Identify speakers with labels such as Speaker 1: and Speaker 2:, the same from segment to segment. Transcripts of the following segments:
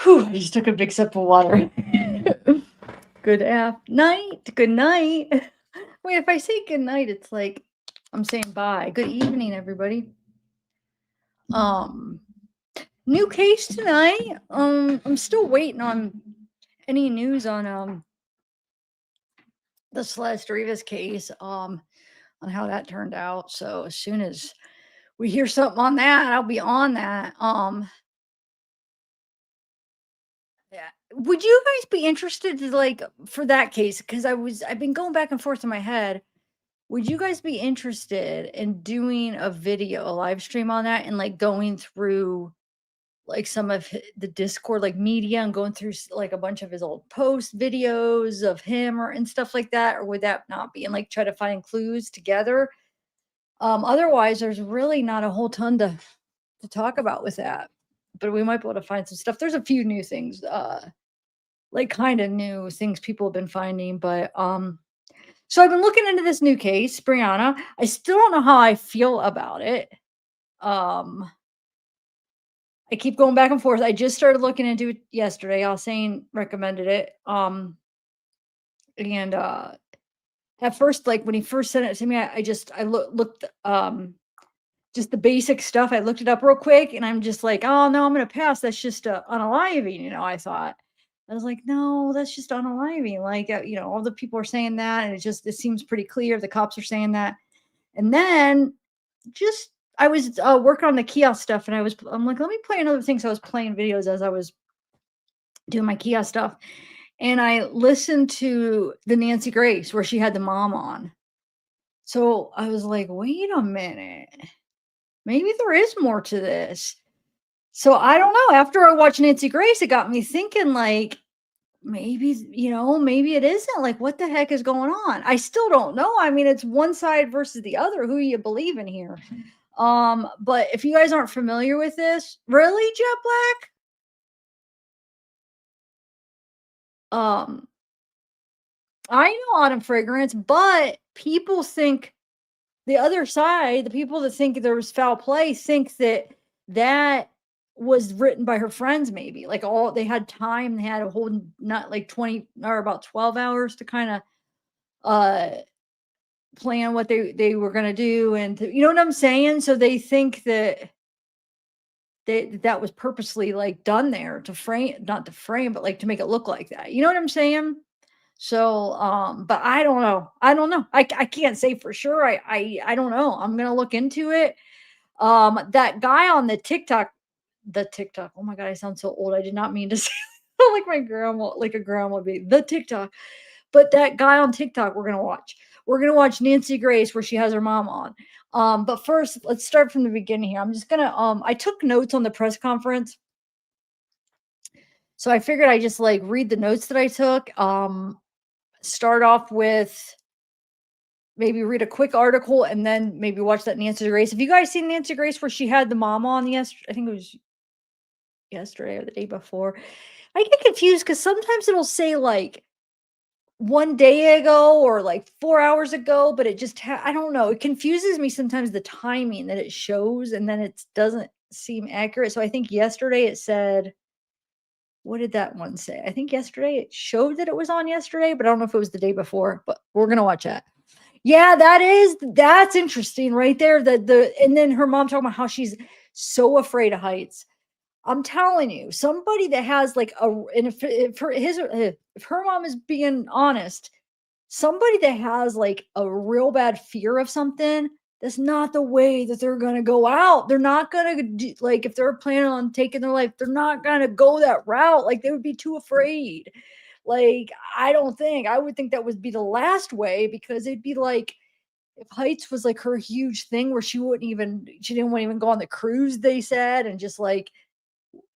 Speaker 1: Whew, I just took a big sip of water. Night. Good night. Wait, if I say good night, it's like I'm saying bye. Good evening, everybody. Um, New case tonight. I'm still waiting on any news on the Celeste Rivas case. On how that turned out. So as soon as we hear something on that, I'll be on that. Yeah. Would you guys be interested to like for that case? Because I've been going back and forth in my head. Would you guys be interested in doing a video, a live stream on that, and like going through like some of the Discord like media and going through like a bunch of his old post videos of him or and stuff like that? Or would that not be and like try to find clues together? Otherwise, there's really not a whole ton to talk about with that. But we might be able to find some stuff. There's a few new things, like kind of new things people have been finding, but so I've been looking into this new case, Brianna. I still don't know how I feel about it. Um, I keep going back and forth. I just started looking into it yesterday. Alsane recommended it. And at first, like when he first sent it to me, I looked just the basic stuff. I looked it up real quick, and I'm just like, oh no, I'm gonna pass. That's just unaliving, I thought. I was like, no, that's just unaliving. Like, all the people are saying that, and it seems pretty clear. The cops are saying that, and then just I was working on the kiosk stuff, and I'm like, let me play another thing. So I was playing videos as I was doing my kiosk stuff, and I listened to the Nancy Grace where she had the mom on. So I was like, wait a minute, maybe there is more to this. So I don't know. After I watched Nancy Grace, it got me thinking, like, maybe it isn't. Like, what the heck is going on? I still don't know. I mean, it's one side versus the other. Who you believe in here? But if you guys aren't familiar with this, really, Jet Black? I know Autumn Fragrance, but people think the other side, the people that think there was foul play, think that was written by her friends. Maybe like all they had time, they had a whole not like 20 or about 12 hours to kind of uh plan what they were going to do, and you know what I'm saying. So they think that that was purposely like done there to frame, not to frame, but like to make it look like that. You know what I'm saying? So, but I don't know. I don't know. I can't say for sure. I don't know. I'm gonna look into it. That guy on the TikTok. Oh my god, I sound so old. I did not mean to say like my grandma, like a grandma would be the TikTok. But that guy on TikTok, we're gonna watch. We're gonna watch Nancy Grace where she has her mom on. But first, let's start from the beginning here. I'm just gonna I took notes on the press conference. So I figured I just like read the notes that I took. Start off with maybe read a quick article and then maybe watch that Nancy Grace. Have you guys seen Nancy Grace where she had the mom on yesterday? I think it was yesterday or the day before. I get confused because sometimes it'll say like 1 day ago or like 4 hours ago, but it just I don't know. It confuses me sometimes the timing that it shows, and then it doesn't seem accurate. So I think yesterday it said, what did that one say? I think yesterday it showed that it was on yesterday, but I don't know if it was the day before. But we're gonna watch that. Yeah, that's interesting right there. And then her mom talking about how she's so afraid of heights. I'm telling you, somebody that has like and if her mom is being honest, somebody that has like a real bad fear of something, that's not the way that they're gonna go out. They're not gonna do, like if they're planning on taking their life, they're not gonna go that route. Like they would be too afraid. Like I would think that would be the last way, because it'd be like if heights was like her huge thing where she didn't want to even go on the cruise, they said, and just like,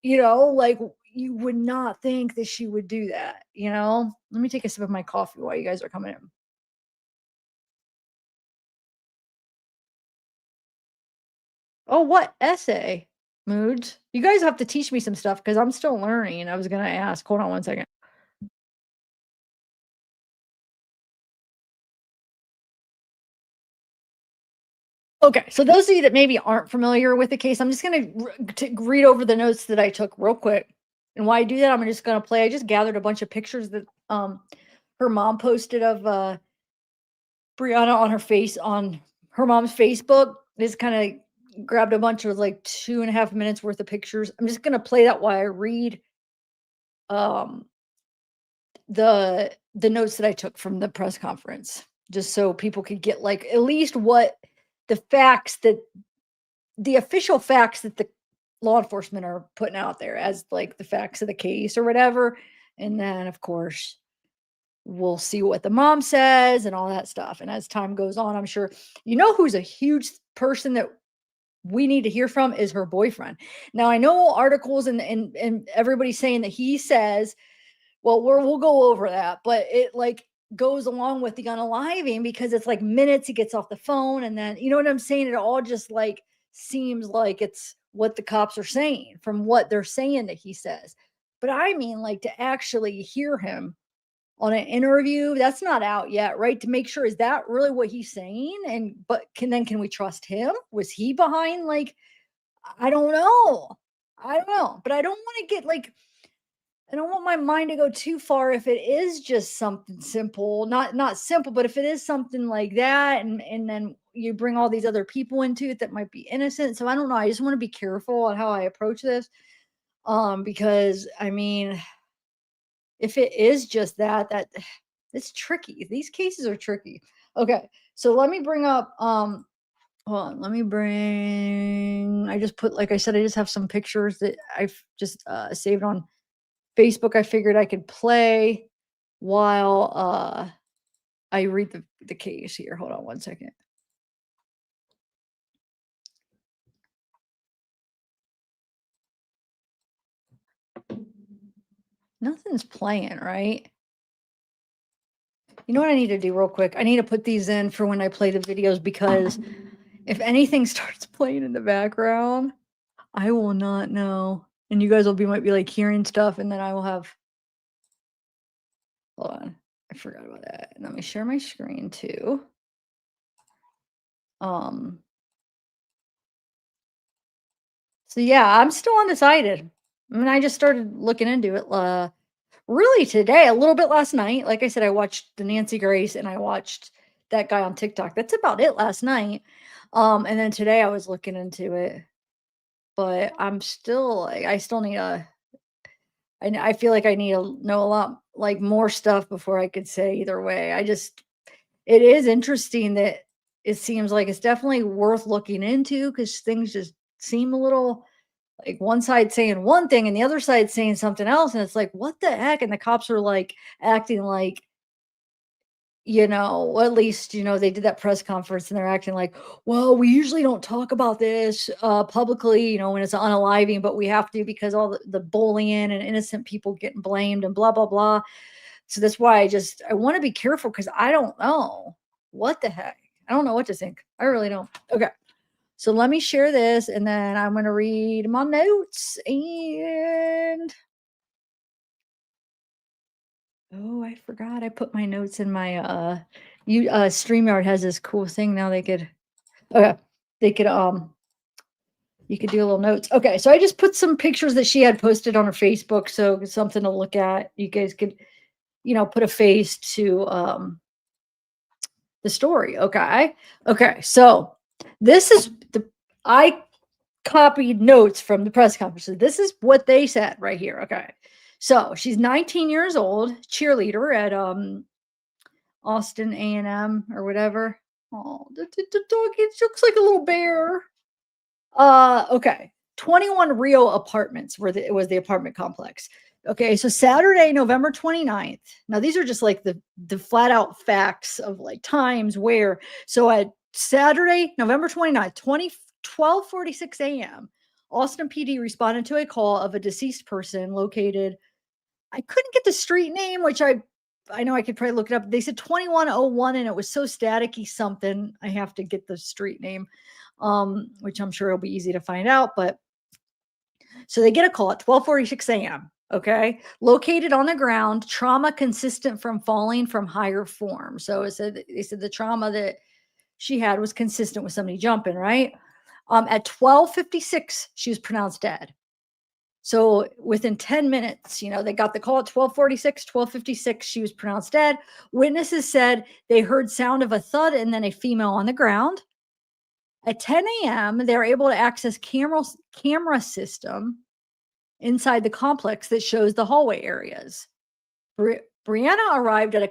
Speaker 1: like you would not think that she would do that. Let me take a sip of my coffee while you guys are coming in. Oh, what essay? Moods. You guys have to teach me some stuff because I'm still learning. I was gonna ask. Hold on one second. Okay, so those of you that maybe aren't familiar with the case, I'm just gonna read over the notes that I took real quick. And why I do that, I'm just gonna play. I just gathered a bunch of pictures that her mom posted of Brianna on her mom's Facebook. Just kind of grabbed a bunch of like 2.5 minutes worth of pictures. I'm just gonna play that while I read um the notes that I took from the press conference, just so people could get like at least what the facts that the official facts that the law enforcement are putting out there as like the facts of the case or whatever. And then of course we'll see what the mom says and all that stuff. And as time goes on, I'm sure who's a huge person that we need to hear from is her boyfriend. Now I know articles and everybody's saying that he says, well, we'll go over that, but it like goes along with the unaliving because it's like minutes he gets off the phone, and then you know what I'm saying? It all just like seems like it's what the cops are saying from what they're saying that he says. But I mean, like to actually hear him on an interview that's not out yet, right? To make sure is that really what he's saying? And but can we trust him? Was he behind? Like, I don't know. I don't know, but I don't want to get like I don't want my mind to go too far if it is just something simple, not simple, but if it is something like that, and then you bring all these other people into it that might be innocent. So I don't know. I just want to be careful on how I approach this, because I mean, if it is just that it's tricky. These cases are tricky. Okay, so let me bring up hold on, let me bring. I just put like I said, I just have some pictures that I've just saved on Facebook. I figured I could play while I read the case here. Hold on one second. Nothing's playing, right? You know what I need to do real quick? I need to put these in for when I play the videos because if anything starts playing in the background, I will not know. And you guys might be like hearing stuff, and then I will have. Hold on, I forgot about that. Let me share my screen too. Um. So yeah, I'm still undecided. I mean, I just started looking into it. Really today, a little bit last night. Like I said, I watched the Nancy Grace and I watched that guy on TikTok. That's about it last night. And then today I was looking into it, but I'm still like, I still need I feel like I need to know a lot like more stuff before I could say either way. It is interesting that it seems like it's definitely worth looking into because things just seem a little like one side saying one thing and the other side saying something else. And it's like, what the heck? And the cops are like acting like, well, at least, they did that press conference and they're acting like, well, we usually don't talk about this publicly, when it's unaliving, but we have to because all the bullying and innocent people getting blamed and blah, blah, blah. So that's why I want to be careful because I don't know what the heck. I don't know what to think. I really don't. Okay. So let me share this and then I'm going to read my notes and oh, I forgot I put my notes in my StreamYard has this cool thing now okay, they could you could do a little notes. Okay, so I just put some pictures that she had posted on her Facebook so it's something to look at. You guys could, put a face to the story, okay? Okay, so this is I copied notes from the press conference. So this is what they said right here. Okay. So she's 19 years old, cheerleader at Austin A&M or whatever. Oh, the dog, it looks like a little bear. Okay. 21 Rio Apartments it was the apartment complex. Okay, so Saturday, November 29th. Now these are just like the flat out facts of like times where. So at Saturday, November 29th, 12:46 a.m., Austin PD responded to a call of a deceased person located. I couldn't get the street name, which I know I could probably look it up. They said 2101 and it was so staticky something. I have to get the street name, which I'm sure it'll be easy to find out. But so they get a call at 12:46 a.m. Okay, located on the ground, trauma consistent from falling from higher form. So they said the trauma that she had was consistent with somebody jumping, right? At 12:56, she was pronounced dead. So within 10 minutes, they got the call at 12:46, 12:56, she was pronounced dead. Witnesses said they heard sound of a thud and then a female on the ground. At 10 a.m., they were able to access camera system inside the complex that shows the hallway areas. Brianna arrived at the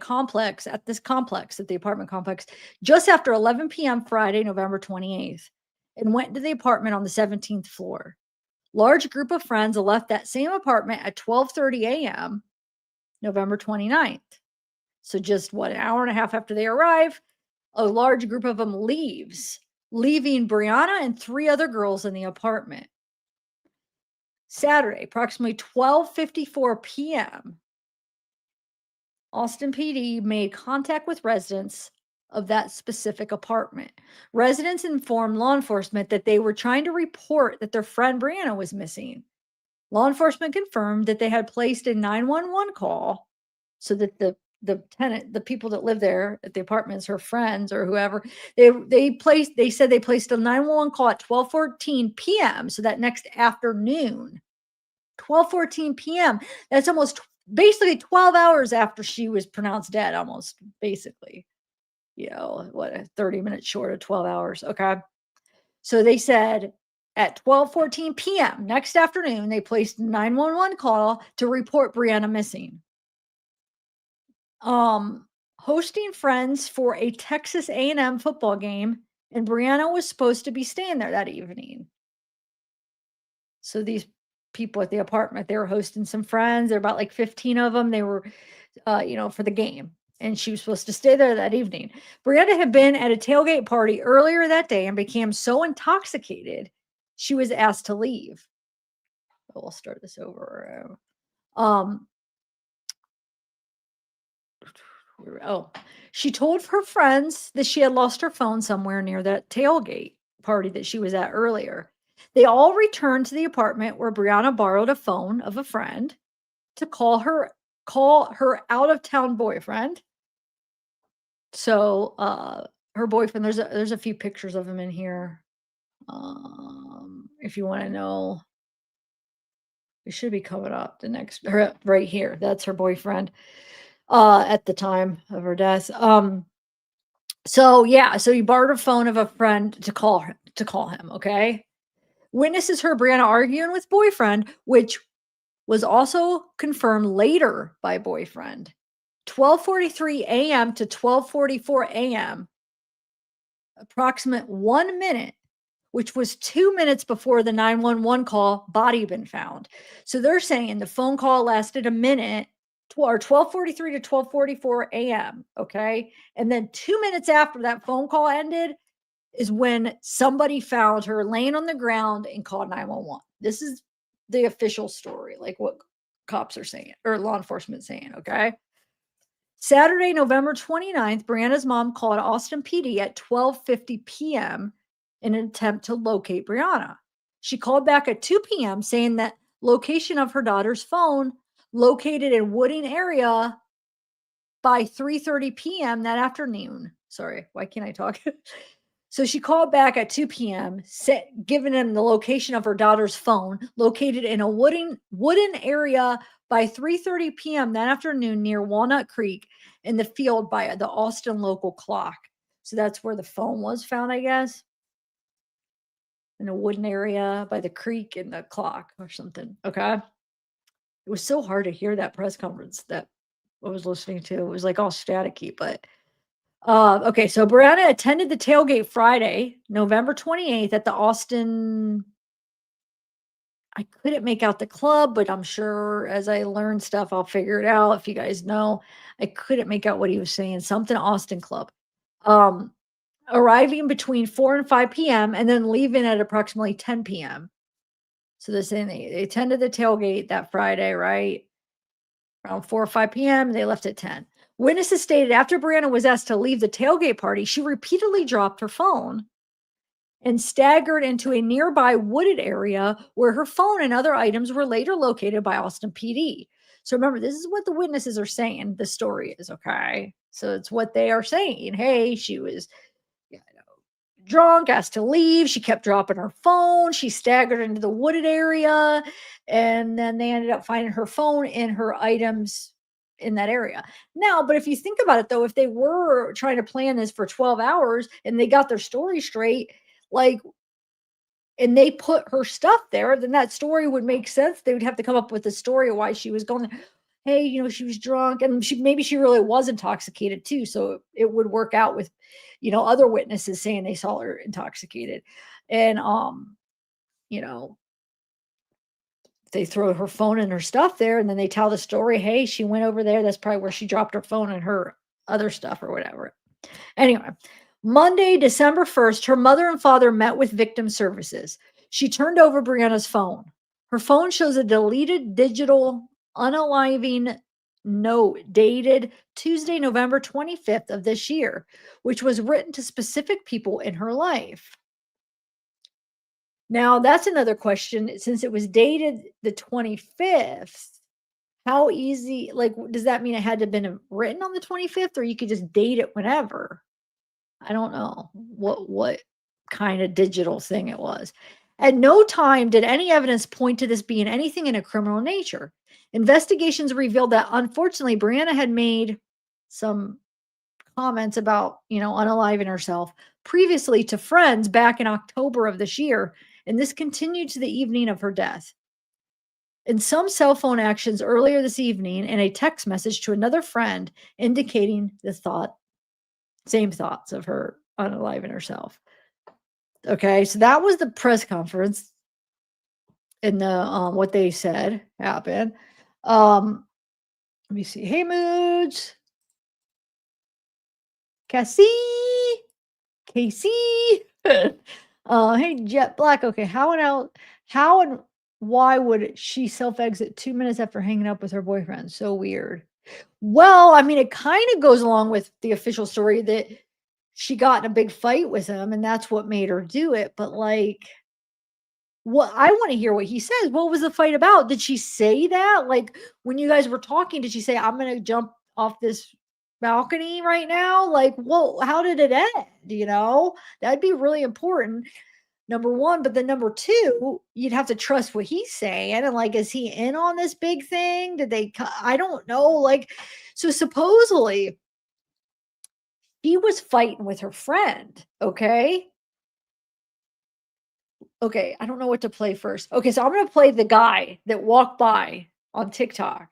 Speaker 1: apartment complex, just after 11 p.m. Friday, November 28th, and went to the apartment on the 17th floor. Large group of friends left that same apartment at 12:30 a.m., November 29th. So just an hour and a half after they arrive, a large group of them leaves, leaving Brianna and 3 other girls in the apartment. Saturday, approximately 12:54 p.m., Austin PD made contact with residents of that specific apartment. Residents informed law enforcement that they were trying to report that their friend Brianna was missing. Law enforcement confirmed that they had placed a 911 call so that the people that live there at the apartments, her friends or whoever, they said they placed a 911 call at 12:14 p.m. So that next afternoon, 12:14 p.m. That's almost basically 12 hours after she was pronounced dead, almost basically. 30 minutes short of 12 hours. Okay. So they said at 12:14 p.m. next afternoon, they placed a 911 call to report Brianna missing. Hosting friends for a Texas A&M football game, and Brianna was supposed to be staying there that evening. So these people at the apartment, they were hosting some friends. There were about like 15 of them. They were, for the game. And she was supposed to stay there that evening. Brianna had been at a tailgate party earlier that day and became so intoxicated, she was asked to leave. We'll start this over. She told her friends that she had lost her phone somewhere near that tailgate party that she was at earlier. They all returned to the apartment where Brianna borrowed a phone of a friend to call her out of town boyfriend. So her boyfriend, there's a few pictures of him in here. If you want to know, it should be coming up right here. That's her boyfriend at the time of her death. So he borrowed a phone of a friend to call him. Okay. Witnesses heard Brianna arguing with boyfriend, which was also confirmed later by boyfriend. 12:43 a.m. to 12:44 a.m., approximate 1 minute, which was 2 minutes before the 911 call, body been found. So they're saying the phone call lasted a minute, or 12:43 to 12:44 a.m. Okay. And then 2 minutes after that phone call ended is when somebody found her laying on the ground and called 911. This is the official story, like what cops are saying or law enforcement saying. Okay. Saturday, November 29th, Brianna's mom called Austin PD at 12:50 p.m. in an attempt to locate Brianna. She called back at 2 p.m. saying that location of her daughter's phone located in Wooding area by 3:30 p.m. that afternoon. Sorry, why can't I talk? So she called back at 2 p.m., giving him the location of her daughter's phone located in a wooden area by 3:30 p.m. that afternoon near Walnut Creek in the field by the Austin local clock. So that's where the phone was found, I guess, in a wooden area by the creek and the clock or something. Okay. It was so hard to hear that press conference that I was listening to. It was like all staticky, but okay, so Brianna attended the tailgate Friday, November 28th at the Austin. I couldn't make out the club, but I'm sure as I learn stuff, I'll figure it out. If you guys know, I couldn't make out what he was saying. Something Austin Club. Arriving between 4 and 5 p.m. and then leaving at approximately 10 p.m. So they're saying they attended the tailgate that Friday, right? Around 4 or 5 p.m. They left at 10. Witnesses stated after Brianna was asked to leave the tailgate party, she repeatedly dropped her phone and staggered into a nearby wooded area where her phone and other items were later located by Austin PD. So remember, this is what the witnesses are saying. The story is okay. So it's what they are saying. Hey, she was, drunk, asked to leave. She kept dropping her phone. She staggered into the wooded area. And then they ended up finding her phone and her items in that area. Now, but if you think about it though, if they were trying to plan this for 12 hours and they got their story straight, like, and they put her stuff there, then that story would make sense. They would have to come up with a story of why she was going there. Hey, she was drunk and maybe she really was intoxicated too. So it would work out with, other witnesses saying they saw her intoxicated. And you know, they throw her phone and her stuff there and then they tell the story. Hey, she went over there. That's probably where she dropped her phone and her other stuff or whatever. Anyway, Monday, December 1st, her mother and father met with victim services. She turned over Brianna's phone. Her phone shows a deleted digital unaliving note dated Tuesday, November 25th of this year, which was written to specific people in her life. Now, that's another question. Since it was dated the 25th, how easy, like, does that mean it had to have been written on the 25th or you could just date it whenever? I don't know what kind of digital thing it was. At no time did any evidence point to this being anything in a criminal nature. Investigations revealed that unfortunately Brianna had made some comments about, unaliving herself previously to friends back in October of this year, and this continued to the evening of her death. In some cell phone actions earlier this evening and a text message to another friend indicating the same thoughts of her unaliving herself. Okay, so that was the press conference and the what they said happened. Let me see. Hey, Moods, Cassie, Casey. Hey, Jet Black. Okay, how and why would she self-exit 2 minutes after hanging up with her boyfriend? So weird. Well, I mean, it kind of goes along with the official story that she got in a big fight with him and that's what made her do it. But like, what I want to hear what he says. What was the fight about? Did she say that? Like when you guys were talking, did she say, I'm gonna jump off this balcony right now? Like, well, how did it end? That'd be really important. Number one, but then number two, you'd have to trust what he's saying. And like, is he in on this big thing? I don't know. Like, so supposedly he was fighting with her friend. Okay. Okay. I don't know what to play first. Okay. So I'm going to play the guy that walked by on TikTok.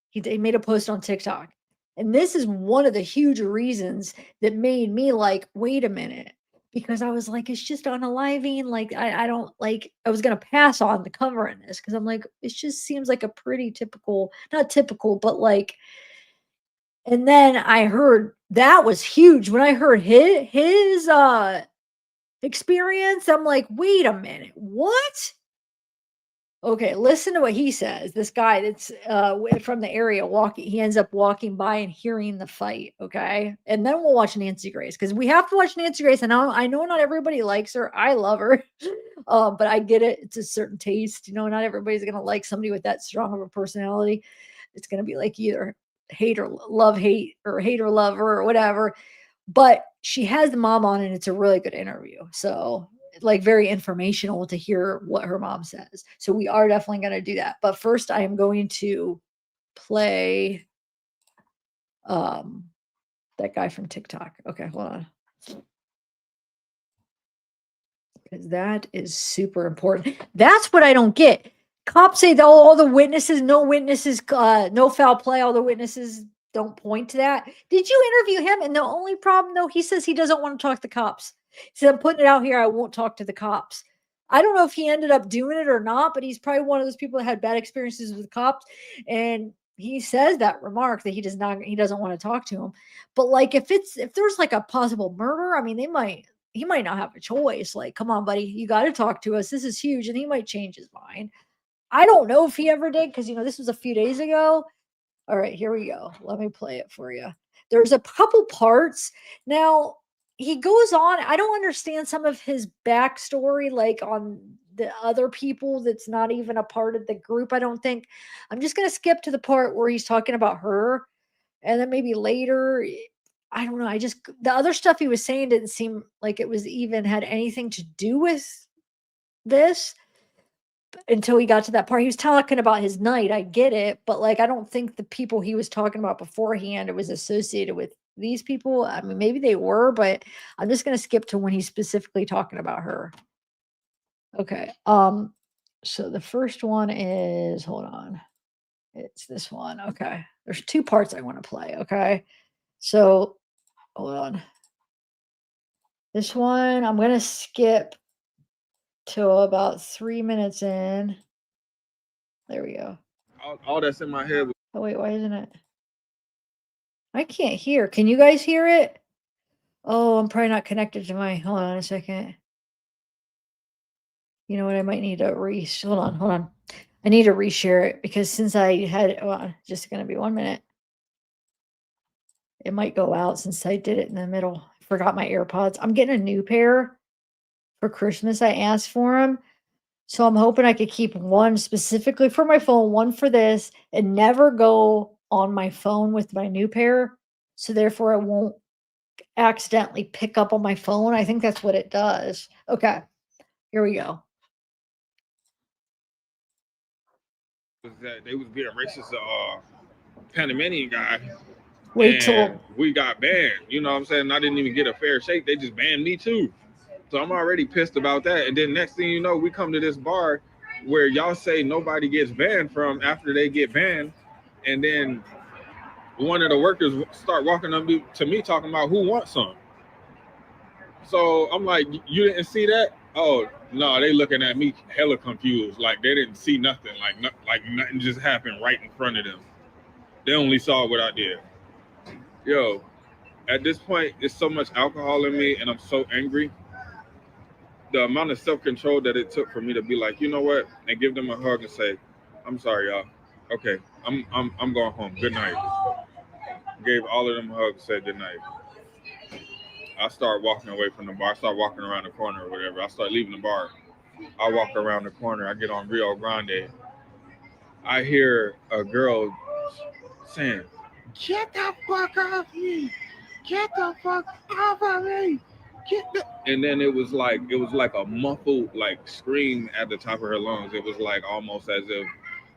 Speaker 1: He made a post on TikTok. And this is one of the huge reasons that made me like, wait a minute. Because I was like, it's just unaliving. Like, I don't like, I was going to pass on the covering this because I'm like, it just seems like a pretty typical, not typical, but like, and then I heard that was huge. When I heard his experience, I'm like, wait a minute, what? Okay, listen to what he says. This guy that's from the area walking, he ends up walking by and hearing the fight. Okay, and then we'll watch Nancy Grace because we have to watch Nancy Grace. And I know not everybody likes her. I love her, but I get it. It's a certain taste. Not everybody's gonna like somebody with that strong of a personality. It's gonna be like either hate or love, hate or hate or love her or whatever. But she has the mom on, and it's a really good interview. So like very informational to hear what her mom says. So we are definitely going to do that. But first I am going to play that guy from TikTok. Okay, hold on. Because that is super important. That's what I don't get. Cops say that all the witnesses, no witnesses, no foul play, all the witnesses don't point to that. Did you interview him? And the only problem though, he says he doesn't want to talk to the cops. He said, I'm putting it out here. I won't talk to the cops. I don't know if he ended up doing it or not, but he's probably one of those people that had bad experiences with cops. And he says that remark that he doesn't want to talk to him. But like if there's like a possible murder, I mean, he might not have a choice. Like, come on, buddy, you got to talk to us. This is huge. And he might change his mind. I don't know if he ever did because, this was a few days ago. All right, here we go. Let me play it for you. There's a couple parts. Now, he goes on. I don't understand some of his backstory, like on the other people that's not even a part of the group, I don't think. I'm just going to skip to the part where he's talking about her. And then maybe later, I don't know, I just the other stuff he was saying didn't seem like it was even had anything to do with this until he got to that part. He was talking about his night, I get it, but, like, I don't think the people he was talking about beforehand, it was associated with these people. I mean, maybe they were, but I'm just gonna skip to when he's specifically talking about her. Okay, so the first one is hold on. It's this one, okay. There's 2 parts I wanna play, okay? So, hold on. This one, I'm gonna skip till about 3 minutes in. There we go.
Speaker 2: All that's in my head was
Speaker 1: Oh, wait, why isn't it? I can't hear. Can you guys hear it? Oh, I'm probably not connected to my hold on a second. You know what? I might need to hold on, hold on. I need to reshare it because since I had hold on, just gonna be 1 minute. It might go out since I did it in the middle. I forgot my AirPods. I'm getting a new pair for Christmas. I asked for them. So I'm hoping I could keep one specifically for my phone, one for this, and never go on my phone with my new pair. So therefore, I won't accidentally pick up on my phone. I think that's what it does. Okay, here we go.
Speaker 2: that they was being racist to Panamanian guy,
Speaker 1: Wait
Speaker 2: and
Speaker 1: till
Speaker 2: we got banned. You know what I'm saying? I didn't even get a fair shake. They just banned me too. So I'm already pissed about that. And then next thing you know, we come to this bar where y'all say nobody gets banned from after they get banned, and then one of the workers start walking up to me talking about who wants some. So I'm like, you didn't see that? Oh no, they looking at me hella confused, like they didn't see nothing, like like nothing just happened right in front of them. They only saw what I did. Yo, at this point, it's so much alcohol in me, and I'm so angry. The amount of self control that it took for me to be like, you know what, and give them a hug and say, "I'm sorry, y'all. Okay, I'm going home. Good night." Gave all of them a hug, said good night. I start walking away from the bar. I start walking around the corner or whatever. I start leaving the bar. I walk around the corner. I get on Rio Grande. I hear a girl saying, "Get the fuck off me! Get the fuck off of me! Get the..." And then it was like a muffled like scream at the top of her lungs. It was like almost as if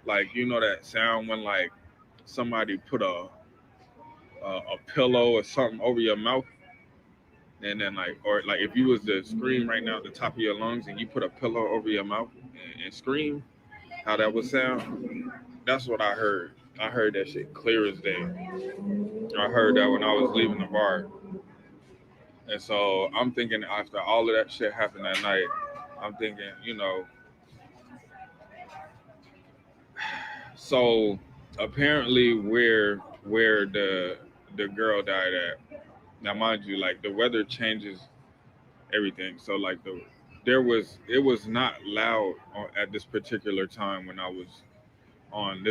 Speaker 2: like you know that sound when like somebody put a pillow or something over your mouth, and then like or like if you was to scream right now at the top of your lungs and you put a pillow over your mouth and scream, how that would sound. That's what I heard. I heard that shit clear as day. I heard that when I was leaving the bar. And so I'm thinking after all of that shit happened that night, I'm thinking, so apparently where the girl died at. Now mind you, like the weather changes everything. So like it was not loud at this particular time when I was on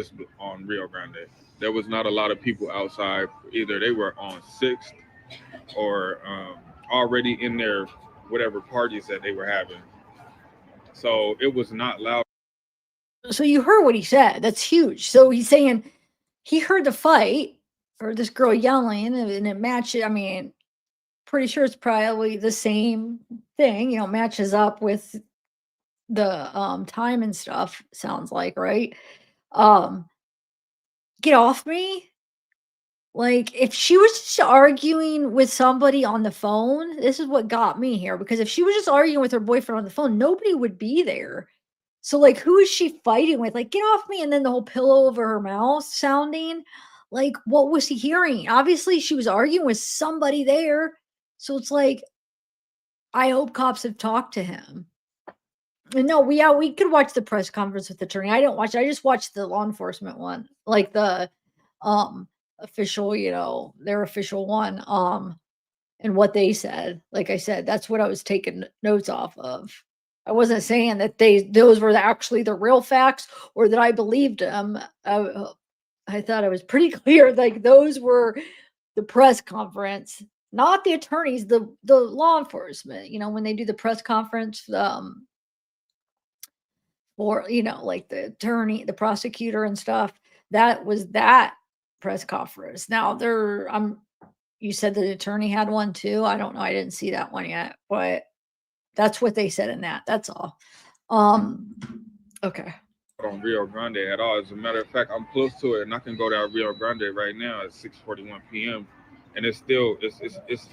Speaker 2: Rio Grande. There was not a lot of people outside. Either they were on Sixth or already in their whatever parties that they were having. So it was not loud.
Speaker 1: so you heard what he said. That's huge. So he's saying he heard the fight or this girl yelling and it matched. I mean, pretty sure it's probably the same thing. Matches up with the time and stuff. Sounds like right. Um, get off me. Like, if she was just arguing with somebody on the phone, this is what got me here, because if she was just arguing with her boyfriend on the phone, nobody would be there. So, like, who is she fighting with? Like, "Get off me," and then the whole pillow over her mouth sounding. Like, what was he hearing? Obviously, she was arguing with somebody there. So it's like, I hope cops have talked to him. And no, we could watch the press conference with the attorney. I didn't watch it. I just watched the law enforcement one, like the um official, their official one, and what they said. Like I said, that's what I was taking notes off of. I wasn't saying that those were actually the real facts or that I believed them. I thought I was pretty clear. Like those were the press conference, not the attorneys, the law enforcement. When they do the press conference, or like the attorney, the prosecutor and stuff, that was that press conference. Now you said the attorney had one too. I don't know. I didn't see that one yet, but that's what they said in that. That's all. Okay.
Speaker 2: On Rio Grande at all. As a matter of fact, I'm close to it, and I can go down Rio Grande right now at 6:41 p.m. and it's still it's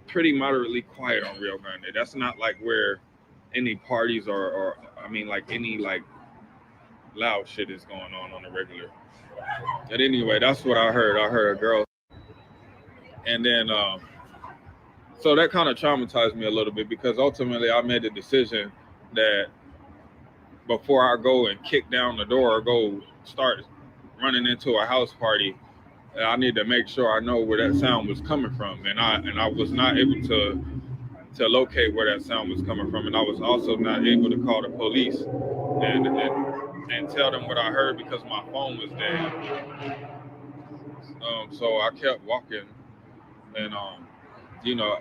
Speaker 2: pretty moderately quiet on Rio Grande. That's not like where any parties or I mean like any like loud shit is going on the regular. But anyway, that's what I heard. I heard a girl, and then so that kind of traumatized me a little bit because ultimately I made the decision that before I go and kick down the door or go start running into a house party, I need to make sure I know where that sound was coming from, and I was not able to locate where that sound was coming from, and I was also not able to call the police and tell them what I heard because my phone was dead. So I kept walking, and you know,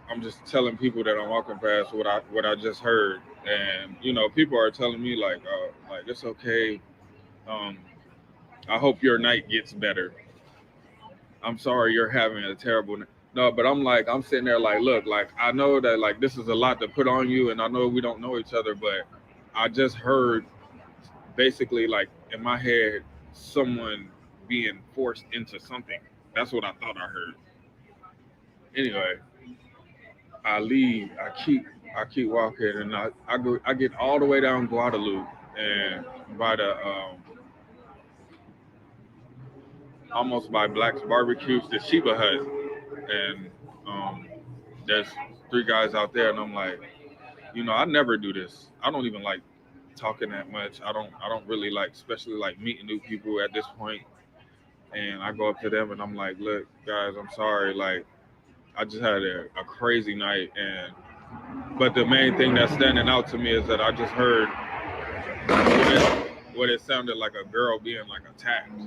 Speaker 2: I'm just telling people that I'm walking past what I just heard, and people are telling me like it's okay. Um, I hope your night gets better. I'm sorry you're having a terrible night. No, but I'm sitting there like, look, like I know that like this is a lot to put on you, and I know we don't know each other, but I just heard basically like in my head someone being forced into something. That's what I thought I heard. Anyway, I leave. I keep walking, and I get all the way down Guadalupe, and by the almost by Black's Barbecues, the Sheba Hut, and there's three guys out there, and I'm like, I never do this. I don't even like talking that much. I don't really like, especially like meeting new people at this point. And I go up to them and I'm like, look, guys, I'm sorry. Like, I just had a crazy night, and but the main thing that's standing out to me is that I just heard what it sounded like a girl being like attacked.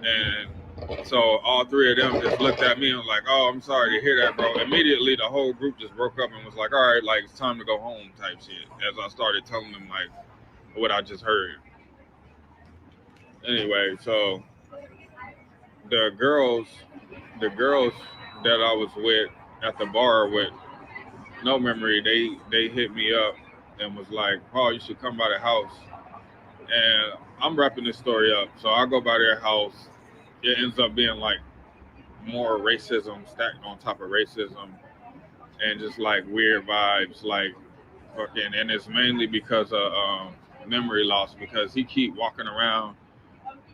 Speaker 2: And so all three of them just looked at me and was like, oh, I'm sorry to hear that, bro. Immediately, the whole group just broke up and was like, all right, like, it's time to go home type shit. As I started telling them, like, what I just heard. Anyway, so the girls, the girls that I was with at the bar with no memory, they hit me up and was like, oh, you should come by the house. And I'm wrapping this story up. So I go by their house. It ends up being like more racism stacked on top of racism and just like weird vibes, like fucking. And it's mainly because of memory loss, because he keep walking around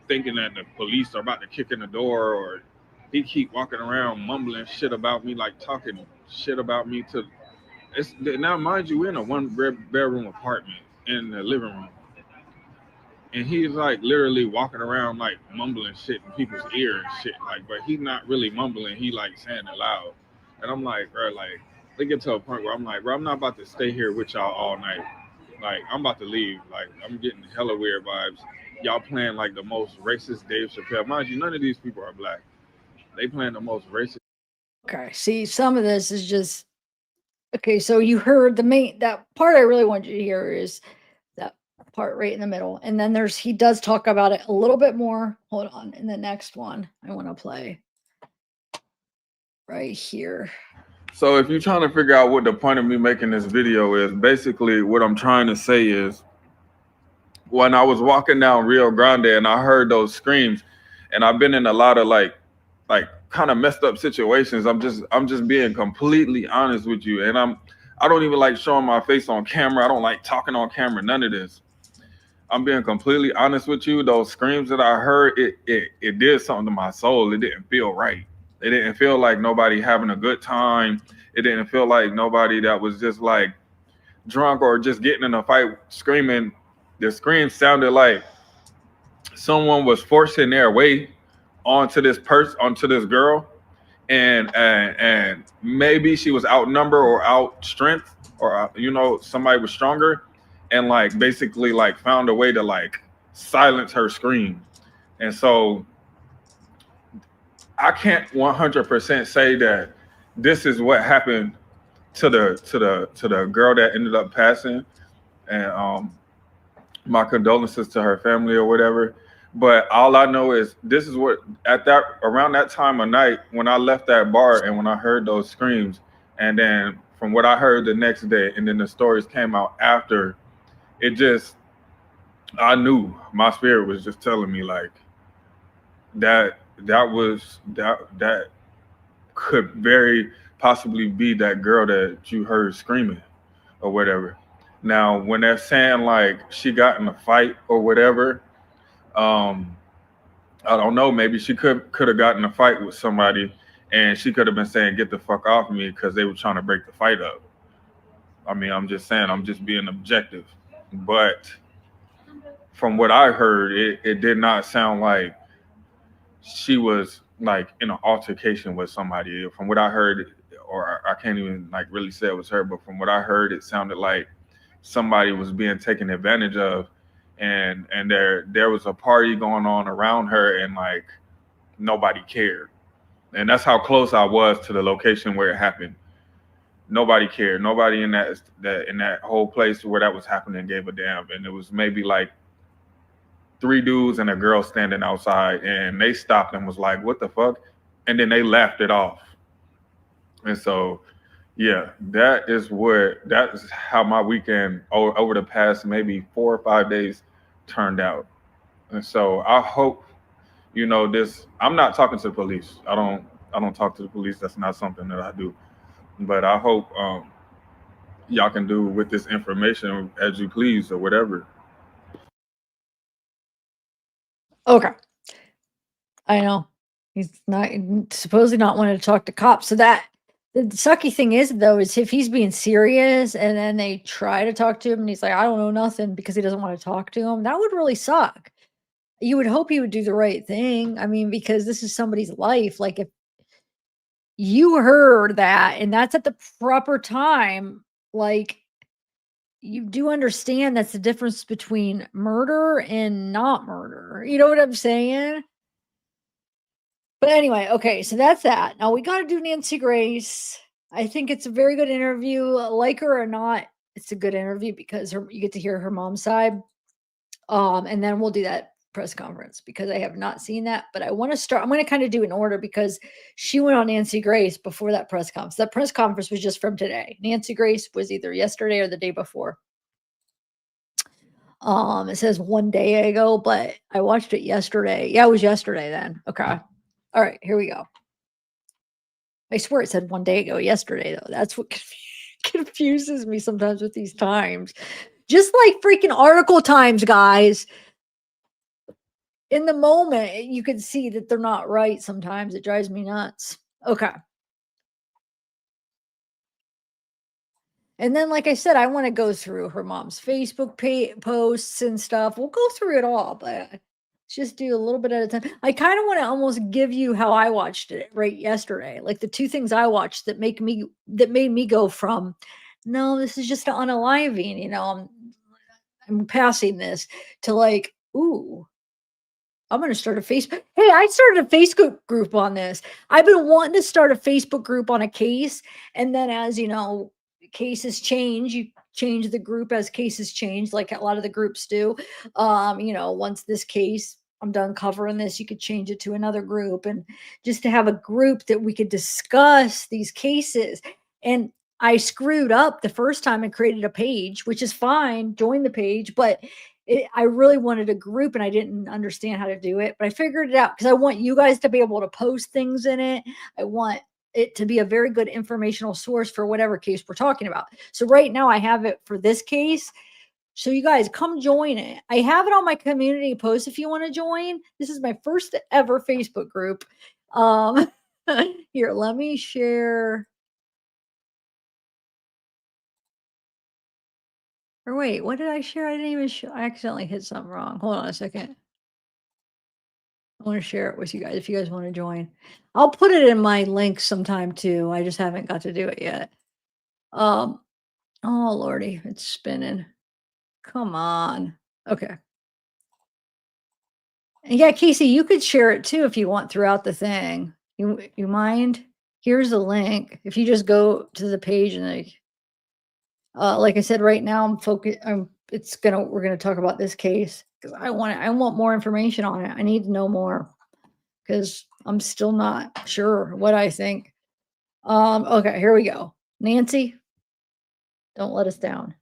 Speaker 2: thinking that the police are about to kick in the door, or he keep walking around mumbling shit about me, like talking shit about me to. It's now, mind you, we're in a bedroom apartment in the living room, and he's like literally walking around like mumbling shit in people's ear and shit, like, but he's not really mumbling, he like saying it loud. And I'm like, bro, like, they get to a point where I'm like, bro, I'm not about to stay here with y'all all night. Like, I'm about to leave. Like, I'm getting hella weird vibes. Y'all playing like the most racist Dave Chappelle. Mind you, none of these people are black. They playing the most racist.
Speaker 1: Okay. See, some of this is just okay. So you heard that part I really want you to hear is that part right in the middle. And then he does talk about it a little bit more. Hold on. In the next one, I want to play right here.
Speaker 2: So if you're trying to figure out what the point of me making this video is, basically what I'm trying to say is, when I was walking down Rio Grande and I heard those screams, and I've been in a lot of like kind of messed up situations. I'm just being completely honest with you. And I don't even like showing my face on camera. I don't like talking on camera, none of this. I'm being completely honest with you. Those screams that I heard, it did something to my soul. It didn't feel right. It didn't feel like nobody having a good time. It didn't feel like nobody that was just like drunk or just getting in a fight screaming. The scream sounded like someone was forcing their way onto this girl, and maybe she was outnumbered or out strength, or somebody was stronger, and like basically like found a way to like silence her scream. And so I can't 100% say that this is what happened to the girl that ended up passing, and my condolences to her family or whatever. But all I know is this is what at that around that time of night when I left that bar and when I heard those screams, and then from what I heard the next day, and then the stories came out after, it just I knew my spirit was just telling me like that could very possibly be that girl that you heard screaming or whatever. Now, when they're saying like she got in a fight or whatever, um, I don't know. Maybe she could have gotten in a fight with somebody, and she could have been saying, "Get the fuck off me," because they were trying to break the fight up. I mean, I'm just saying, I'm just being objective. But from what I heard, it did not sound like she was like in an altercation with somebody. From what I heard, or I can't even like really say it was her, but from what I heard, it sounded like somebody was being taken advantage of, and there was a party going on around her, and like nobody cared. And that's how close I was to the location where it happened. Nobody cared. Nobody in that whole place where that was happening gave a damn. And it was maybe like three dudes and a girl standing outside, and they stopped and was like, "What the fuck?" And then they laughed it off. And so, yeah, that is how my weekend over the past maybe 4 or 5 days turned out. And so I hope this. I'm not talking to the police. I don't talk to the police. That's not something that I do. But I hope y'all can do with this information as you please or whatever.
Speaker 1: Okay. I know. He's not supposedly not wanting to talk to cops. So that the sucky thing is though, is if he's being serious and then they try to talk to him and he's like, I don't know nothing because he doesn't want to talk to him, that would really suck. You would hope he would do the right thing. I mean, because this is somebody's life. Like if you heard that and that's at the proper time, like you do understand that's the difference between murder and not murder. You know what I'm saying? But anyway, okay, so that's that. Now we gotta do Nancy Grace. I think it's a very good interview. Like her or not, it's a good interview because you get to hear her mom's side. And then we'll do that press conference because I have not seen that. But I want to start. I'm going to kind of do an order because she went on Nancy Grace before that press conference. That press conference was just from today. Nancy Grace was either yesterday or the day before. It says 1 day ago, but I watched it yesterday. Yeah, it was yesterday then. Okay. All right, here we go. I swear it said 1 day ago yesterday, though. That's what confuses me sometimes with these times. Just like freaking article times, guys. In the moment, you can see that they're not right sometimes. It drives me nuts. Okay. And then, like I said, I want to go through her mom's Facebook posts and stuff. We'll go through it all, but let's just do a little bit at a time. I kind of want to almost give you how I watched it right yesterday. Like the two things I watched that made me go from, no, this is just unaliving, I'm passing this to like, ooh, I'm gonna start a Facebook. Hey, I started a Facebook group on this. I've been wanting to start a Facebook group on a case, and then as you know, cases change. You change the group as cases change, like a lot of the groups do. Once this case, I'm done covering this, you could change it to another group, and just to have a group that we could discuss these cases. And I screwed up the first time and created a page, which is fine. Join the page, but I really wanted a group and I didn't understand how to do it, but I figured it out because I want you guys to be able to post things in it. I want it to be a very good informational source for whatever case we're talking about. So right now I have it for this case. So you guys come join it. I have it on my community post if you want to join. This is my first ever Facebook group. Um Here, let me share. Or wait, what did I share? I didn't even I accidentally hit something wrong. Hold on a second. I want to share it with you guys if you guys want to join. I'll put it in my links sometime too. I just haven't got to do it yet. Um, oh lordy, it's spinning. Come on. Okay. And yeah, Casey, you could share it too if you want throughout the thing. You mind? Here's the link. If you just go to the page and like I said, right now I'm focused. We're gonna talk about this case. because I want more information on it. I need to know more because I'm still not sure what I think. Okay, here we go. Nancy, don't let us down.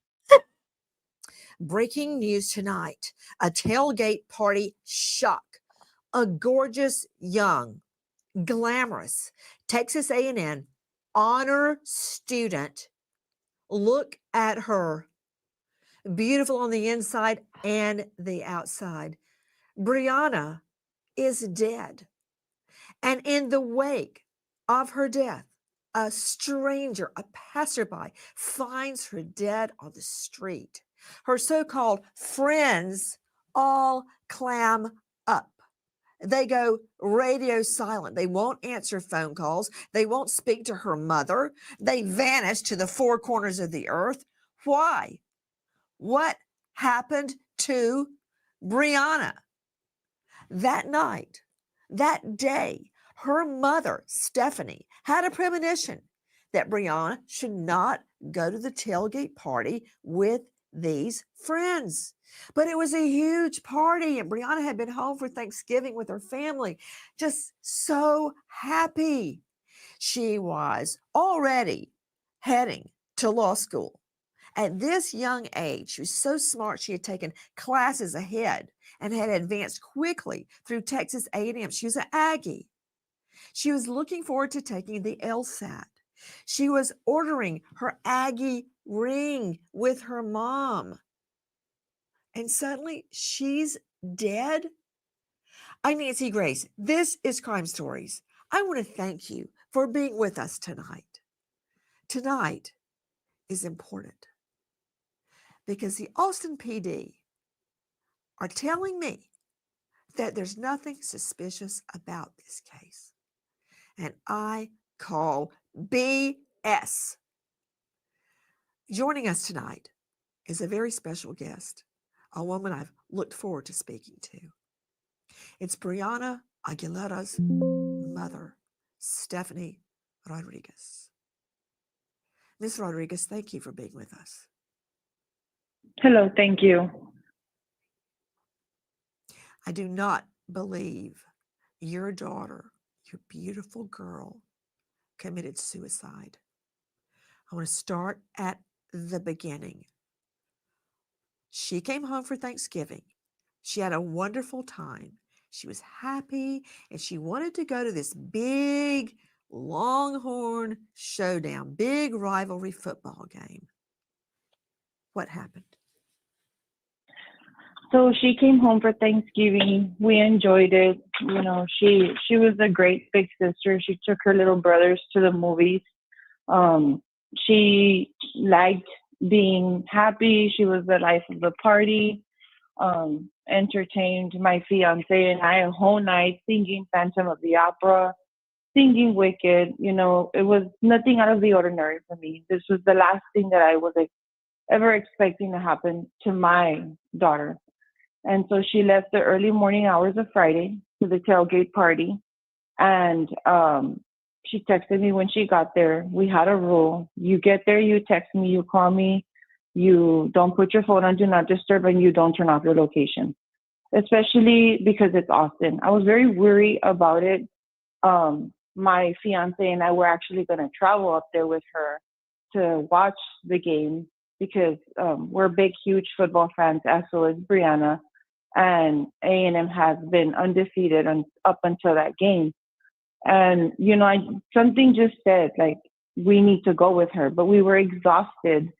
Speaker 3: Breaking news tonight. A tailgate party shock. A gorgeous, young, glamorous Texas A&M honor student. Look at her. Beautiful on the inside and the outside. Brianna is dead. And in the wake of her death, a stranger, a passerby, finds her dead on the street. Her so-called friends all clam up. They go radio silent. They won't answer phone calls. They won't speak to her mother. They vanish to the four corners of the earth. Why? What happened to Brianna? That night, that day, her mother, Stephanie, had a premonition that Brianna should not go to the tailgate party with these friends. But it was a huge party, and Brianna had been home for Thanksgiving with her family, just so happy. She was already heading to law school. At this young age, she was so smart, she had taken classes ahead and had advanced quickly through Texas A&M. She was an Aggie. She was looking forward to taking the LSAT. She was ordering her Aggie ring with her mom. And suddenly she's dead. I'm Nancy Grace. This is Crime Stories. I want to thank you for being with us tonight. Tonight is important because the Austin PD are telling me that there's nothing suspicious about this case. And I call BS. Joining us tonight is a very special guest, a woman I've looked forward to speaking to. It's Brianna Aguilera's mother, Stephanie Rodriguez. Ms. Rodriguez, thank you for being with us.
Speaker 4: Hello, thank you.
Speaker 3: I do not believe your daughter, your beautiful girl, committed suicide. I want to start at the beginning. She came home for Thanksgiving. She had a wonderful time. She was happy, and she wanted to go to this big Longhorn showdown, big rivalry football game. What happened?
Speaker 4: So she came home for Thanksgiving. We enjoyed it. You know, she was a great big sister. She took her little brothers to the movies. She liked being happy. She was the life of the party. Entertained my fiance and I a whole night singing Phantom of the Opera, singing Wicked. You know, it was nothing out of the ordinary for me. This was the last thing that I was ever expecting to happen to my daughter. And so she left the early morning hours of Friday to the tailgate party. And she texted me when she got there. We had a rule. You get there, you text me, you call me, you don't put your phone on Do Not Disturb, and you don't turn off your location, especially because it's Austin. I was very worried about it. My fiance and I were actually going to travel up there with her to watch the game because we're big, huge football fans, as well as Brianna. And A&M has been undefeated up until that game. And, you know, something just said, like, we need to go with her. But we were exhausted.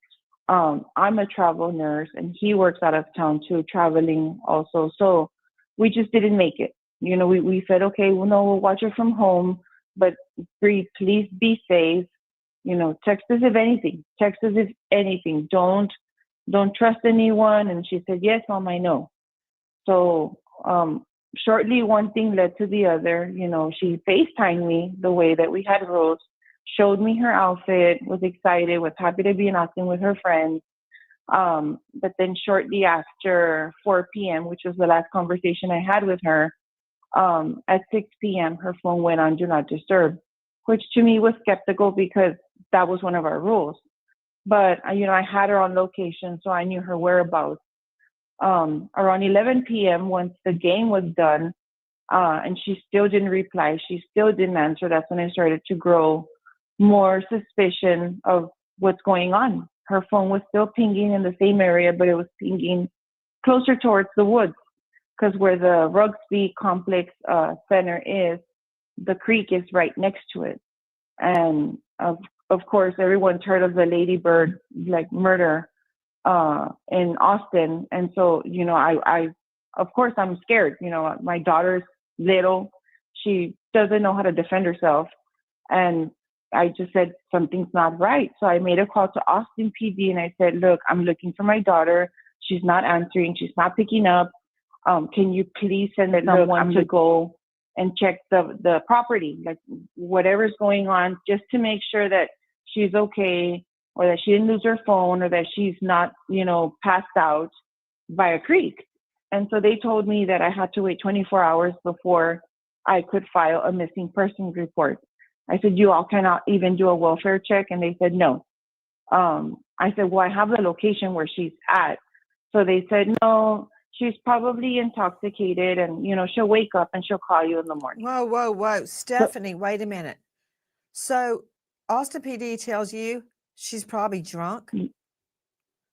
Speaker 4: I'm a travel nurse, and he works out of town too, traveling also. So we just didn't make it. You know, we said, okay, well, no, we'll watch her from home. But please be safe. You know, text us if anything. Text us if anything. Don't trust anyone. And she said, yes, Mom, I know. So shortly, one thing led to the other. You know, she FaceTimed me the way that we had rules, showed me her outfit, was excited, was happy to be in Austin with her friends. But then shortly after 4 p.m., which was the last conversation I had with her, at 6 p.m., her phone went on Do Not Disturb, which to me was skeptical because that was one of our rules. But, you know, I had her on location, so I knew her whereabouts. around 11 p.m. once the game was done, and she still didn't reply. She still didn't answer. That's when I started to grow more suspicion of what's going on. Her phone was still pinging in the same area, but it was pinging closer towards the woods, because where the rugby complex center is, the creek is right next to it. And of course, everyone's heard of the Ladybird like murder in Austin. And so, you know, I of course I'm scared. You know, my daughter's little, she doesn't know how to defend herself. And I just said, something's not right. So I made a call to Austin PD and I said, look, I'm looking for my daughter. She's not answering. She's not picking up. Can you please send someone to go and check the property, like whatever's going on, just to make sure that she's okay, or that she didn't lose her phone, or that she's not, you know, passed out by a creek. And so they told me that I had to wait 24 hours before I could file a missing persons report. I said, you all cannot even do a welfare check? And they said, no. I said, well, I have the location where she's at. So they said, no, she's probably intoxicated, and, you know, she'll wake up and she'll call you in the morning.
Speaker 3: Whoa. Stephanie, wait a minute. So Austin PD tells you she's probably drunk?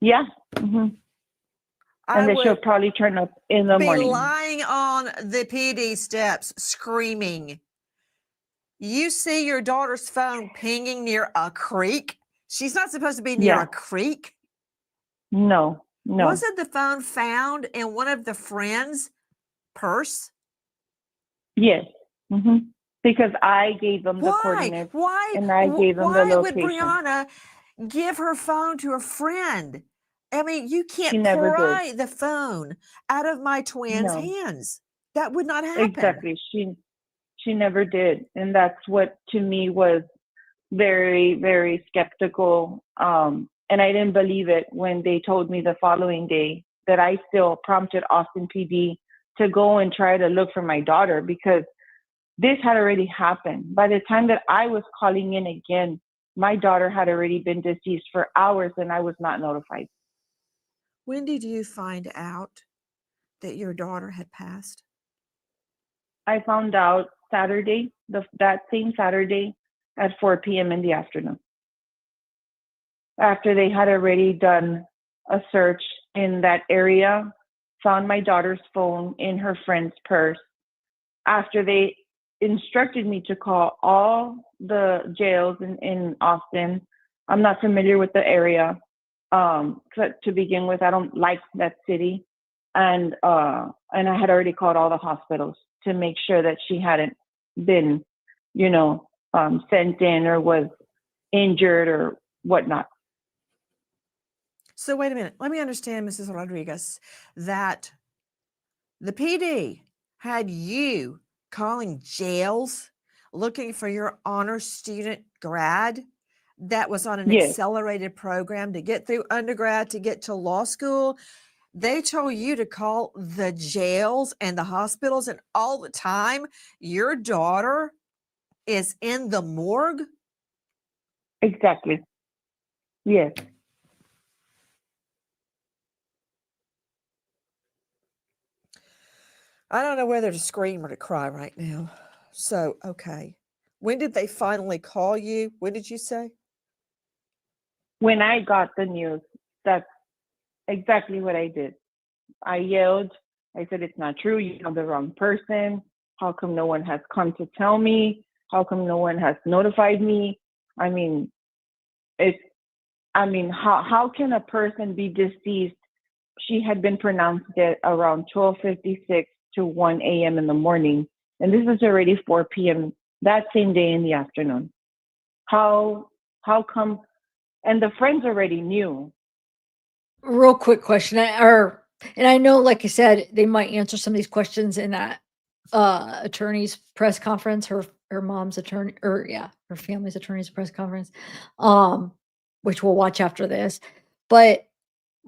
Speaker 4: Yeah. Mm-hmm. And that she'll probably turn up in the morning.
Speaker 3: Lying on the PD steps, screaming. You see your daughter's phone pinging near a creek? She's not supposed to be near a creek.
Speaker 4: No.
Speaker 3: Wasn't the phone found in one of the friends' purse?
Speaker 4: Yes. Mm-hmm. Because I gave them the coordinates. And I gave them the location.
Speaker 3: Why would Brianna give her phone to a friend? I mean, you can't pry the phone out of my twins' hands. That would not happen.
Speaker 4: Exactly. She never did. And that's what, to me, was very, very skeptical. And I didn't believe it when they told me the following day that I still prompted Austin PD to go and try to look for my daughter, because this had already happened. By the time that I was calling in again, my daughter had already been deceased for hours and I was not notified.
Speaker 3: When did you find out that your daughter had passed?
Speaker 4: I found out Saturday, that same Saturday at 4 p.m. in the afternoon. After they had already done a search in that area, found my daughter's phone in her friend's purse. After they instructed me to call all the jails in Austin. I'm not familiar with the area. To begin with, I don't like that city. And I had already called all the hospitals to make sure that she hadn't been, sent in or was injured or whatnot.
Speaker 3: So wait a minute. Let me understand, Mrs. Rodriguez, that the PD had you calling jails looking for your honor student grad that was on an accelerated program to get through undergrad to get to law school. They told you to call the jails and the hospitals, and all the time your daughter is in the morgue?
Speaker 4: Exactly. Yes.
Speaker 3: I don't know whether to scream or to cry right now. So, okay. When did they finally call you? When did you say?
Speaker 4: When I got the news, that's exactly what I did. I yelled. I said, it's not true. You have the wrong person. How come no one has come to tell me? How come no one has notified me? I mean, how can a person be deceased? She had been pronounced dead around 12:56 to 1 a.m. in the morning. And this is already 4 p.m. that same day in the afternoon. How come? And the friends already knew.
Speaker 1: Real quick question. And I know, like I said, they might answer some of these questions in that attorney's press conference, her mom's attorney, her family's attorney's press conference, which we'll watch after this. But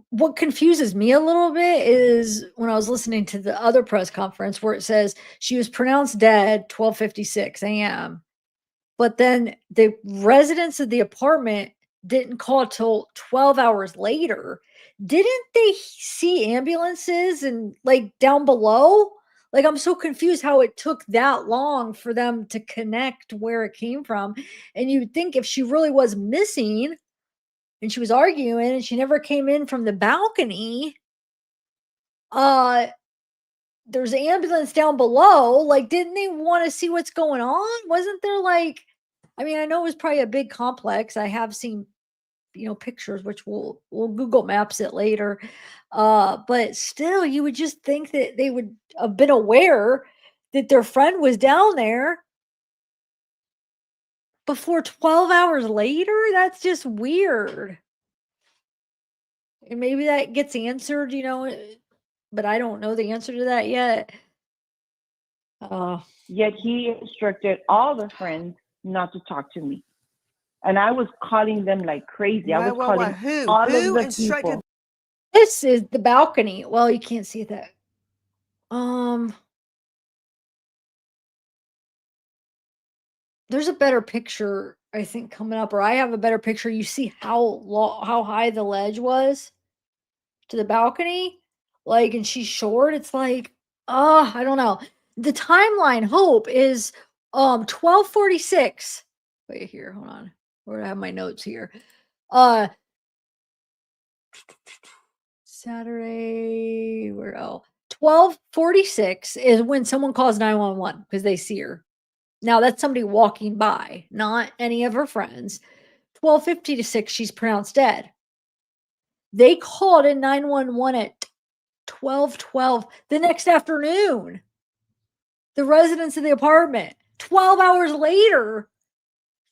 Speaker 1: what confuses me a little bit is when I was listening to the other press conference where it says she was pronounced dead 12:56 a.m. But then the residents of the apartment didn't call till 12 hours later. didn't they see ambulances and like down below? Like, I'm so confused how it took that long for them to connect where it came from. And you'd think if she really was missing and she was arguing and she never came in from the balcony, uh, there's an ambulance down below. Like, didn't they want to see what's going on? Wasn't there like, I mean, I know it was probably a big complex. I have seen, pictures, which we'll Google Maps it later. But still, you would just think that they would have been aware that their friend was down there before 12 hours later. That's just weird. And maybe that gets answered, but I don't know the answer to that yet.
Speaker 4: Yet he instructed all the friends not to talk to me. And I was calling them like crazy. I was calling
Speaker 3: Who?
Speaker 4: all
Speaker 3: Who
Speaker 4: of the
Speaker 3: instructed?
Speaker 4: people.
Speaker 1: This is the balcony. Well, you can't see that. There's a better picture, I think, coming up, or I have a better picture. You see how high the ledge was to the balcony, like, and she's short. It's like, I don't know. The timeline hope is 12:46. Wait here, hold on. Where do I have my notes here? Saturday, where 12:46 is when someone calls 911 because they see her. Now that's somebody walking by, not any of her friends. 12:56, she's pronounced dead. They called in 911 at 12:12 the next afternoon. The residents of the apartment. 12 hours later,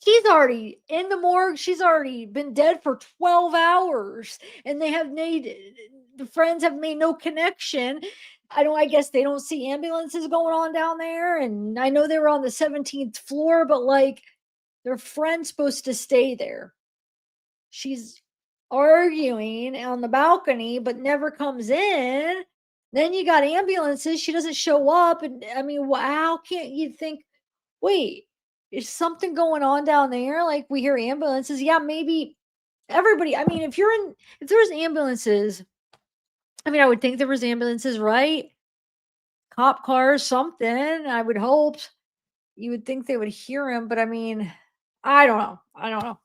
Speaker 1: she's already in the morgue. She's already been dead for 12 hours. And the friends have made no connection. I guess they don't see ambulances going on down there. And I know they were on the 17th floor, but like, their friend's supposed to stay there. She's arguing on the balcony, but never comes in. Then you got ambulances. She doesn't show up. And I mean, how can't you think, wait, is something going on down there? Like, we hear ambulances. Yeah, maybe everybody. I mean, if there's ambulances, I mean, I would think there was ambulances, right? Cop cars, something. I would hope you would think they would hear him, but I mean, I don't know. I don't know.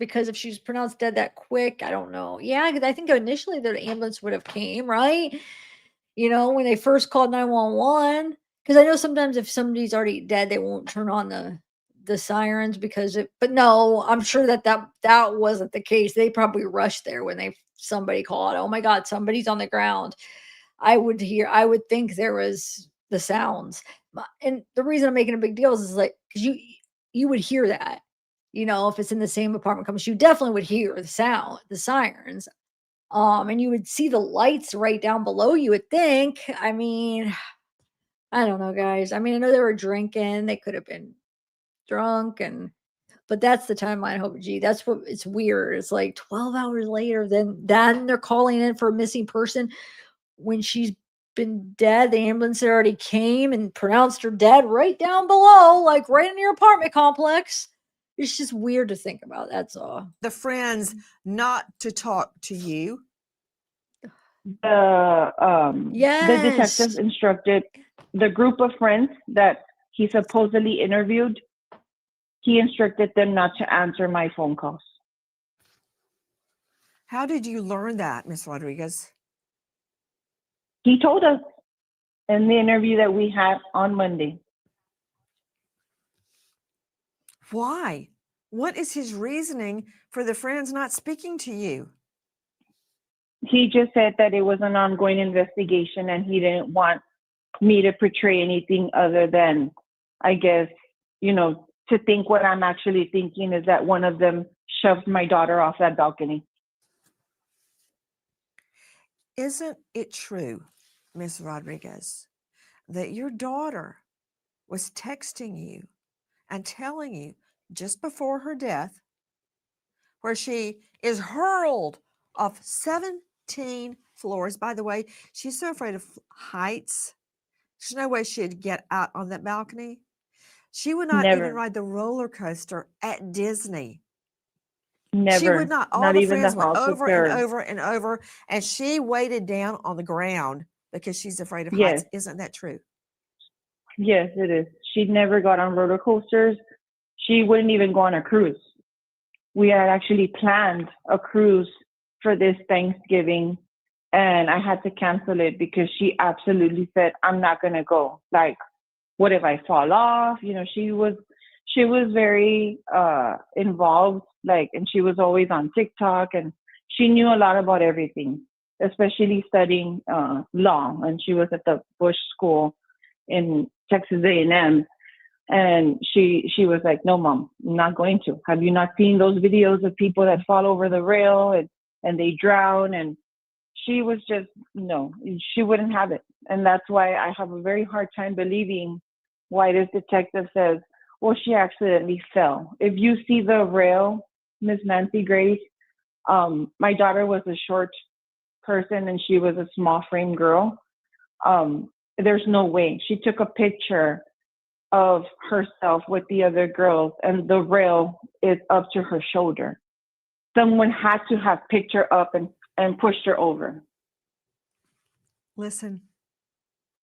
Speaker 1: Because if she's pronounced dead that quick, I don't know. Yeah, because I think initially the ambulance would have came, right? When they first called 911. Because I know sometimes if somebody's already dead, they won't turn on the sirens but no, I'm sure that wasn't the case. They probably rushed there when somebody called. Oh my God, somebody's on the ground. I would think there was the sounds. And the reason I'm making a big deal is like, because you would hear that. If it's in the same apartment complex, you definitely would hear the sound, the sirens. And you would see the lights right down below, you would think. I mean, I don't know, guys. I mean, I know they were drinking, they could have been drunk, but that's the timeline. Hope, gee, that's what it's weird. It's like 12 hours later, then they're calling in for a missing person when she's been dead. The ambulance already came and pronounced her dead right down below, like right in your apartment complex. It's just weird to think about. That's all.
Speaker 3: The friends not to talk to you.
Speaker 4: The
Speaker 1: Yes.
Speaker 4: detective instructed the group of friends that he supposedly interviewed. He instructed them not to answer my phone calls.
Speaker 3: How did you learn that, Miss Rodriguez?
Speaker 4: He told us in the interview that we had on Monday.
Speaker 3: Why? What is his reasoning for the friends not speaking to you?
Speaker 4: He just said that it was an ongoing investigation and he didn't want me to portray anything other than, I guess, to think what I'm actually thinking is that one of them shoved my daughter off that balcony.
Speaker 3: Isn't it true, Miss Rodriguez, that your daughter was texting you and telling you just before her death, where she is hurled off 17 floors? By the way, she's so afraid of heights. There's no way she'd get out on that balcony. She would not
Speaker 4: Never.
Speaker 3: even ride the roller coaster at Disney. She would
Speaker 4: Never,
Speaker 3: not. All
Speaker 4: not
Speaker 3: the
Speaker 4: even the
Speaker 3: friends went
Speaker 4: house with
Speaker 3: over and
Speaker 4: her.
Speaker 3: over and over, and she waited down on the ground because she's afraid of
Speaker 4: Yes.
Speaker 3: heights. Isn't that true?
Speaker 4: Yes, it is. She never got on roller coasters. She wouldn't even go on a cruise. We had actually planned a cruise for this Thanksgiving, and I had to cancel it because she absolutely said, "I'm not going to go. Like, what if I fall off?" She was very involved, like, and she was always on TikTok, and she knew a lot about everything, especially studying law. And she was at the Bush School in Texas A&M, and she was like, "No, Mom, I'm not going to. Have you not seen those videos of people that fall over the rail and they drown?" And she was just, no, she wouldn't have it. And that's why I have a very hard time believing why this detective says, "Well, she accidentally fell." If you see the rail, Miss Nancy Grace, my daughter was a short person and she was a small frame girl. There's no way. She took a picture of herself with the other girls, and the rail is up to her shoulder. Someone had to have picked her up and pushed her over.
Speaker 3: Listen.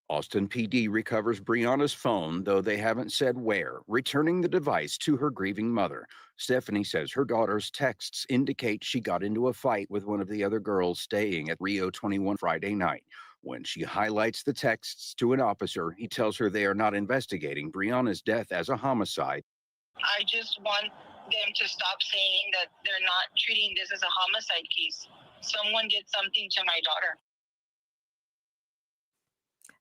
Speaker 5: Austin PD recovers Brianna's phone, though they haven't said where, returning the device to her grieving mother. Stephanie says her daughter's texts indicate she got into a fight with one of the other girls staying at Rio 21 Friday night. When she highlights the texts to an officer, he tells her they are not investigating Brianna's death as a homicide.
Speaker 6: I just want them to stop saying that they're not treating this as a homicide case. Someone did something to my daughter.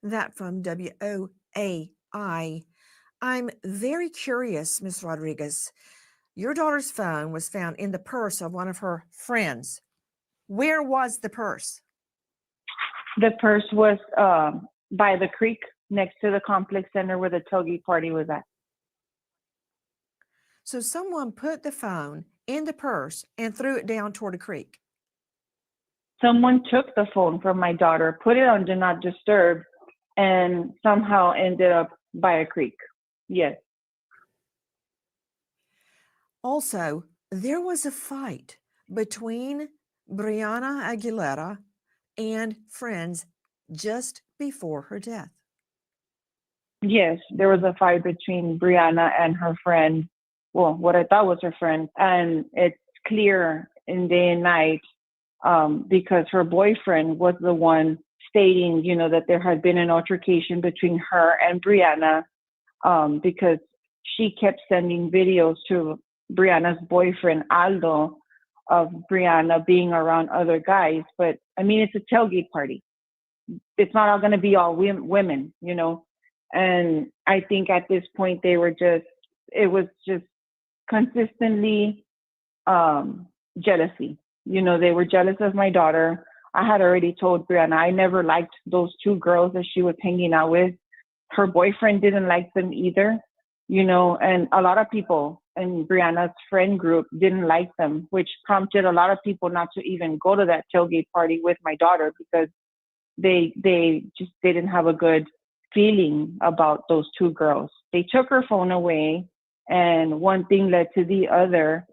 Speaker 3: That from WOAI. I'm very curious, Ms. Rodriguez. Your daughter's phone was found in the purse of one of her friends. Where was the purse?
Speaker 4: The purse was by the creek next to the complex center where the tailgate party was at.
Speaker 3: So someone put the phone in the purse and threw it down toward a creek.
Speaker 4: Someone took the phone from my daughter, put it on Do Not Disturb, and somehow ended up by a creek. Yes.
Speaker 3: Also, there was a fight between Brianna Aguilera and friends just before her death.
Speaker 4: Yes, there was a fight between Brianna and her friend, well, what I thought was her friend, and it's clear in day and night because her boyfriend was the one stating, that there had been an altercation between her and Brianna because she kept sending videos to Brianna's boyfriend, Aldo, of Brianna being around other guys. But, I mean, it's a tailgate party. It's not all going to be all women, And I think at this point, it was just consistently jealousy. They were jealous of my daughter. I had already told Brianna I never liked those two girls that she was hanging out with. Her boyfriend didn't like them either, and a lot of people in Brianna's friend group didn't like them, which prompted a lot of people not to even go to that tailgate party with my daughter because they just didn't have a good feeling about those two girls. They took her phone away, and one thing led to the other.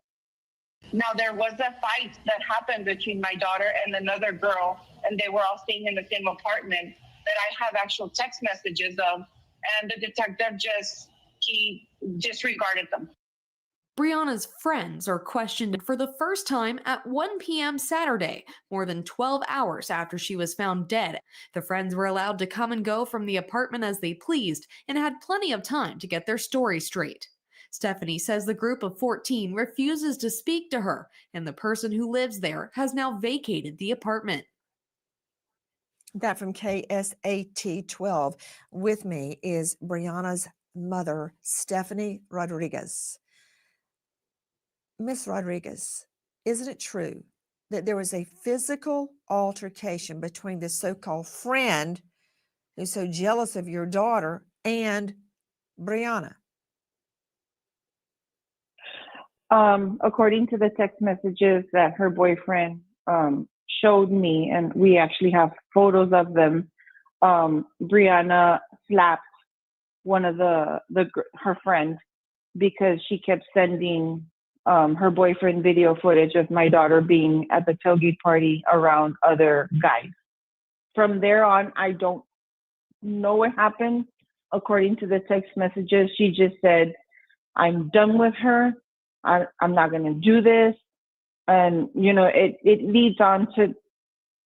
Speaker 6: Now, there was a fight that happened between my daughter and another girl, and they were all staying in the same apartment that I have actual text messages of, and the detective he disregarded them.
Speaker 7: Brianna's friends are questioned for the first time at 1 p.m. Saturday, more than 12 hours after she was found dead. The friends were allowed to come and go from the apartment as they pleased and had plenty of time to get their story straight. Stephanie says the group of 14 refuses to speak to her, and the person who lives there has now vacated the apartment.
Speaker 3: That from KSAT 12. With me is Brianna's mother, Stephanie Rodriguez. Miss Rodriguez, isn't it true that there was a physical altercation between the so-called friend who's so jealous of your daughter and Brianna?
Speaker 4: According to the text messages that her boyfriend showed me, and we actually have photos of them, Brianna slapped one of her friends because she kept sending her boyfriend video footage of my daughter being at the tailgate party around other guys. From there on, I don't know what happened. According to the text messages, she just said, I'm done with her. I'm not going to do this. And, it leads on to,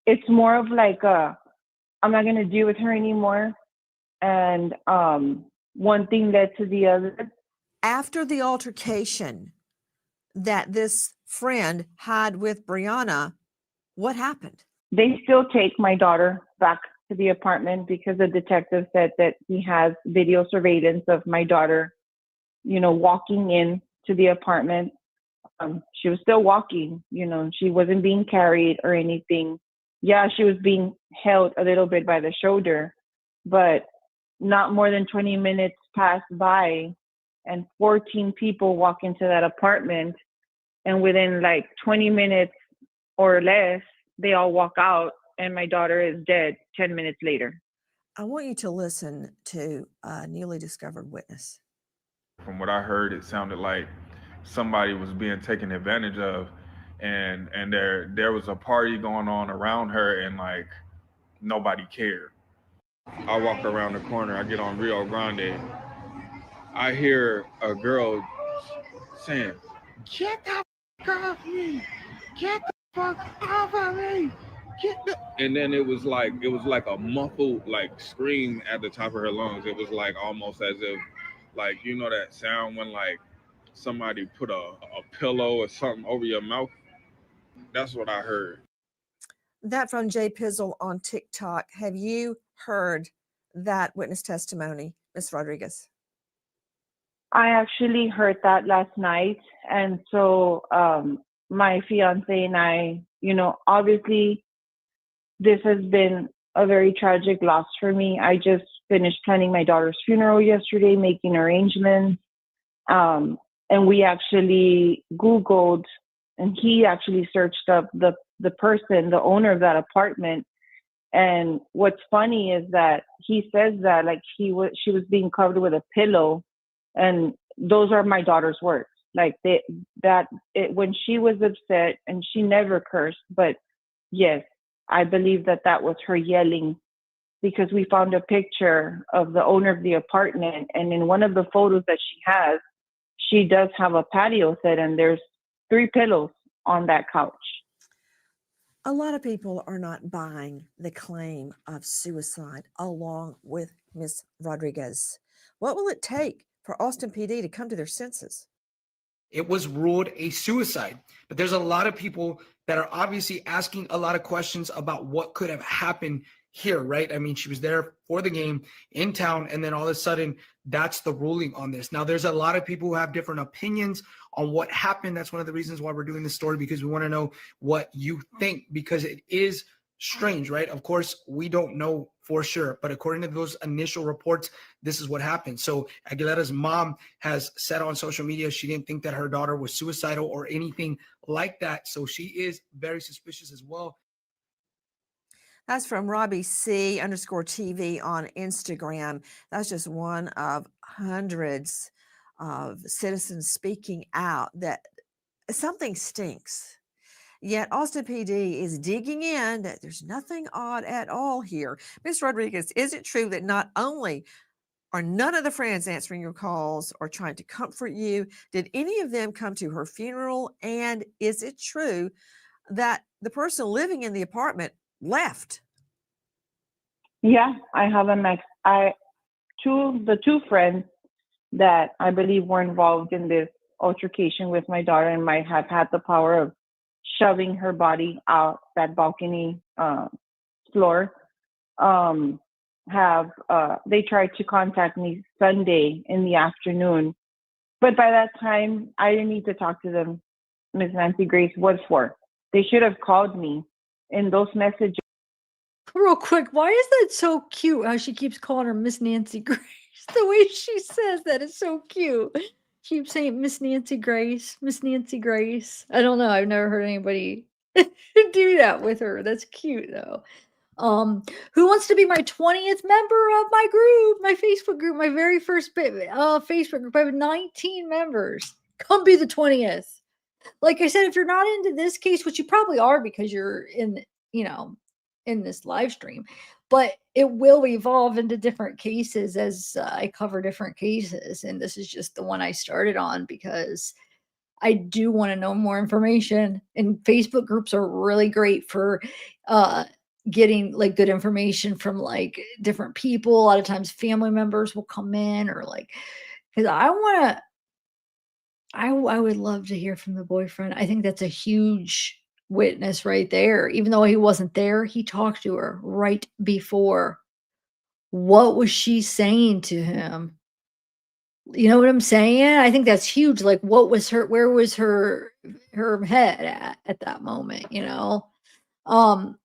Speaker 4: it's more of like, I'm not going to deal with her anymore. And one thing led to the other.
Speaker 3: After the altercation that this friend had with Brianna, what happened?
Speaker 4: They still take my daughter back to the apartment because the detective said that he has video surveillance of my daughter, walking in to the apartment. She was still walking, she wasn't being carried or anything. Yeah, she was being held a little bit by the shoulder, but not more than 20 minutes passed by and 14 people walk into that apartment. And within like 20 minutes or less, they all walk out and my daughter is dead 10 minutes later.
Speaker 3: I want you to listen to a newly discovered witness.
Speaker 2: From what I heard, it sounded like somebody was being taken advantage of, and there was a party going on around her, and like nobody cared. I walk around the corner, I get on Rio Grande, I hear a girl saying, "Get the fuck off me! Get the fuck off of me! Get the..." And then it was like a muffled like scream at the top of her lungs. It was like almost as if, like, that sound when like somebody put a pillow or something over your mouth. That's what I heard.
Speaker 3: That from Jay Pizzle on TikTok. Have you heard that witness testimony, Ms. Rodriguez?
Speaker 4: I actually heard that last night. And so my fiance and I, obviously this has been a very tragic loss for me. I just finished planning my daughter's funeral yesterday, making arrangements. And we actually Googled, and he actually searched up the person, the owner of that apartment. And what's funny is that he says that like she was being covered with a pillow, and those are my daughter's words. Like when she was upset, and she never cursed, but yes, I believe that was her yelling, because we found a picture of the owner of the apartment, and in one of the photos that she has, she does have a patio set, and there's 3 pillows on that couch.
Speaker 3: A lot of people are not buying the claim of suicide along with Ms. Rodriguez. What will it take for Austin PD to come to their senses?
Speaker 8: It was ruled a suicide, but there's a lot of people that are obviously asking a lot of questions about what could have happened here, right? I mean, she was there for the game in town, and then all of a sudden, that's the ruling on this. Now, there's a lot of people who have different opinions on what happened. That's one of the reasons why we're doing this story, because we want to know what you think, because it is strange, right? Of course, we don't know for sure, but according to those initial reports, this is what happened. So Aguilera's mom has said on social media she didn't think that her daughter was suicidal or anything like that. So she is very suspicious as well.
Speaker 3: That's from Robbie C_TV on Instagram. That's just one of hundreds of citizens speaking out that something stinks. Yet Austin PD is digging in that there's nothing odd at all here. Ms. Rodriguez, is it true that not only are none of the friends answering your calls or trying to comfort you, did any of them come to her funeral? And is it true that the person living in the apartment left?
Speaker 4: Yeah, I have the 2 friends that I believe were involved in this altercation with my daughter and might have had the power of shoving her body out that balcony floor. They tried to contact me Sunday in the afternoon, but by that time I didn't need to talk to them. Ms. Nancy Grace, what for? They should have called me. In those messages,
Speaker 1: Real quick, why is that so cute? How she keeps calling her Miss Nancy Grace. The way she says that is so cute. She keeps saying Miss Nancy Grace, Miss Nancy Grace. I don't know. I've never heard anybody do that with her. That's cute though. Who wants to be my 20th member of my group, my Facebook group, my very first Facebook group? I have 19 members. Come be the 20th. like I said, if you're not into this case, which you probably are because you're in, you know, in this live stream, but it will evolve into different cases as I cover different cases. And this is just the one I started on because I do want to know more information. And Facebook groups are really great for uh, getting like good information from like different people. A lot of times family members will come in or like, because I want to I would love to hear from the boyfriend. I think that's a huge witness right there. Even though he wasn't there, he talked to her right before. What was she saying to him? You know what I'm saying? I think that's huge. Like, what was where was her head at that moment, you know? Um,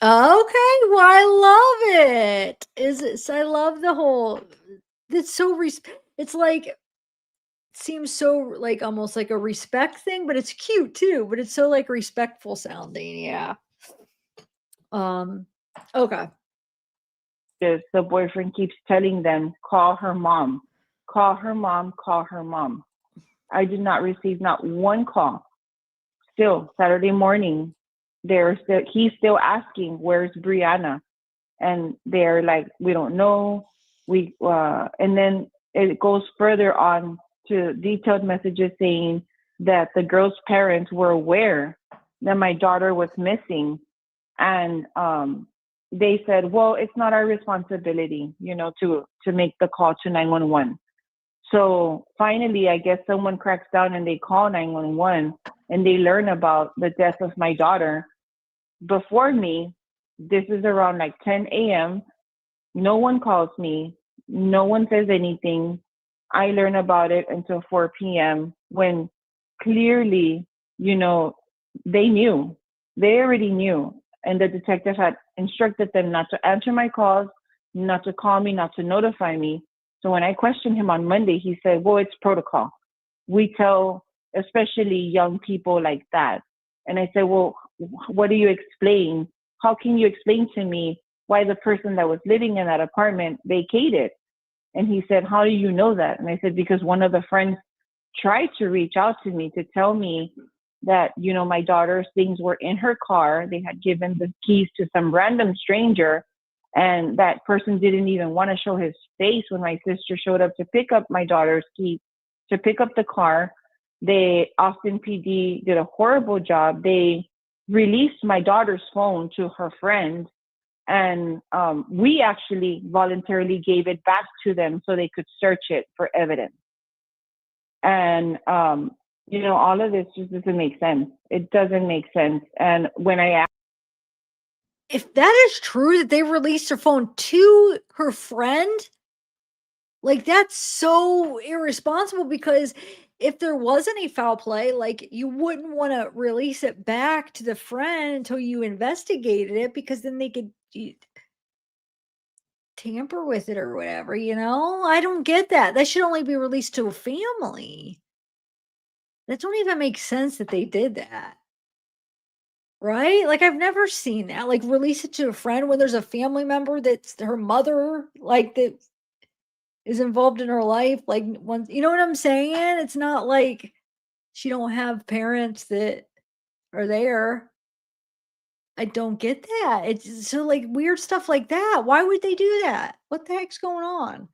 Speaker 1: okay, well, I love it. Is it so I love the whole it's so it's like seems so like almost like a respect thing, but it's cute too, but it's so like respectful sounding. Yeah. Um, okay.
Speaker 4: The boyfriend keeps telling them, call her mom, call her mom, call her mom. I did not receive not one call. Still, Saturday morning, he's still asking, where's Brianna? And they're like, we don't know. And then it goes further on to detailed messages saying that the girl's parents were aware that my daughter was missing. And they said, well, it's not our responsibility, to make the call to 911. So finally, I guess someone cracks down and they call 911 and they learn about the death of my daughter. Before me, this is around like 10 a.m. No one calls me. No one says anything. I learn about it until 4 p.m. when clearly, they knew. They already knew. And the detective had instructed them not to answer my calls, not to call me, not to notify me. So when I questioned him on Monday, he said, well, it's protocol. We tell especially young people like that. And I said, well, what do you explain? How can you explain to me why the person that was living in that apartment vacated? And he said, how do you know that? And I said, because one of the friends tried to reach out to me to tell me that, my daughter's things were in her car. They had given the keys to some random stranger. And that person didn't even want to show his face when my sister showed up to pick up my daughter's keys, to pick up the car. Austin PD did a horrible job. They released my daughter's phone to her friend. And we actually voluntarily gave it back to them so they could search it for evidence. And, all of this just doesn't make sense. It doesn't make sense. And when I asked,
Speaker 1: If that is true that they released her phone to her friend, like that's so irresponsible because if there was any foul play, like you wouldn't want to release it back to the friend until you investigated it because then they could tamper with it or whatever, I don't get that. That should only be released to a family. That don't even make sense that they did that. Right? Like I've never seen that. Like release it to a friend when there's a family member that's her mother, like that is involved in her life. Like once, you know what I'm saying? It's not like she don't have parents that are there. I don't get that. It's so like weird stuff like that. Why would they do that? What the heck's going on?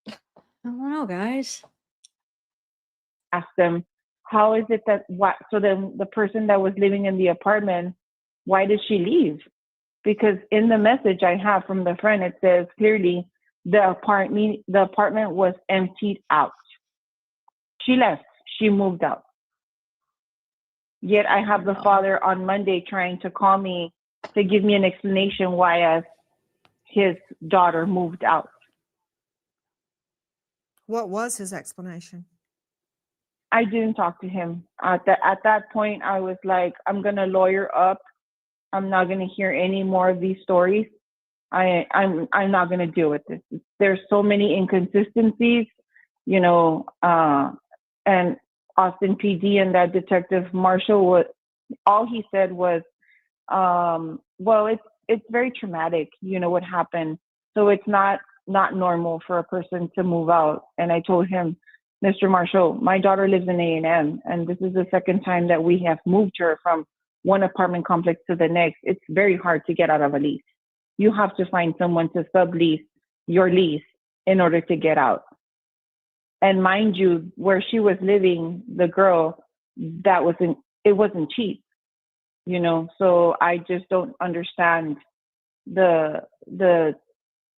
Speaker 1: I don't know, guys.
Speaker 4: asked them, how is it that so then the person that was living in the apartment, why did she leave? Because in the message I have from the friend, it says clearly the apartment was emptied out. She left. She moved out. Yet I have the father on Monday trying to call me to give me an explanation why his daughter moved out.
Speaker 3: What was his explanation?
Speaker 4: I didn't talk to him. At that point, I was like, I'm going to lawyer up. I'm not going to hear any more of these stories. I'm not going to deal with this. There's so many inconsistencies, and Austin PD and that detective Marshall, all he said was, well, it's very traumatic, what happened. So it's not normal for a person to move out. And I told him, Mr. Marshall, my daughter lives in A&M, and this is the second time that we have moved her from one apartment complex to the next. It's very hard to get out of a lease. You have to find someone to sublease your lease in order to get out. And mind you, where she was living, the girl, it wasn't cheap, you know. So I just don't understand the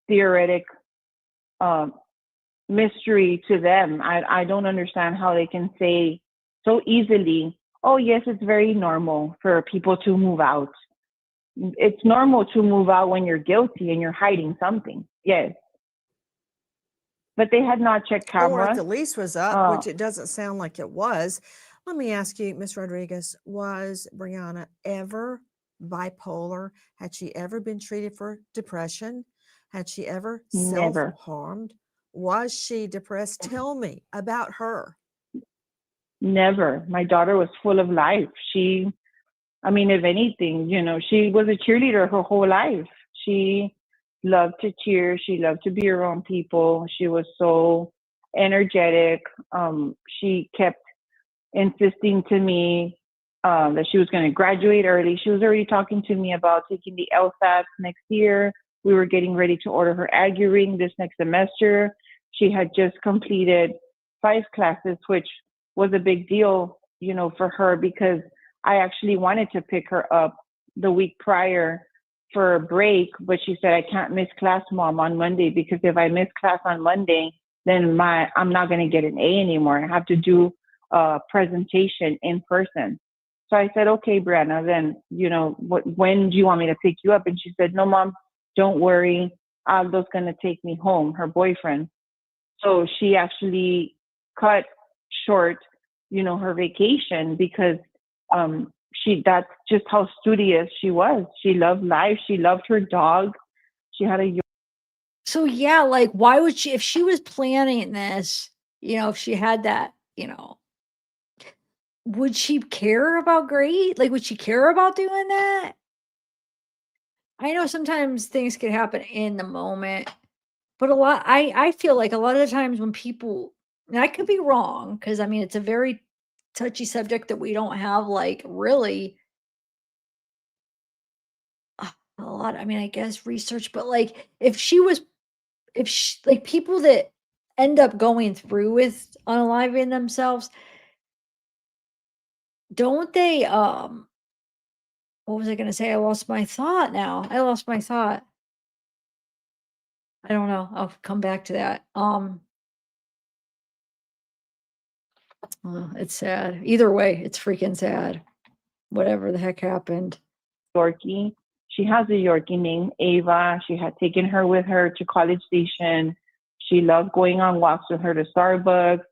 Speaker 4: theoretic mystery to them. I don't understand how they can say so easily, oh yes, it's very normal for people to move out. It's normal to move out when you're guilty and you're hiding something. Yes. But they had not checked
Speaker 3: Or if
Speaker 4: cameras.
Speaker 3: the lease was up, which it doesn't sound like it was. Let me ask you, Ms. Rodriguez, was Brianna ever bipolar? Had she ever been treated for depression? Had she ever
Speaker 4: Never.
Speaker 3: self-harmed? Was she depressed? Tell me about her.
Speaker 4: Never. My daughter was full of life. If anything, you know, she was a cheerleader her whole life. She loved to cheer. She loved to be around people. She was so energetic. She kept insisting to me that she was going to graduate early. She was already talking to me about taking the LSAT next year. We were getting ready to order her Aggie ring this next semester. She had just completed 5 classes, which was a big deal, you know, for her, because I actually wanted to pick her up the week prior for a break, but she said, I can't miss class, Mom, on Monday, because if I miss class on Monday, then I'm not going to get an A anymore. I have to do a presentation in person. So I said, okay, Brianna, then, you know, when do you want me to pick you up? And she said, no, Mom, don't worry. Aldo's going to take me home, her boyfriend. So she actually cut short, you know, her vacation, because that's just how studious she was. She loved life. She loved her dog. She had a.
Speaker 1: So yeah, like why would she, if she was planning this, you know, if she had that, you know, would she care about grade? Like, would she care about doing that? I know sometimes things can happen in the moment, but I feel like a lot of the times when people, and I could be wrong, because I mean, it's a very touchy subject that we don't have like really a lot, I mean, I guess research, but like like people that end up going through with unaliving themselves, don't they, what was I gonna say? I lost my thought now. I lost my thought. I don't know. I'll come back to that. It's sad. Either way, it's freaking sad. Whatever the heck happened.
Speaker 4: Yorkie. She has a Yorkie named Ava. She had taken her with her to College Station. She loved going on walks with her to Starbucks.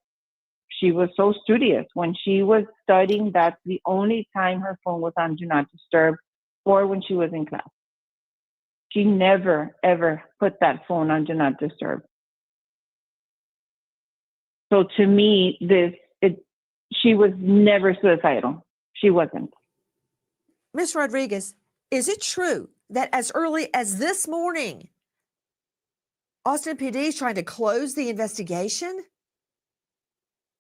Speaker 4: She was so studious. When she was studying, that's the only time her phone was on Do Not Disturb, or when she was in class. She never, ever put that phone on Do Not Disturb. So to me, she was never suicidal. She wasn't.
Speaker 3: Ms. Rodriguez, is it true that as early as this morning, Austin PD is trying to close the investigation?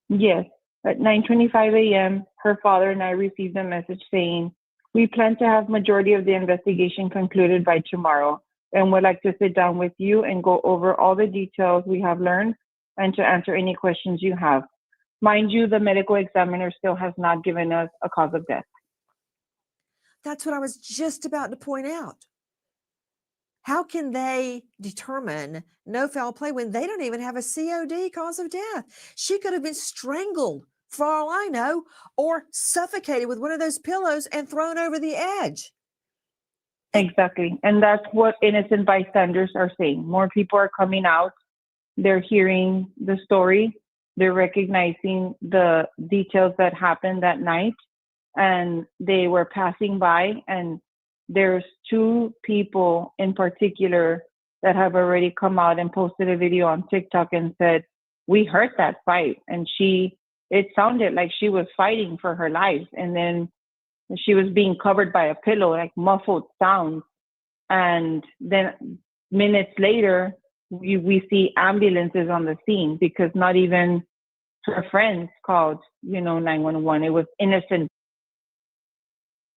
Speaker 4: Yes. At 9:25 a.m., her father and I received a message saying, we plan to have majority of the investigation concluded by tomorrow, and would like to sit down with you and go over all the details we have learned and to answer any questions you have. Mind you, the medical examiner still has not given us a cause of death.
Speaker 3: That's what I was just about to point out. How can they determine no foul play when they don't even have a COD, cause of death? She could have been strangled, for all I know, or suffocated with one of those pillows and thrown over the edge.
Speaker 4: Exactly. And that's what innocent bystanders are saying. More people are coming out. They're hearing the story. They're recognizing the details that happened that night. And they were passing by, and there's 2 people in particular that have already come out and posted a video on TikTok and said, we heard that fight. And it sounded like she was fighting for her life. And then she was being covered by a pillow, like muffled sounds. And then minutes later, we see ambulances on the scene, because not even her friends called, 911. It was innocent.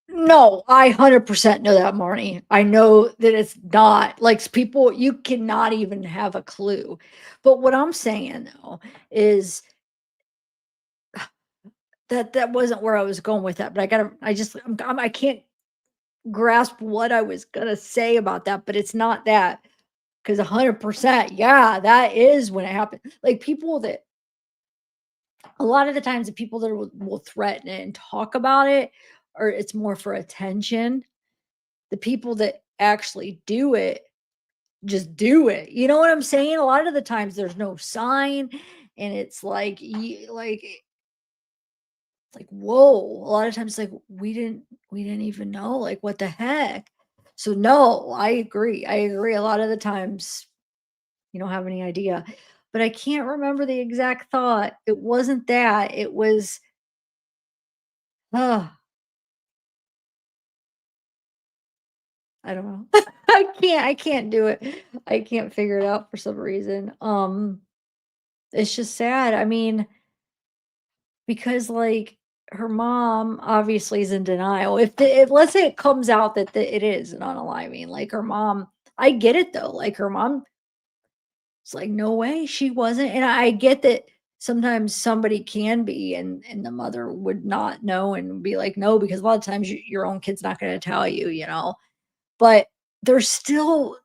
Speaker 1: No, I 100% know that, Marnie. I know that it's not like people, you cannot even have a clue. But what I'm saying though is that wasn't where I was going with that. But I can't grasp what I was gonna say about that. But it's not that, because 100%, yeah, that is when it happened. Like people that a lot of the times the people that will threaten it and talk about it, or it's more for attention. The people that actually do it just do it. You know what I'm saying? A lot of the times there's no sign, and it's like it's like whoa. A lot of times like we didn't even know, like what the heck. So no, I agree. I agree. A lot of the times you don't have any idea. But I can't remember the exact thought. It wasn't that. It was uh I don't know. I can't do it. I can't figure it out for some reason. It's just sad. I mean, because like her mom obviously is in denial. If let's say it comes out that it is an unaliving, like her mom, I get it though. Like her mom, it's like no way she wasn't, and I get that sometimes somebody can be, and the mother would not know and be like no, because a lot of times your own kid's not going to tell you, but there's still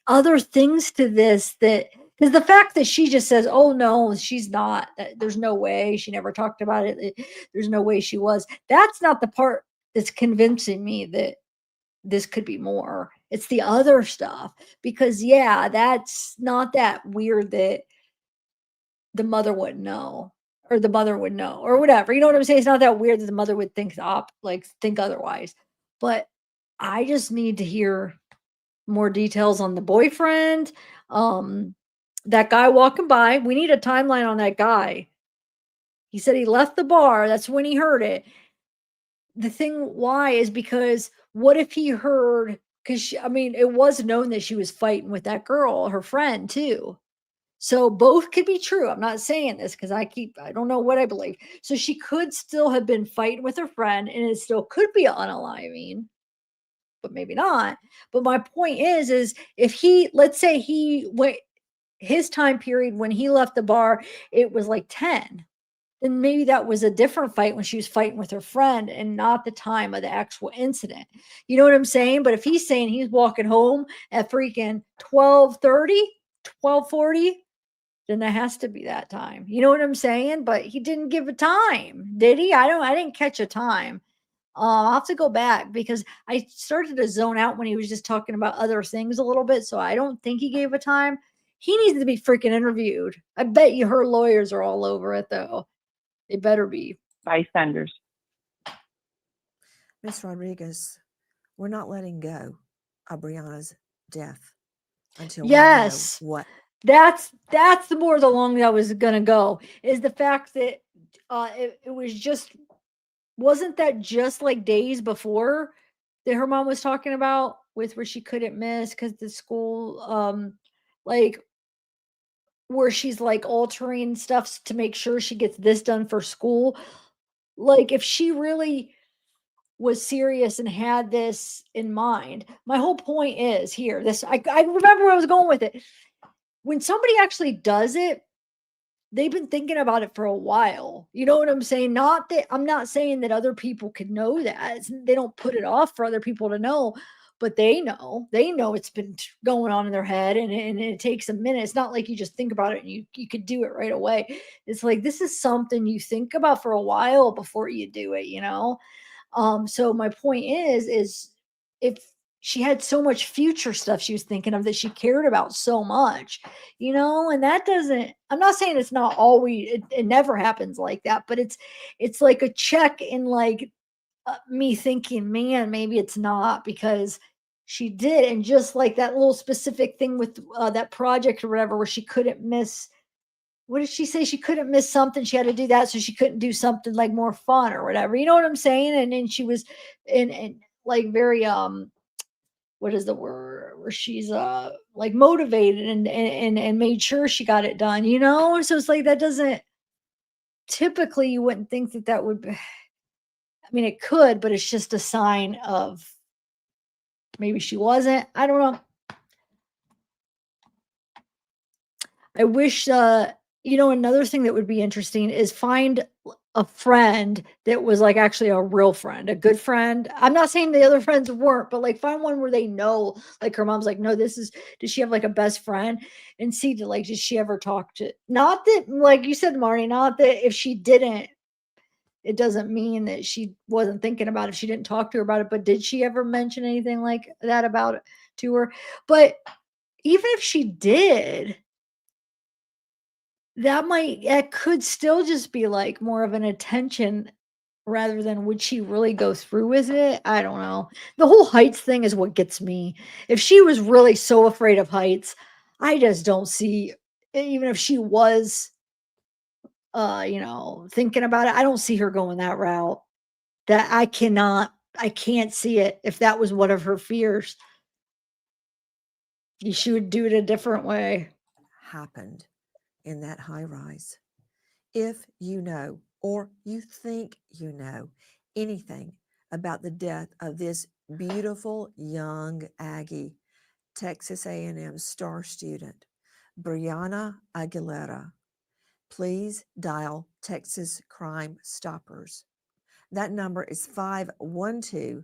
Speaker 1: other things to this, that because the fact that she just says, "Oh no, she's not. There's no way. She never talked about it. There's no way she was." That's not the part that's convincing me that this could be more. It's the other stuff, because yeah, that's not that weird that the mother wouldn't know, or the mother would know, or whatever. You know what I'm saying? It's not that weird that the mother would think otherwise. But I just need to hear more details on the boyfriend, um, that guy walking by. We need a timeline on that guy. He said he left the bar. That's when he heard it. The thing why is because what if he heard, because I mean, it was known that she was fighting with that girl, her friend, too. So both could be true. I'm not saying this because I don't know what I believe. So she could still have been fighting with her friend, and it still could be unaliving, but maybe not. But my point is if let's say he went, his time period when he left the bar, it was like 10. Then maybe that was a different fight when she was fighting with her friend and not the time of the actual incident. You know what I'm saying? But if he's saying he's walking home at freaking 12:30, 12:40, then that has to be that time. You know what I'm saying? But he didn't give a time, did he? I didn't catch a time. I'll have to go back because I started to zone out when he was just talking about other things a little bit. So I don't think he gave a time. He needs to be freaking interviewed. I bet you her lawyers are all over it though. They better be.
Speaker 4: Bystanders.
Speaker 3: Miss Rodriguez, we're not letting go of Brianna's death until
Speaker 1: Yes.
Speaker 3: we know what.
Speaker 1: That's the more the long that I was gonna go, is the fact that it was just, wasn't that just like days before that her mom was talking about, with where she couldn't miss because the school, like where she's like altering stuff to make sure she gets this done for school. Like if she really was serious and had this in mind, my whole point is here. I remember where I was going with it. When somebody actually does it, they've been thinking about it for a while. You know what I'm saying? Not that I'm not saying that other people could know that. They don't put it off for other people to know, but they know. They know it's been going on in their head, and it takes a minute. It's not like you just think about it and you could do it right away. It's like this is something you think about for a while before you do it. So my point is if she had so much future stuff she was thinking of that she cared about so much, and that doesn't, I'm not saying it's not always, it never happens like that, but it's like a check in like me thinking, man, maybe it's not because she did. And just like that little specific thing with that project or whatever, where she couldn't miss, what did she say? She couldn't miss something. She had to do that. So she couldn't do something like more fun or whatever. You know what I'm saying? And then she was in like very, what is the word, where she's like motivated and made sure she got it done. So it's like that doesn't, typically you wouldn't think that that would be, I mean, it could, but it's just a sign of maybe she wasn't. I don't know. I wish, another thing that would be interesting is find a friend that was like actually a real friend, a good friend. I'm not saying the other friends weren't, but like find one where they know, like her mom's like, no, does she have like a best friend? And see, did she ever talk to, not that, like you said, Marty, not that if she didn't, it doesn't mean that she wasn't thinking about it. She didn't talk to her about it, but did she ever mention anything like that about it to her? But even if she did, that could still just be like more of an attention rather than would she really go through with it? I don't know. The whole heights thing is what gets me. If she was really so afraid of heights, I just don't see, even if she was thinking about it, I don't see her going that route. That I can't see it if that was one of her fears. She would do it a different way.
Speaker 3: Happened in that high rise. If you know or you think you know anything about the death of this beautiful young Aggie, Texas A&M star student, Brianna Aguilera, please dial Texas Crime Stoppers. That number is 512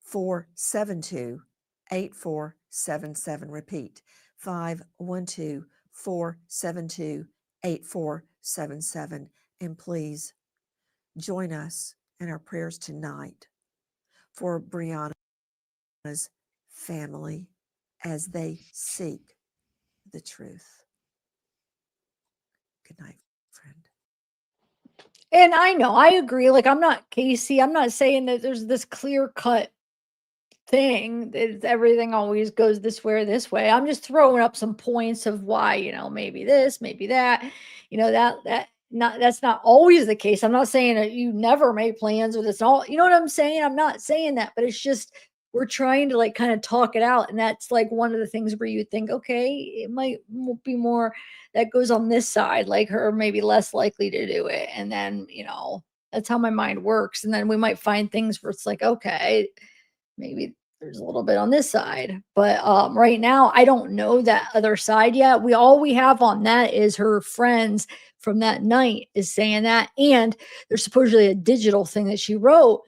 Speaker 3: 472 8477. Repeat, 512 472 8477. And please join us in our prayers tonight for Brianna's family as they seek the truth. Good night, friend.
Speaker 1: And I know, I agree. Like, I'm not Casey. I'm not saying that there's this clear cut thing that everything always goes this way or this way. I'm just throwing up some points of why, maybe this, maybe that, that's not always the case. I'm not saying that you never make plans or that's all, you know what I'm saying? I'm not saying that, but it's just, we're trying to like kind of talk it out. And that's like one of the things where you think, okay, it might be more that goes on this side, like her maybe less likely to do it. And then, that's how my mind works. And then we might find things where it's like, okay, maybe there's a little bit on this side, but right now I don't know that other side yet. We have on that is her friends from that night is saying that, and there's supposedly a digital thing that she wrote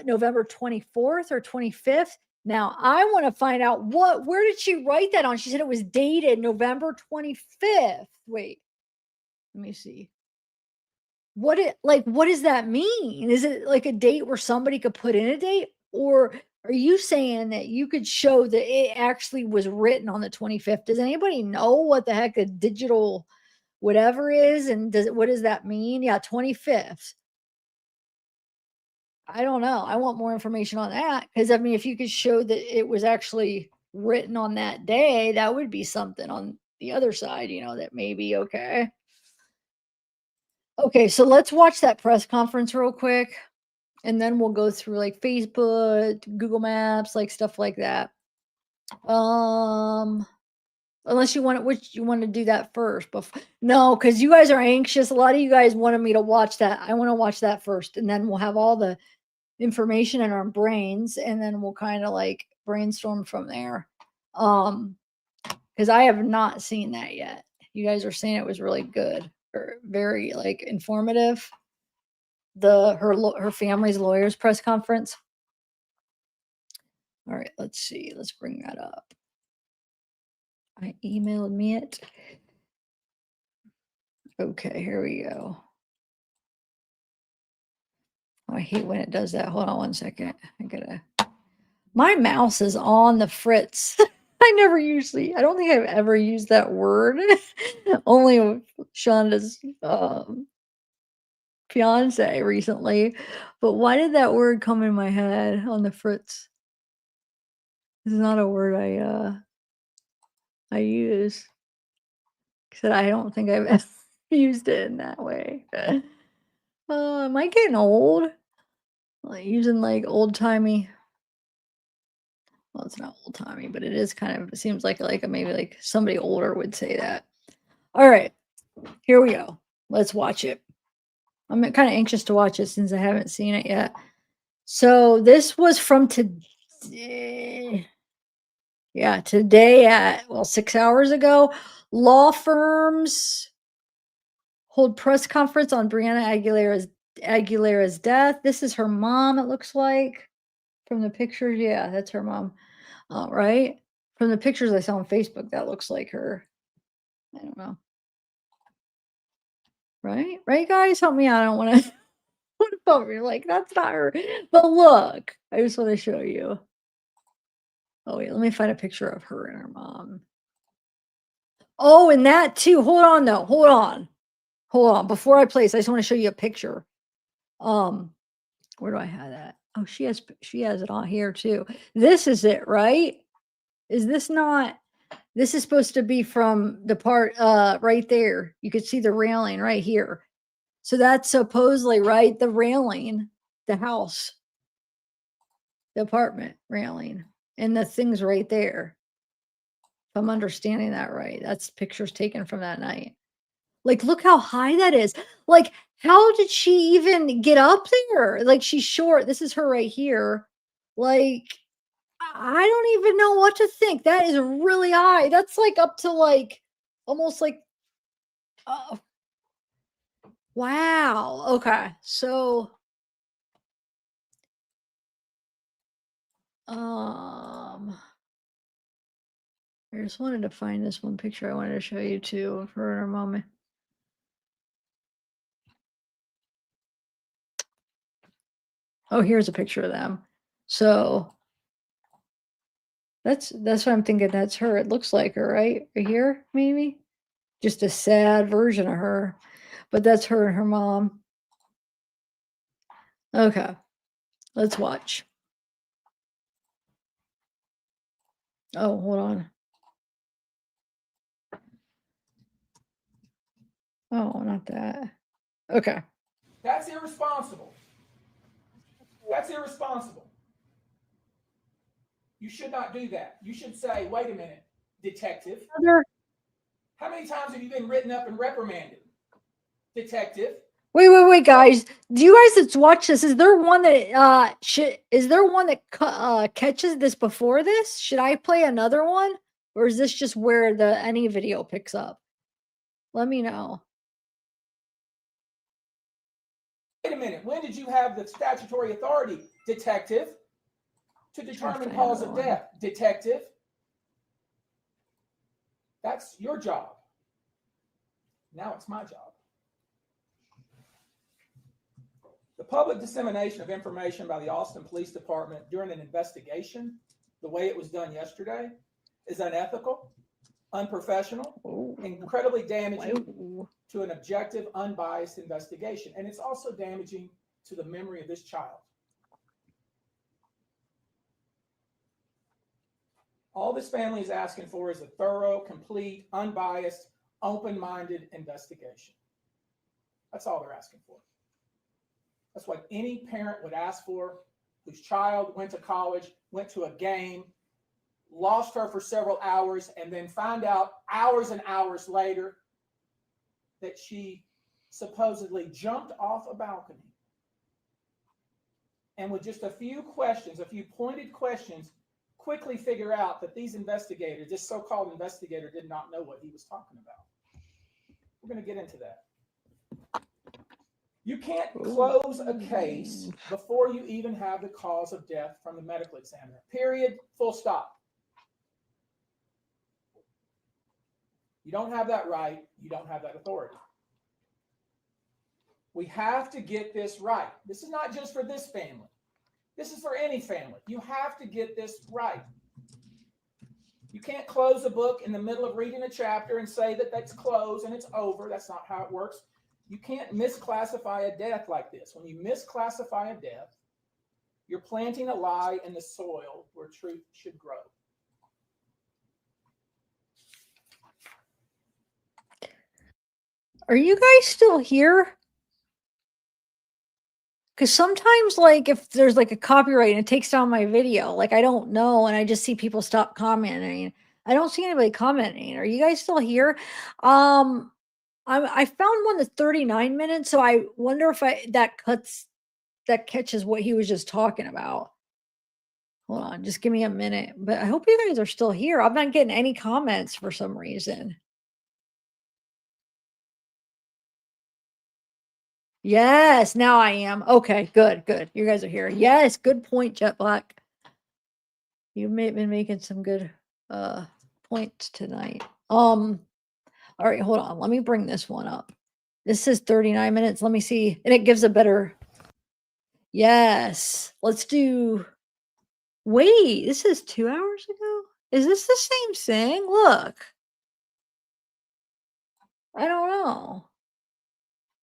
Speaker 1: November 24th or 25th. Now I want to find out where did she write that on? She said it was dated November 25th. Wait, let me see. What does that mean? Is it like a date where somebody could put in a date, or are you saying that you could show that it actually was written on the 25th? Does anybody know what the heck a digital whatever is? And what does that mean? Yeah, 25th. I don't know. I want more information on that because I mean, if you could show that it was actually written on that day, that would be something on the other side, that may be okay. Okay, so let's watch that press conference real quick. And then we'll go through like Facebook, Google Maps, like stuff like that. Unless you want to do that first. No, because you guys are anxious. A lot of you guys wanted me to watch that. I want to watch that first, and then we'll have all the information in our brains, and then we'll kind of like brainstorm from there. Because I have not seen that yet. You guys are saying it was really good or very like informative. Her family's lawyers press conference. All right, let's see. Let's bring that up. I emailed me it. Okay, here we go. Oh, I hate when it does that. Hold on one second. My mouse is on the fritz. I don't think I've ever used that word. Only with Shonda's fiance recently. But why did that word come in my head on the fritz? It's not a word I use. Said I don't think I've ever used it in that way. Am I getting old? Like using like old timey. Well, it's not old timey, but it is kind of. It seems like maybe like somebody older would say that. All right, here we go. Let's watch it. I'm kind of anxious to watch it since I haven't seen it yet. So this was from today. Yeah, today at 6 hours ago. Law firms hold press conference on Brianna Aguilera's death. This is her mom, it looks like. From the pictures, yeah, that's her mom. Right? From the pictures I saw on Facebook, that looks like her. I don't know. Right? Right, guys? Help me out. I don't want to what about me? Like, that's not her. But look, I just want to show you. Oh, wait, let me find a picture of her and her mom. Oh, and that too. Hold on, though. Hold on. Hold on. Before I place, I just want to show you a picture. Where do I have that? Oh, she has it on here too. This is it, right? Is this not? This is supposed to be from the part right there. You could see the railing right here. So that's supposedly right, the railing, the house, the apartment railing, and the thing's right there. If I'm understanding that right, that's pictures taken from that night. Like, look how high that is. Like, how did she even get up there? Like, she's short. This is her right here. Like, I don't even know what to think. That is really high. That's like up to like almost like, oh, wow. Okay. So, I just wanted to find this one picture I wanted to show you too for a moment. Oh, here's a picture of them. So that's what I'm thinking. That's her. It looks like her, right? Right here, maybe. Just a sad version of her. But that's her and her mom. Okay. Let's watch. Oh, hold on. Oh, not that. Okay.
Speaker 9: That's irresponsible. That's irresponsible. You should not do that. You should say, wait a minute, detective. How many times have you been written up and reprimanded? Detective.
Speaker 1: Wait, guys. Do you guys that's watch this? Is there one that is there one that catches this before this? Should I play another one? Or is this just where any video picks up? Let me know.
Speaker 9: Wait a minute. When did you have the statutory authority, detective, to determine cause of death? Detective. That's your job. Now it's my job. The public dissemination of information by the Austin Police Department during an investigation, the way it was done yesterday, is unethical, unprofessional, incredibly damaging to an objective, unbiased investigation. And it's also damaging to the memory of this child. All this family is asking for is a thorough, complete, unbiased, open-minded investigation. That's all they're asking for. That's what any parent would ask for whose child went to college, went to a game, lost her for several hours, and then find out hours and hours later that she supposedly jumped off a balcony. And with just a few questions, a few pointed questions, quickly figure out that these investigators, this so-called investigator, did not know what he was talking about. We're going to get into that. You can't close a case before you even have the cause of death from the medical examiner. Period. Full stop. You don't have that right. You don't have that authority. We have to get this right. This is not just for this family. This is for any family. You have to get this right. You can't close a book in the middle of reading a chapter and say that that's closed and it's over. That's not how it works. You can't misclassify a death like this. When you misclassify a death, you're planting a lie in the soil where truth should grow.
Speaker 1: Are you guys still here? Because sometimes, like, if there's like a copyright and it takes down my video, like, I don't know, and I just see people stop commenting. I don't see anybody commenting. Are you guys still here? I found one that's 39 minutes, so I wonder if that catches what he was just talking about. Hold on, just give me a minute. But I hope you guys are still here. I'm not getting any comments for some reason. Yes, now I am. Okay, good, good. You guys are here. Yes, good point, Jet Black. You've been making some good points tonight. All right, hold on. Let me bring this one up. This is 39 minutes. Let me see. And it gives a better. Yes. Let's do. Wait, this is 2 hours ago? Is this the same thing? Look. I don't know.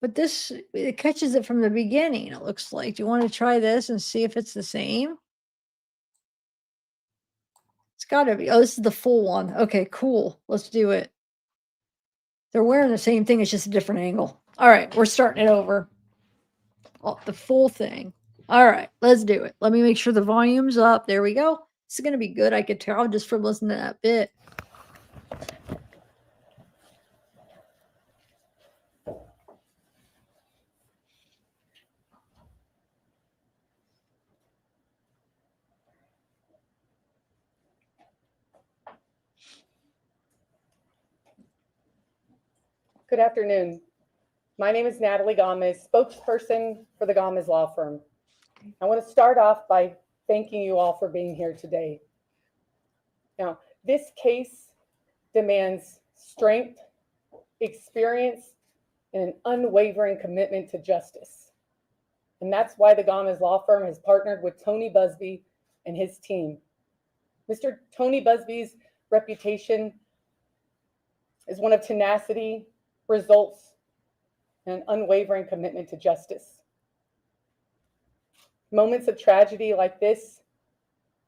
Speaker 1: But this, it catches it from the beginning, it looks like. Do you want to try this and see if it's the same? It's gotta be. Oh, this is the full one. Okay, cool. Let's do it. They're wearing the same thing, it's just a different angle. All right, we're starting it over. Oh, the full thing. All right, let's do it. Let me make sure the volume's up. There we go. This is gonna be good. I could tell just from listening to that bit.
Speaker 10: Good afternoon. My name is Natalie Gomez, spokesperson for the Gomez Law Firm. I want to start off by thanking you all for being here today. Now, this case demands strength, experience, and an unwavering commitment to justice. And that's why the Gomez Law Firm has partnered with Tony Busby and his team. Mr. Tony Busby's reputation is one of tenacity, results, and an unwavering commitment to justice. Moments of tragedy like this,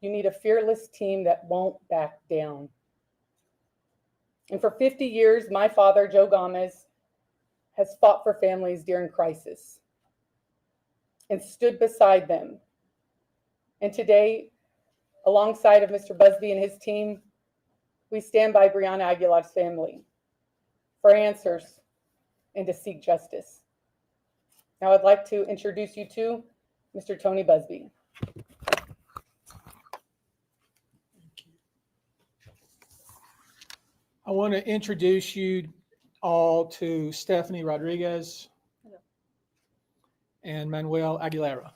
Speaker 10: you need a fearless team that won't back down. And for 50 years, my father, Joe Gomez, has fought for families during crisis and stood beside them. And today, alongside of Mr. Busby and his team, we stand by Brianna Aguilera's family for answers and to seek justice. Now I'd like to introduce you to Mr. Tony Busby.
Speaker 9: I want to introduce you all to Stephanie Rodriguez and Manuel Aguilera.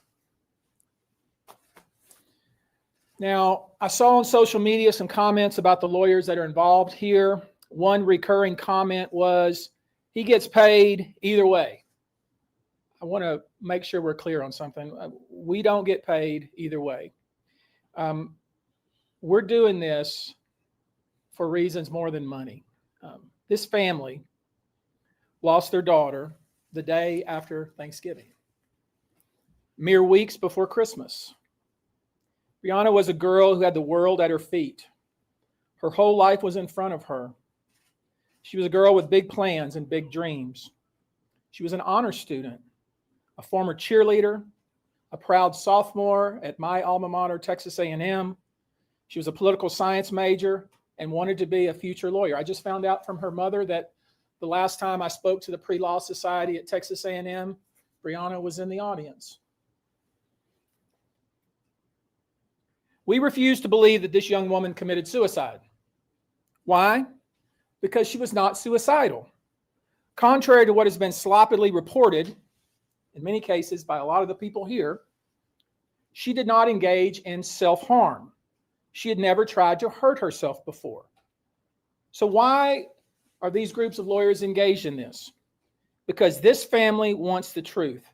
Speaker 9: Now, I saw on social media some comments about the lawyers that are involved here. One recurring comment was, he gets paid either way. I want to make sure we're clear on something. We don't get paid either way. We're doing this for reasons more than money. This family lost their daughter the day after Thanksgiving, mere weeks before Christmas. Brianna was a girl who had the world at her feet. Her whole life was in front of her. She was a girl with big plans and big dreams. She was an honor student, a former cheerleader, a proud sophomore at my alma mater, Texas A&M. She was a political science major and wanted to be a future lawyer. I just found out from her mother that the last time I spoke to the Pre-Law Society at Texas A&M, Brianna was in the audience. We refuse to believe that this young woman committed suicide. Why? Because she was not suicidal. Contrary to what has been sloppily reported, in many cases by a lot of the people here, she did not engage in self-harm. She had never tried to hurt herself before. So why are these groups of lawyers engaged in this? Because this family wants the truth.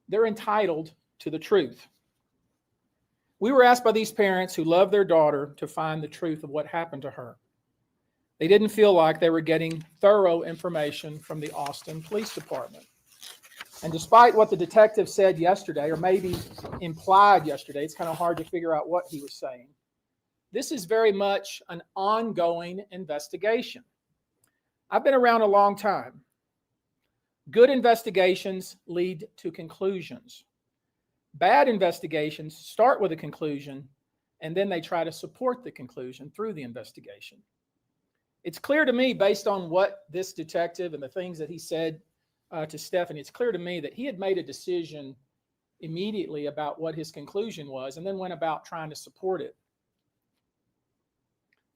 Speaker 9: They're entitled to the truth. We were asked by these parents who love their daughter to find the truth of what happened to her. They didn't feel like they were getting thorough information from the Austin Police Department. And despite what the detective said yesterday, or maybe implied yesterday, it's kind of hard to figure out what he was saying. This is very much an ongoing investigation. I've been around a long time. Good investigations lead to conclusions. Bad investigations start with a conclusion, and then they try to support the conclusion through the investigation. It's clear to me, based on what this detective and the things that he said to Stephanie, it's clear to me that he had made a decision immediately about what his conclusion was and then went about trying to support it.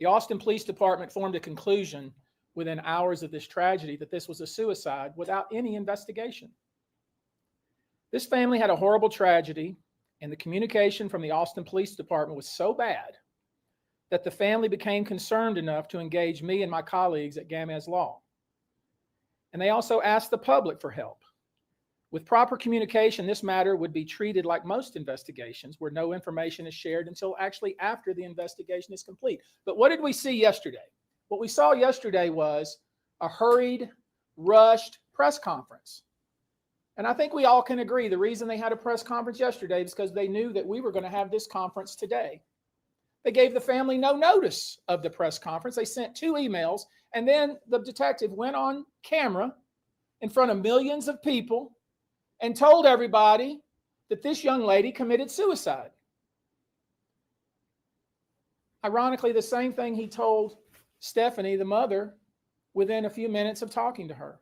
Speaker 9: The Austin Police Department formed a conclusion within hours of this tragedy that this was a suicide without any investigation. This family had a horrible tragedy, and the communication from the Austin Police Department was so bad that the family became concerned enough to engage me and my colleagues at Gamez Law. And they also asked the public for help. With proper communication, this matter would be treated like most investigations, where no information is shared until actually after the investigation is complete. But what did we see yesterday? What we saw yesterday was a hurried, rushed press conference. And I think we all can agree the reason they had a press conference yesterday is because they knew that we were going to have this conference today. They gave the family no notice of the press conference. They sent 2 emails, and then the detective went on camera in front of millions of people and told everybody that this young lady committed suicide. Ironically, the same thing he told Stephanie, the mother, within a few minutes of talking to her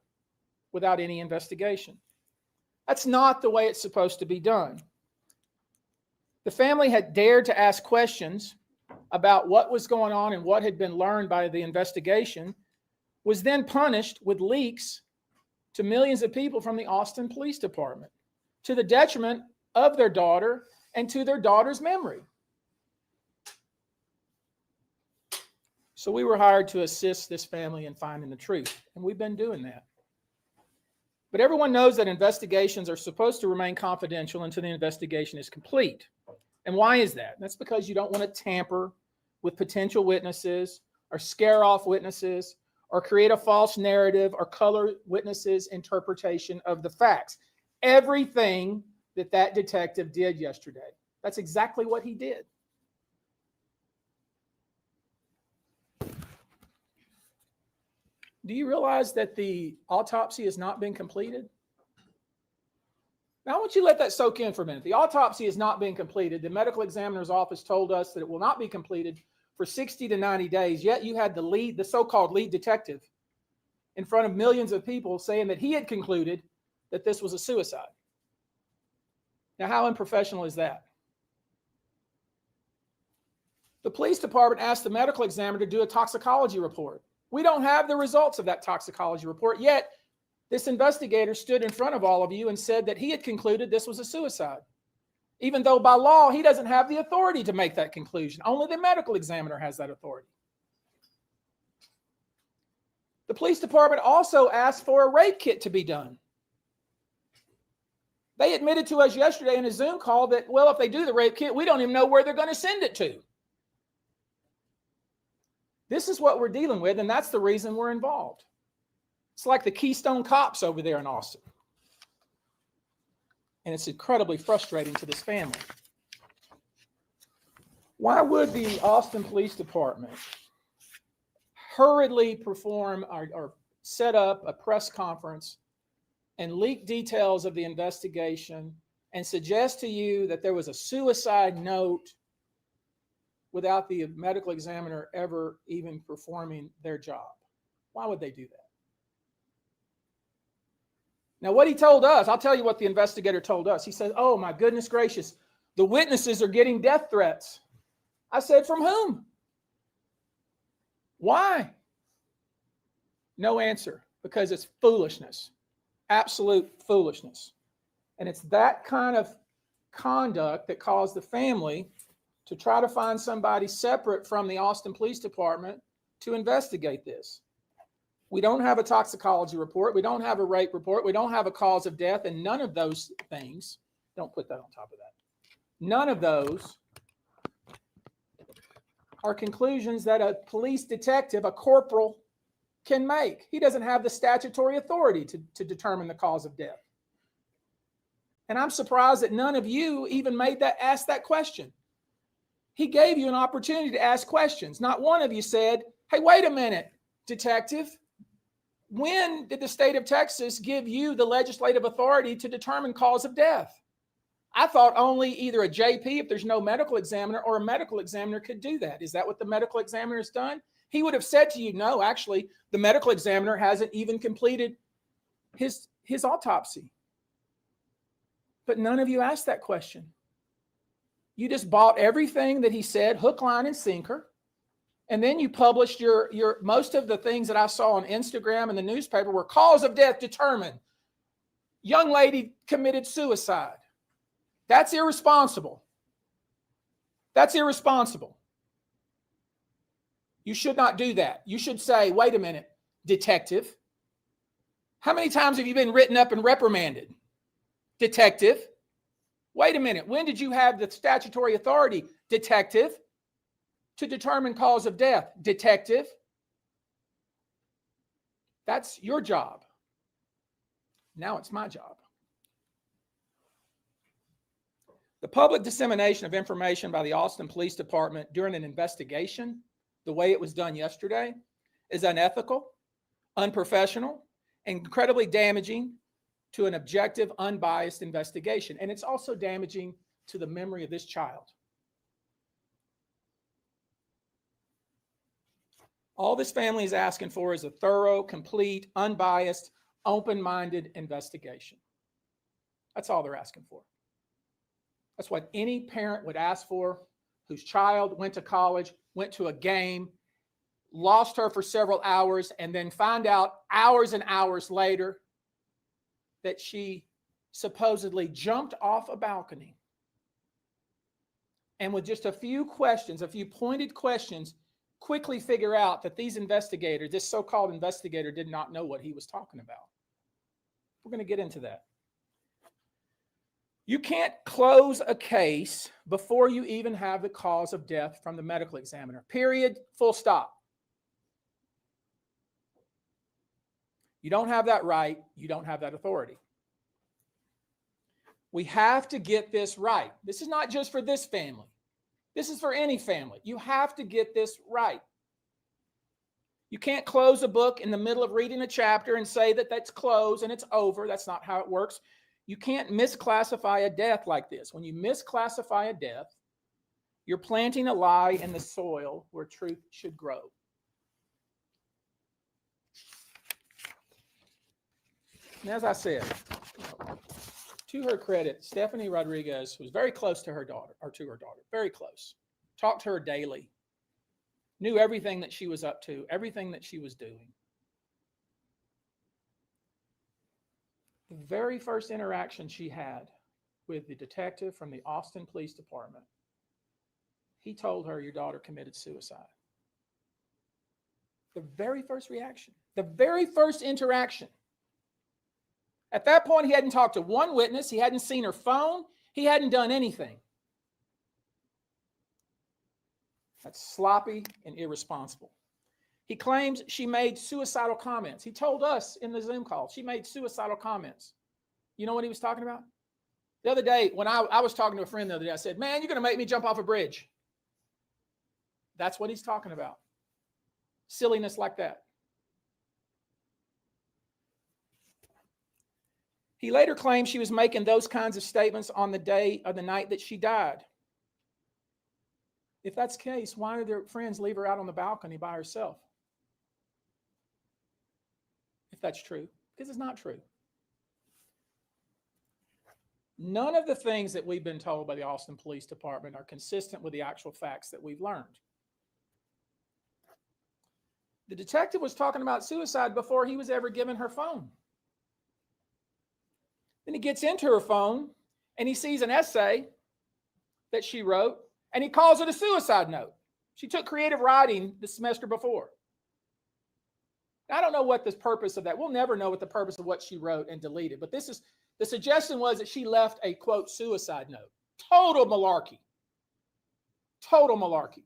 Speaker 9: without any investigation. That's not the way it's supposed to be done. The family had dared to ask questions about what was going on and what had been learned by the investigation, was then punished with leaks to millions of people from the Austin Police Department, to the detriment of their daughter and to their daughter's memory. So we were hired to assist this family in finding the truth, and we've been doing that. But everyone knows that investigations are supposed to remain confidential until the investigation is complete. And why is that? That's because you don't want to tamper with potential witnesses or scare off witnesses or create a false narrative or color witnesses' interpretation of the facts. Everything that detective did yesterday, that's exactly what he did. Do you realize that the autopsy has not been completed? Now, I want you to let that soak in for a minute. The autopsy has not been completed. The medical examiner's office told us that it will not be completed for 60 to 90 days, yet you had the so-called lead detective in front of millions of people saying that he had concluded that this was a suicide. Now, how unprofessional is that? The police department asked the medical examiner to do a toxicology report. We don't have the results of that toxicology report, yet this investigator stood in front of all of you and said that he had concluded this was a suicide, even though by law he doesn't have the authority to make that conclusion. Only the medical examiner has that authority. The police department also asked for a rape kit to be done. They admitted to us yesterday in a Zoom call that, well, if they do the rape kit, we don't even know where they're going to send it to. This is what we're dealing with, and that's the reason we're involved. It's like the Keystone Cops over there in Austin. And it's incredibly frustrating to this family. Why would the Austin Police Department hurriedly perform or set up a press conference and leak details of the investigation and suggest to you that there was a suicide note without the medical examiner ever even performing their job? Why would they do that? Now, what he told us, I'll tell you what the investigator told us. He said, oh, my goodness gracious, the witnesses are getting death threats. I said, from whom? Why? No answer, because it's foolishness, absolute foolishness. And it's that kind of conduct that caused the family to try to find somebody separate from the Austin Police Department to investigate this. We don't have a toxicology report. We don't have a rape report. We don't have a cause of death. And none of those things, don't put that on top of that. None of those are conclusions that a police detective, a corporal, can make. He doesn't have the statutory authority to determine the cause of death. And I'm surprised that none of you even asked that question. He gave you an opportunity to ask questions. Not one of you said, hey, wait a minute, detective. When did the state of Texas give you the legislative authority to determine cause of death? I thought only either a JP, if there's no medical examiner, or a medical examiner could do that. Is that what the medical examiner has done? He would have said to you, no, actually, the medical examiner hasn't even completed his autopsy. But none of you asked that question. You just bought everything that he said, hook, line, and sinker. And then you published your most of the things that I saw on Instagram and the newspaper were cause of death determined. Young lady committed suicide. That's irresponsible. That's irresponsible. You should not do that. You should say, wait a minute, detective. How many times have you been written up and reprimanded? Detective. Wait a minute. When did you have the statutory authority, detective, to determine cause of death? Detective. That's your job. Now it's my job. The public dissemination of information by the Austin Police Department during an investigation, the way it was done yesterday, is unethical, unprofessional, and incredibly damaging to an objective, unbiased investigation. And it's also damaging to the memory of this child. All this family is asking for is a thorough, complete, unbiased, open-minded investigation. That's all they're asking for. That's what any parent would ask for whose child went to college, went to a game, lost her for several hours, and then find out hours and hours later that she supposedly jumped off a balcony. And with just a few questions, a few pointed questions, quickly figure out that these investigators, this so-called investigator, did not know what he was talking about. We're going to get into that. You can't close a case before you even have the cause of death from the medical examiner. Period. Full stop. You don't have that right. You don't have that authority. We have to get this right. This is not just for this family. This is for any family. You have to get this right. You can't close a book in the middle of reading a chapter and say that that's closed and it's over. That's not how it works. You can't misclassify a death like this. When you misclassify a death, you're planting a lie in the soil where truth should grow. And as I said, to her credit, Stephanie Rodriguez was very close to her daughter, very close. Talked to her daily. Knew everything that she was up to, everything that she was doing. The very first interaction she had with the detective from the Austin Police Department, he told her, your daughter committed suicide. The very first reaction, the very first interaction. At that point, he hadn't talked to one witness. He hadn't seen her phone. He hadn't done anything. That's sloppy and irresponsible. He claims she made suicidal comments. He told us in the Zoom call, she made suicidal comments. You know what he was talking about? The other day, when I was talking to a friend the other day, I said, man, you're going to make me jump off a bridge. That's what he's talking about. Silliness like that. He later claimed she was making those kinds of statements on the day of the night that she died. If that's the case, why did their friends leave her out on the balcony by herself? If that's true, because it's not true. None of the things that we've been told by the Austin Police Department are consistent with the actual facts that we've learned. The detective was talking about suicide before he was ever given her phone. Then he gets into her phone and he sees an essay that she wrote and he calls it a suicide note. She took creative writing the semester before. I don't know what the purpose of that. We'll never know what the purpose of what she wrote and deleted. But the suggestion was that she left a, quote, suicide note. Total malarkey. Total malarkey.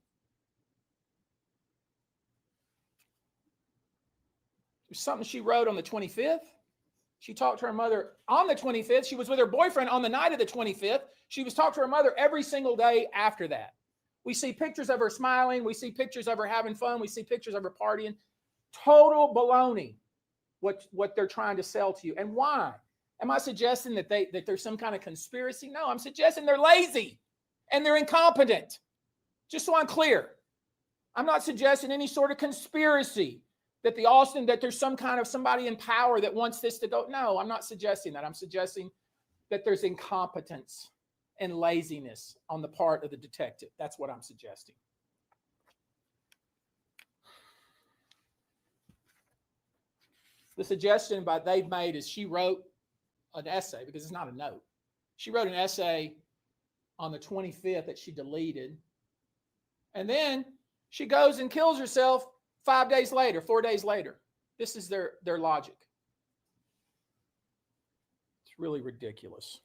Speaker 9: There's something she wrote on the 25th. She talked to her mother on the 25th. She was with her boyfriend on the night of the 25th. She was talking to her mother every single day after that. We see pictures of her smiling. We see pictures of her having fun. We see pictures of her partying. Total baloney, what they're trying to sell to you. And why? Am I suggesting that there's some kind of conspiracy? No, I'm suggesting they're lazy and they're incompetent. Just so I'm clear. I'm not suggesting any sort of conspiracy that that there's some kind of somebody in power that wants this to go. No, I'm not suggesting that. I'm suggesting that there's incompetence and laziness on the part of the detective. That's what I'm suggesting. The suggestion they've made is she wrote an essay, because it's not a note. She wrote an essay on the 25th that she deleted. And then she goes and kills herself 4 days later. This is their logic. It's really ridiculous.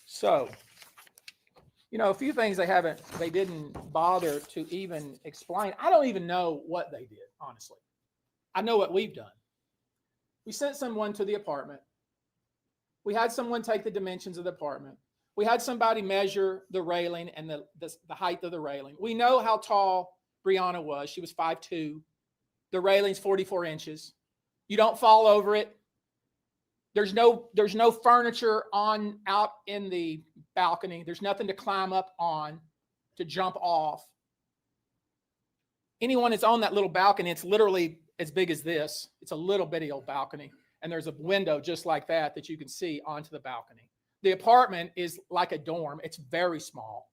Speaker 9: So, a few things they didn't bother to even explain. I don't even know what they did, honestly. I know what we've done. We sent someone to the apartment. We had someone take the dimensions of the apartment. We had somebody measure the railing and the height of the railing. We know how tall Brianna was. She was 5'2". The railing's 44 inches. You don't fall over it. There's no furniture out in the balcony. There's nothing to climb up on, to jump off. Anyone that's on that little balcony, it's literally as big as this. It's a little bitty old balcony. And there's a window just like that you can see onto the balcony. The apartment is like a dorm. It's very small.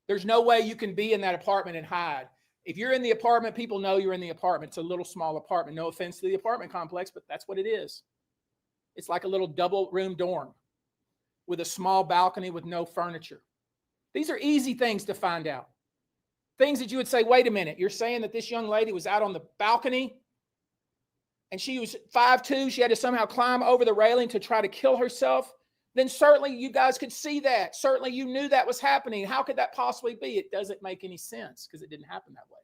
Speaker 9: There's no way you can be in that apartment and hide. If you're in the apartment, people know you're in the apartment. It's a little small apartment. No offense to the apartment complex, but that's what it is. It's like a little double room dorm with a small balcony with no furniture. These are easy things to find out. Things that you would say, wait a minute, you're saying that this young lady was out on the balcony and she was 5'2", she had to somehow climb over the railing to try to kill herself? Then certainly you guys could see that. Certainly you knew that was happening. How could that possibly be? It doesn't make any sense because it didn't happen that way.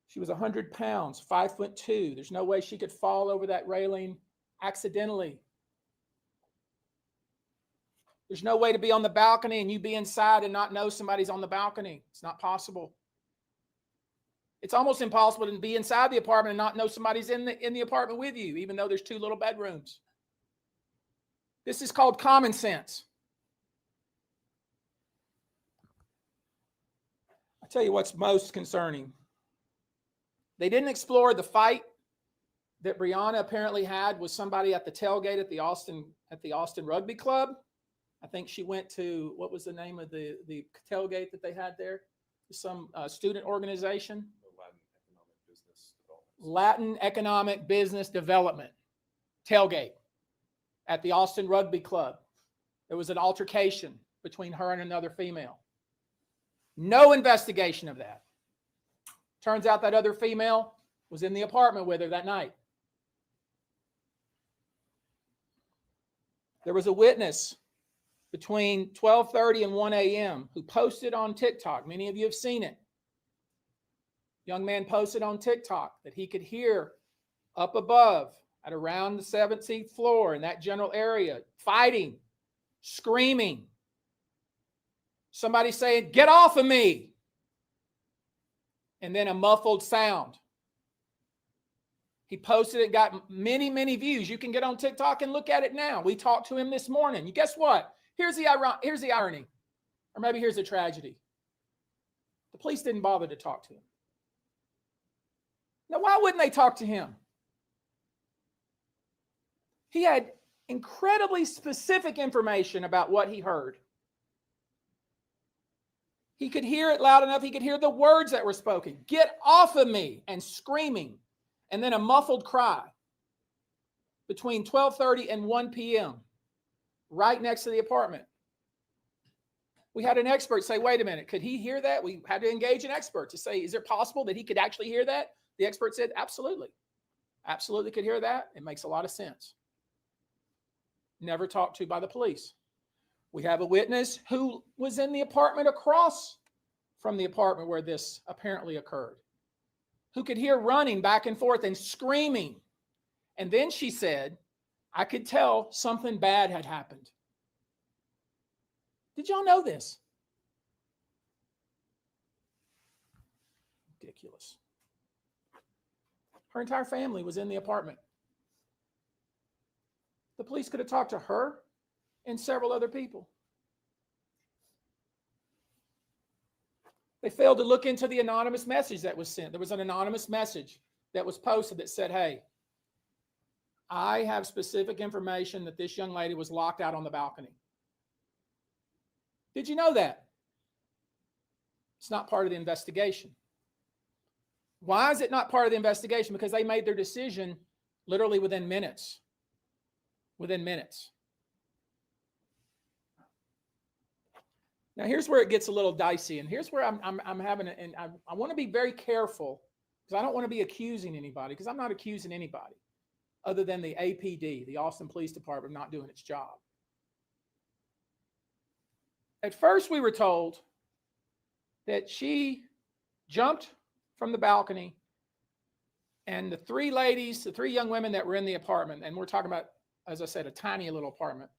Speaker 9: She was 100 pounds, 5'2". There's no way she could fall over that railing accidentally. There's no way to be on the balcony and you be inside and not know somebody's on the balcony. It's not possible. It's almost impossible to be inside the apartment and not know somebody's in the apartment with you, even though there's 2 little bedrooms. This is called common sense. I tell you what's most concerning. They didn't explore the fight that Brianna apparently had with somebody at the tailgate at the Austin Rugby Club. I think she went to, what was the name of the tailgate that they had there? Some student organization. Latin Economic Business Development tailgate at the Austin Rugby Club. There was an altercation between her and another female. No investigation of that. Turns out that other female was in the apartment with her that night. There was a witness between 12:30 and 1 a.m. who posted on TikTok. Many of you have seen it. Young man posted on TikTok that he could hear up above at around the 17th floor in that general area, fighting, screaming. Somebody saying, "Get off of me." And then a muffled sound. He posted it, got many, many views. You can get on TikTok and look at it now. We talked to him this morning. You guess what? Here's the irony. Or maybe here's the tragedy. The police didn't bother to talk to him. Now, why wouldn't they talk to him? He had incredibly specific information about what he heard. He could hear it loud enough. He could hear the words that were spoken. "Get off of me," and screaming. And then a muffled cry between 12:30 and 1 p.m. right next to the apartment. We had an expert say, wait a minute, could he hear that? We had to engage an expert to say, is it possible that he could actually hear that? The expert said, absolutely. Absolutely could hear that. It makes a lot of sense. Never talked to by the police. We have a witness who was in the apartment across from the apartment where this apparently occurred, who could hear running back and forth and screaming. And then she said, I could tell something bad had happened. Did y'all know this? Ridiculous. Her entire family was in the apartment. The police could have talked to her and several other people. They failed to look into the anonymous message that was sent. There was an anonymous message that was posted that said, hey, I have specific information that this young lady was locked out on the balcony. Did you know that? It's not part of the investigation. Why is it not part of the investigation? Because they made their decision literally within minutes. Within minutes. Now, here's where it gets a little dicey, and here's where I'm having it, and I want to be very careful because I don't want to be accusing anybody, because I'm not accusing anybody other than the APD, the Austin Police Department, not doing its job. At first, we were told that she jumped from the balcony, and the three young women that were in the apartment, and we're talking about, as I said, a tiny little apartment,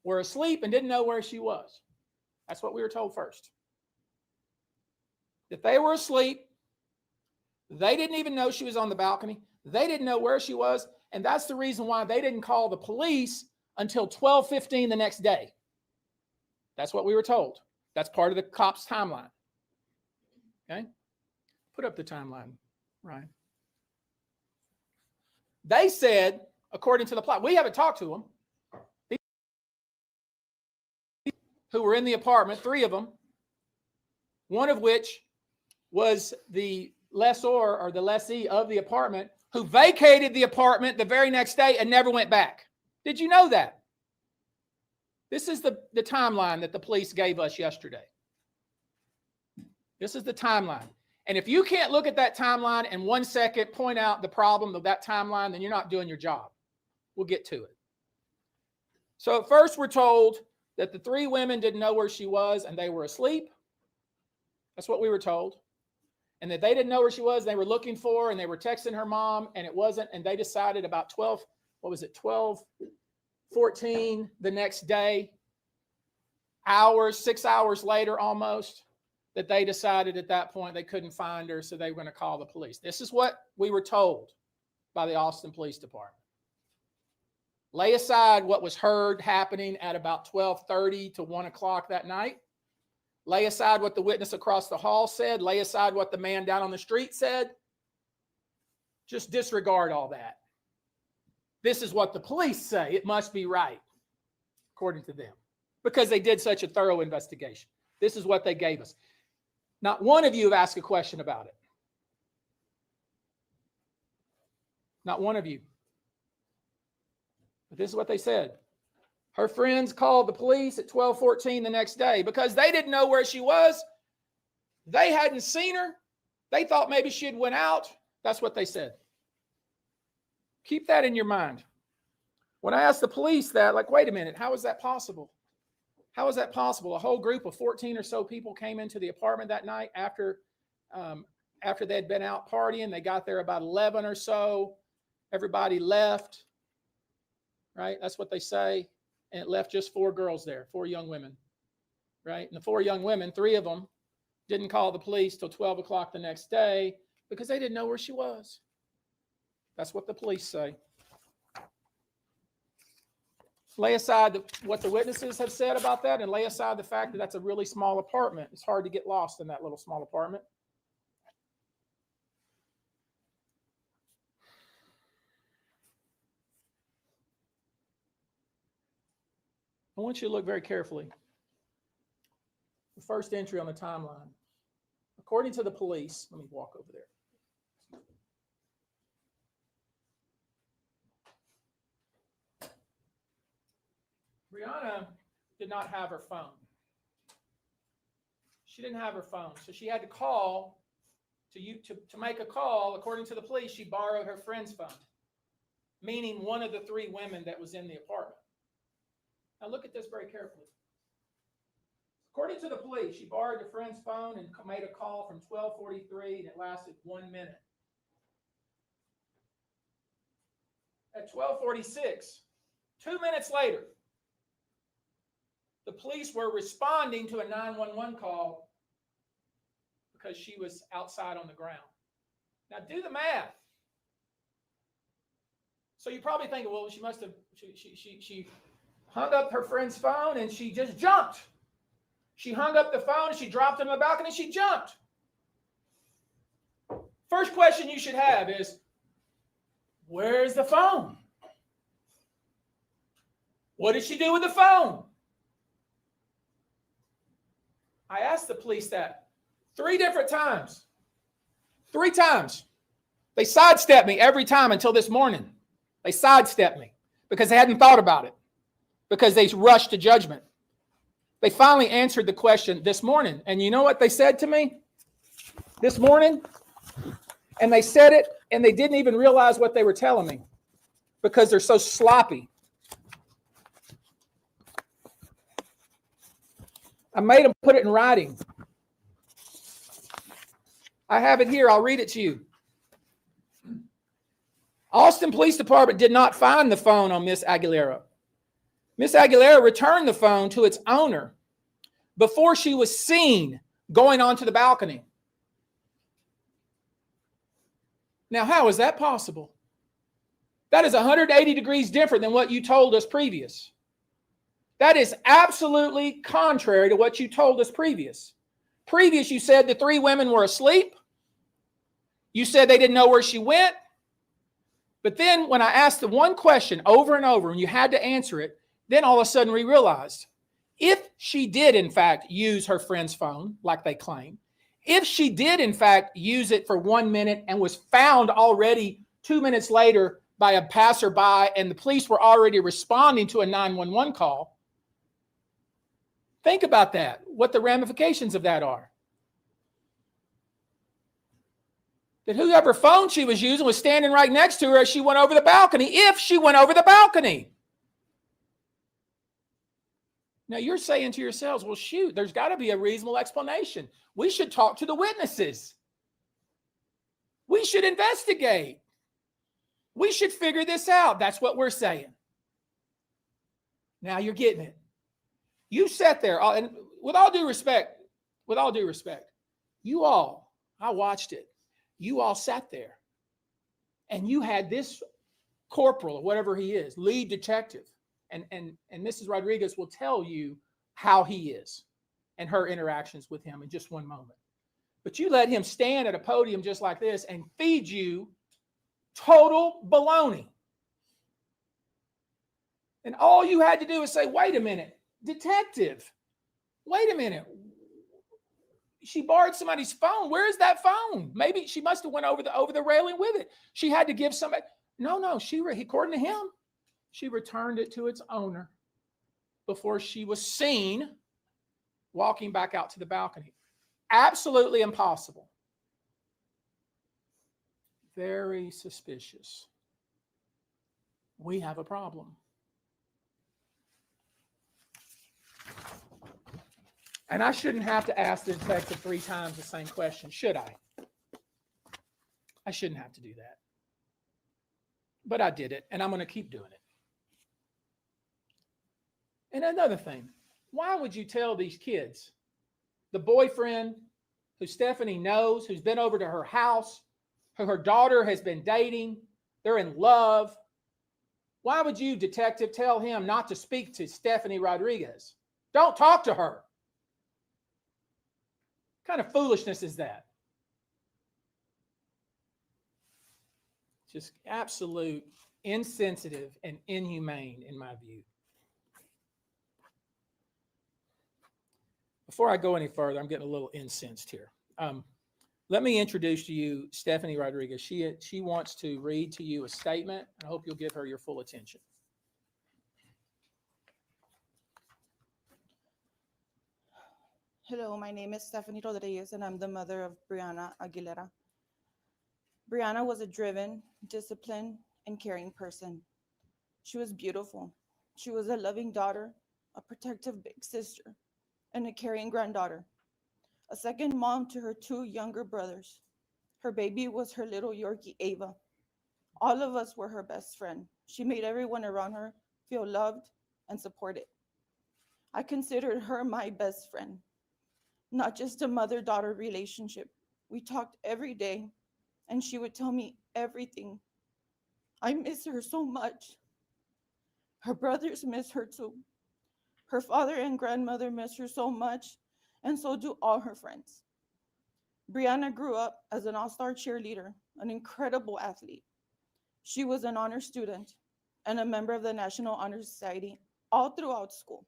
Speaker 9: were asleep and didn't know where she was. That's what we were told first. That they were asleep. They didn't even know she was on the balcony. They didn't know where she was. And that's the reason why they didn't call the police until 12:15 the next day. That's what we were told. That's part of the cops' timeline. Okay? Put up the timeline, Ryan. They said, according to the plot, we haven't talked to them, who were in the apartment, three of them, one of which was the lessor or the lessee of the apartment, who vacated the apartment the very next day and never went back. Did you know that? This is the timeline that the police gave us yesterday. This is the timeline. And if you can't look at that timeline and 1 second point out the problem of that timeline, then you're not doing your job. We'll get to it. So at first we're told that the three women didn't know where she was and they were asleep. That's what we were told. And that they didn't know where she was. They were looking for her and they were texting her mom and it wasn't. And they decided about 12:14 the next day, 6 hours later almost, that they decided at that point they couldn't find her, so they were going to call the police. This is what we were told by the Austin Police Department. Lay aside what was heard happening at about 12:30 to 1 o'clock that night. Lay aside what the witness across the hall said. Lay aside what the man down on the street said. Just disregard all that. This is what the police say. It must be right, according to them, because they did such a thorough investigation. This is what they gave us. Not one of you have asked a question about it. Not one of you. But this is what they said. Her friends called the police at 12:14 the next day because they didn't know where she was. They hadn't seen her. They thought maybe she had went out. That's what they said. Keep that in your mind. When I asked the police that, like, wait a minute, how is that possible? How is that possible? A whole group of 14 or so people came into the apartment that night after they'd been out partying. They got there about 11 or so. Everybody left, right? That's what they say. And it left just 4 girls there, 4 young women, right? And the 4 young women, 3 of them didn't call the police till 12 o'clock the next day because they didn't know where she was. That's what the police say. Lay aside what the witnesses have said about that and lay aside the fact that that's a really small apartment. It's hard to get lost in that little small apartment. I want you to look very carefully. The first entry on the timeline. According to the police, let me walk over there. Brianna did not have her phone. She didn't have her phone, so she had to call to make a call. According to the police, she borrowed her friend's phone, meaning one of the 3 women that was in the apartment. Now look at this very carefully. According to the police, she borrowed her friend's phone and made a call from 12:43, and it lasted 1 minute. At 12:46, 2 minutes later, the police were responding to a 911 call because she was outside on the ground. Now do the math. So you're probably thinking, well, she must have, she hung up her friend's phone and she just jumped. She hung up the phone and she dropped it on the balcony and she jumped. First question you should have is, where's the phone? What did she do with the phone? I asked the police that 3 different times. 3 times. They sidestepped me every time until this morning. They sidestepped me because they hadn't thought about it, because they rushed to judgment. They finally answered the question this morning. And you know what they said to me this morning? And they said it, and they didn't even realize what they were telling me because they're so sloppy. I made them put it in writing. I have it here. I'll read it to you. Austin Police Department did not find the phone on Miss Aguilera. Miss Aguilera returned the phone to its owner before she was seen going onto the balcony. Now, how is that possible? That is 180 degrees different than what you told us previous. That is absolutely contrary to what you told us previous. Previous, you said the 3 women were asleep. You said they didn't know where she went. But then when I asked the one question over and over and you had to answer it, then all of a sudden we realized if she did in fact use her friend's phone like they claim, if she did in fact use it for 1 minute and was found already 2 minutes later by a passerby and the police were already responding to a 911 call, think about that, what the ramifications of that are. That whoever phone she was using was standing right next to her as she went over the balcony, if she went over the balcony. Now you're saying to yourselves, well, shoot, there's got to be a reasonable explanation. We should talk to the witnesses. We should investigate. We should figure this out. That's what we're saying. Now you're getting it. You sat there, and with all due respect, you all, I watched it. You all sat there and you had this corporal or whatever he is, lead detective. And Mrs. Rodriguez will tell you how he is and her interactions with him in just one moment. But you let him stand at a podium just like this and feed you total baloney. And all you had to do is say, wait a minute, detective, wait a minute. She borrowed somebody's phone. Where is that phone? Maybe she must have went over the railing with it. She had to give somebody. No, according to him, she returned it to its owner before she was seen walking back out to the balcony. Absolutely impossible. Very suspicious. We have a problem. And I shouldn't have to ask the detective 3 times the same question, should I? I shouldn't have to do that. But I did it, and I'm going to keep doing it. And another thing, why would you tell these kids, the boyfriend who Stephanie knows, who's been over to her house, who her daughter has been dating, they're in love, why would you, detective, tell him not to speak to Stephanie Rodriguez? Don't talk to her. What kind of foolishness is that? Just absolute insensitive and inhumane in my view. Before I go any further, I'm getting a little incensed here. Let me introduce to you Stephanie Rodriguez. She wants to read to you a statement, and I hope you'll give her your full attention.
Speaker 11: Hello, my name is Stephanie Rodriguez, and I'm the mother of Brianna Aguilera. Brianna was a driven, disciplined, and caring person. She was beautiful. She was a loving daughter, a protective big sister, and a caring granddaughter, a second mom to her 2 younger brothers. Her baby was her little Yorkie, Ava. All of us were her best friend. She made everyone around her feel loved and supported. I considered her my best friend, not just a mother-daughter relationship. We talked every day, and she would tell me everything. I miss her so much. Her brothers miss her too. Her father and grandmother miss her so much, and so do all her friends. Brianna grew up as an all-star cheerleader, an incredible athlete. She was an honor student and a member of the National Honor Society all throughout school.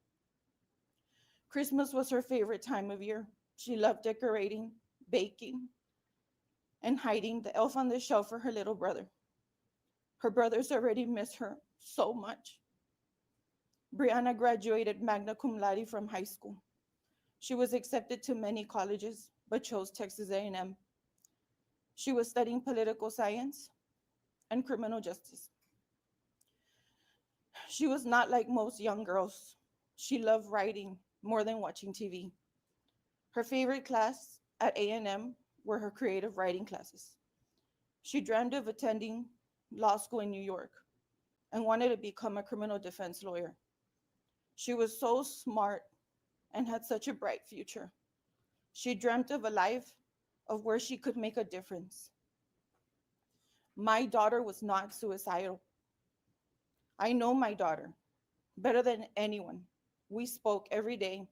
Speaker 11: Christmas was her favorite time of year. She loved decorating, baking, and hiding the elf on the shelf for her little brother. Her brothers already miss her so much. Brianna graduated magna cum laude from high school. She was accepted to many colleges, but chose Texas A&M. She was studying political science and criminal justice. She was not like most young girls. She loved writing more than watching TV. Her favorite class at A&M were her creative writing classes. She dreamed of attending law school in New York and wanted to become a criminal defense lawyer. She was so smart and had such a bright future. She dreamt of a life of where she could make a difference. My daughter was not suicidal. I know my daughter better than anyone. We spoke every day.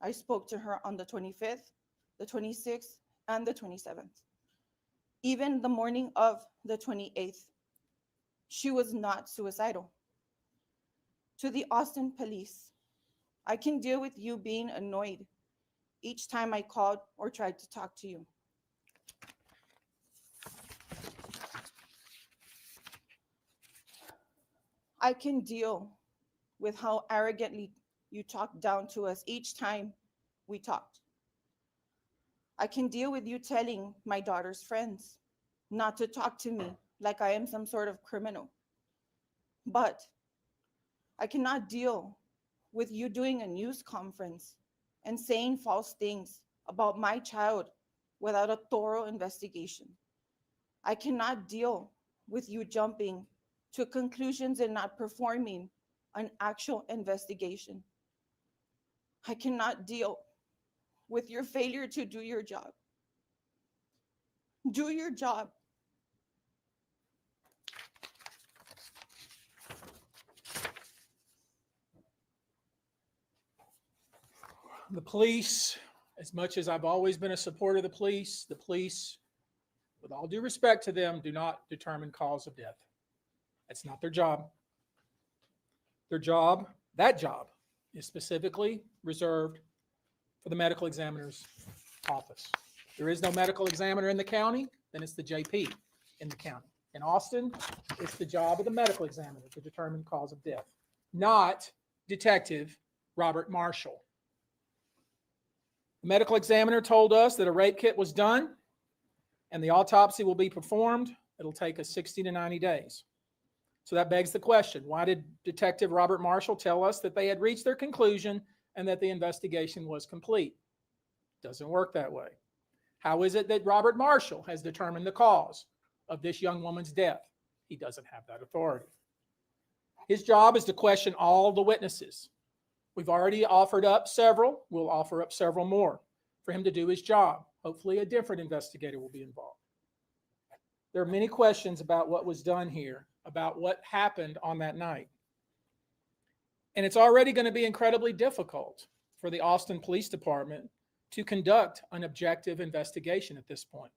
Speaker 11: I spoke to her on the 25th, the 26th, and the 27th. Even the morning of the 28th, she was not suicidal. To the Austin police, I can deal with you being annoyed each time I called or tried to talk to you. I can deal with how arrogantly you talked down to us each time we talked. I can deal with you telling my daughter's friends not to talk to me like I am some sort of criminal. But I cannot deal with you doing a news conference and saying false things about my child without a thorough investigation. I cannot deal with you jumping to conclusions and not performing an actual investigation. I cannot deal with your failure to do your job. Do your job.
Speaker 9: The police, as much as I've always been a supporter of the police, with all due respect to them, do not determine cause of death. That's not their job. Their job, that job, is specifically reserved for the medical examiner's office. There is no medical examiner in the county, then it's the JP in the county. In Austin, it's the job of the medical examiner to determine cause of death, not Detective Robert Marshall. The medical examiner told us that a rape kit was done and the autopsy will be performed. It'll take us 60 to 90 days. So that begs the question, why did Detective Robert Marshall tell us that they had reached their conclusion and that the investigation was complete? Doesn't work that way. How is it that Robert Marshall has determined the cause of this young woman's death? He doesn't have that authority. His job is to question all the witnesses. We've already offered up several. We'll offer up several more for him to do his job. Hopefully a different investigator will be involved. There are many questions about what was done here, about what happened on that night. And it's already going to be incredibly difficult for the Austin Police Department to conduct an objective investigation at this point.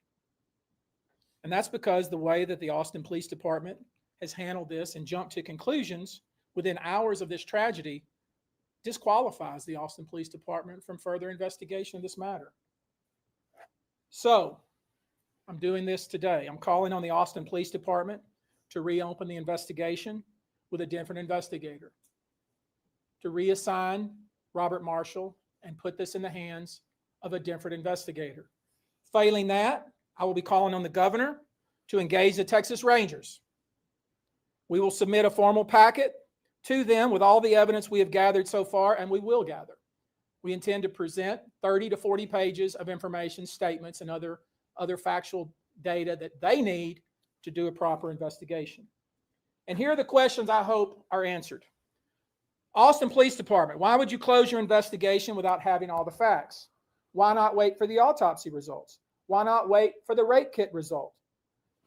Speaker 9: And that's because the way that the Austin Police Department has handled this and jumped to conclusions within hours of this tragedy disqualifies the Austin Police Department from further investigation of this matter. So I'm doing this today. I'm calling on the Austin Police Department to reopen the investigation with a different investigator, to reassign Robert Marshall and put this in the hands of a different investigator. Failing that, I will be calling on the governor to engage the Texas Rangers. We will submit a formal packet to them with all the evidence we have gathered so far, and we will gather. We intend to present 30 to 40 pages of information, statements, and other factual data that they need to do a proper investigation. And here are the questions I hope are answered. Austin Police Department, why would you close your investigation without having all the facts? Why not wait for the autopsy results? Why not wait for the rape kit result?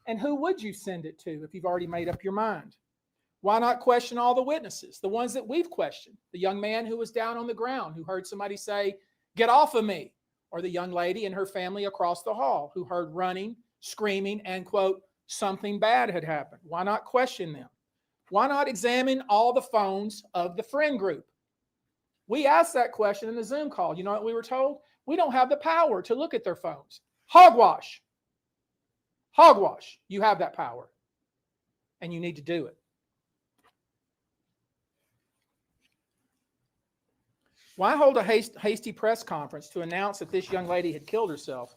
Speaker 9: And who would you send it to if you've already made up your mind? Why not question all the witnesses, the ones that we've questioned? The young man who was down on the ground, who heard somebody say, "Get off of me," or the young lady and her family across the hall who heard running, screaming, and, quote, something bad had happened? Why not question them? Why not examine all the phones of the friend group? We asked that question in the Zoom call. You know what we were told? We don't have the power to look at their phones. Hogwash. Hogwash. You have that power, and you need to do it. Why hold a hasty press conference to announce that this young lady had killed herself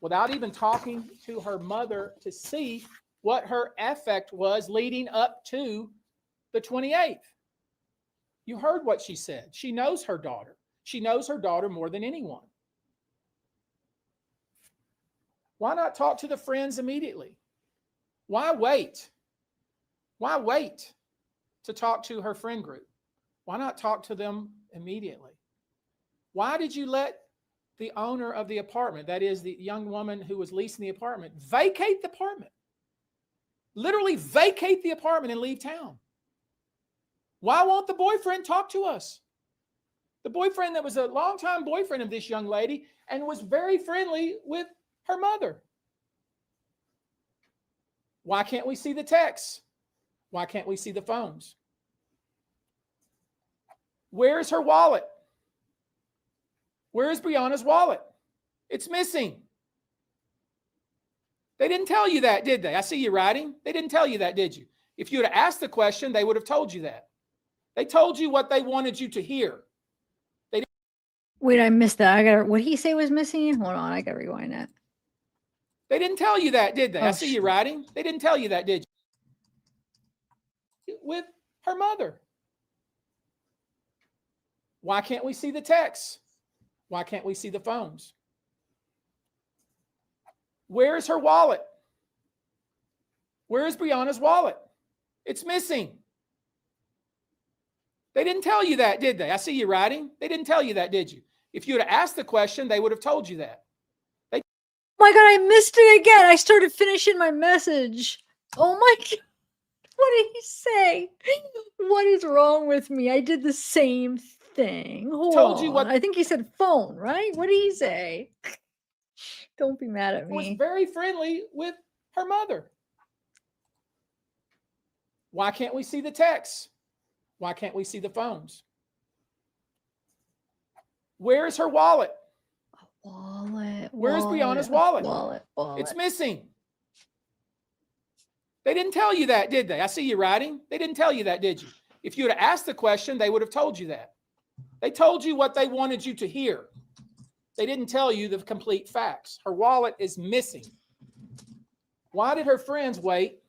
Speaker 9: without even talking to her mother to see what her affect was leading up to the 28th? You heard what she said. She knows her daughter. She knows her daughter more than anyone. Why not talk to the friends immediately? Why wait? Why wait to talk to her friend group? Why not talk to them immediately? Why did you let the owner of the apartment, that is the young woman who was leasing the apartment, vacate the apartment? Literally vacate the apartment and leave town. Why won't the boyfriend talk to us? The boyfriend that was a longtime boyfriend of this young lady and was very friendly with her mother. Why can't we see the texts? Why can't we see the phones? Where's her wallet? Where is Brianna's wallet? It's missing. They didn't tell you that, did they? I see you writing. They didn't tell you that, did you? If you would have asked the question, they would have told you that. They told you what they wanted you to hear.
Speaker 1: Wait, I missed that. What did he say was missing? Hold on, I gotta rewind that.
Speaker 9: They didn't tell you that, did they?
Speaker 1: Oh,
Speaker 9: I see you writing. They didn't tell you that, did you? With her mother. Why can't we see the texts? Why can't we see the phones? Where's her wallet? Where is Brianna's wallet? It's missing. They didn't tell you that, did they? I see you writing. They didn't tell you that, did you? If you would have asked the question, they would have told you that.
Speaker 1: Oh my God, I missed it again. I started finishing my message. Oh my God. What did he say? What is wrong with me? I did the same thing. Hold on. I think he said phone, right? What did he say? Don't be mad at me.
Speaker 9: Was very friendly with her mother. Why can't we see the texts? Why can't we see the phones? Where's her wallet?
Speaker 1: Wallet.
Speaker 9: Where's Brianna's wallet?
Speaker 1: Wallet.
Speaker 9: It's missing. They didn't tell you that, did they? I see you writing. They didn't tell you that, did you? If you would have asked the question, they would have told you that. They told you what they wanted you to hear. They didn't tell you the complete facts. Her wallet is missing. Why did her friends wait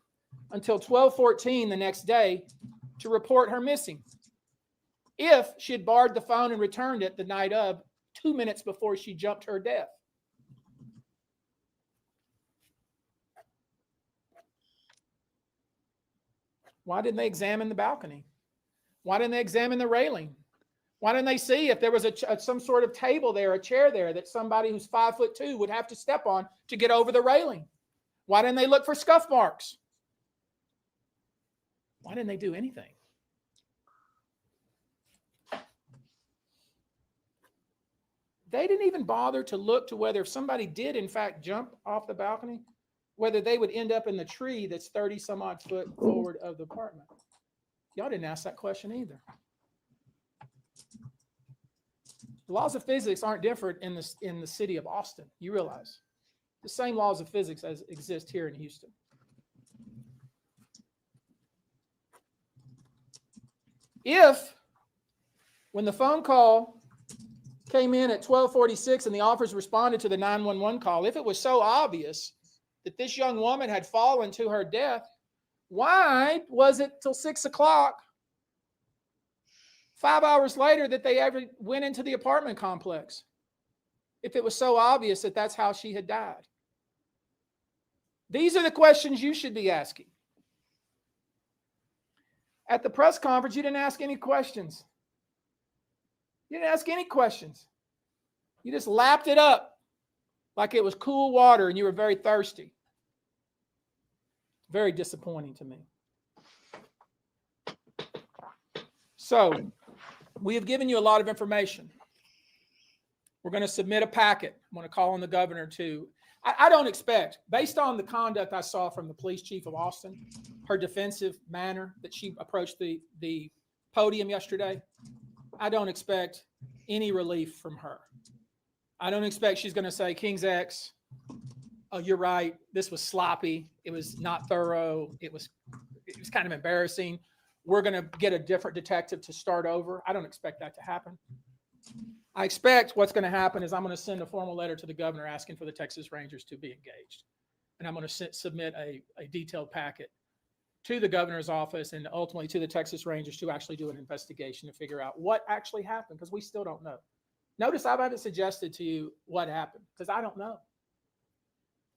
Speaker 9: until 12:14 the next day to report her missing? If she had borrowed the phone and returned it the night of, 2 minutes before she jumped her death. Why didn't they examine the balcony? Why didn't they examine the railing? Why didn't they see if there was some sort of table there, a chair there that somebody who's 5'2" would have to step on to get over the railing? Why didn't they look for scuff marks? Why didn't they do anything? They didn't even bother to look to whether if somebody did in fact jump off the balcony, whether they would end up in the tree that's 30 some odd foot forward of the apartment. Y'all didn't ask that question either. The laws of physics aren't different in the city of Austin. You realize the same laws of physics as exist here in Houston. If, when the phone call came in at 12:46 and the officers responded to the 911 call, if it was so obvious that this young woman had fallen to her death, why was it till 6 o'clock, 5 hours later, that they ever went into the apartment complex? If it was so obvious that that's how she had died. These are the questions you should be asking. At the press conference, you didn't ask any questions. You didn't ask any questions. You just lapped it up like it was cool water and you were very thirsty. Very disappointing to me. So, we have given you a lot of information. We're going to submit a packet. I'm going to call on the governor to, I don't expect, based on the conduct I saw from the police chief of Austin, her defensive manner that she approached the podium yesterday, I don't expect any relief from her. I don't expect she's going to say, King's X, oh, you're right, this was sloppy, it was not thorough, it was kind of embarrassing. We're going to get a different detective to start over. I don't expect that to happen. I expect what's going to happen is I'm going to send a formal letter to the governor asking for the Texas Rangers to be engaged. And I'm going to submit a detailed packet to the governor's office and ultimately to the Texas Rangers to actually do an investigation to figure out what actually happened, because we still don't know. Notice I haven't suggested to you what happened because I don't know.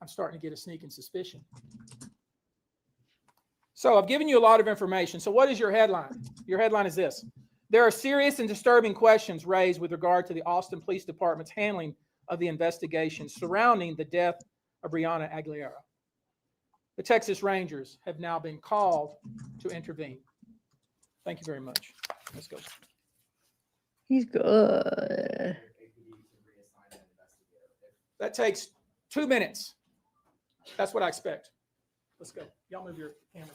Speaker 9: I'm starting to get a sneaking suspicion. So I've given you a lot of information. So what is your headline? Your headline is this: there are serious and disturbing questions raised with regard to the Austin Police Department's handling of the investigation surrounding the death of Brianna Aguilera. The Texas Rangers have now been called to intervene. Thank you very much. Let's go.
Speaker 1: He's good.
Speaker 9: That takes 2 minutes. That's what I expect. Let's go. Y'all move your camera,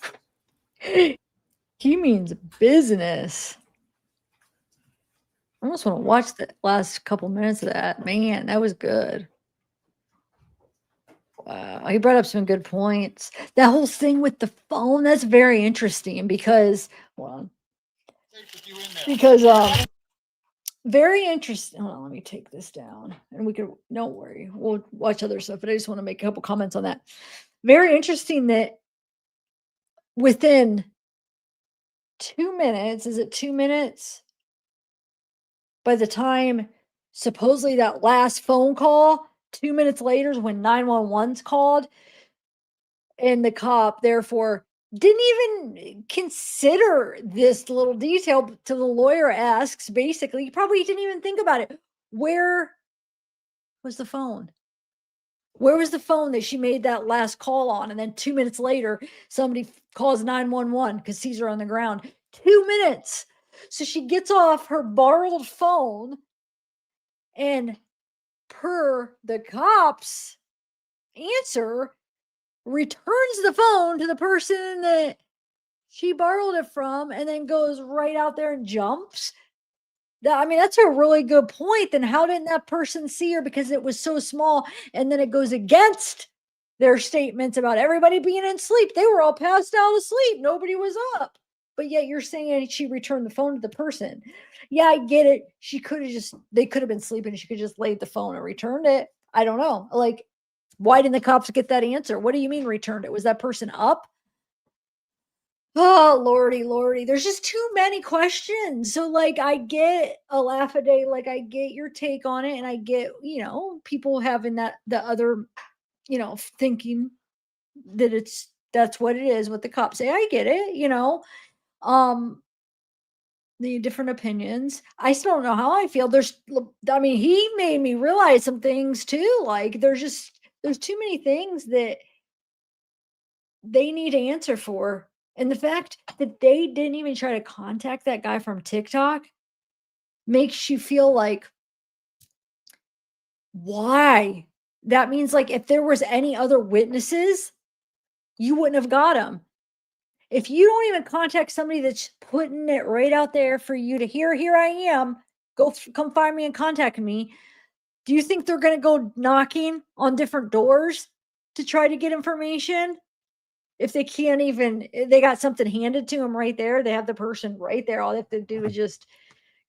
Speaker 9: please.
Speaker 1: He means business. I almost want to watch the last couple minutes of that. Man, that was good. Wow. He brought up some good points. That whole thing with the phone, that's very interesting because, well, very interesting. Hold on, let me take this down and we can, don't worry, we'll watch other stuff, but I just want to make a couple comments on that. Very interesting that within 2 minutes, is it 2 minutes? By the time supposedly that last phone call, 2 minutes later is when 911's called, and the cop therefore didn't even consider this little detail till the lawyer asks, basically, he probably didn't even think about it. Where was the phone? Where was the phone that she made that last call on? And then 2 minutes later, somebody calls 911 because sees her on the ground. 2 minutes. So she gets off her borrowed phone and per the cops answer, returns the phone to the person that she borrowed it from and then goes right out there and jumps. I mean, that's a really good point. Then how didn't that person see her because it was so small? And then it goes against their statements about everybody being in sleep. They were all passed out asleep. Nobody was up. But yet you're saying she returned the phone to the person. Yeah, I get it. They could have been sleeping. She could just laid the phone and returned it. I don't know. Like, why didn't the cops get that answer? What do you mean returned it? Was that person up? Oh, Lordy. There's just too many questions. So, like, I get a laugh a day. Like, I get your take on it. And I get, people having the other, thinking that that's what it is, what the cops say. I get it, the different opinions. I still don't know how I feel. He made me realize some things too. Like, there's too many things that they need to answer for. And the fact that they didn't even try to contact that guy from TikTok makes you feel like, why? That means, like, if there was any other witnesses, you wouldn't have got them. If you don't even contact somebody that's putting it right out there for you to hear, here I am, come find me and contact me. Do you think they're going to go knocking on different doors to try to get information? If they can't even, they got something handed to them right there. They have the person right there. All they have to do is just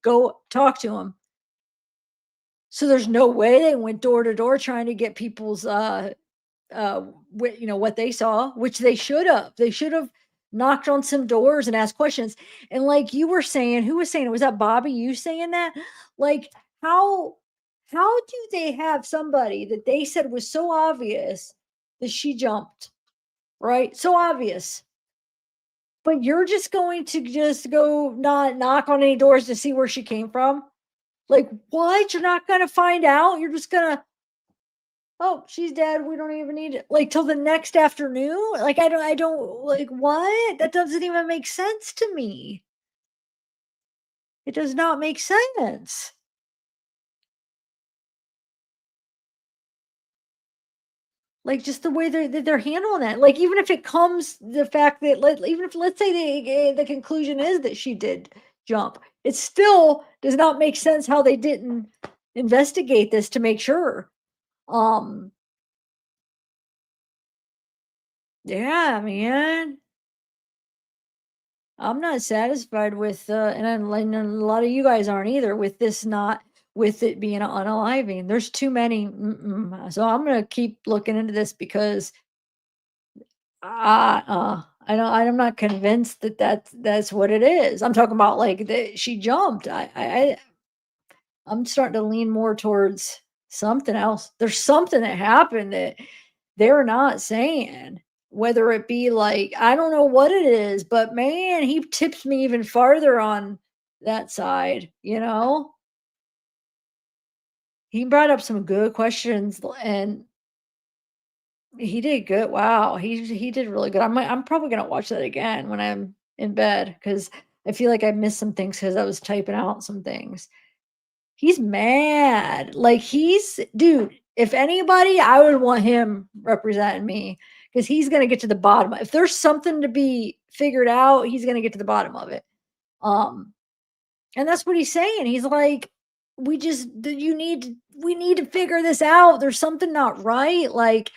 Speaker 1: go talk to them. So there's no way they went door to door trying to get people's, what they saw, which they should have. They should have knocked on some doors and asked questions. And like you were saying, who was saying it? Was that Bobby? You saying that? Like, how do they have somebody that they said was so obvious that she jumped? Right? So obvious. But you're just going to just go not knock on any doors to see where she came from? Like, what? You're not going to find out? You're just going to, oh, she's dead. We don't even need it. Like, till the next afternoon? Like, I don't, like, what? That doesn't even make sense to me. It does not make sense. Like, just the way they're handling that. Like, even if it comes the fact that, even if, let's say, the conclusion is that she did jump, it still does not make sense how they didn't investigate this to make sure. Yeah, man. I'm not satisfied with, and a lot of you guys aren't either, with this, not with it being unaliving. There's too many. So I'm gonna keep looking into this because I'm not convinced that that's what it is. I'm talking about like that she jumped. I'm starting to lean more towards something else. There's something that happened that they're not saying. Whether it be like, I don't know what it is, but man, he tips me even farther on that side, you know? He brought up some good questions and he did good. Wow, he did really good. I'm probably gonna watch that again when I'm in bed because I feel like I missed some things because I was typing out some things. He's mad. Like, dude, if anybody, I would want him representing me because he's gonna get to the bottom. If there's something to be figured out, he's gonna get to the bottom of it. Um, and that's what he's saying. He's like, we need to figure this out. There's something not right. Like,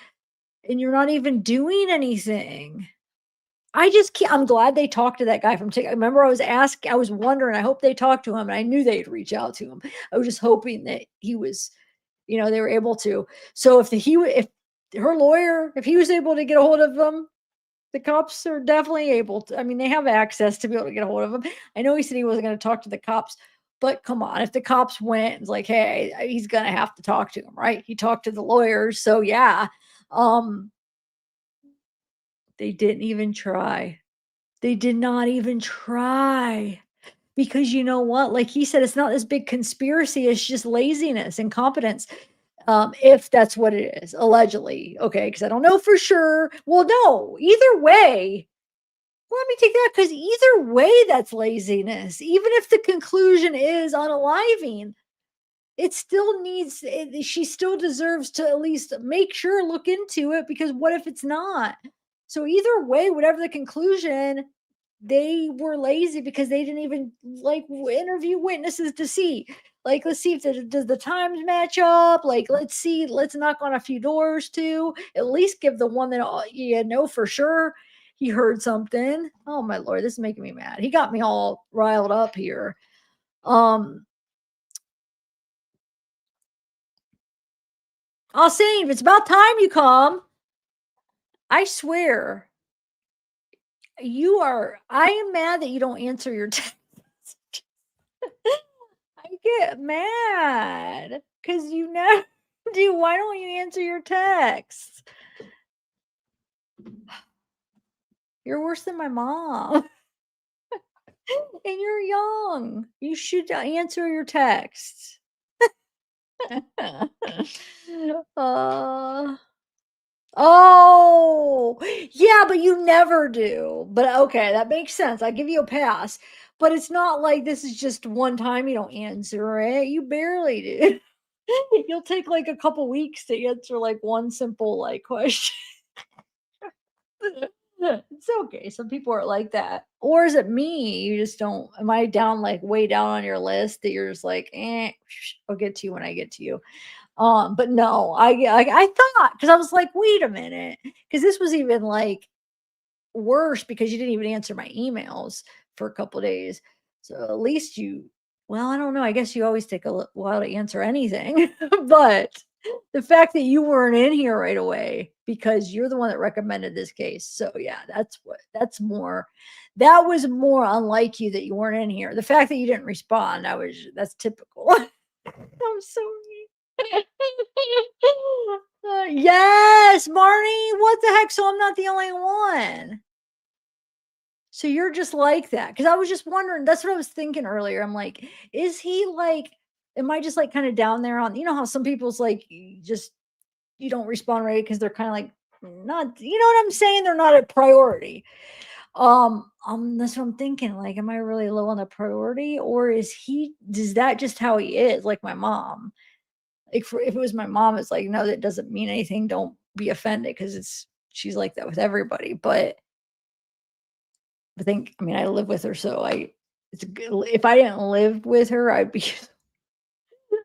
Speaker 1: and you're not even doing anything. I just can't. I'm glad they talked to that guy from TikTok. Remember, I was wondering, I hope they talked to him, and I knew they'd reach out to him. I was just hoping that he was, they were able to. So if her lawyer, if he was able to get a hold of them, the cops are definitely able to. I mean, they have access to be able to get a hold of him. I know he said he wasn't going to talk to the cops, but come on, if the cops went and was like, hey, he's going to have to talk to him, right? He talked to the lawyers, so yeah. They didn't even try. They did not even try. Because you know what? Like he said, it's not this big conspiracy. It's just laziness, incompetence. If that's what it is, allegedly. Okay, because I don't know for sure. Well, no, either way, let me take that because either way, that's laziness. Even if the conclusion is unaliving, it still needs, she still deserves to at least make sure, look into it, because what if it's not? So either way, whatever the conclusion, they were lazy because they didn't even like interview witnesses to see. Like, let's see if does the times match up. Like, let's knock on a few doors too. At least give the one that you know for sure he heard something. Oh my lord, this is making me mad. He got me all riled up here. I'll say if it's about time you come. I swear. I am mad that you don't answer your text. I get mad because you never do. Why don't you answer your texts? You're worse than my mom. And you're young. You should answer your texts. Oh, yeah, but you never do. But okay, that makes sense. I give you a pass. But it's not like this is just one time you don't answer it. You barely do. You'll take like a couple weeks to answer like one simple like question. It's okay. Some people are like that. Or is it me? You just don't. Am I down like way down on your list that you're just like, I'll get to you when I get to you. But no, I thought, because I was like, wait a minute, because this was even like worse because you didn't even answer my emails for a couple days. So at least well, I don't know. I guess you always take a while to answer anything, but the fact that you weren't in here right away because you're the one that recommended this case. So yeah, that was more unlike you that you weren't in here. The fact that you didn't respond, that's typical. I'm sorry. Yes, Marnie, what the heck? So I'm not the only one. So you're just like that. Because I was just wondering, that's what I was thinking earlier. I'm like, is he like, am I just like kind of down there on, how some people's like, you don't respond right because they're kind of like, not, you know what I'm saying? They're not a priority. That's what I'm thinking. Like, am I really low on the priority, or is that just how he is? Like my mom. Like if it was my mom, it's like, no, that doesn't mean anything. Don't be offended because she's like that with everybody. But I mean, I live with her, so if I didn't live with her, I'd be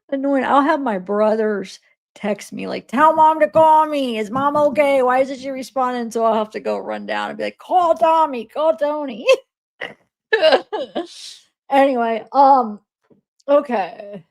Speaker 1: annoying. I'll have my brothers text me like, "Tell mom to call me. Is mom okay? Why isn't she responding?" So I'll have to go run down and be like, "Call Tommy, call Tony." Anyway, okay.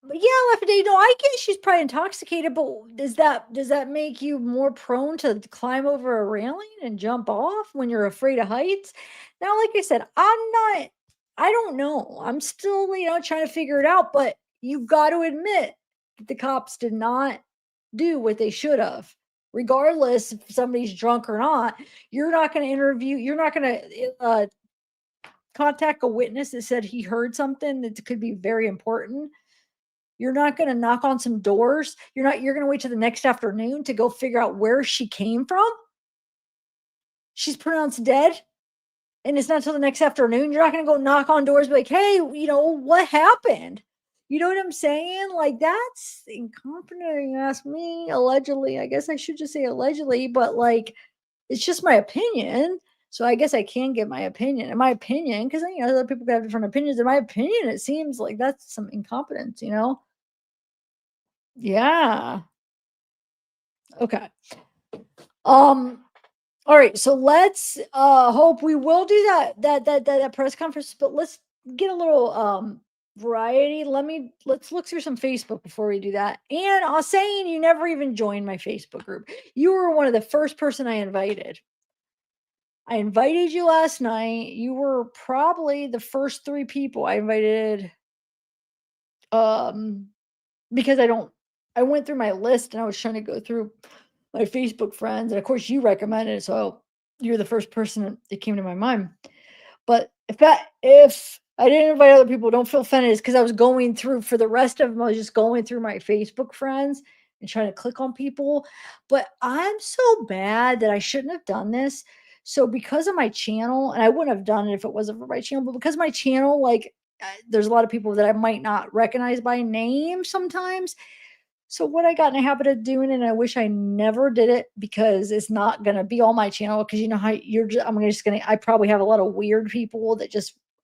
Speaker 1: But yeah, Lefty, no, I guess she's probably intoxicated, but does that make you more prone to climb over a railing and jump off when you're afraid of heights? Now, like I said, I don't know. I'm still, trying to figure it out, but you've got to admit that the cops did not do what they should have. Regardless if somebody's drunk or not, you're not going to contact a witness that said he heard something that could be very important. You're not going to knock on some doors. You're going to wait till the next afternoon to go figure out where she came from. She's pronounced dead. And it's not till the next afternoon. You're not going to go knock on doors, be like, "Hey, what happened?" You know what I'm saying? Like, that's incompetent. You ask me, allegedly. I guess I should just say allegedly, but like, it's just my opinion. So I guess I can give my opinion. In my opinion, because other people could have different opinions. In my opinion, it seems like that's some incompetence, Yeah. Okay. All right. So let's hope we will do that press conference, but let's get a little variety. Let's look through some Facebook before we do that. And I was saying you never even joined my Facebook group. You were one of the first person I invited. I invited you last night. You were probably the first 3 people I invited. Because I went through my list and I was trying to go through my Facebook friends, and of course you recommended it, so you're the first person that came to my mind. But if I didn't invite other people, don't feel offended. It's because I was going through for the rest of them. I was just going through my Facebook friends and trying to click on people. But I'm so bad that I shouldn't have done this. So because of my channel, and I wouldn't have done it if it wasn't for my channel, but because of my channel, like there's a lot of people that I might not recognize by name sometimes. So what I got in a habit of doing, and I wish I never did it because it's not going to be on my channel. Because you know how I probably have a lot of weird people that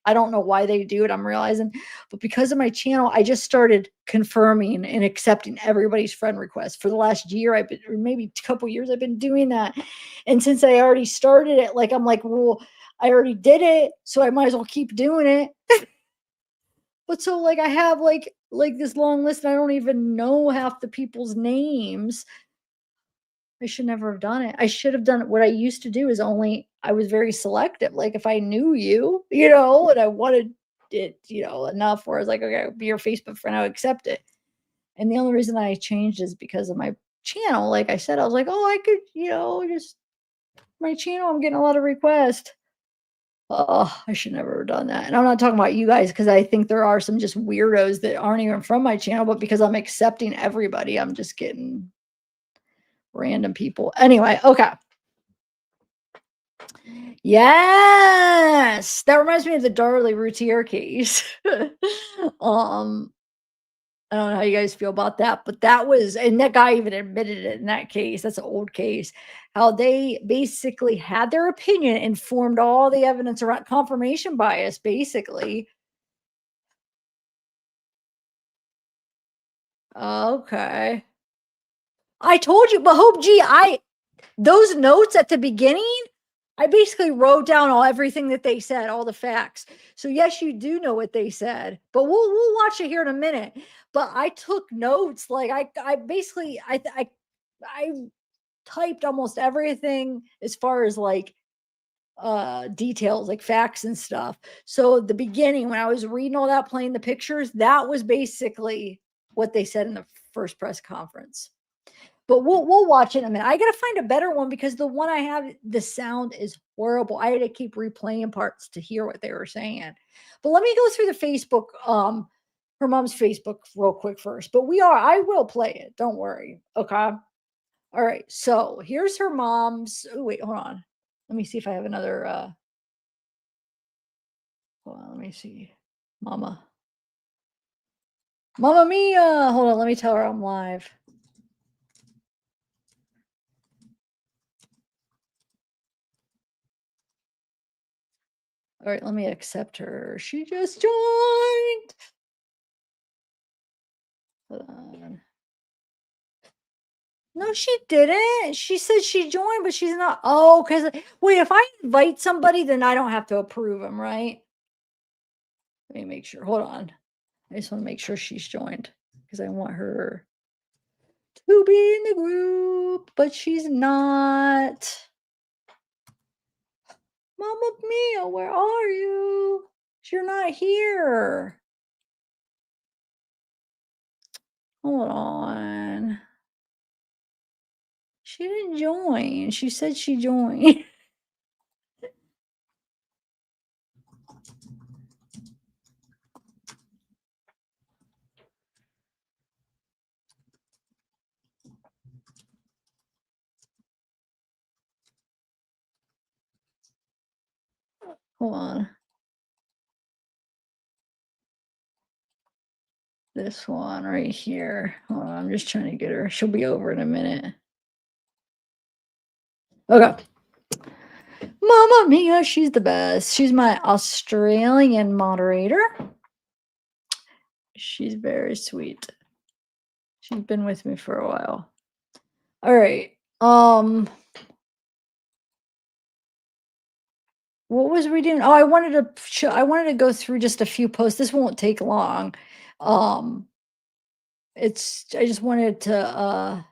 Speaker 1: I don't know why they do it. I'm realizing, but because of my channel, I just started confirming and accepting everybody's friend requests for the last year. Or maybe a couple years, I've been doing that. And since I already started it, like, I'm like, well, I already did it, so I might as well keep doing it. But so like I have like this long list and I don't even know half the people's names. I should never have done it. I should have done it. What I used to do is I was very selective. Like if I knew you, and I wanted it, enough where I was like, okay, I'll be your Facebook friend, I'll accept it. And the only reason I changed is because of my channel. Like I said, I was like, oh, I could, just my channel, I'm getting a lot of requests. Oh, I should never have done that. And I'm not talking about you guys because I think there are some just weirdos that aren't even from my channel, but because I'm accepting everybody, I'm just getting random people. Anyway, okay. Yes. That reminds me of the Darley Routier case. I don't know how you guys feel about that, but and that guy even admitted it in that case. That's an old case. How they basically had their opinion and formed all the evidence around confirmation bias, basically. Okay. I told you, but Hope G, those notes at the beginning, I basically wrote down everything that they said, all the facts. So yes, you do know what they said, but we'll watch it here in a minute. But I took notes, like I basically I typed almost everything as far as like details, like facts and stuff. So the beginning, when I was reading all that, playing the pictures, that was basically what they said in the first press conference. But we'll watch it in a minute. I gotta find a better one because the one I have, the sound is horrible. I had to keep replaying parts to hear what they were saying. But let me go through the Facebook, her mom's Facebook real quick first. But I will play it. Don't worry. Okay. All right. So here's her mom's. Oh, wait, hold on. Let me see if I have another hold on, let me see. Mama. Mamma Mia! Hold on, let me tell her I'm live. All right, let me accept her. She just joined. Hold on. No, she didn't. She said she joined, but she's not. Oh, because wait, if I invite somebody, then I don't have to approve them, right? Let me make sure. Hold on. I just want to make sure she's joined because I want her to be in the group, but she's not. Mamma Mia, where are you? You're not here. Hold on. She didn't join. She said she joined. Hold on. This one right here. Hold on, I'm just trying to get her. She'll be over in a minute. Okay. Mamma Mia, she's the best. She's my Australian moderator. She's very sweet. She's been with me for a while. All right. What was we doing? Oh, I wanted to go through just a few posts. This won't take long. I just wanted to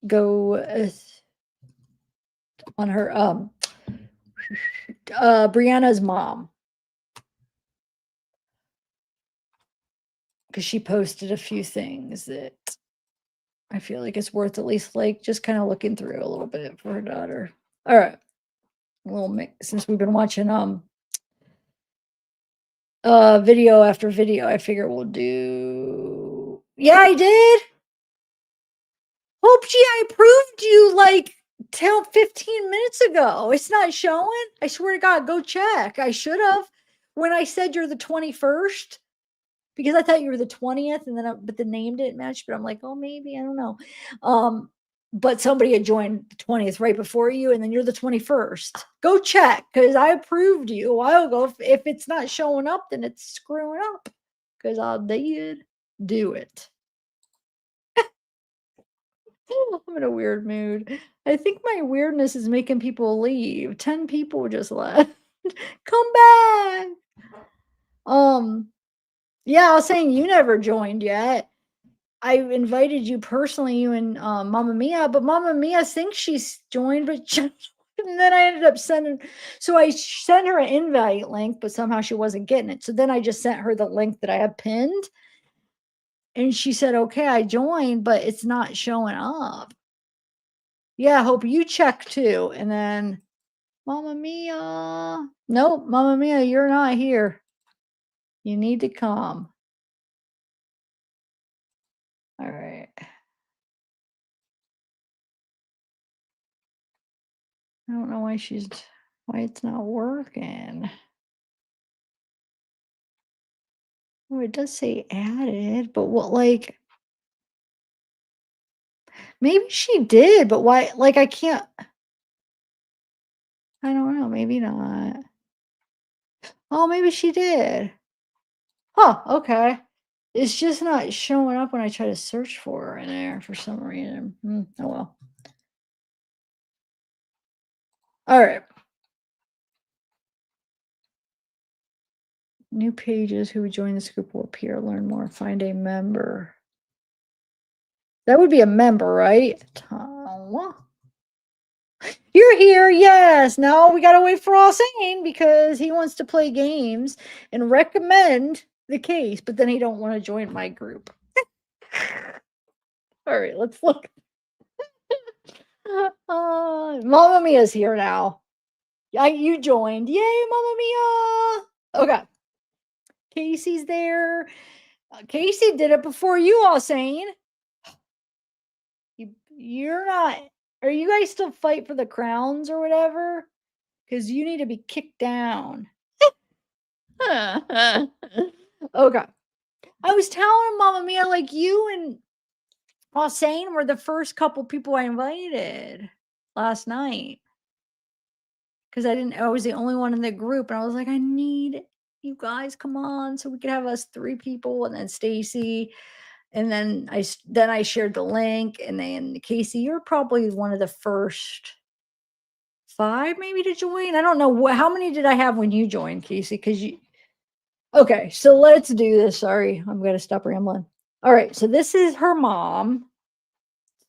Speaker 1: go on her Brianna's mom, because she posted a few things that I feel like it's worth at least like just kind of looking through a little bit for her daughter. All right. A little mix since we've been watching video after video. I figure we'll do. Yeah, I did. Hope gee, I approved you like 15 minutes ago. It's not showing. I swear to God, go check. I should have when I said you're the 21st because I thought you were the 20th, and then but the name didn't match. But I'm like, oh, maybe I don't know. But somebody had joined the 20th right before you, and then you're the 21st. Go check because I approved you a while ago. If it's not showing up, then it's screwing up because I did do it. I'm in a weird mood. I think my weirdness is making people leave. 10 people just left. Come back. Yeah, I was saying you never joined yet. I invited you personally, you and Mama Mia, but Mama Mia thinks she's joined, but and then I ended up sending. So I sent her an invite link, but somehow she wasn't getting it. So then I just sent her the link that I have pinned, and she said, "Okay, I joined, but it's not showing up." Yeah, hope you check too. And then, Mama Mia, nope, Mama Mia, you're not here. You need to come. All right. I don't know why it's not working. Oh, it does say added, but what, like, maybe she did, but why, like, I can't, I don't know, maybe not. Oh, maybe she did. Huh, okay. It's just not showing up when I try to search for her in there for some reason. Oh well. All right. New pages. Who would join this group will appear. Learn more. Find a member. That would be a member, right? You're here. Yes. Now we got to wait for Hossein because he wants to play games and recommend the case, but then he don't want to join my group. All right, let's look. Mamma Mia's here now. You joined. Yay, Mamma Mia. Okay. Casey's there. Casey did it before you, Hossein. You're not. Are you guys still fight for the crowns or whatever? Because you need to be kicked down. Okay. I was telling Mama Mia, like, you and Hossein were the first couple people I invited last night. Because I was the only one in the group, and I was like, I need you guys, come on, so we could have us 3 people, and then Stacy, and then I shared the link, and then Casey, you're probably one of the first 5 maybe to join. I don't know how many did I have when you joined, Casey? Because you okay, so let's do this. Sorry, I'm gonna stop rambling. All right, so this is her mom.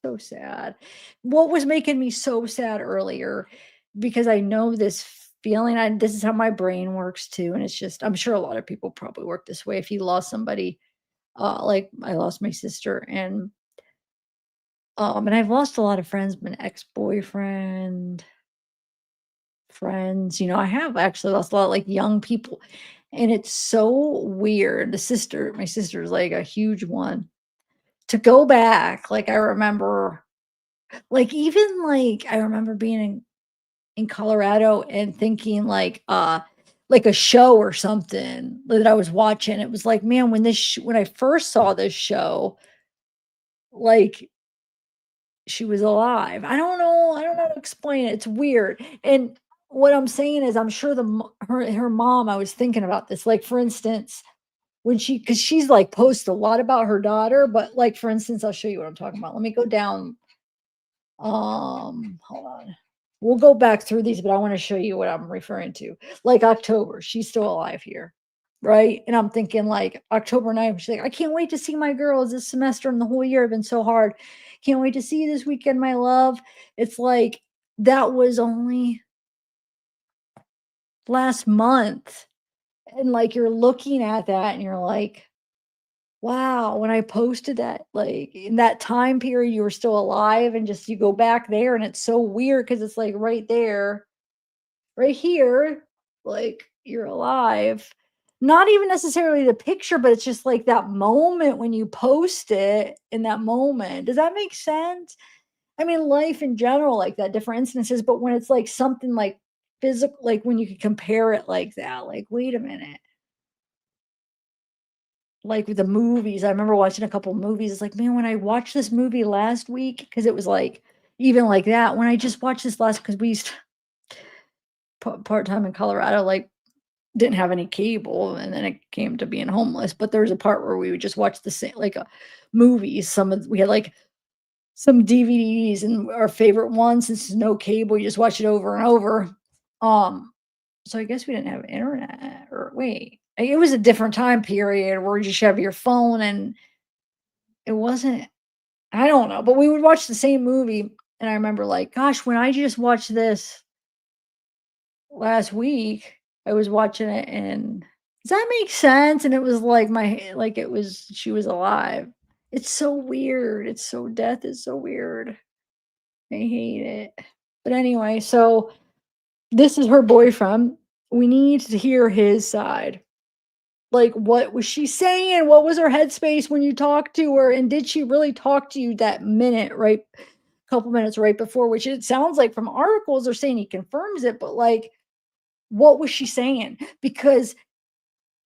Speaker 1: So sad. What was making me so sad earlier, because I know this feeling, this is how my brain works too. And it's just, I'm sure a lot of people probably work this way. If you lost somebody, like I lost my sister, and I've lost a lot of friends, my ex-boyfriend, friends, I have actually lost a lot, like young people. And it's so weird. My sister's like a huge one to go back. Like I remember, I remember being in Colorado and thinking like a show or something that I was watching. It was like, man, when I first saw this show, like she was alive. I don't know how to explain it. It's weird. And what I'm saying is, I'm sure her mom. I was thinking about this. Like for instance, because she's like posts a lot about her daughter, but like for instance, I'll show you what I'm talking about. Let me go down. Hold on. We'll go back through these, but I want to show you what I'm referring to. Like October, she's still alive here, right? And I'm thinking like October 9th, she's like, I can't wait to see my girls this semester and the whole year have been so hard. Can't wait to see you this weekend, my love. It's like that was only last month. And like you're looking at that and you're like, wow, when I posted that, like in that time period, you were still alive, and just you go back there, and it's so weird because it's like right there, right here, like you're alive. Not even necessarily the picture, but it's just like that moment when you post it in that moment. Does that make sense? I mean, life in general, like that, different instances, but when it's like something like physical, like when you could compare it like that, like, wait a minute. Like with the movies, I remember watching a couple movies. It's like, man, when I watched this movie last week, because it was like, even like that, when I just watched this because we used part time in Colorado, like didn't have any cable, and then it came to being homeless. But there was a part where we would just watch the same like movies. We had like some DVDs and our favorite ones. Since there's no cable, you just watch it over and over. So I guess we didn't have internet, or wait, it was a different time period where you just have your phone, and it wasn't, I don't know, but we would watch the same movie, and I remember like, gosh, when I just watched this last week, I was watching it, and does that make sense? And it was like she was alive. It's so weird. Death is so weird. I hate it. But anyway, so this is her boyfriend. We need to hear his side. Like, what was she saying? What was her headspace when you talked to her? And did she really talk to you that minute, right? Couple minutes right before, which it sounds like from articles are saying he confirms it, but like, what was she saying? Because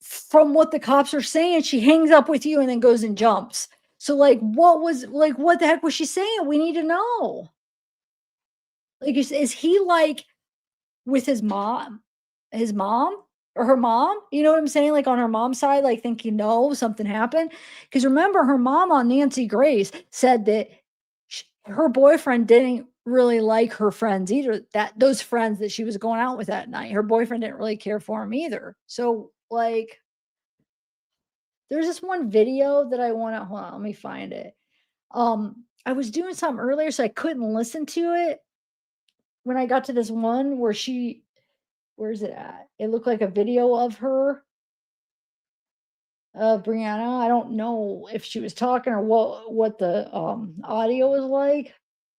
Speaker 1: from what the cops are saying, she hangs up with you and then goes and jumps. So like, what the heck was she saying? We need to know. Like, is he like with his mom or her mom? You know what I'm saying? Like on her mom's side, like thinking, no, something happened. Because remember, her mom on Nancy Grace said that her boyfriend didn't really like her friends either. Those friends that she was going out with that night, her boyfriend didn't really care for him either. So like, there's this one video that I want to hold on, let me find it. I was doing something earlier, so I couldn't listen to it when I got to this one where's it at? It looked like a video of her, Brianna. I don't know if she was talking or what the audio was like.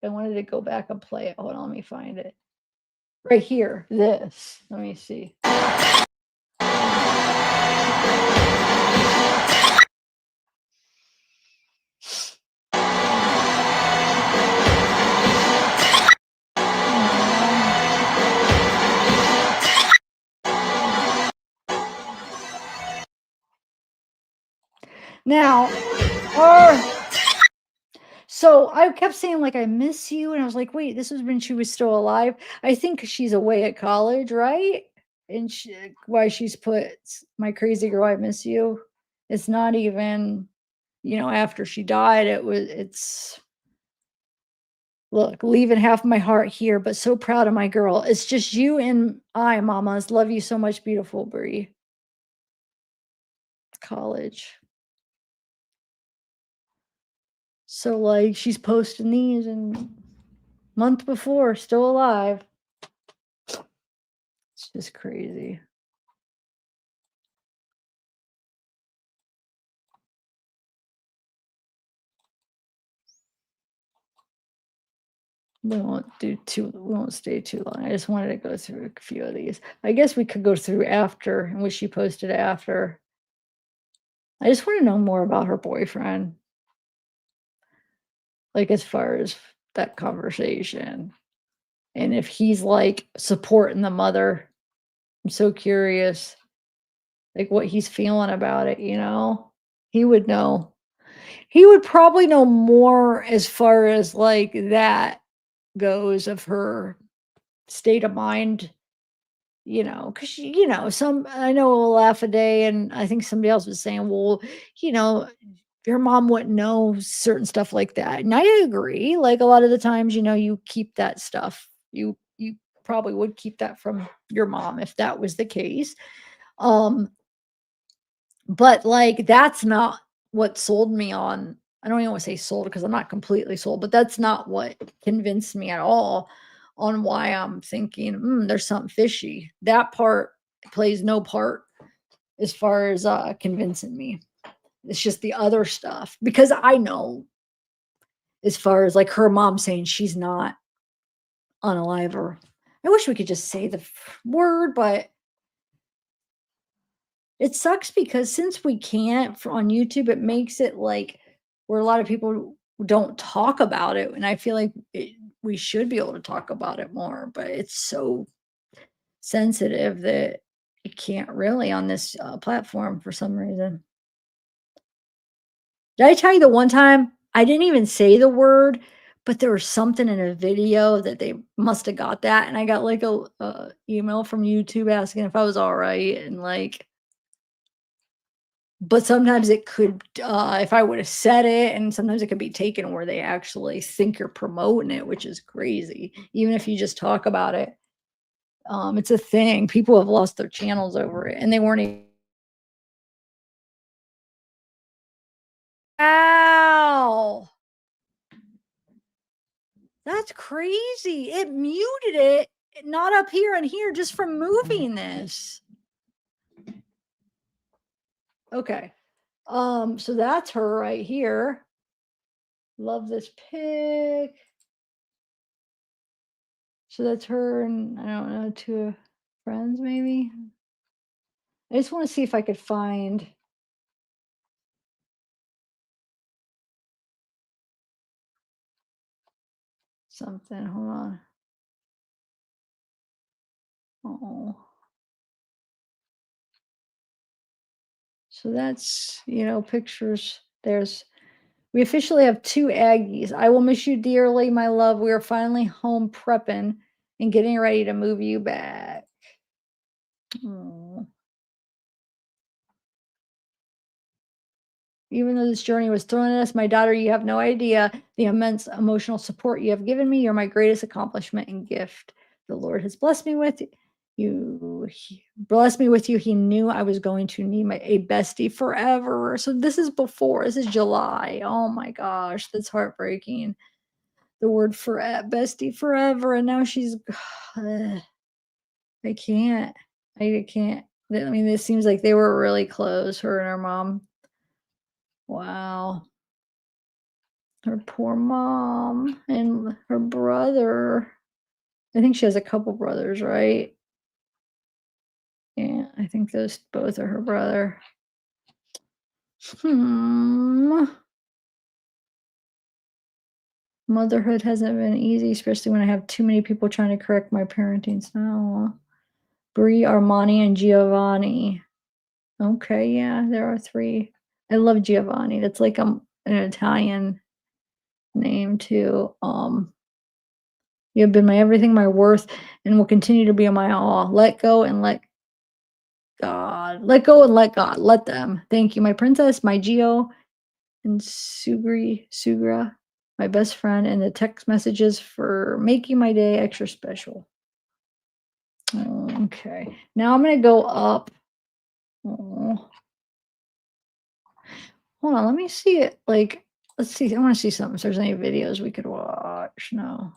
Speaker 1: I wanted to go back and play it. Hold on, let me find it. Right here, this. Let me see. Now, her. So I kept saying, like, I miss you. And I was like, wait, this was when she was still alive. I think she's away at college, right? And why she's put my crazy girl, I miss you. It's not even, after she died, it's look, leaving half my heart here, but so proud of my girl. It's just you and I, mamas. Love you so much, beautiful Brie. College. So like she's posting these and month before, still alive. It's just crazy. We won't stay too long. I just wanted to go through a few of these. I guess we could go through after and what she posted after. I just want to know more about her boyfriend. Like as far as that conversation. And if he's like supporting the mother. I'm so curious. Like what he's feeling about it, He would know. He would probably know more as far as like that goes of her state of mind, because I know we'll laugh a day, and I think somebody else was saying, well, your mom wouldn't know certain stuff like that. And I agree. Like a lot of the times, you keep that stuff. You probably would keep that from your mom if that was the case. But like that's not what sold me on. I don't even want to say sold because I'm not completely sold, but that's not what convinced me at all on why I'm thinking there's something fishy. That part plays no part as far as convincing me. It's just the other stuff because I know as far as like her mom saying she's not unalive, or I wish we could just say the word, but it sucks because since we can't on YouTube, it makes it like where a lot of people don't talk about it. And I feel like we should be able to talk about it more, but it's so sensitive that you can't really on this platform for some reason. Did I tell you the one time I didn't even say the word, but there was something in a video that they must have got that. And I got like a email from YouTube asking if I was all right. And like, but sometimes it could, if I would have said it, and sometimes it could be taken where they actually think you're promoting it, which is crazy. Even if you just talk about it, it's a thing. People have lost their channels over it, and they weren't even. Ow! That's crazy. It muted it, not up here and here, just from moving this. Okay. So that's her right here. Love this pic. So that's her and I don't know, two friends maybe. I just want to see if I could find something. Hold on. Oh. So that's, pictures. We officially have 2 Aggies. I will miss you dearly, my love. We are finally home prepping and getting ready to move you back. Aw. Even though this journey was thrown at us, my daughter, you have no idea the immense emotional support you have given me. You're my greatest accomplishment and gift. The Lord has blessed me with you. He blessed me with you. He knew I was going to need a bestie forever. So this is before. This is July. Oh my gosh, that's heartbreaking. The word for bestie forever, and now she's. I can't. I can't. I mean, it seems like they were really close, her and her mom. Wow. Her poor mom and her brother. I think she has a couple brothers, right? Yeah, I think those both are her brother. Motherhood hasn't been easy, especially when I have too many people trying to correct my parenting style. Brie, Armani, and Giovanni. Okay, yeah, there are 3. I love Giovanni. That's like an Italian name too. You have been my everything, my worth, and will continue to be my all. Let go and let God. Let go and let God. Let them. Thank you, my princess, my Geo, and Sugra, my best friend, and the text messages for making my day extra special. Okay. Now I'm gonna go up. Oh. Hold on, let me see it. Like, let's see. I want to see something. If there's any videos we could watch. No.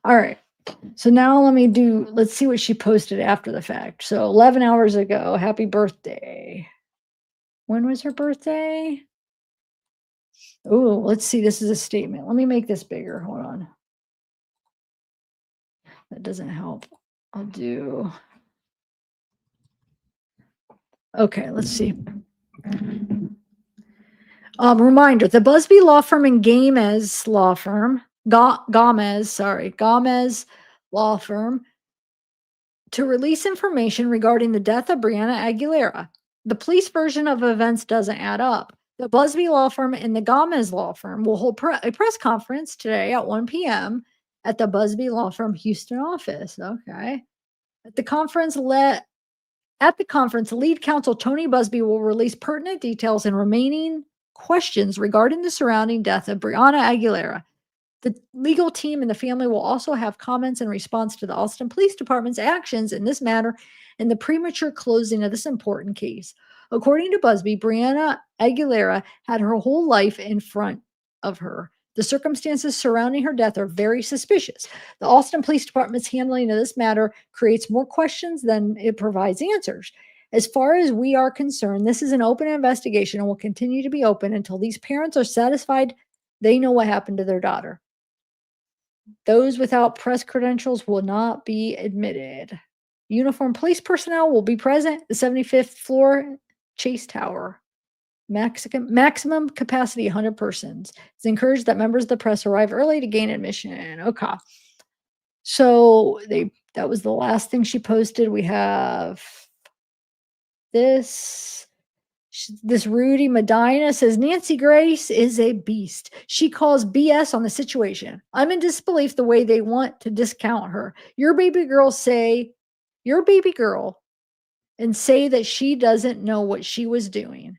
Speaker 1: All right. So now let's see what she posted after the fact. So 11 hours ago, happy birthday. When was her birthday? Oh, let's see. This is a statement. Let me make this bigger. Hold on. That doesn't help. I'll do. Okay, let's see. Reminder, the Busby Law Firm and Gomez Law Firm, Gomez Law Firm, to release information regarding the death of Brianna Aguilera. The police version of events doesn't add up. The Busby Law Firm and the Gomez Law Firm will hold a press conference today at 1 p.m. at the Busby Law Firm Houston office. Okay. At the conference, lead counsel Tony Busby will release pertinent details and remaining questions regarding the surrounding death of Brianna Aguilera. The legal team and the family will also have comments in response to the Austin Police Department's actions in this matter and the premature closing of this important case. According to Busby, Brianna Aguilera had her whole life in front of her. The circumstances surrounding her death are very suspicious. The Austin Police Department's handling of this matter creates more questions than it provides answers. As far as we are concerned, this is an open investigation and will continue to be open until these parents are satisfied they know what happened to their daughter. Those without press credentials will not be admitted. Uniformed police personnel will be present at the 75th floor Chase Tower. Maximum capacity 100 persons. It's encouraged that members of the press arrive early to gain admission. Okay. So that was the last thing she posted. We have this Rudy Medina says Nancy Grace is a beast. She calls BS on the situation. I'm in disbelief the way they want to discount her. Your baby girl and say that she doesn't know what she was doing.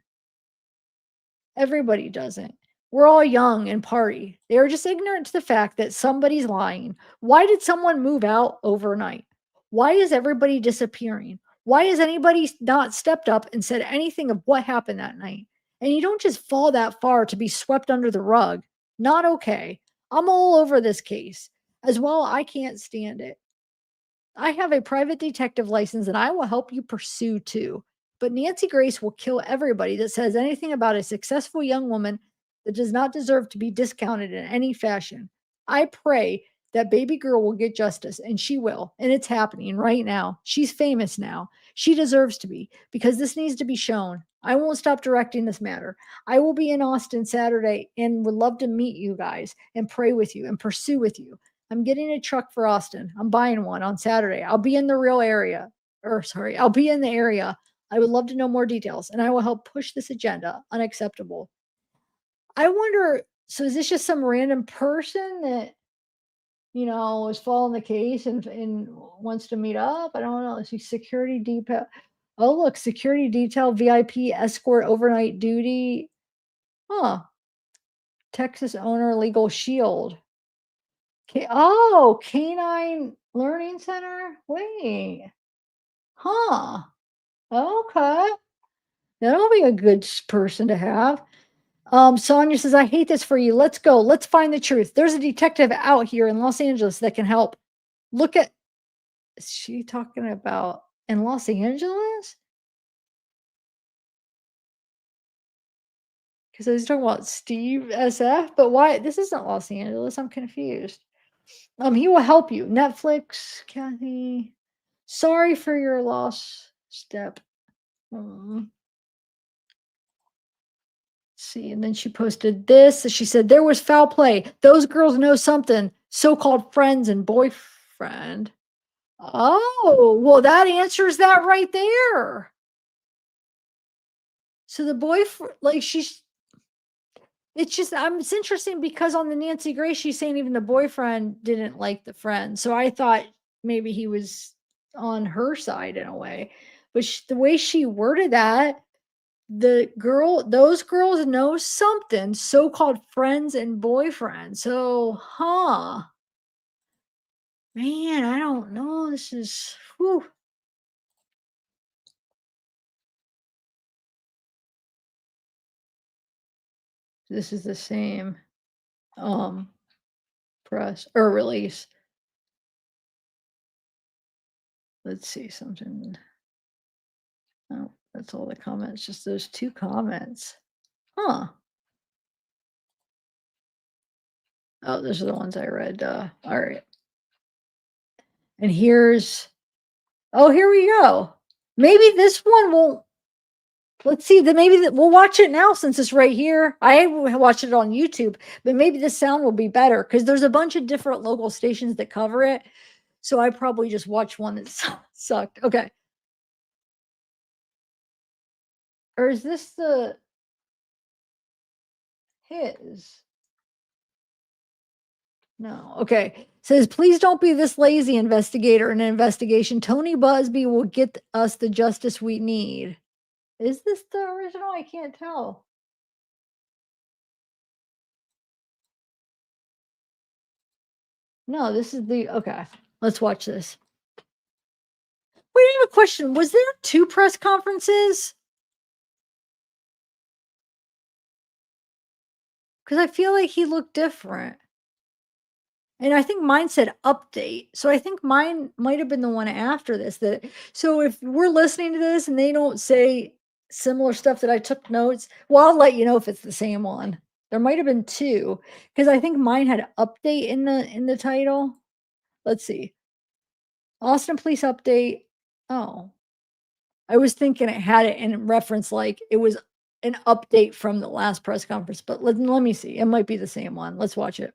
Speaker 1: Everybody doesn't. We're all young and party. They are just ignorant to the fact that somebody's lying. Why did someone move out overnight? Why is everybody disappearing? Why has anybody not stepped up and said anything of what happened that night? And you don't just fall that far to be swept under the rug. Not okay. I'm all over this case. As well, I can't stand it. I have a private detective license and I will help you pursue too. But Nancy Grace will kill everybody that says anything about a successful young woman that does not deserve to be discounted in any fashion. I pray that baby girl will get justice, and she will. And it's happening right now. She's famous now. She deserves to be, because this needs to be shown. I won't stop directing this matter. I will be in Austin Saturday and would love to meet you guys and pray with you and pursue with you. I'm getting a truck for Austin. I'm buying one on Saturday. I'll be in the area. I would love to know more details, and I will help push this agenda. Unacceptable. I wonder, so is this just some random person that, is following the case and wants to meet up? I don't know. Let's see, security detail. Oh, look, security detail, VIP escort overnight duty. Huh. Texas owner legal shield. Canine Learning Center. Wait. Huh. Okay. That'll be a good person to have. Sonia says, I hate this for you. Let's go. Let's find the truth. There's a detective out here in Los Angeles that can help. Is she talking about in Los Angeles? Because I was talking about Steve SF, but why? This isn't Los Angeles. I'm confused. He will help you. Netflix, Kathy. Sorry for your loss, Step. See, and then she posted this. She said, there was foul play. Those girls know something. So-called friends and boyfriend. Oh, well, that answers that right there. So the boyfriend, like it's just it's interesting because on the Nancy Grace, she's saying even the boyfriend didn't like the friend. So I thought maybe he was on her side in a way, but the way she worded that, those girls know something, so-called friends and boyfriends. So, man, I don't know. This is, whew. This is the same press or release. Let's see something. Oh, that's all the comments, just those 2 comments. Huh. Oh, those are the ones I read. All right. And here we go. Maybe this one won't. Let's see. Maybe we'll watch it now since it's right here. I watched it on YouTube, but maybe the sound will be better because there's a bunch of different local stations that cover it. So I probably just watched one that sucked. Okay. Or is this his? No. Okay. Says, please don't be this lazy, investigator, in an investigation. Tony Busby will get us the justice we need. Is this the original? I can't tell. No, this is okay. Let's watch this. Wait, I have a question. Was there 2 press conferences? Because I feel like he looked different. And I think mine said update. So I think mine might have been the one after this. So if we're listening to this and they don't say similar stuff that I took notes, well, I'll let you know if it's the same one. There might have been 2 because I think mine had update in the title. Let's see. Austin Police Update. Oh, I was thinking it had it in reference like it was an update from the last press conference, but let me see. It might be the same one. Let's watch it.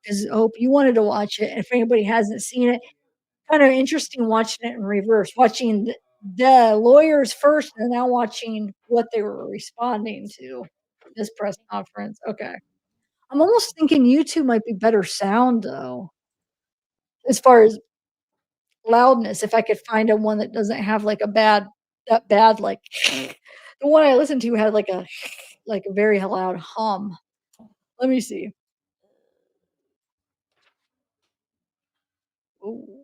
Speaker 1: Because I hope you wanted to watch it. And if anybody hasn't seen it, kind of interesting watching it in reverse, watching the lawyers first and now watching what they were responding to this press conference. Okay. I'm almost thinking YouTube might be better sound though, as far as loudness. If I could find a one that doesn't have like that bad, like the one I listened to had like a very loud hum. Let me see. Ooh.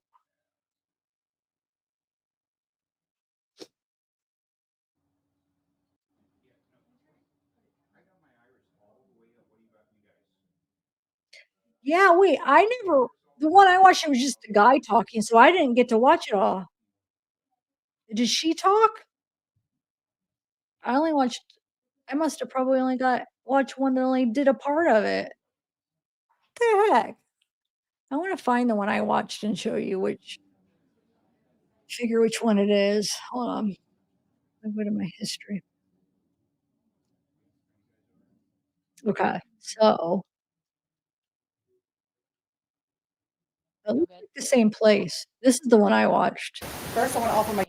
Speaker 1: Yeah, wait, the one I watched, it was just the guy talking, so I didn't get to watch it all. Did she talk? I only watched I must have probably only watched one that only did a part of it. What the heck? I wanna find the one I watched and show you figure which one it is. Hold on. Let me go to my history. Okay, so it looks like the same place. This is the one I watched.
Speaker 12: First, I want to offer my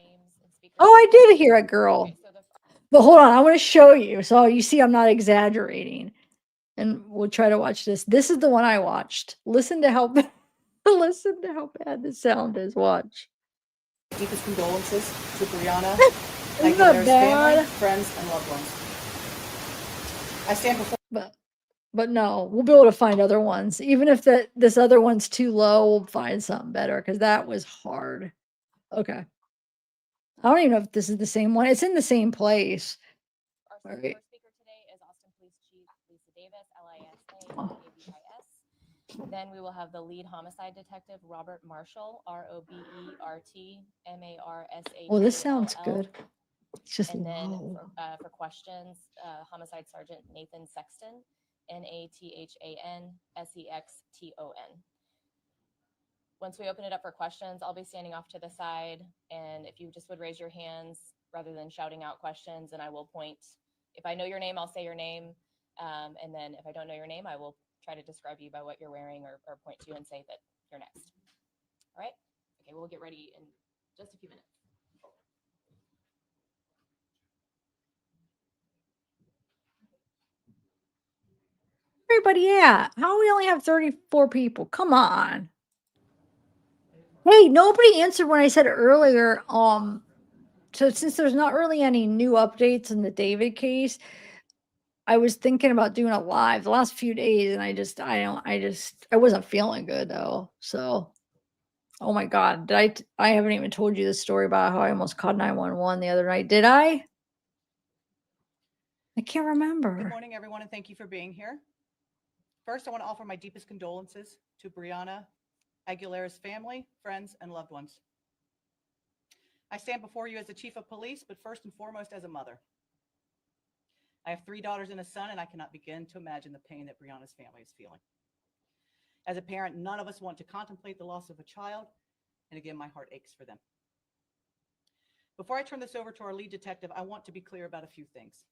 Speaker 1: Oh, I did hear it, girl. But hold on, I wanna show you. So you see I'm not exaggerating. And we'll try to watch this. This is the one I watched. Listen to how listen to how bad the sound is. Watch.
Speaker 12: deepest condolences to Brianna,
Speaker 1: Isn't that
Speaker 12: Aguilera's family,
Speaker 1: bad?
Speaker 12: friends, and loved ones. I stand before
Speaker 1: But no, we'll be able to find other ones. Even if this other one's too low, we'll find something better because that was hard. Okay. I don't even know if this is the same one. It's in the same place.
Speaker 13: Our
Speaker 1: All right.
Speaker 13: first speaker today is Austin Police Chief Lisa Davis, LISA,
Speaker 1: Oh.
Speaker 13: ABIS. Then we will have the lead homicide detective, Robert Marshall, ROBERTMARSH.
Speaker 1: Well, this sounds good. It's just
Speaker 13: And then
Speaker 1: low.
Speaker 13: for questions, Homicide Sergeant Nathan Sexton, NATHAN SEXTON. Once we open it up for questions, I'll be standing off to the side. And if you just would raise your hands rather than shouting out questions, and I will point. If I know your name, I'll say your name. And then if I don't know your name, I will try to describe you by what you're wearing or point to you and say that you're next. All right? Okay, we'll get ready in just a few minutes.
Speaker 1: everybody at? How we only have 34 people? Come on. Hey, nobody answered when I said earlier. So since there's not really any new updates in the David case, I was thinking about doing a live the last few days, and I wasn't feeling good though. So, oh my God, I haven't even told you the story about how I almost called 911 the other night. Did I? I can't remember.
Speaker 14: Good morning, everyone, and thank you for being here. First, I want to offer my deepest condolences to Brianna Aguilera's family, friends, and loved ones. I stand before you as the chief of police, but first and foremost as a mother. I have 3 daughters and a son, and I cannot begin to imagine the pain that Brianna's family is feeling. As a parent, none of us want to contemplate the loss of a child, and again, my heart aches for them. Before I turn this over to our lead detective, I want to be clear about a few things.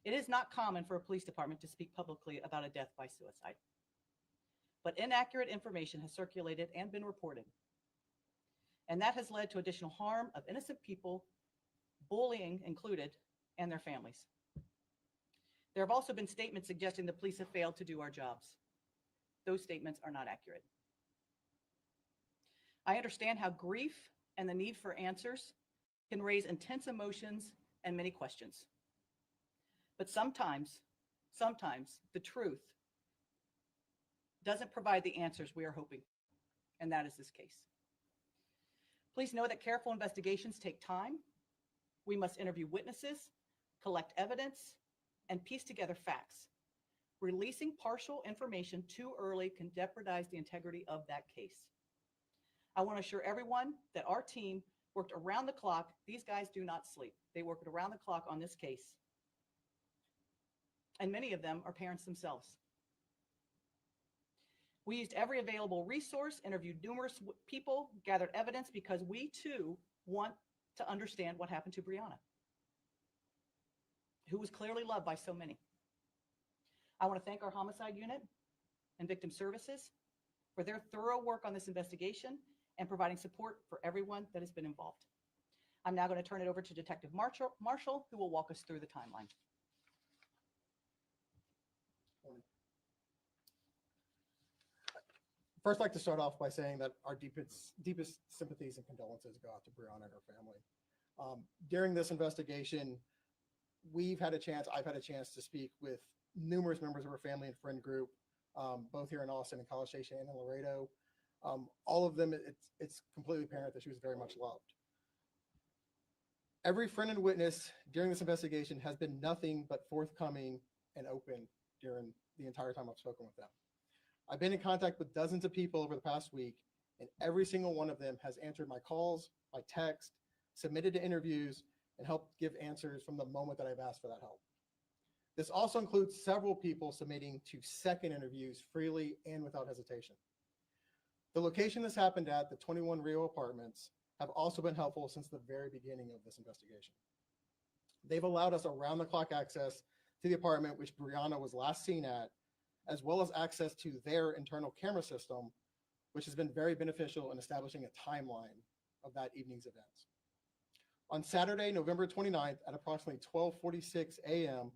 Speaker 14: It is not common for a police department to speak publicly about a death by suicide, but inaccurate information has circulated and been reported, and that has led to additional harm of innocent people, bullying included, and their families. There have also been statements suggesting the police have failed to do our jobs. Those statements are not accurate. I understand how grief and the need for answers can raise intense emotions and many questions. But sometimes the truth doesn't provide the answers we are hoping, and that is this case. Please know that careful investigations take time. We must interview witnesses, collect evidence, and piece together facts. Releasing partial information too early can jeopardize the integrity of that case. I want to assure everyone that our team worked around the clock. These guys do not sleep. They worked around the clock on this case. And many of them are parents themselves. We used every available resource, interviewed numerous people, gathered evidence because we too want to understand what happened to Brianna, who was clearly loved by so many. I want to thank our homicide unit and victim services for their thorough work on this investigation and providing support for everyone that has been involved. I'm now going to turn it over to Detective Marshall, who will walk us through the timeline.
Speaker 15: First, I'd like to start off by saying that our deepest sympathies and condolences go out to Brianna and her family. During this investigation, I've had a chance to speak with numerous members of her family and friend group, both here in Austin and College Station and in Laredo. All of them, it's completely apparent that she was very much loved. Every friend and witness during this investigation has been nothing but forthcoming and open during the entire time I've spoken with them. I've been in contact with dozens of people over the past week, and every single one of them has answered my calls, my text, submitted to interviews, and helped give answers from the moment that I've asked for that help. This also includes several people submitting to second interviews freely and without hesitation. The location this happened at, the 21 Rio Apartments, have also been helpful since the very beginning of this investigation. They've allowed us around-the-clock access to the apartment which Brianna was last seen at, as well as access to their internal camera system, which has been very beneficial in establishing a timeline of that evening's events. On Saturday, November 29th at approximately 12:46 a.m.,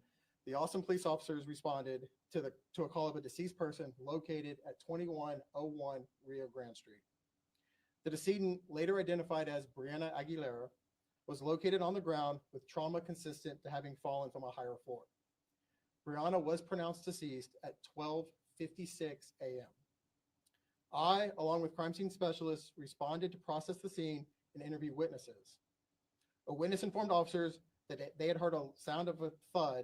Speaker 15: the Austin police officers responded to a call of a deceased person located at 2101 Rio Grande Street. The decedent, later identified as Brianna Aguilera, was located on the ground with trauma consistent to having fallen from a higher floor. Brianna was pronounced deceased at 12:56 a.m. I, along with crime scene specialists, responded to process the scene and interview witnesses. A witness informed officers that they had heard a sound of a thud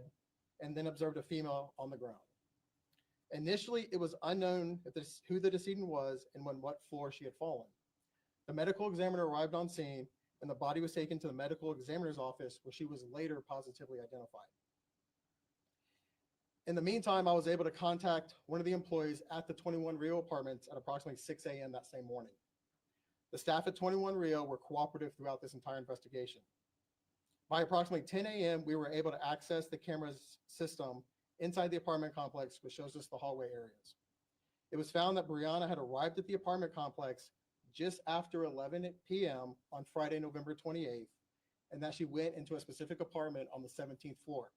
Speaker 15: and then observed a female on the ground. Initially, it was unknown who the decedent was and on what floor she had fallen. The medical examiner arrived on scene and the body was taken to the medical examiner's office where she was later positively identified. In the meantime, I was able to contact one of the employees at the 21 Rio Apartments at approximately 6 a.m. that same morning. The staff at 21 Rio were cooperative throughout this entire investigation. By approximately 10 a.m., we were able to access the camera's system inside the apartment complex, which shows us the hallway areas. It was found that Brianna had arrived at the apartment complex just after 11 p.m. on Friday, November 28th, and that she went into a specific apartment on the 17th floor.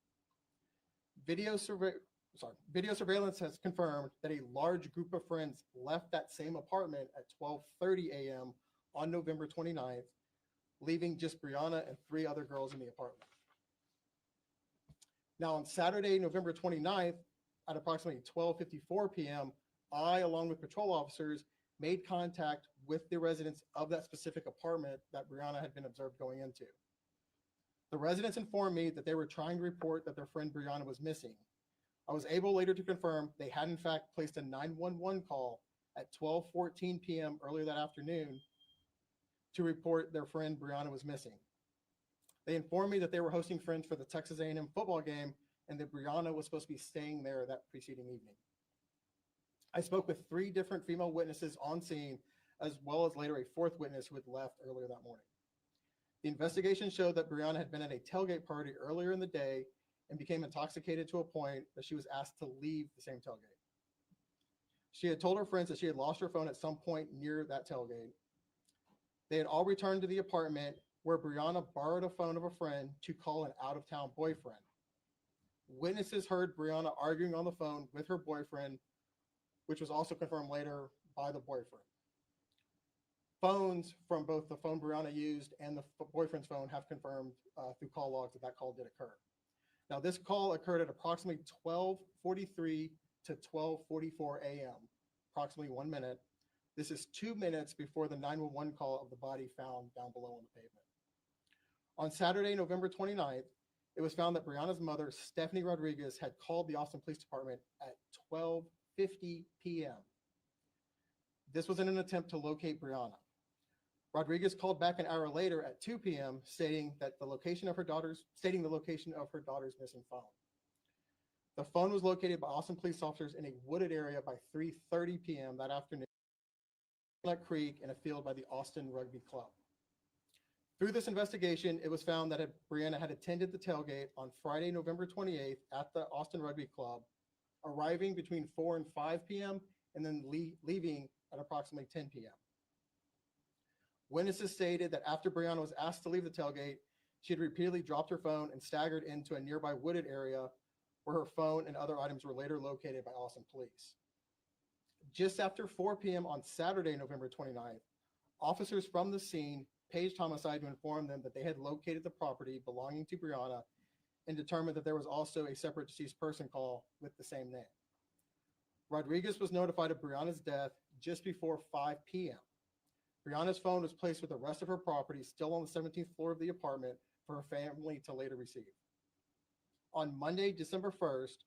Speaker 15: Video video surveillance has confirmed that a large group of friends left that same apartment at 12:30 a.m. on November 29th, leaving just Brianna and 3 other girls in the apartment. Now, on Saturday, November 29th, at approximately 12:54 p.m., I, along with patrol officers, made contact with the residents of that specific apartment that Brianna had been observed going into. The residents informed me that they were trying to report that their friend Brianna was missing. I was able later to confirm they had in fact placed a 911 call at 12:14 p.m. earlier that afternoon to report their friend Brianna was missing. They informed me that they were hosting friends for the Texas A&M football game and that Brianna was supposed to be staying there that preceding evening. I spoke with 3 different female witnesses on scene, as well as later a 4th witness who had left earlier that morning. The investigation showed that Brianna had been at a tailgate party earlier in the day and became intoxicated to a point that she was asked to leave the same tailgate. She had told her friends that she had lost her phone at some point near that tailgate. They had all returned to the apartment where Brianna borrowed a phone of a friend to call an out-of-town boyfriend. Witnesses heard Brianna arguing on the phone with her boyfriend, which was also confirmed later by the boyfriend. Phones from both the phone Brianna used and the boyfriend's phone have confirmed through call logs that that call did occur. Now, this call occurred at approximately 12:43 to 12:44 a.m., approximately 1 minute. This is 2 minutes before the 911 call of the body found down below on the pavement. On Saturday, November 29th, it was found that Brianna's mother, Stephanie Rodriguez, had called the Austin Police Department at 12:50 p.m. This was in an attempt to locate Brianna. Rodriguez called back an hour later at 2 p.m. stating the location of her daughter's missing phone. The phone was located by Austin police officers in a wooded area by 3:30 p.m. that afternoon at Creek in a field by the Austin Rugby Club. Through this investigation, it was found that Brianna had attended the tailgate on Friday, November 28th at the Austin Rugby Club, arriving between 4 and 5 p.m. and then leaving at approximately 10 p.m. Witnesses stated that after Brianna was asked to leave the tailgate, she had repeatedly dropped her phone and staggered into a nearby wooded area where her phone and other items were later located by Austin police. Just after 4 p.m. on Saturday, November 29th, officers from the scene paged homicide to inform them that they had located the property belonging to Brianna and determined that there was also a separate deceased person call with the same name. Rodriguez was notified of Brianna's death just before 5 p.m. Brianna's phone was placed with the rest of her property still on the 17th floor of the apartment for her family to later receive. On Monday, December 1st,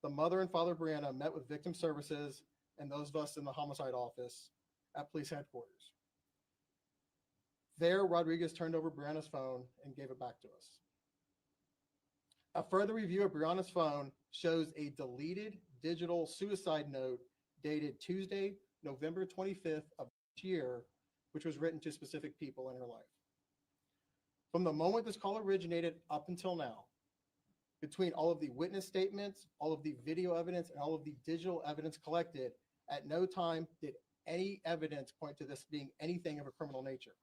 Speaker 15: the mother and father of Brianna met with victim services and those of us in the homicide office at police headquarters. There, Rodriguez turned over Brianna's phone and gave it back to us. A further review of Brianna's phone shows a deleted digital suicide note dated Tuesday, November 25th of each year, which was written to specific people in her life. From the moment this call originated up until now, between all of the witness statements, all of the video evidence, and all of the digital evidence collected, at no time did any evidence point to this being anything of a criminal nature.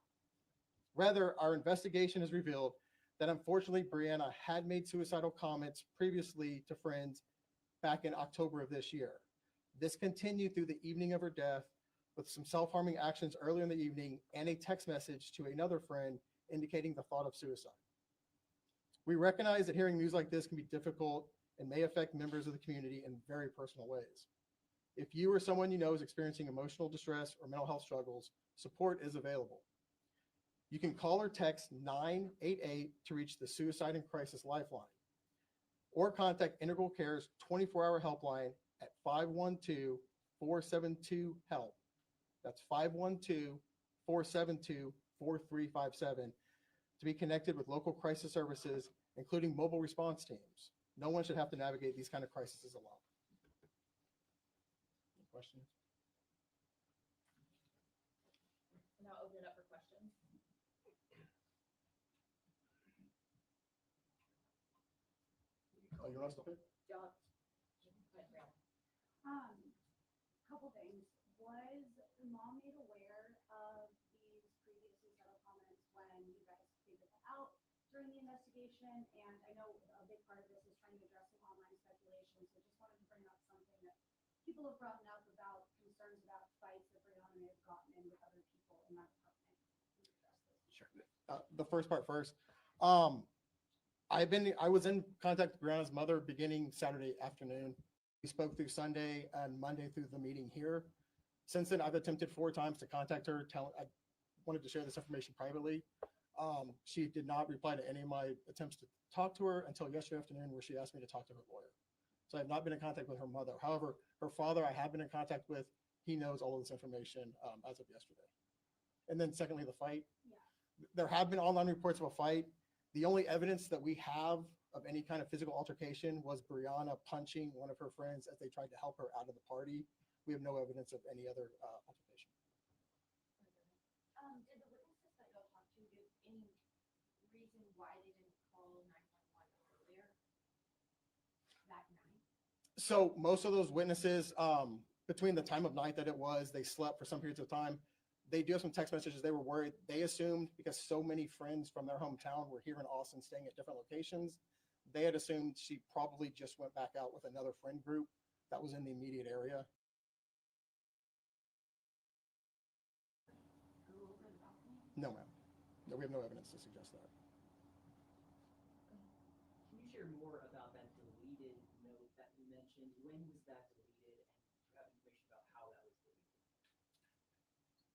Speaker 15: Rather, our investigation has revealed that unfortunately Brianna had made suicidal comments previously to friends back in October of this year. This continued through the evening of her death with some self-harming actions earlier in the evening and a text message to another friend indicating the thought of suicide. We recognize that hearing news like this can be difficult and may affect members of the community in very personal ways. If you or someone you know is experiencing emotional distress or mental health struggles, support is available. You can call or text 988 to reach the Suicide and Crisis Lifeline, or contact Integral Care's 24-hour helpline at 512-472-HELP. That's 512-472-4357 to be connected with local crisis services, including mobile response teams. No one should have to navigate these kind of crises alone. Any questions?
Speaker 13: Now open it up for questions.
Speaker 15: Oh, you want us to pick?
Speaker 16: Couple things. Was the mom made aware of these previous suicidal comments when you guys figured that out during the investigation? And I know a big part of this is trying to address some online speculation, so just wanted to bring people have brought up about concerns about fights that Brianna may have gotten in with other people in that apartment. Can you address those?
Speaker 15: Sure. The first part first. I was in contact with Brianna's mother beginning Saturday afternoon. We spoke through Sunday and Monday through the meeting here. Since then, I've attempted 4 times to contact her. I wanted to share this information privately. She did not reply to any of my attempts to talk to her until yesterday afternoon, where she asked me to talk to her lawyer. So I have not been in contact with her mother. However, her father, I have been in contact with. He knows all of this information as of yesterday. And then secondly, the fight.
Speaker 16: Yeah.
Speaker 15: There have been online reports of a fight. The only evidence that we have of any kind of physical altercation was Brianna punching one of her friends as they tried to help her out of the party. We have no evidence of any other altercation.
Speaker 16: Did the witnesses that y'all talked to give any reason why they didn't call 911 earlier that night?
Speaker 15: So most of those witnesses, between the time of night that it was, they slept for some periods of time. They do have some text messages. They were worried. They assumed, because so many friends from their hometown were here in Austin staying at different locations, they had assumed she probably just went back out with another friend group that was in the immediate area. No, ma'am. No, we have no evidence to suggest that.
Speaker 17: Can you share more about that deleted note that you mentioned? When was that deleted, and do you have information about how that was deleted?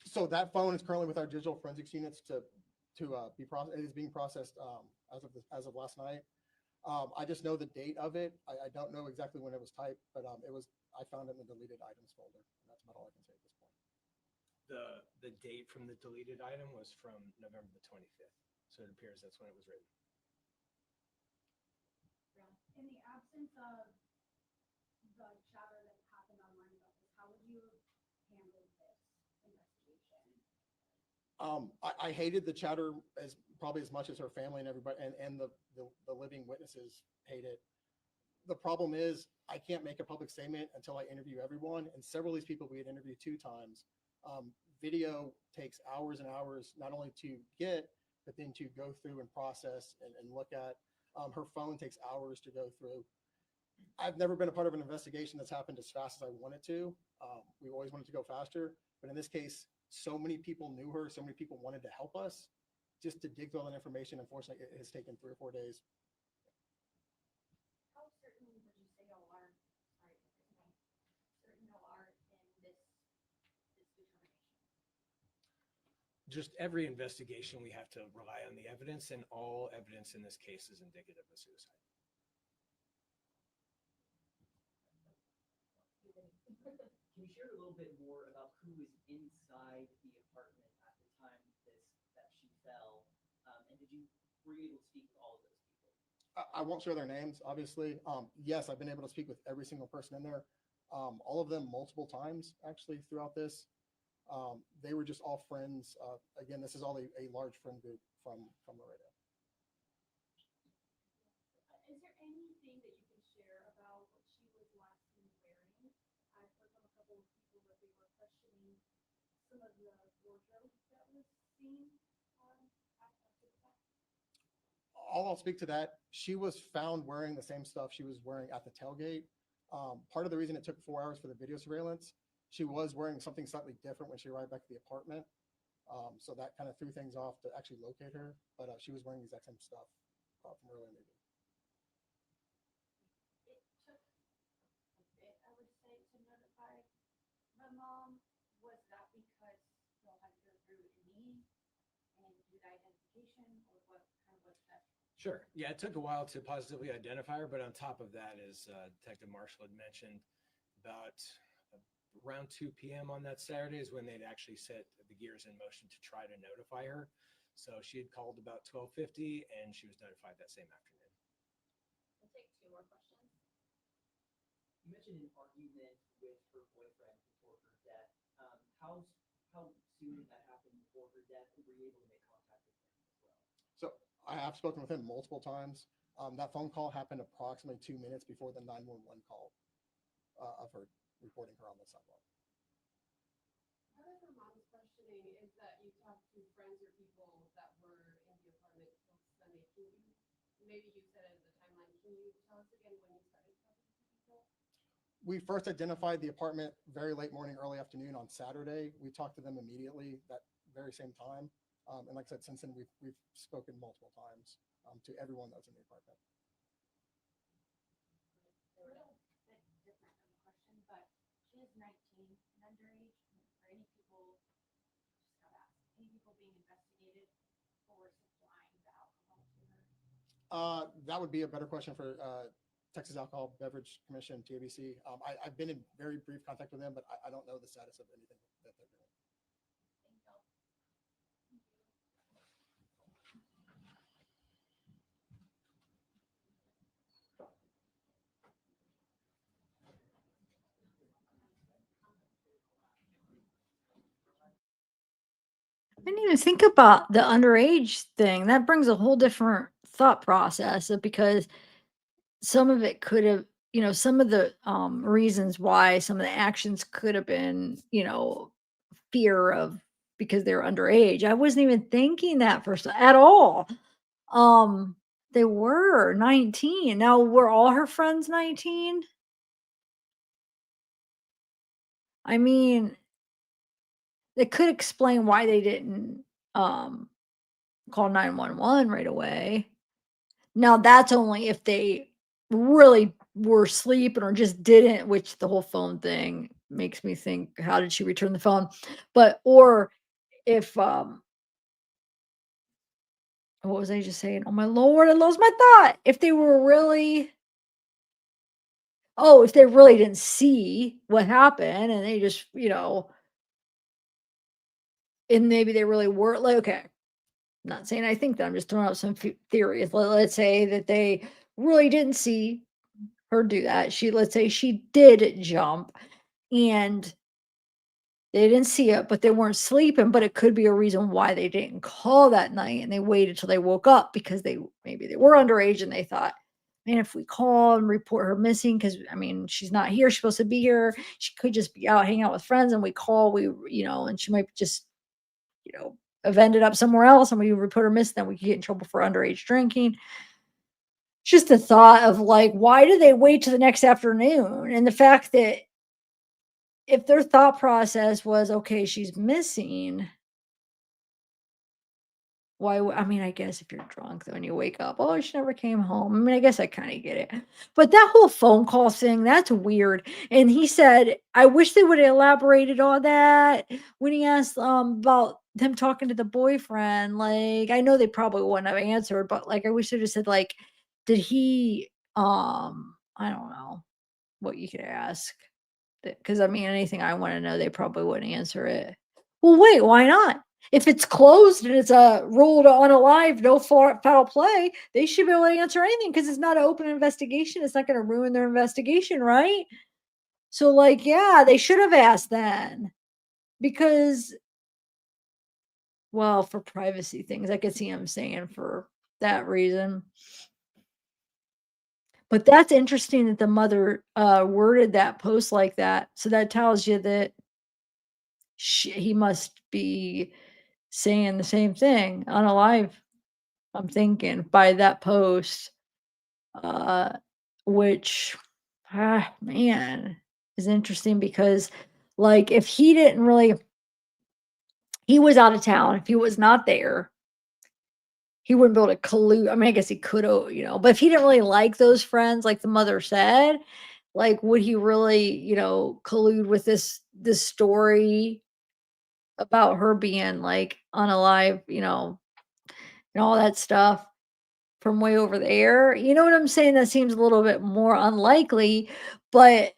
Speaker 15: So that phone is currently with our digital forensics units to be processed. It is being processed as of last night. I just know the date of it. I don't know exactly when it was typed, but I found it in the deleted items folder, and that's about all I can say at this point.
Speaker 18: The date from the deleted item was from November the 25th. So it appears that's when it was written.
Speaker 16: In the absence of the chatter that happened online about this, how would you handle this investigation?
Speaker 15: I hated the chatter probably as much as her family and everybody and the living witnesses hate it. The problem is I can't make a public statement until I interview everyone, and several of these people we had interviewed 2 times. Video takes hours and hours, not only to get, but then to go through and process and look at. Her phone takes hours to go through. I've never been a part of an investigation that's happened as fast as I wanted to. We always wanted to go faster, but in this case, so many people knew her, so many people wanted to help us. Just to dig through all that information, unfortunately, it has taken 3 or 4 days.
Speaker 16: How certain would you say y'all are, certain y'all are in this determination?
Speaker 18: Just every investigation, we have to rely on the evidence, and all evidence in this case is indicative of suicide.
Speaker 17: Can you share a little bit more about who was inside the apartment at the time that she fell? And were you able to speak with all of those people?
Speaker 15: I won't share their names, obviously. Yes, I've been able to speak with every single person in there. All of them multiple times, actually, throughout this. They were just all friends. Again, this is all a large friend group from Laredo.
Speaker 16: Is there anything that you can share about what she was last seen wearing? I've heard from a couple of people that they were questioning some of the wardrobe that was seen after the fact.
Speaker 15: I'll speak to that. She was found wearing the same stuff she was wearing at the tailgate. Part of the reason it took 4 hours for the video surveillance, she was wearing something slightly different when she arrived back at the apartment. So that kind of threw things off to actually locate her. But she was wearing the exact same stuff from earlier in the evening.
Speaker 16: It took a bit, I would say, to notify the mom. Was that because y'all had to go through me and do the identification, or what kind of was that?
Speaker 18: Sure. Yeah, it took a while to positively identify her, but on top of that, as Detective Marshall had mentioned, about around 2 p.m. on that Saturday is when they'd actually set the gears in motion to try to notify her. So she had called about 12:50, and she was notified that same afternoon.
Speaker 13: We'll take 2 more questions.
Speaker 17: You mentioned an argument with her boyfriend before her death. How soon did that happen before her death? Were you able to make contact with him as well?
Speaker 15: So I have spoken with him multiple times. That phone call happened approximately 2 minutes before the 911 call of her reporting her on the sidewalk.
Speaker 19: Part of her mom's questioning is that you talked to friends or people that were in the apartment till Sunday. Can you, maybe you said it as a timeline, can you tell us again when you started talking to people?
Speaker 15: we first identified the apartment very late morning, early afternoon on Saturday. We talked to them immediately that very same time. And like I said, since then, we've spoken multiple times to everyone that was in the apartment.
Speaker 16: Different of a question, but she is 19 and underage. Are any people, just gotta ask, any people being investigated for supplying the alcohol to her?
Speaker 15: That would be a better question for Texas Alcohol Beverage Commission, TABC. I've been in very brief contact with them, but I don't know the status of anything that they're doing.
Speaker 1: I didn't even think about the underage thing. That brings a whole different thought process because some of it could have, some of the reasons why some of the actions could have been, fear of because they're underage. I wasn't even thinking that at all. They were 19. Now, were all her friends 19? I mean, it could explain why they didn't call 911 right away. Now, that's only if they really were sleeping or just didn't, which the whole phone thing makes me think, how did she return the phone? But or if what was I just saying? Oh my lord, I lost my thought. If they were really if they really didn't see what happened and they just, and maybe they really were like, okay, not saying I think that, I'm just throwing out some theories. Let's say that they really didn't see her do that. Let's say she did jump and they didn't see it, but they weren't sleeping, but it could be a reason why they didn't call that night and they waited till they woke up because maybe they were underage and they thought, man, if we call and report her missing, because I mean, she's not here, she's supposed to be here. She could just be out hanging out with friends and we call, and she might just, have ended up somewhere else and we report her missing, then we could get in trouble for underage drinking. Just the thought of like, why did they wait to the next afternoon? And the fact that if their thought process was, okay, she's missing, why? I mean, I guess if you're drunk, then when you wake up, oh, she never came home. I mean, I guess I kind of get it. But that whole phone call thing, that's weird. And he said, I wish they would have elaborated on that when he asked about them talking to the boyfriend. Like, I know they probably wouldn't have answered, but like, I wish they just said, like, did he, I don't know what you could ask. Because I mean, anything I want to know, they probably wouldn't answer it. Well, wait, why not? If it's closed and it's ruled unalive, no foul play, they should be able to answer anything because it's not an open investigation. It's not going to ruin their investigation, right? So, like, yeah, they should have asked then because, well, for privacy things, I could see him saying for that reason. But that's interesting that the mother worded that post like that. So that tells you that he must be saying the same thing on a live, I'm thinking, by that post, uh, which, man, is interesting because, like, if he didn't really, he was out of town. If he was not there, he wouldn't be able to collude. I mean, I guess he could have, but if he didn't really like those friends, like the mother said, like, would he really, collude with this story about her being like on a live, and all that stuff from way over there? You know what I'm saying? That seems a little bit more unlikely, but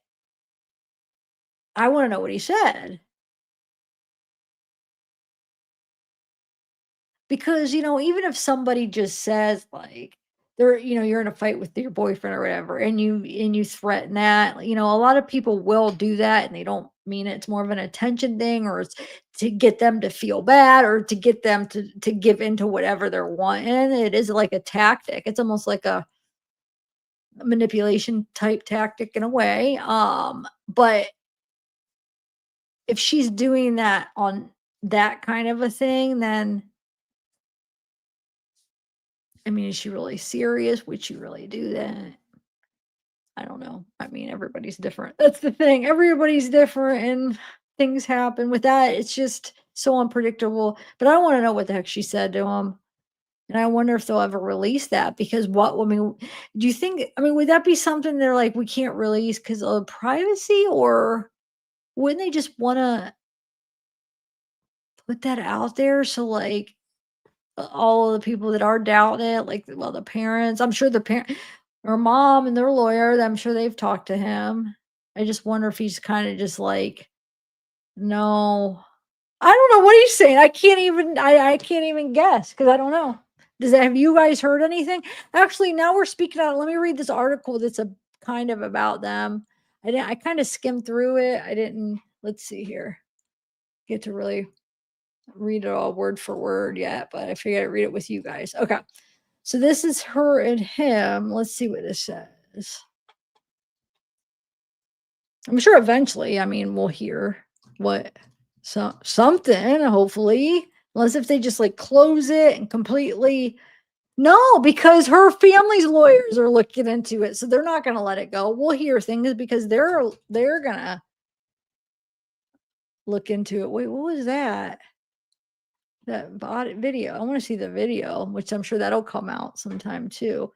Speaker 1: I want to know what he said. Because, even if somebody just says like you're in a fight with your boyfriend or whatever, and you threaten that, a lot of people will do that and they don't mean it. It's more of an attention thing, or it's to get them to feel bad or to get them to give into whatever they're wanting. It is like a tactic. It's almost like a manipulation type tactic in a way. But if she's doing that on that kind of a thing, then I mean, is she really serious? Would she really do that? I don't don't know. I mean, everybody's different. That's the thing. Everybody's different and things happen with that. It's just so unpredictable. But I want to know what the heck she said to him. And I wonder if they'll ever release that because I mean, do you think, I mean, would that be something they're like, we can't release because of privacy, or wouldn't they just want to put that out there? So, like, all of the people that are doubting it, like, well, the parents, I'm sure the parent, her mom and their lawyer, I'm sure they've talked to him. I just wonder if he's kind of just like, no, I don't know what he's saying. I can't even guess because I don't know. Have you guys heard anything? Actually, now we're speaking on it. Let me read this article that's a kind of about them. I kind of skimmed through it. I didn't, let's see here. Get to really read it all word for word yet, but I figured I'd read it with you guys. Okay. So this is her and him. Let's see what this says. I'm sure eventually, I mean, we'll hear what something, hopefully, unless if they just like close it and completely. No, because her family's lawyers are looking into it, so they're not going to let it go. We'll hear things because they're going to look into it. Wait, what was that? That bot video. I want to see the video, which I'm sure that'll come out sometime too.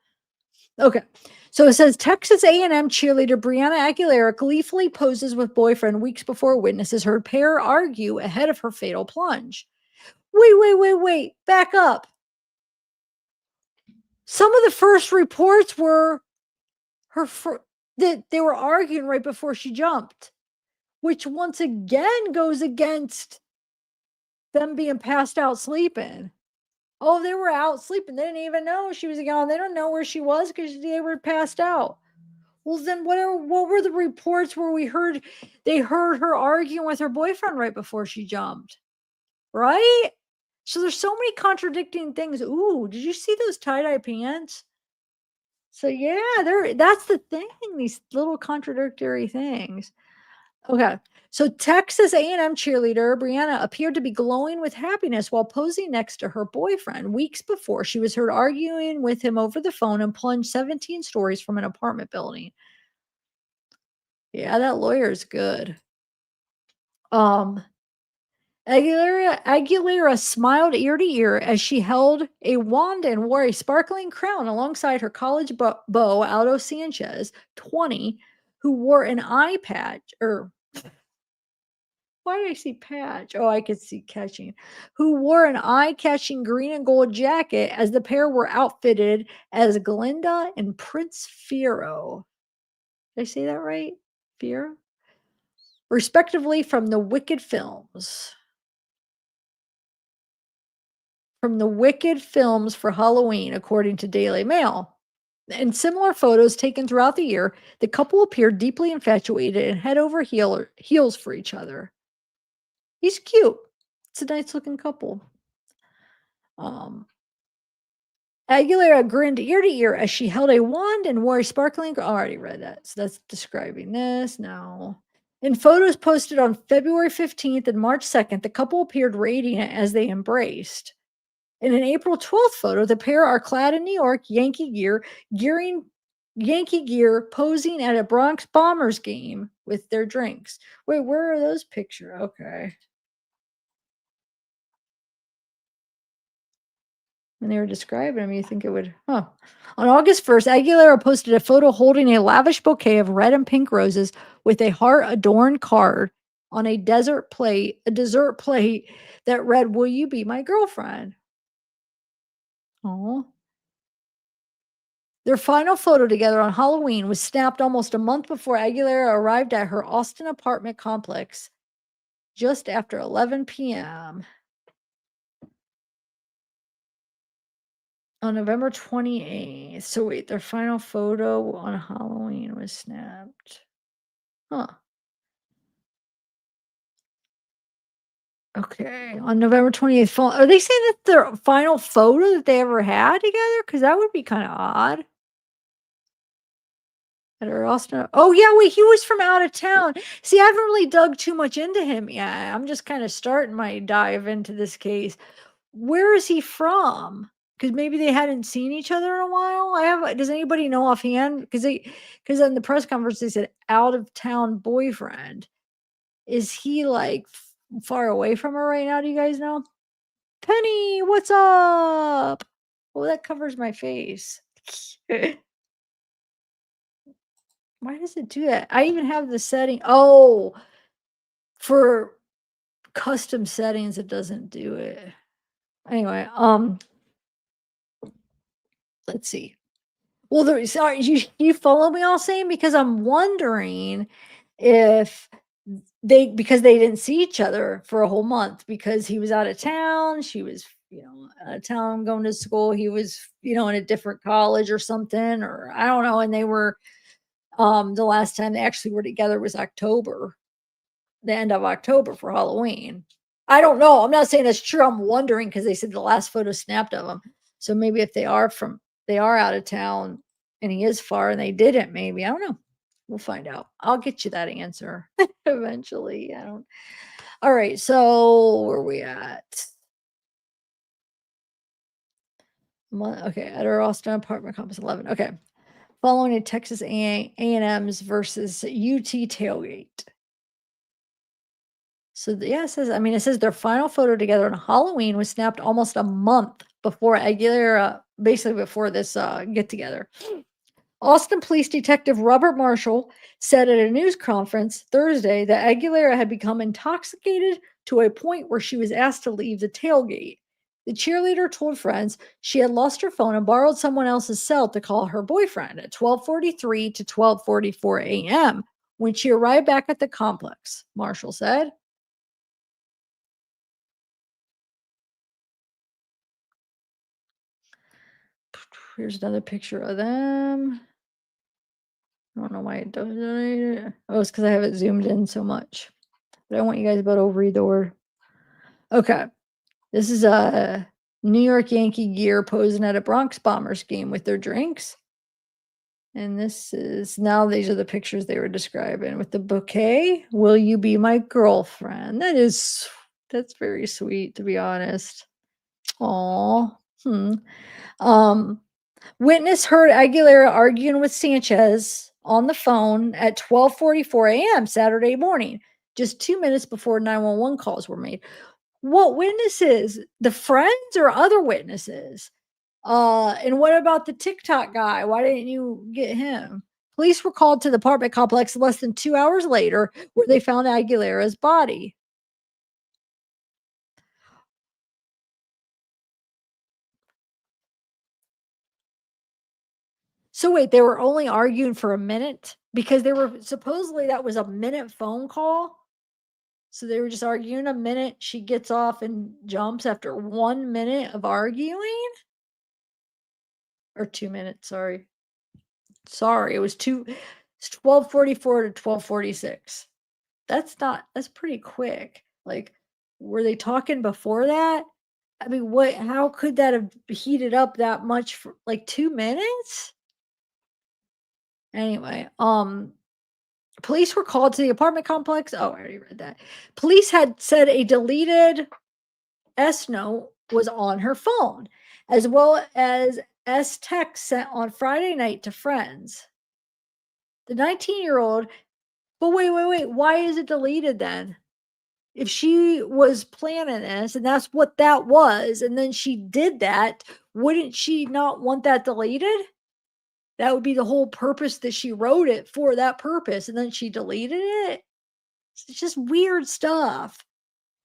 Speaker 1: Okay. So it says Texas A&M cheerleader Brianna Aguilera gleefully poses with boyfriend weeks before witnesses heard pair argue ahead of her fatal plunge. Wait. Back up. Some of the first reports were that they were arguing right before she jumped, which once again goes against them being passed out sleeping. Oh, they were out sleeping. They didn't even know she was gone. They don't know where she was because they were passed out. Well, then what were the reports where they heard her arguing with her boyfriend right before she jumped? Right? So there's so many contradicting things. Ooh, did you see those tie-dye pants? So yeah, that's the thing, these little contradictory things. Okay. So Texas A&M cheerleader Brianna appeared to be glowing with happiness while posing next to her boyfriend weeks before she was heard arguing with him over the phone and plunged 17 stories from an apartment building. Yeah, that lawyer is good. Aguilera smiled ear to ear as she held a wand and wore a sparkling crown alongside her college beau, Aldo Sanchez, 20, who wore an eye patch, or why did I see patch? Oh, I could see catching. Who wore an eye-catching green and gold jacket as the pair were outfitted as Glinda and Prince Fiero. Did I say that right? Fiero? Respectively from the Wicked films. From the Wicked films for Halloween, according to Daily Mail. In similar photos taken throughout the year, the couple appeared deeply infatuated and head over heels for each other. He's cute. It's a nice looking couple. Aguilera grinned ear to ear as she held a wand and wore a sparkling. I already read that. So that's describing this. No. In photos posted on February 15th and March 2nd, the couple appeared radiant as they embraced. In an April 12th photo, the pair are clad in New York Yankee gear, posing at a Bronx Bombers game with their drinks. Wait, where are those pictures? Okay. When they were describing them, you think it would, huh? On August 1st, Aguilera posted a photo holding a lavish bouquet of red and pink roses with a heart-adorned card on a dessert plate that read, "Will you be my girlfriend?" Oh. Their final photo together on Halloween was snapped almost a month before Aguilera arrived at her Austin apartment complex just after 11 p.m. on November 28th. So wait, their final photo on Halloween was snapped. Huh. Okay, on November 28th. Are they saying that's their final photo that they ever had together? Because that would be kind of odd. At her Austin. Oh yeah, wait, he was from out of town. See, I haven't really dug too much into him yet. I'm just kind of starting my dive into this case. Where is he from? because maybe they hadn't seen each other in a while. Does anybody know offhand? Because in the press conference they said out of town boyfriend. Is he like far away from her right now? Do you guys know? Penny, what's up? Well, that covers my face. Why does it do that? I even have the setting. Oh, for custom settings, it doesn't do it. Anyway, let's see. Well, sorry, you follow me all saying because I'm wondering if because they didn't see each other for a whole month because he was out of town, she was, out of town going to school, he was, in a different college or something, or I don't know, and they were the last time they actually were together was October, the end of October for Halloween. I don't know. I'm not saying that's true. I'm wondering because they said the last photo snapped of them. So maybe if they are out of town and he is far and they didn't, maybe. I don't know. We'll find out. I'll get you that answer eventually. All right. So where are we at? Okay. At our Austin apartment complex 11. Okay. Following a Texas A&M's versus UT tailgate. So it says their final photo together on Halloween was snapped almost a month before Aguilera, basically before this get together. Austin Police Detective Robert Marshall said at a news conference Thursday that Aguilera had become intoxicated to a point where she was asked to leave the tailgate. The cheerleader told friends she had lost her phone and borrowed someone else's cell to call her boyfriend at 12:43 to 12:44 a.m. when she arrived back at the complex, Marshall said. Here's another picture of them. I don't know why it does it. Oh, it's because I have it zoomed in so much. But I want you guys to be able to read the word. Okay. This is a New York Yankee gear posing at a Bronx Bombers game with their drinks. And these are the pictures they were describing with the bouquet. Will you be my girlfriend? That's very sweet, to be honest. Aw. Witness heard Aguilera arguing with Sanchez on the phone at 12:44 a.m. Saturday morning, just 2 minutes before 911 calls were made. What witnesses? The friends or other witnesses? And what about the TikTok guy? Why didn't you get him? Police were called to the apartment complex less than 2 hours later, where they found Aguilera's body. So wait, they were only arguing for a minute because they were supposedly that was a minute phone call. So they were just arguing a minute. She gets off and jumps after 1 minute of arguing. Or 2 minutes, sorry. Sorry, it was 12:44 to 12:46. That's pretty quick. Like, were they talking before that? I mean, how could that have heated up that much for like 2 minutes? Anyway, police were called to the apartment complex. Oh, I already read that. Police had said a deleted S note was on her phone, as well as S text sent on Friday night to friends. The 19-year-old, but wait. Why is it deleted then? If she was planning this and that's what that was, and then she did that, wouldn't she not want that deleted? That would be the whole purpose that she wrote it for, that purpose, and then she deleted it. It's just weird stuff.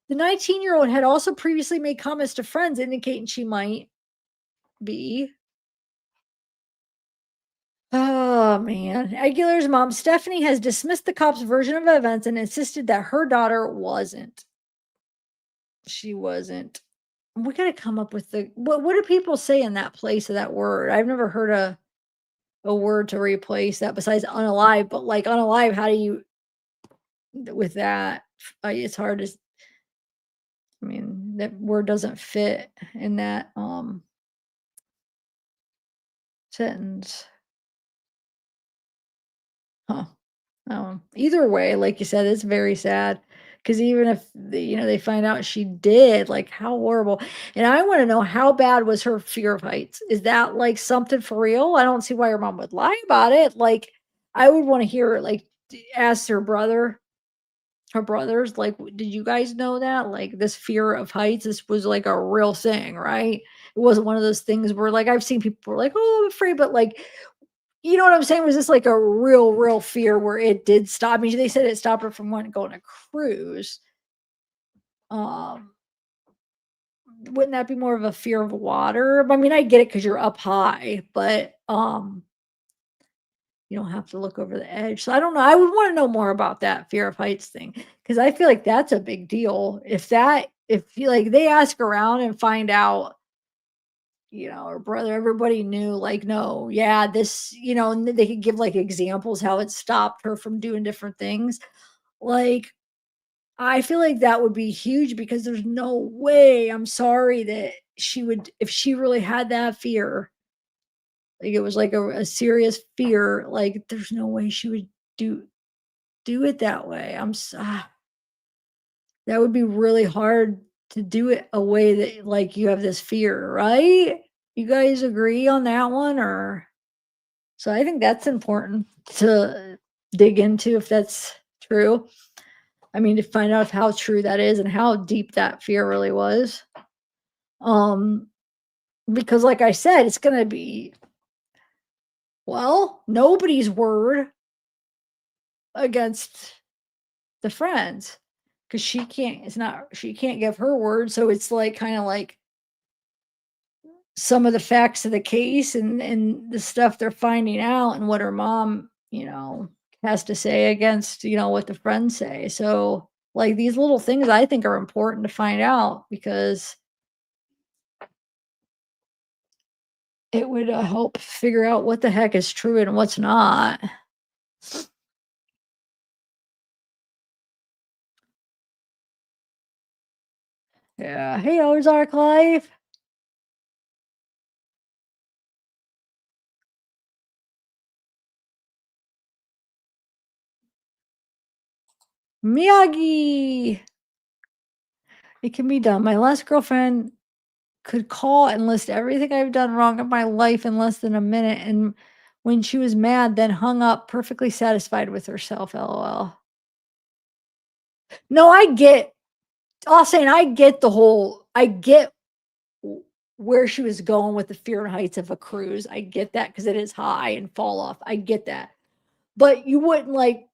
Speaker 1: The 19-year-old had also previously made comments to friends indicating she might be. Oh, man. Aguilera's mom, Stephanie, has dismissed the cops' version of events and insisted that her daughter wasn't. She wasn't. We got to come up with what do people say in that place of that word? I've never heard a word to replace that besides unalive, but like unalive, how do you with that? It's hard to, that word doesn't fit in that sentence. Huh. Either way, like you said, it's very sad Because even if they find out she did, like, how horrible. And I want to know, how bad was her fear of heights? Is that like something for real? I don't see why her mom would lie about it. Like, I would want to hear, like, ask her brothers, like, did you guys know that? Like, this fear of heights, this was like a real thing, right? It wasn't one of those things where, like, I've seen people were like, oh, I'm afraid, but like, you know what I'm saying? Was this like a real fear where it did stop? I mean, they said it stopped her from wanting to go on a cruise. Um, wouldn't that be more of a fear of water? I mean, I get it because you're up high, but you don't have to look over the edge. So I don't know. I would want to know more about that fear of heights thing, because I feel like that's a big deal. If you like, they ask around and find out, her brother, everybody knew, like, no, yeah, this, and they could give like examples how it stopped her from doing different things. Like, I feel like that would be huge, because there's no way, I'm sorry, that she would, if she really had that fear, like it was like a serious fear, like there's no way she would do do it that way. That would be really hard to do it a way that, like, you have this fear, right? You guys agree on that one? Or so I think that's important to dig into, if that's true. I mean, to find out how true that is and how deep that fear really was. Um, because like I said, it's gonna be, well, nobody's word against the friends, because she can't give her word. So it's like, kind of like, some of the facts of the case and the stuff they're finding out, and what her mom, has to say against, what the friends say. So, like, these little things I think are important to find out, because it would help figure out what the heck is true and what's not. Yeah. Hey, Ozark Life. Miyagi. It can be done. My last girlfriend could call and list everything I've done wrong in my life in less than a minute. And when she was mad, then hung up, perfectly satisfied with herself. LOL. No, I get, all saying, I get where she was going with the fear and heights of a cruise. I get that, because it is high and fall off. I get that. But you wouldn't, like,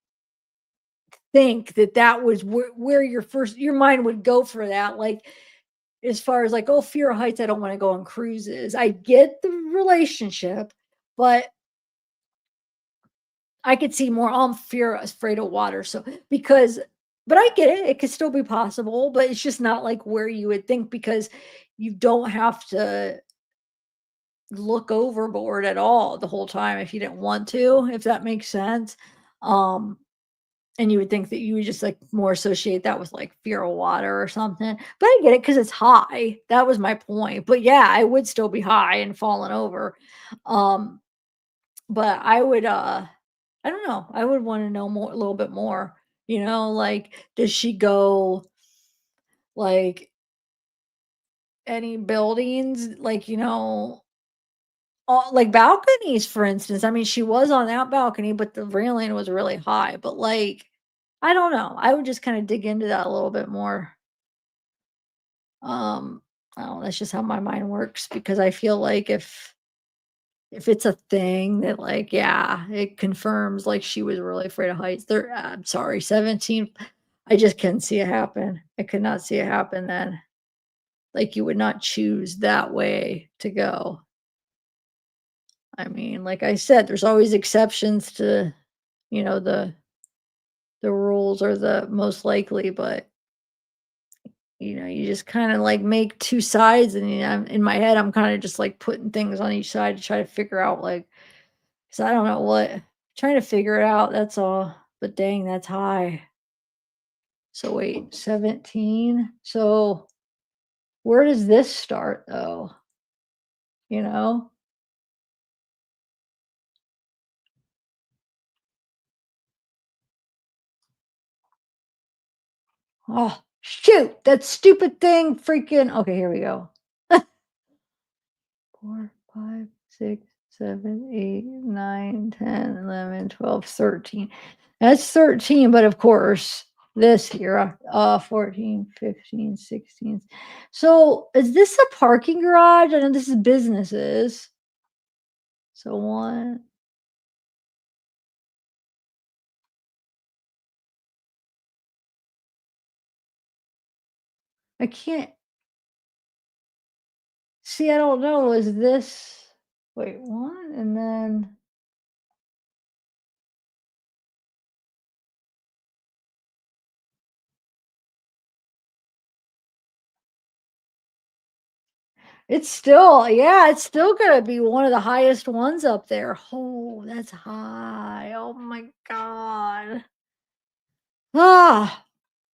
Speaker 1: think that that was where your mind would go for that. Like, as far as like, oh, fear of heights, I don't want to go on cruises. I get the relationship, but I could see more, I'm afraid of water. So, but I get it. It could still be possible, but it's just not like where you would think, because you don't have to look overboard at all the whole time if you didn't want to, if that makes sense. Um, and you would think that you would just like more associate that with like fear of water or something. But I get it, because it's high. That was my point. But yeah, I would still be high and falling over. Um, but I would I don't know. I would want to know more, a little bit more. Like, does she go, like, any buildings, like, like balconies, for instance? I mean, she was on that balcony, but the railing was really high. But like, I don't know. I would just kind of dig into that a little bit more. Um, I don't know, that's just how my mind works, because I feel like if it's a thing that, like, yeah, it confirms, like, she was really afraid of heights. I'm sorry, 17, I just couldn't see it happen. I could not see it happen then. Like, you would not choose that way to go. I mean, like I said, there's always exceptions to, the rules, or the most likely, but you just kind of like make two sides, and in my head, I'm kind of just like putting things on each side to try to figure out, like, because I don't know trying to figure it out. That's all. But dang, that's high. So wait, 17. So where does this start though? You know? Oh, shoot. That stupid thing freaking. Okay, here we go. 4, 5, 6, 7, 8, 9, 10, 11, 12, 13. That's 13, but of course, this here, 14, 15, 16. So is this a parking garage? I know this is businesses. So one. I can't see. I don't know. Is this, wait, one and then. It's still, yeah, it's still gonna be one of the highest ones up there. Oh, that's high. Oh my God. Ah,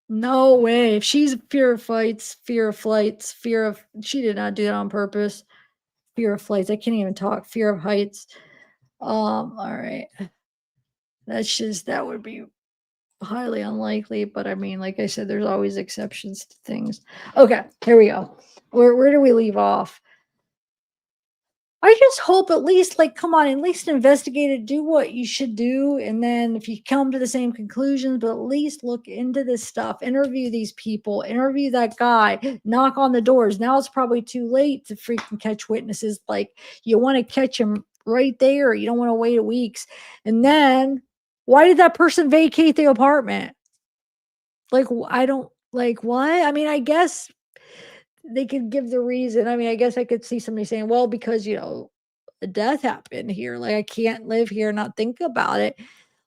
Speaker 1: no way. If she's fear of fights, fear of flights, fear of, she did not do that on purpose. Fear of flights. I can't even talk. Fear of heights. All right. That's just, that would be highly unlikely, but I mean, like I said, there's always exceptions to things. Okay, here we go. Where do we leave off? I just hope at least, like, come on, at least investigate it, do what you should do. And then if you come to the same conclusions, but at least look into this stuff, interview these people, interview that guy, knock on the doors. Now it's probably too late to freaking catch witnesses. Like, you want to catch them right there. You don't want to wait weeks. And then why did that person vacate the apartment? Like, I don't, like, what? I mean, I guess they could give the reason. I mean, I guess I could see somebody saying, well, because, a death happened here. Like, I can't live here and not think about it.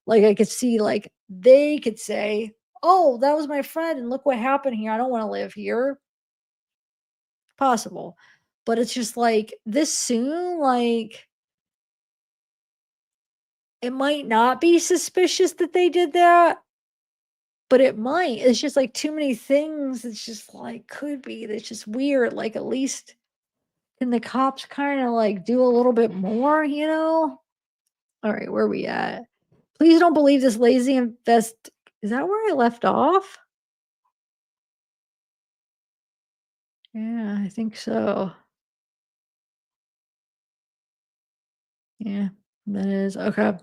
Speaker 1: Like, I could see, like, they could say, oh, that was my friend and look what happened here. I don't want to live here. Possible. But it's just like this soon, like, it might not be suspicious that they did that, but it might. It's just like too many things. It's just like could be. It's just weird. Like, at least can the cops kind of like do a little bit more, All right, where are we at? Please don't believe this lazy invest. Is that where I left off? Yeah, I think so. Yeah, that is okay.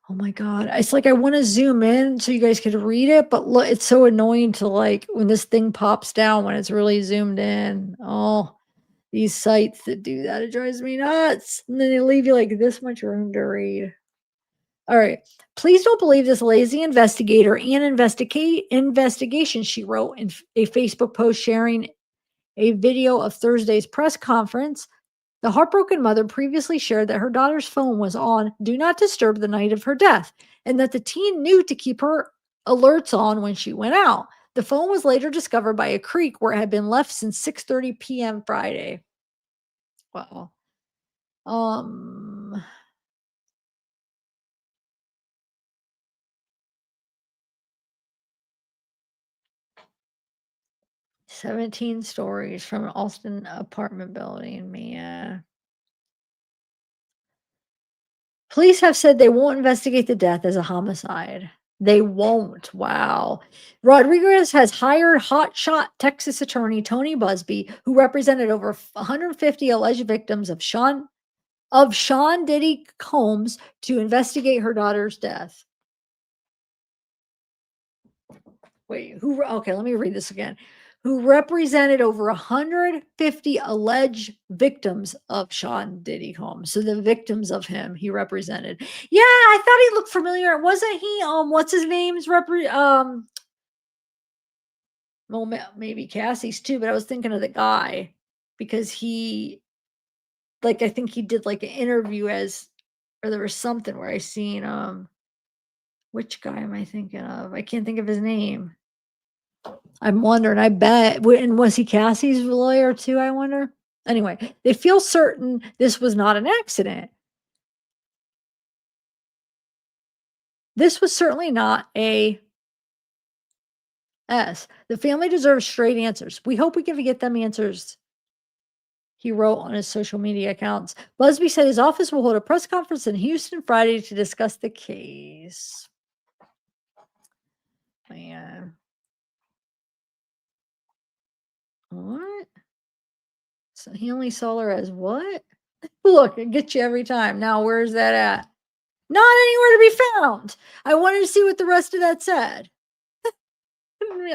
Speaker 1: Oh my God. It's like I want to zoom in so you guys could read it, but look, it's so annoying to like when this thing pops down when it's really zoomed in. Oh, these sites that do that, it drives me nuts. And then they leave you like this much room to read. All right. Please don't believe this lazy investigator and investigation, she wrote in a Facebook post sharing a video of Thursday's press conference. The heartbroken mother previously shared that her daughter's phone was on Do Not Disturb the night of her death and that the teen knew to keep her alerts on when she went out. The phone was later discovered by a creek where it had been left since 6:30 p.m. Friday. Wow. Um 17 stories from an Austin apartment building, man. Police have said they won't investigate the death as a homicide. They won't. Wow. Rodriguez has hired hotshot Texas attorney Tony Busby, who represented over 150 alleged victims of Sean Diddy Combs, to investigate her daughter's death. Wait, who? Okay, let me read this again. Who represented over 150 alleged victims of Sean Diddy Combs. So the victims of him he represented. Yeah, I thought he looked familiar. Wasn't he? What's his name's well, maybe Cassie's too, but I was thinking of the guy because he, like, I think he did like an interview or there was something where I seen which guy am I thinking of? I can't think of his name. I'm wondering, I bet. And was he Cassie's lawyer too? I wonder. Anyway, they feel certain this was not an accident. This was certainly not a S. The family deserves straight answers. We hope we can get them answers, he wrote on his social media accounts. Busby said his office will hold a press conference in Houston Friday to discuss the case. man. What? So he only saw her as what? Look, it gets you every time. Now, where's that at? Not anywhere to be found. I wanted to see what the rest of that said. I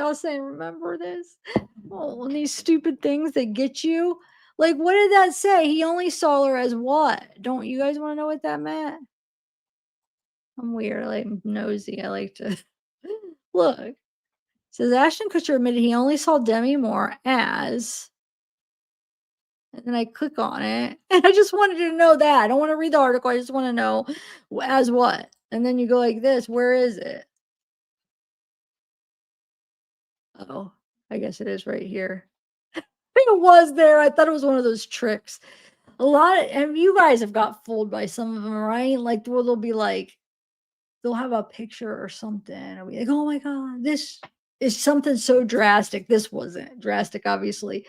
Speaker 1: was saying, remember this? Oh, and these stupid things that get you. Like, what did that say? He only saw her as what? Don't you guys want to know what that meant? I'm weird. I like nosy. I like to look. It says Ashton Kutcher admitted he only saw Demi Moore as, and then I click on it, and I just wanted to know that. I don't want to read the article. I just want to know as what. And then you go like this. Where is it? Oh, I guess it is right here. It was there. I thought it was one of those tricks. A lot of, and you guys have got fooled by some of them, right? Like where they'll be like, they'll have a picture or something, and be like, oh my god, this is something so drastic. This wasn't drastic, obviously.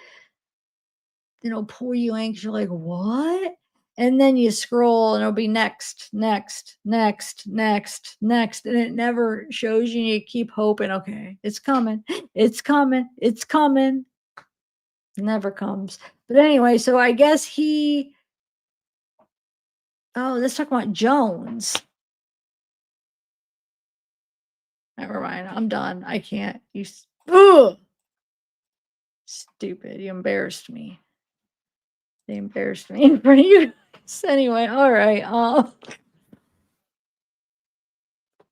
Speaker 1: Pull you anxious. You're like, what? And then you scroll, and it'll be next, next, next, next, next, and it never shows you. You keep hoping, okay, it's coming, it's coming, it's coming. Never comes. But anyway, so I guess let's talk about Jones. Never mind. I'm done. I can't. Ugh! Stupid. You embarrassed me. They embarrassed me in front of you. Anyway, all right.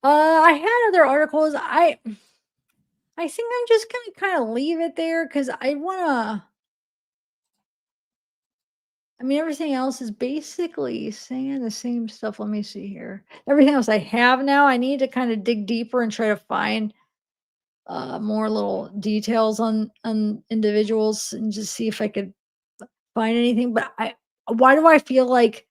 Speaker 1: I had other articles. I think I'm just gonna kind of leave it there because I wanna. I mean, everything else is basically saying the same stuff. Let me see here. Everything else I have now, I need to kind of dig deeper and try to find more little details on individuals and just see if I could find anything. But why do I feel like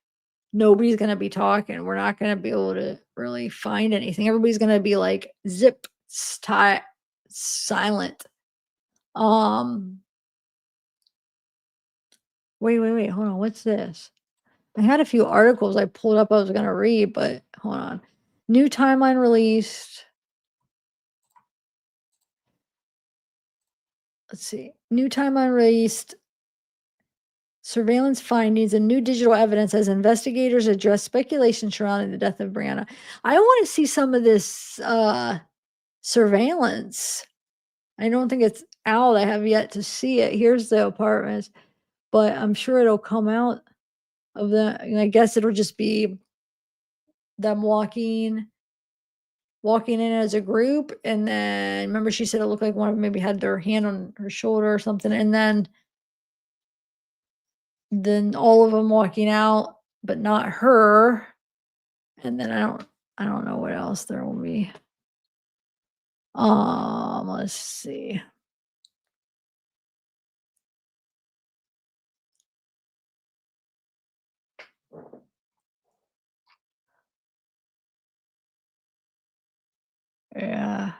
Speaker 1: nobody's gonna be talking? We're not gonna be able to really find anything. Everybody's gonna be like zip silent. Wait, hold on. What's this? I had a few articles I pulled up I was gonna read, but hold on. New timeline released. Let's see. New timeline released. Surveillance findings and new digital evidence as investigators address speculation surrounding the death of Brianna. I want to see some of this surveillance. I don't think it's out. I have yet to see it. Here's the apartments, but I'm sure it'll come out of I guess it'll just be them walking in as a group. And then remember she said it looked like one of them maybe had their hand on her shoulder or something. And then all of them walking out, but not her. And then I don't know what else there will be. Let's see. Yeah.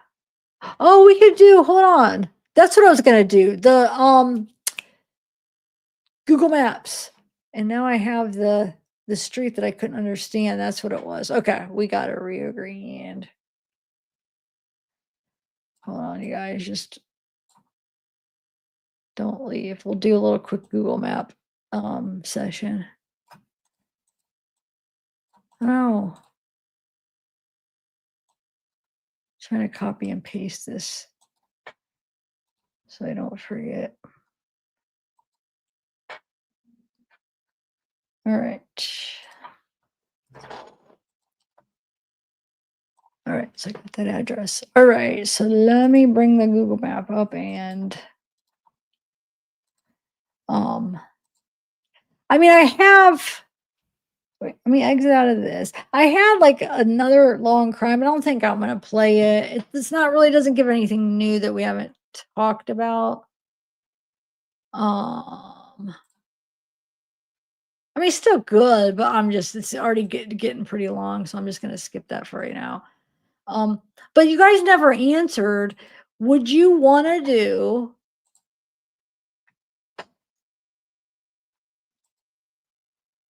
Speaker 1: Oh, we could do, hold on. That's what I was gonna do. The Google Maps. And now I have the street that I couldn't understand. That's what it was. Okay, we got a Rio Grande. Hold on, you guys, just don't leave. We'll do a little quick Google Map session. Oh. Trying to copy and paste this so I don't forget. All right. All right, so I got that address. All right, so let me bring the Google Map up and I mean, I have, wait, let me exit out of this. I had like another long crime, but I don't think I'm gonna play it. It's not really doesn't give anything new that we haven't talked about. I mean, it's still good, but it's already getting pretty long, so I'm just gonna skip that for right now. But you guys never answered. Would you want to do?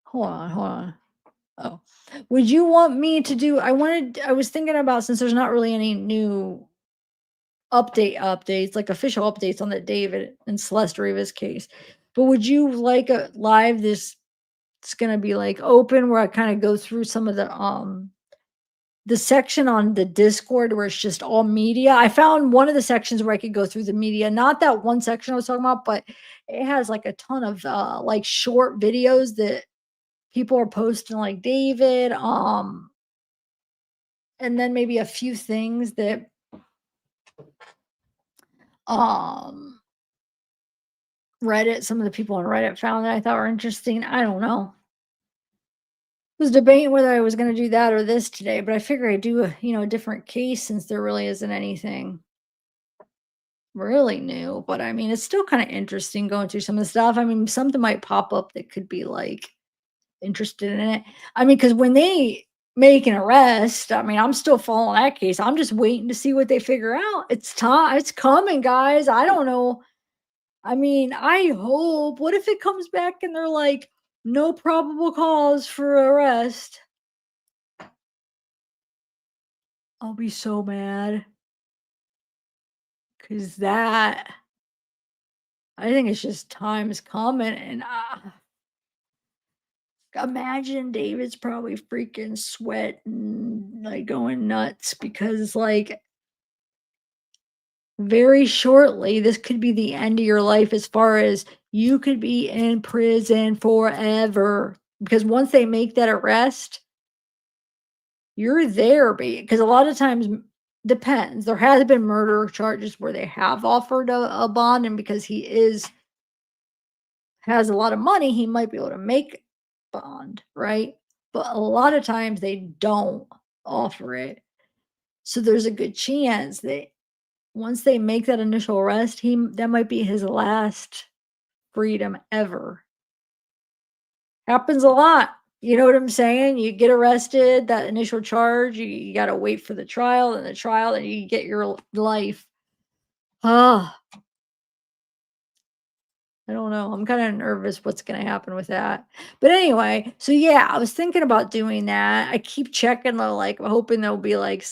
Speaker 1: Hold on. Oh, would you want me to do? I was thinking about, since there's not really any new updates, like official updates on the David and Celeste Rivas case. But would you like a live this it's gonna be like open where I kind of go through some of the section on the Discord where it's just all media. I found one of the sections where I could go through the media, not that one section I was talking about, but it has like a ton of like short videos that people are posting like David, and then maybe a few things that um Reddit, some of the people on Reddit found that I thought were interesting. I don't know. Was debating whether I was going to do that or this today, but I figure I'd do a different case since there really isn't anything really new. But I mean, it's still kind of interesting going through some of the stuff. I mean, something might pop up that could be like interested in it. I mean, because when they make an arrest, I mean, I'm still following that case. I'm just waiting to see what they figure out. It's time. It's coming, guys. I don't know. I mean, I hope. What if it comes back and they're like, no probable cause for arrest? I'll be so mad. Cause that, I think it's just time's coming. And imagine David's probably freaking sweating, like going nuts because, like, very shortly, this could be the end of your life as far as you could be in prison forever. Because once they make that arrest, you're there, because a lot of times depends. There has been murder charges where they have offered a bond, and because he has a lot of money, he might be able to make bond, right? But a lot of times they don't offer it. So there's a good chance that once they make that initial arrest, that might be his last freedom ever. Happens a lot. You know what I'm saying? You get arrested, that initial charge, you got to wait for the trial, and then you get your life. Ah, I don't know. I'm kind of nervous what's going to happen with that. But anyway, so yeah, I was thinking about doing that. I keep checking the like, hoping there'll be like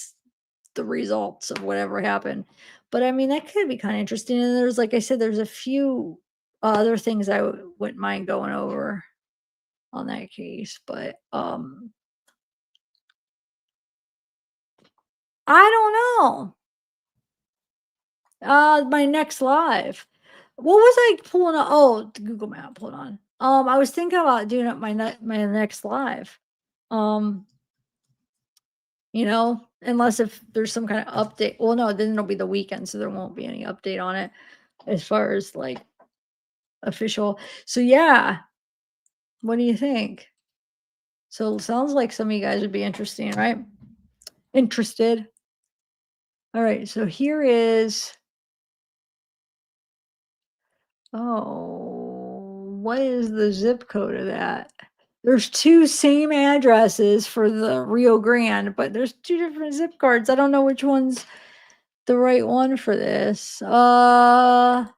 Speaker 1: the results of whatever happened. But I mean, that could be kind of interesting. And there's, like I said, there's a few other things I wouldn't mind going over on that case. But I don't know. My next live. What was I pulling on? Oh, the Google Map. Hold on. I was thinking about doing it my next live. Unless if there's some kind of update. Well, no, then it'll be the weekend, so there won't be any update on it as far as like official. So yeah. What do you think? So sounds like some of you guys would be interesting, right? Interested. All right, so here is what is the zip code of that? There's two same addresses for the Rio Grande, but there's two different zip cards. I don't know which one's the right one for this. Does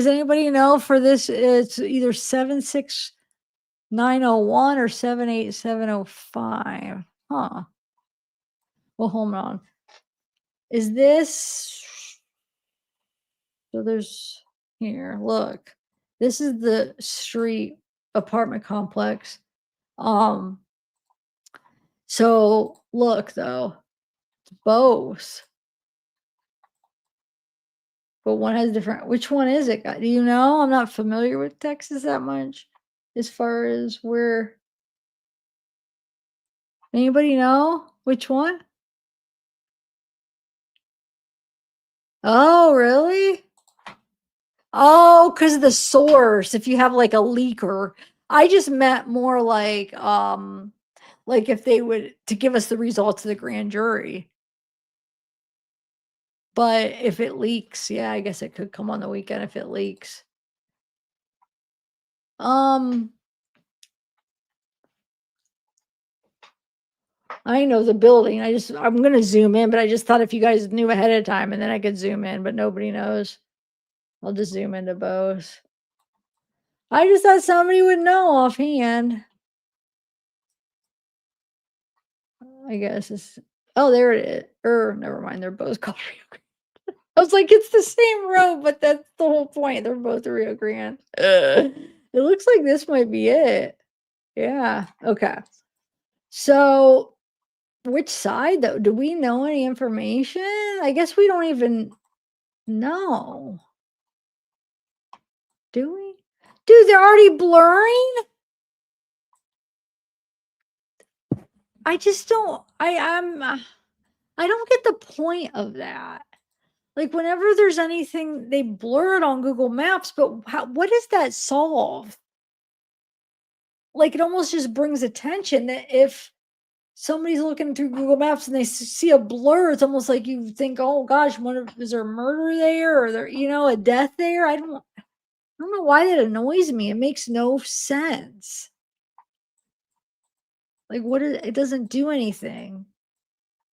Speaker 1: anybody know for this? It's either 76901 or 78705. Huh. Well, hold on. Is this so there's here, look. This is the street apartment complex. So look though, both. But one has different, which one is it? Do you know? I'm not familiar with Texas that much as far as where. Anybody know which one? Oh, really? Oh, because of the source. If you have like a leaker, I just meant more like if they would to give us the results of the grand jury. But if it leaks, yeah, I guess it could come on the weekend if it leaks. I know the building. I'm gonna zoom in, but I just thought if you guys knew ahead of time and then I could zoom in, but nobody knows. I'll just zoom into both. I just thought somebody would know offhand. I guess it's there it is. Never mind, they're both called Rio Grande. I was like, it's the same road, but that's the whole point. They're both Rio Grande. It looks like this might be it. Yeah. Okay. So, which side though? Do we know any information? I guess we don't even know. Do we? Dude, they're already blurring? I just don't I don't get the point of that. Like whenever there's anything they blur it on Google Maps, but what does that solve? Like it almost just brings attention that if somebody's looking through Google Maps and they see a blur, it's almost like you think, oh gosh, is there a murder there or there, a death there? I don't know why that annoys me. It makes no sense. Like it doesn't do anything.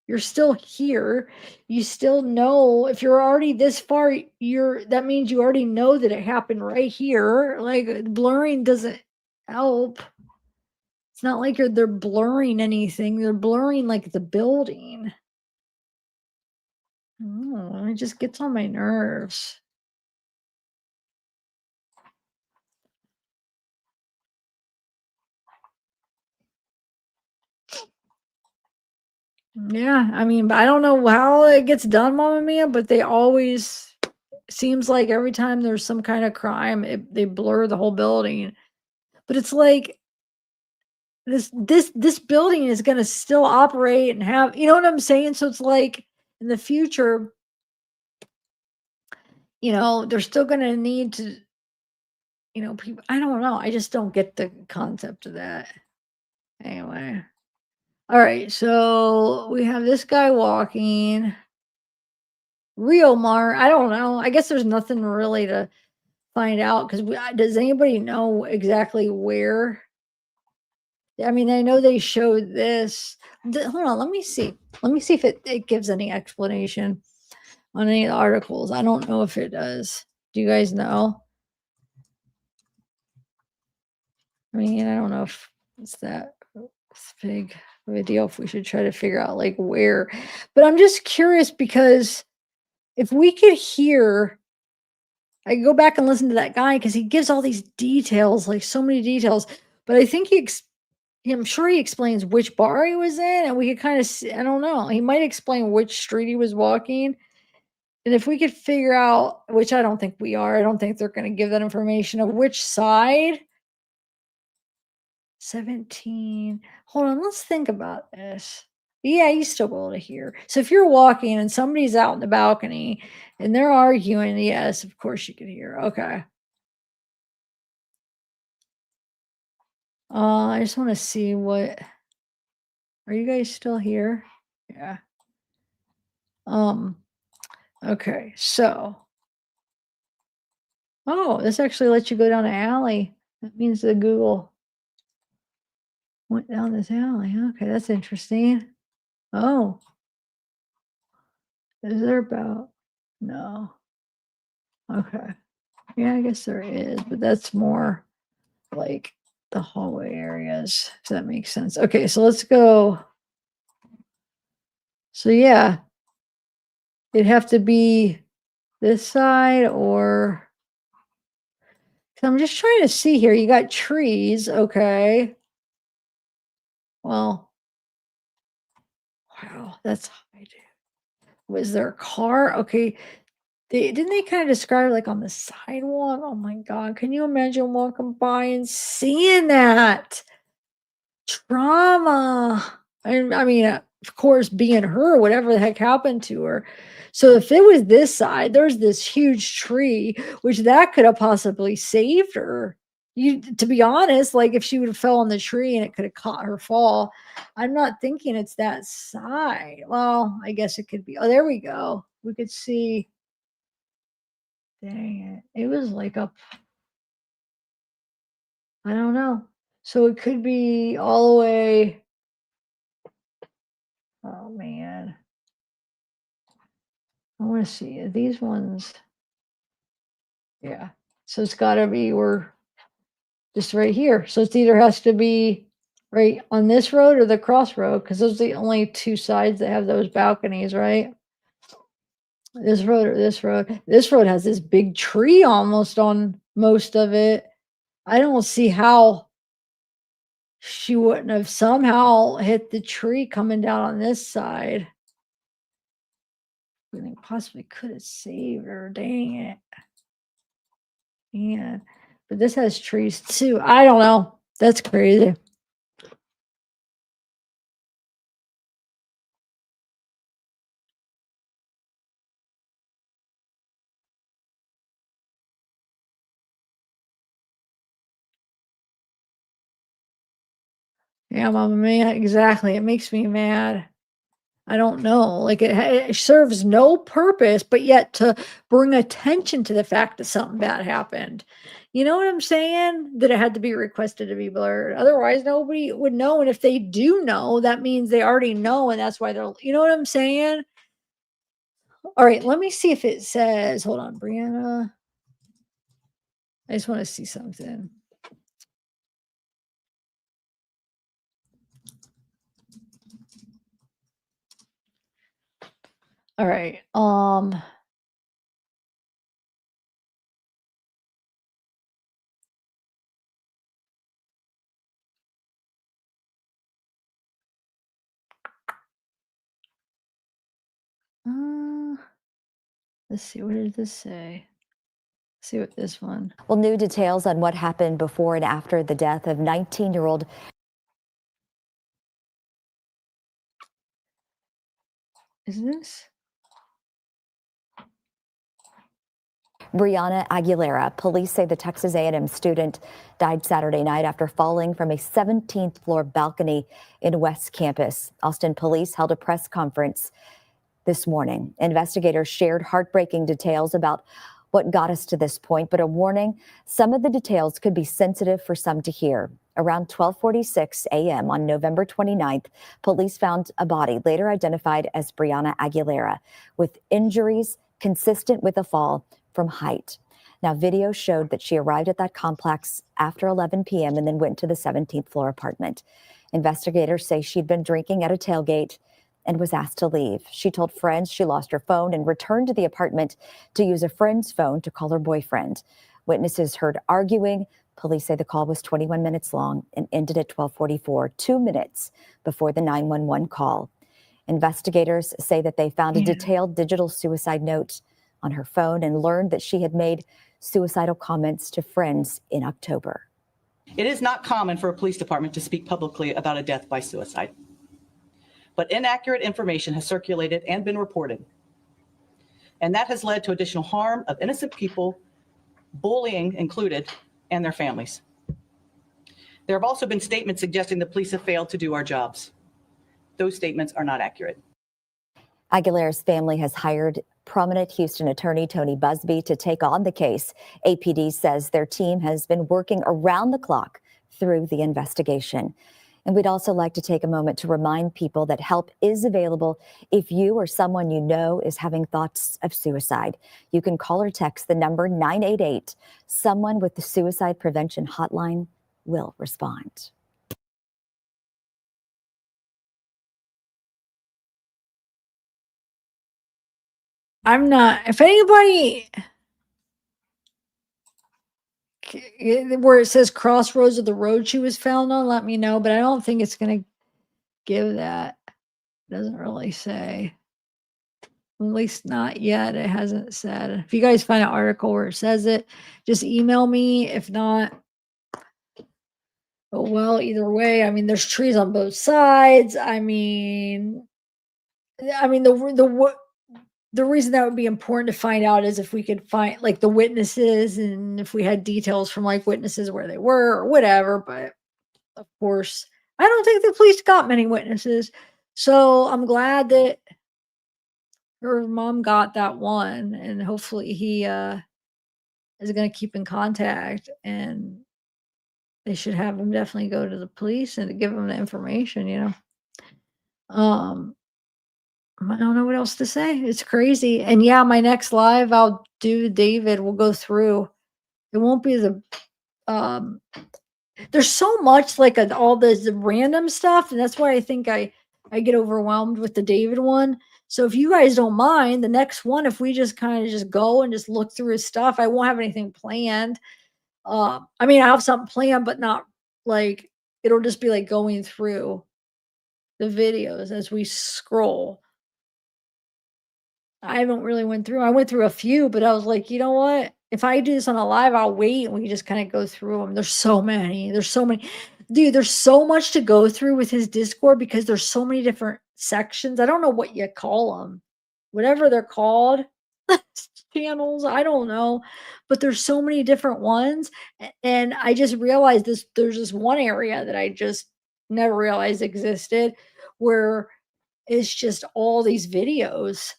Speaker 1: You're still here. You still know if you're already this far, that means you already know that it happened right here. Like blurring doesn't help. It's not like they're blurring anything. They're blurring like the building. It just gets on my nerves. Yeah, I mean, I don't know how it gets done, Mama Mia, but they always seems like every time there's some kind of crime, they blur the whole building. But it's like this building is going to still operate and have, you know what I'm saying? So it's like in the future, they're still going to need to, people, I don't know. I just don't get the concept of that. Anyway. All right. So we have this guy walking. Rio Mar. I don't know. I guess there's nothing really to find out because does anybody know exactly where? I mean, I know they showed this. Hold on, let me see. Let me see if it gives any explanation on any of the articles. I don't know if it does. Do you guys know? I mean, I don't know if it's that big of a deal if we should try to figure out like where. But I'm just curious because if we could hear, I go back and listen to that guy because he gives all these details, like so many details. But I think I'm sure he explains which bar he was in, and we could kind of see, I don't know. He might explain which street he was walking. And if we could figure out, which I don't think we are, I don't think they're going to give that information of which side. 17. Hold on, let's think about this. Yeah, you still be able to hear. So if you're walking and somebody's out in the balcony and they're arguing, yes, of course you can hear. Okay. I just want to see what. Are you guys still here? Yeah. Okay, so. Oh, this actually lets you go down an alley. That means the Google went down this alley. Okay, that's interesting. Oh. Is there about? No. Okay. Yeah, I guess there is, but that's more like the hallway areas. If that makes sense. Okay, so let's go. So yeah, it'd have to be this side or I'm just trying to see here. You got trees, okay. Well, wow, that's high. Was there a car? Okay. Didn't they kind of describe like on the sidewalk? Oh my God. Can you imagine walking by and seeing that? Trauma. I mean, of course, being her, whatever the heck happened to her. So if it was this side, there's this huge tree, which that could have possibly saved her. To be honest, like if she would have fell on the tree and it could have caught her fall, I'm not thinking it's that side. Well, I guess it could be. Oh, there we go. We could see. Dang it. It was like up. I don't know. So it could be all the way. Oh man. I want to see these ones. Yeah. So it's got to be we're just right here. So it's either has to be right on this road or the crossroad because those are the only two sides that have those balconies, right? This road or this road? This road has this big tree almost on most of it. I don't see how she wouldn't have somehow hit the tree coming down on this side. I think possibly could have saved her. Dang it. Yeah. But this has trees too. I don't know. That's crazy. Yeah, Mama Mia, exactly. It makes me mad. I don't know. Like it serves no purpose, but yet to bring attention to the fact that something bad happened. You know what I'm saying? That it had to be requested to be blurred. Otherwise, nobody would know. And if they do know, that means they already know, and that's why they're. You know what I'm saying? All right, let me see if it says. Hold on, Brianna. I just want to see something. All right. Let's see. What did this say? Let's see what this one.
Speaker 20: Well, new details on what happened before and after the death of 19-year-old.
Speaker 1: Is this?
Speaker 20: Brianna Aguilera. Police say the Texas A&M student died Saturday night after falling from a 17th floor balcony in West Campus. Austin police held a press conference this morning. Investigators shared heartbreaking details about what got us to this point, but a warning, some of the details could be sensitive for some to hear. Around 12:46 a.m. on November 29th, police found a body later identified as Brianna Aguilera with injuries consistent with a fall from height. Now, video showed that she arrived at that complex after 11 p.m. and then went to the 17th floor apartment. Investigators say she'd been drinking at a tailgate and was asked to leave. She told friends she lost her phone and returned to the apartment to use a friend's phone to call her boyfriend. Witnesses heard arguing. Police say the call was 21 minutes long and ended at 12:44, 2 minutes before the 911 call. Investigators say that they found a detailed digital suicide note on her phone and learned that she had made suicidal comments to friends in October.
Speaker 14: It is not common for a police department to speak publicly about a death by suicide, but inaccurate information has circulated and been reported. And that has led to additional harm of innocent people, bullying included, and their families. There have also been statements suggesting the police have failed to do our jobs. Those statements are not accurate.
Speaker 20: Aguilera's family has hired prominent Houston attorney Tony Busby to take on the case. APD says their team has been working around the clock through the investigation. And we'd also like to take a moment to remind people that help is available if you or someone you know is having thoughts of suicide. You can call or text the number 988. Someone with the Suicide Prevention Hotline will respond.
Speaker 1: I'm not. If anybody where it says crossroads of the road she was found on, let me know. But I don't think it's going to give that. It doesn't really say. At least not yet. It hasn't said. If you guys find an article where it says it, just email me. If not, oh well, either way. I mean, there's trees on both sides. I mean, the reason that would be important to find out is if we could find like the witnesses and if we had details from like witnesses where they were or whatever. But of course, I don't think the police got many witnesses. So I'm glad that her mom got that one, and hopefully he is going to keep in contact, and they should have him definitely go to the police and give him the information, you know. I don't know what else to say. It's crazy. And yeah, my next live I'll do David. We'll go through. It won't be the there's so much like all this random stuff, and that's why I think I I get overwhelmed with the David one. So if you guys don't mind, the next one, if we just kind of just go and just look through his stuff, I won't have anything planned. I mean, I have something planned, but not like it'll just be like going through the videos as we scroll. I haven't really went through. I went through a few, but I was like, you know what? If I do this on a live, I'll wait and we can just kind of go through them. There's so many. There's so many. Dude, there's so much to go through with his Discord because there's so many different sections. I don't know what you call them. Whatever they're called. Channels, I don't know. But there's so many different ones. And I just realized there's this one area that I just never realized existed where it's just all these videos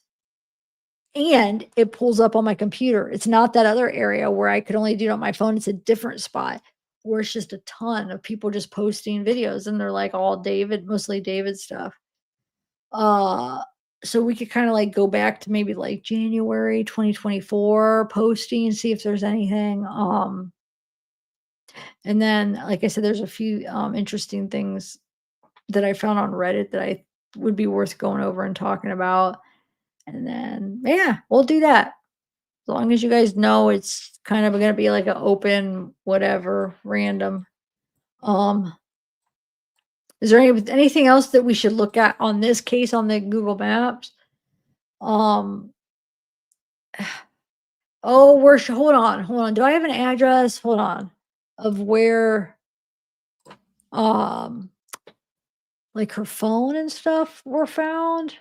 Speaker 1: and it pulls up on my computer. It's not that other area where I could only do it on my phone. It's a different spot where it's just a ton of people just posting videos and they're like all David, mostly David stuff. So we could kind of like go back to maybe like January 2024 posting, see if there's anything. And then, like I said, there's a few interesting things that I found on Reddit that I would be worth going over and talking about. And then, yeah, we'll do that. As long as you guys know it's kind of gonna be like an open, whatever, random. Is there anything else that we should look at on this case on the Google Maps? Um, oh, hold on. Do I have an address? Hold on. Of where, um, like her phone and stuff were found?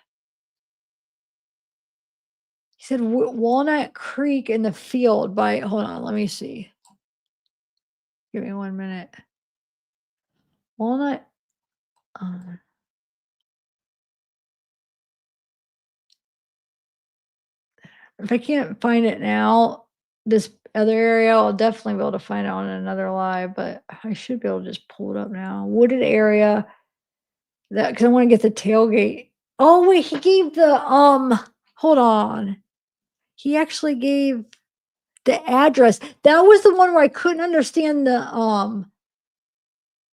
Speaker 1: He said Walnut Creek in the field by, hold on, let me see. Give me 1 minute. Walnut, if I can't find it now, this other area, I'll definitely be able to find it on another live, but I should be able to just pull it up now. Wooded area, that because I want to get the tailgate. Oh wait, he gave the hold on. He actually gave the address. That was the one where I couldn't understand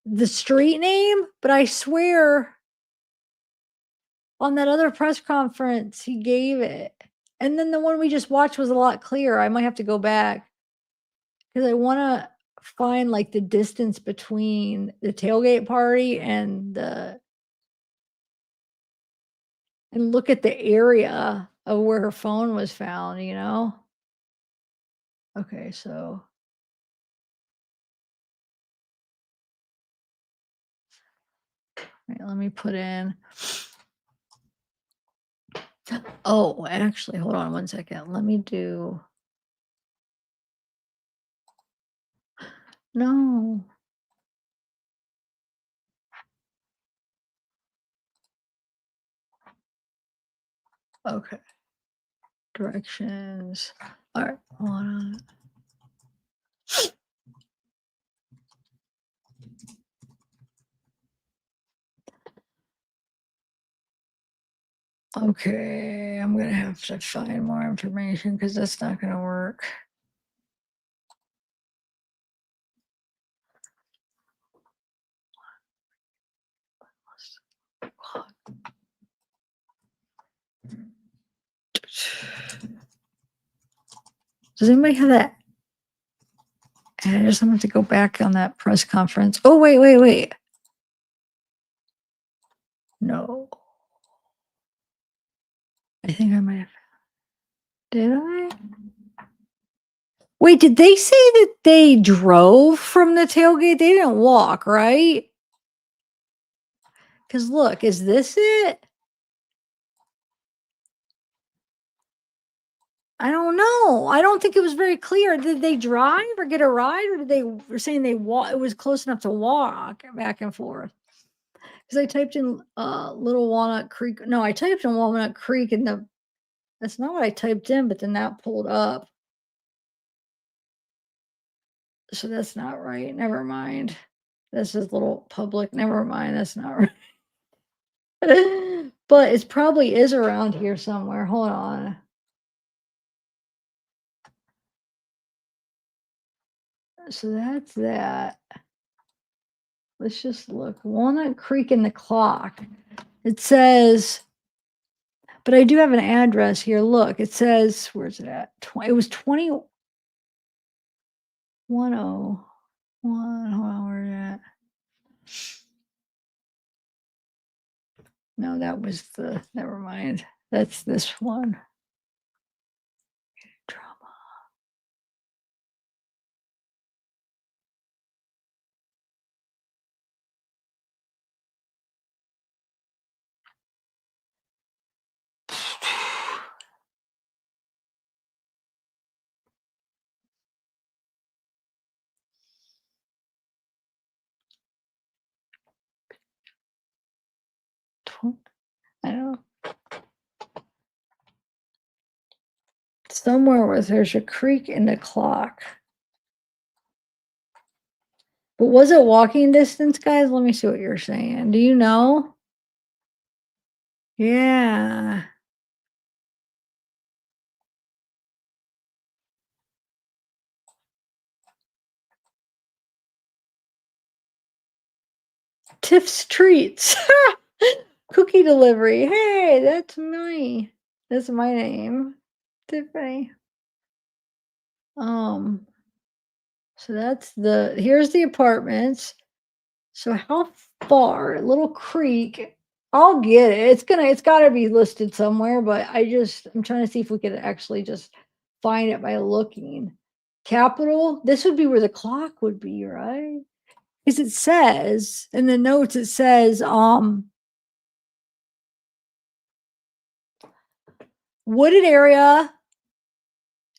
Speaker 1: the street name, but I swear on that other press conference he gave it. And then the one we just watched was a lot clearer. I might have to go back because I want to find like the distance between the tailgate party and look at the area of where her phone was found, you know? Okay, so wait, let me put in. Oh, actually, hold on 1 second. Let me do. No. Okay. Directions. All right, hold on. Okay, I'm gonna have to find more information because that's not gonna work. Does anybody have that? And I just have to go back on that press conference. Oh, wait. No. I think I might have. Did I? Wait, did they say that they drove from the tailgate? They didn't walk, right? Because look, is this it? I don't know. I don't think it was very clear. Did they drive or get a ride, or did they were saying they walk? It was close enough to walk back and forth. Because I typed in Little Walnut Creek. No, I typed in Walnut Creek, and that's not what I typed in. But then that pulled up. So that's not right. Never mind. This is little public. Never mind. That's not right. But it probably is around here somewhere. Hold on. So that's that. Let's just look. Walnut Creek and the clock. It says, but I do have an address here. Look, it says, where's it at? It was 2101. Hold on, where's that? No, that was the, never mind. That's this one. Drama. I don't know. Somewhere where there's a creek and a clock. But was it walking distance, guys? Let me see what you're saying. Do you know? Yeah. Tiff's Treats. Cookie delivery. Hey, that's me. That's my name. Tiffany. So that's here's the apartments. So how far? Little Creek. I'll get it. It's gotta be listed somewhere, but I'm trying to see if we could actually just find it by looking. Capital, this would be where the clock would be, right? Because it says in the notes, it says, wooded area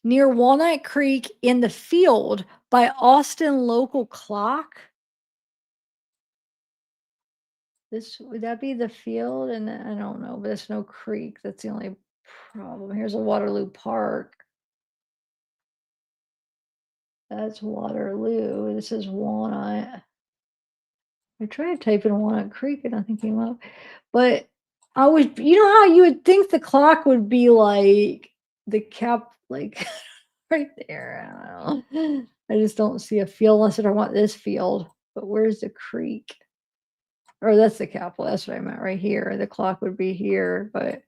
Speaker 1: near Walnut Creek in the field by Austin local clock. Would that be the field? And I don't know, but there's no creek. That's the only problem. Here's a Waterloo Park. That's Waterloo. This is Walnut. I tried to type in Walnut Creek and nothing came up. But you know how you would think the clock would be like the cap, like right there. I don't know. I just don't see a field unless I want this field. But where's the creek? Or that's the capital. That's what I meant right here. The clock would be here, but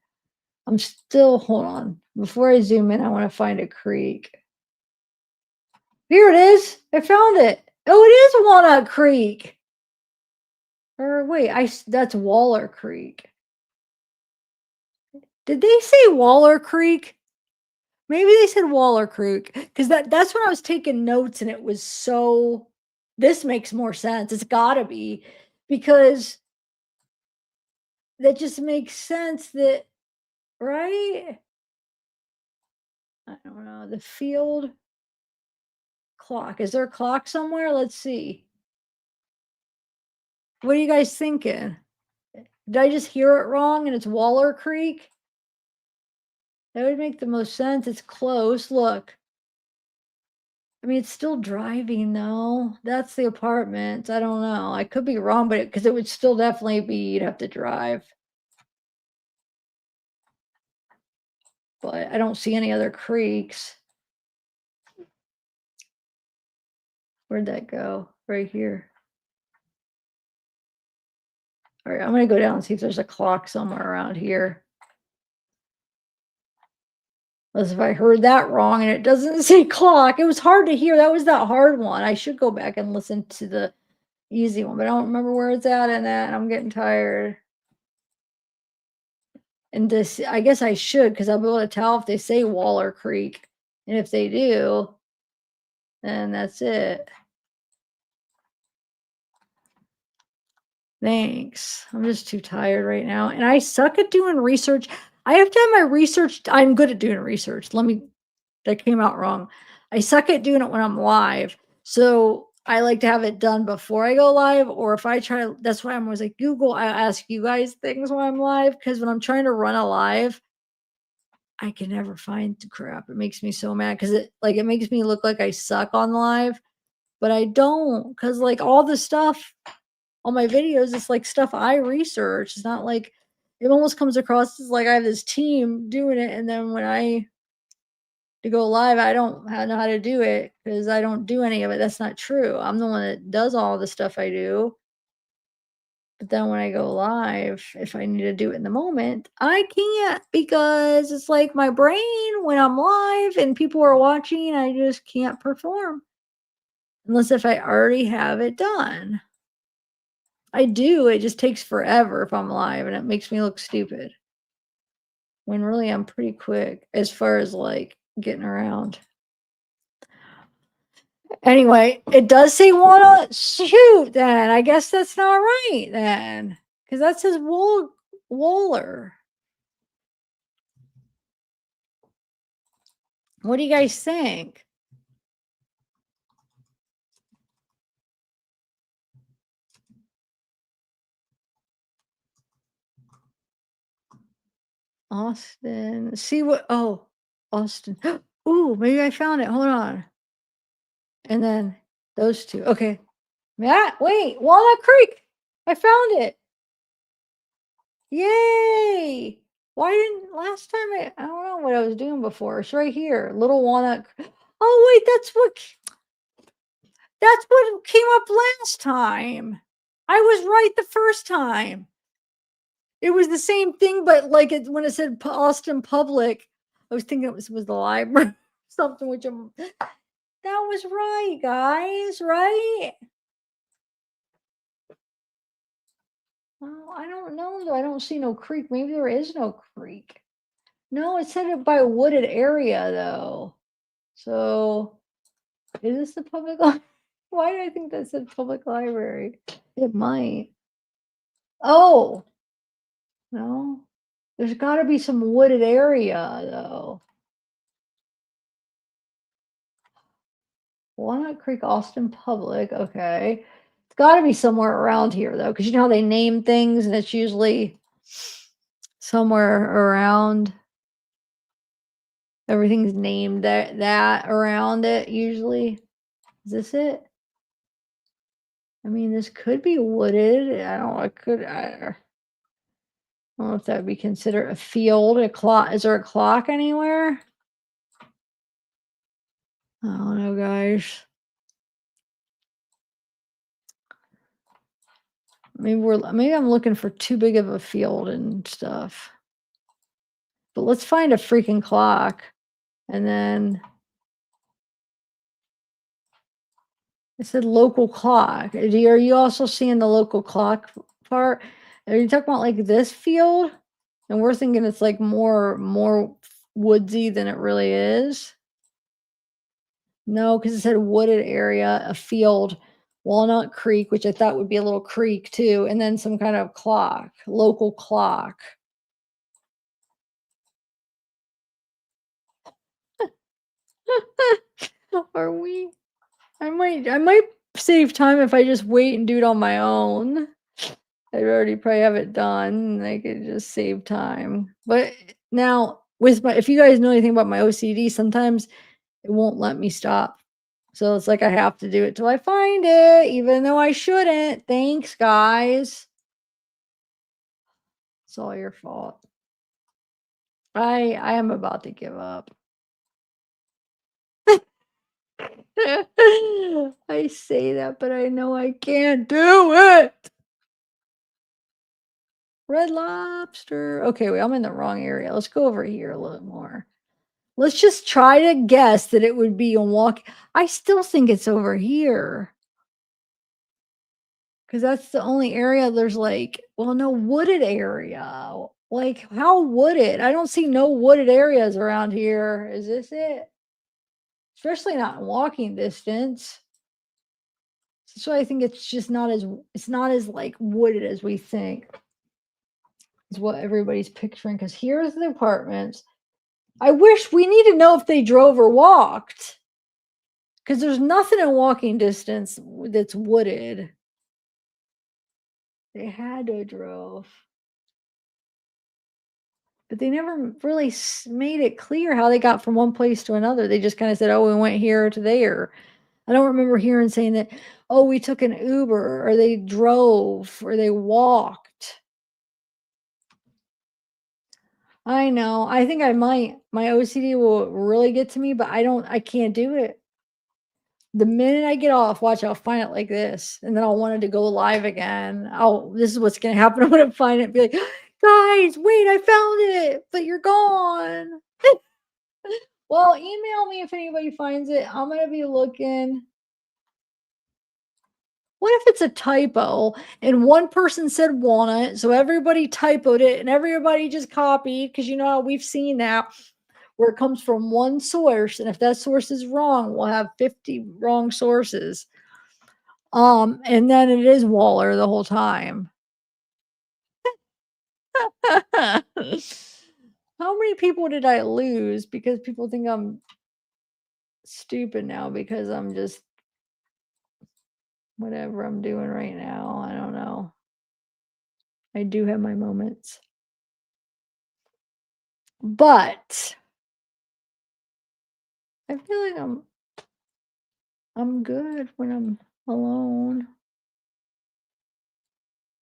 Speaker 1: I'm still, hold on. Before I zoom in, I want to find a creek. Here it is. I found it. Oh, it is Walnut Creek. Or wait, that's Waller Creek. Did they say Waller Creek? Maybe they said Waller Creek because that's when I was taking notes and it was so. This makes more sense. It's gotta be because that just makes sense that, right? I don't know. The field clock. Is there a clock somewhere? Let's see. What are you guys thinking? Did I just hear it wrong and it's Waller Creek? That would make the most sense. It's close. Look. I mean, it's still driving though. That's the apartment. I don't know. I could be wrong, but because it would still definitely be, you'd have to drive. But I don't see any other creeks. Where'd that go? Right here. All right, I'm going to go down and see if there's a clock somewhere around here. As if I heard that wrong and it doesn't say clock. It was hard to hear. That was that hard one. I should go back and listen to the easy one, but I don't remember where it's at in that. I'm getting tired. And this, I guess I should, because I'll be able to tell if they say Waller Creek. And if they do, then that's it. Thanks. I'm just too tired right now. And I suck at doing research. I have to have my research. I'm good at doing research. That came out wrong. I suck at doing it when I'm live. So I like to have it done before I go live. Or if I try, that's why I'm always like, Google, I ask you guys things when I'm live. Because when I'm trying to run a live, I can never find the crap. It makes me so mad because it makes me look like I suck on live, but I don't. Because like all the stuff on my videos, it's like stuff I research. It's not like it almost comes across as like I have this team doing it, and then when I to go live, I don't know how to do it because I don't do any of it. That's not true. I'm the one that does all the stuff I do. But then when I go live, if I need to do it in the moment, I can't because it's like my brain when I'm live and people are watching, I just can't perform. Unless if I already have it done. I do, it just takes forever if I'm live and it makes me look stupid. When really I'm pretty quick as far as like getting around. Anyway, it does say wanna shoot then. I guess that's not right then. Because that says Wohler. What do you guys think? Austin. See what? Oh, Austin. Ooh, maybe I found it. Hold on. And then those two. Okay. Matt, wait. Walnut Creek. I found it. Yay. Why didn't last time I don't know what I was doing before. It's right here. Little Walnut. Oh, wait. That's what came up last time. I was right the first time. It was the same thing, but like when it said Austin Public, I was thinking it was the library, something which that was right, guys, right? Well, I don't know though. I don't see no creek. Maybe there is no creek. No, it said it by a wooded area though. So is this the public library? Why did I think that said public library? It might. Oh, no. There's got to be some wooded area though. Walnut Creek, Austin Public. Okay. It's got to be somewhere around here though, because you know how they name things and it's usually somewhere around. Everything's named that around it usually. Is this it? I mean, this could be wooded. I don't know if that would be considered a field, a clock. Is there a clock anywhere? I don't know, guys. Maybe I'm looking for too big of a field and stuff. But let's find a freaking clock. And then it said local clock. Are you also seeing the local clock part? Are you talking about like this field? And we're thinking it's like more woodsy than it really is. No, because it said wooded area, a field, Walnut Creek, which I thought would be a little creek too, and then some kind of clock, local clock. Are we? I might save time if I just wait and do it on my own. I'd already probably have it done and I could just save time. But now with if you guys know anything about my OCD, sometimes it won't let me stop. So it's like I have to do it till I find it, even though I shouldn't. Thanks, guys. It's all your fault. I am about to give up. I say that, but I know I can't do it. Red Lobster. Okay, wait, I'm in the wrong area. Let's go over here a little more. Let's just try to guess that it would be a walk. I still think it's over here. Because that's the only area there's like, well, no wooded area. Like, how wooded? I don't see no wooded areas around here. Is this it? Especially not in walking distance. So I think it's just not as like wooded as we think. Is what everybody's picturing. Because here's the apartments. I wish we need to know if they drove or walked. Because there's nothing in walking distance that's wooded. They had to have drove. But they never really made it clear how they got from one place to another. They just kind of said, oh, we went here to there. I don't remember hearing saying that, oh, we took an Uber or they drove or they walked. I know. I think I might. My OCD will really get to me, but I can't do it. The minute I get off, watch, I'll find it like this, and then I'll want it to go live again. This is what's gonna happen. I'm gonna find it and be like, guys, wait, I found it, but you're gone. Well, email me if anybody finds it. I'm gonna be looking. What if it's a typo and one person said walnut, so everybody typoed it and everybody just copied? Because you know how we've seen that where it comes from one source, and if that source is wrong, we'll have 50 wrong sources. And then it is Waller the whole time. How many people did I lose because people think I'm stupid now because I'm just whatever I'm doing right now? I don't know. I do have my moments. But I feel like I'm good when I'm alone.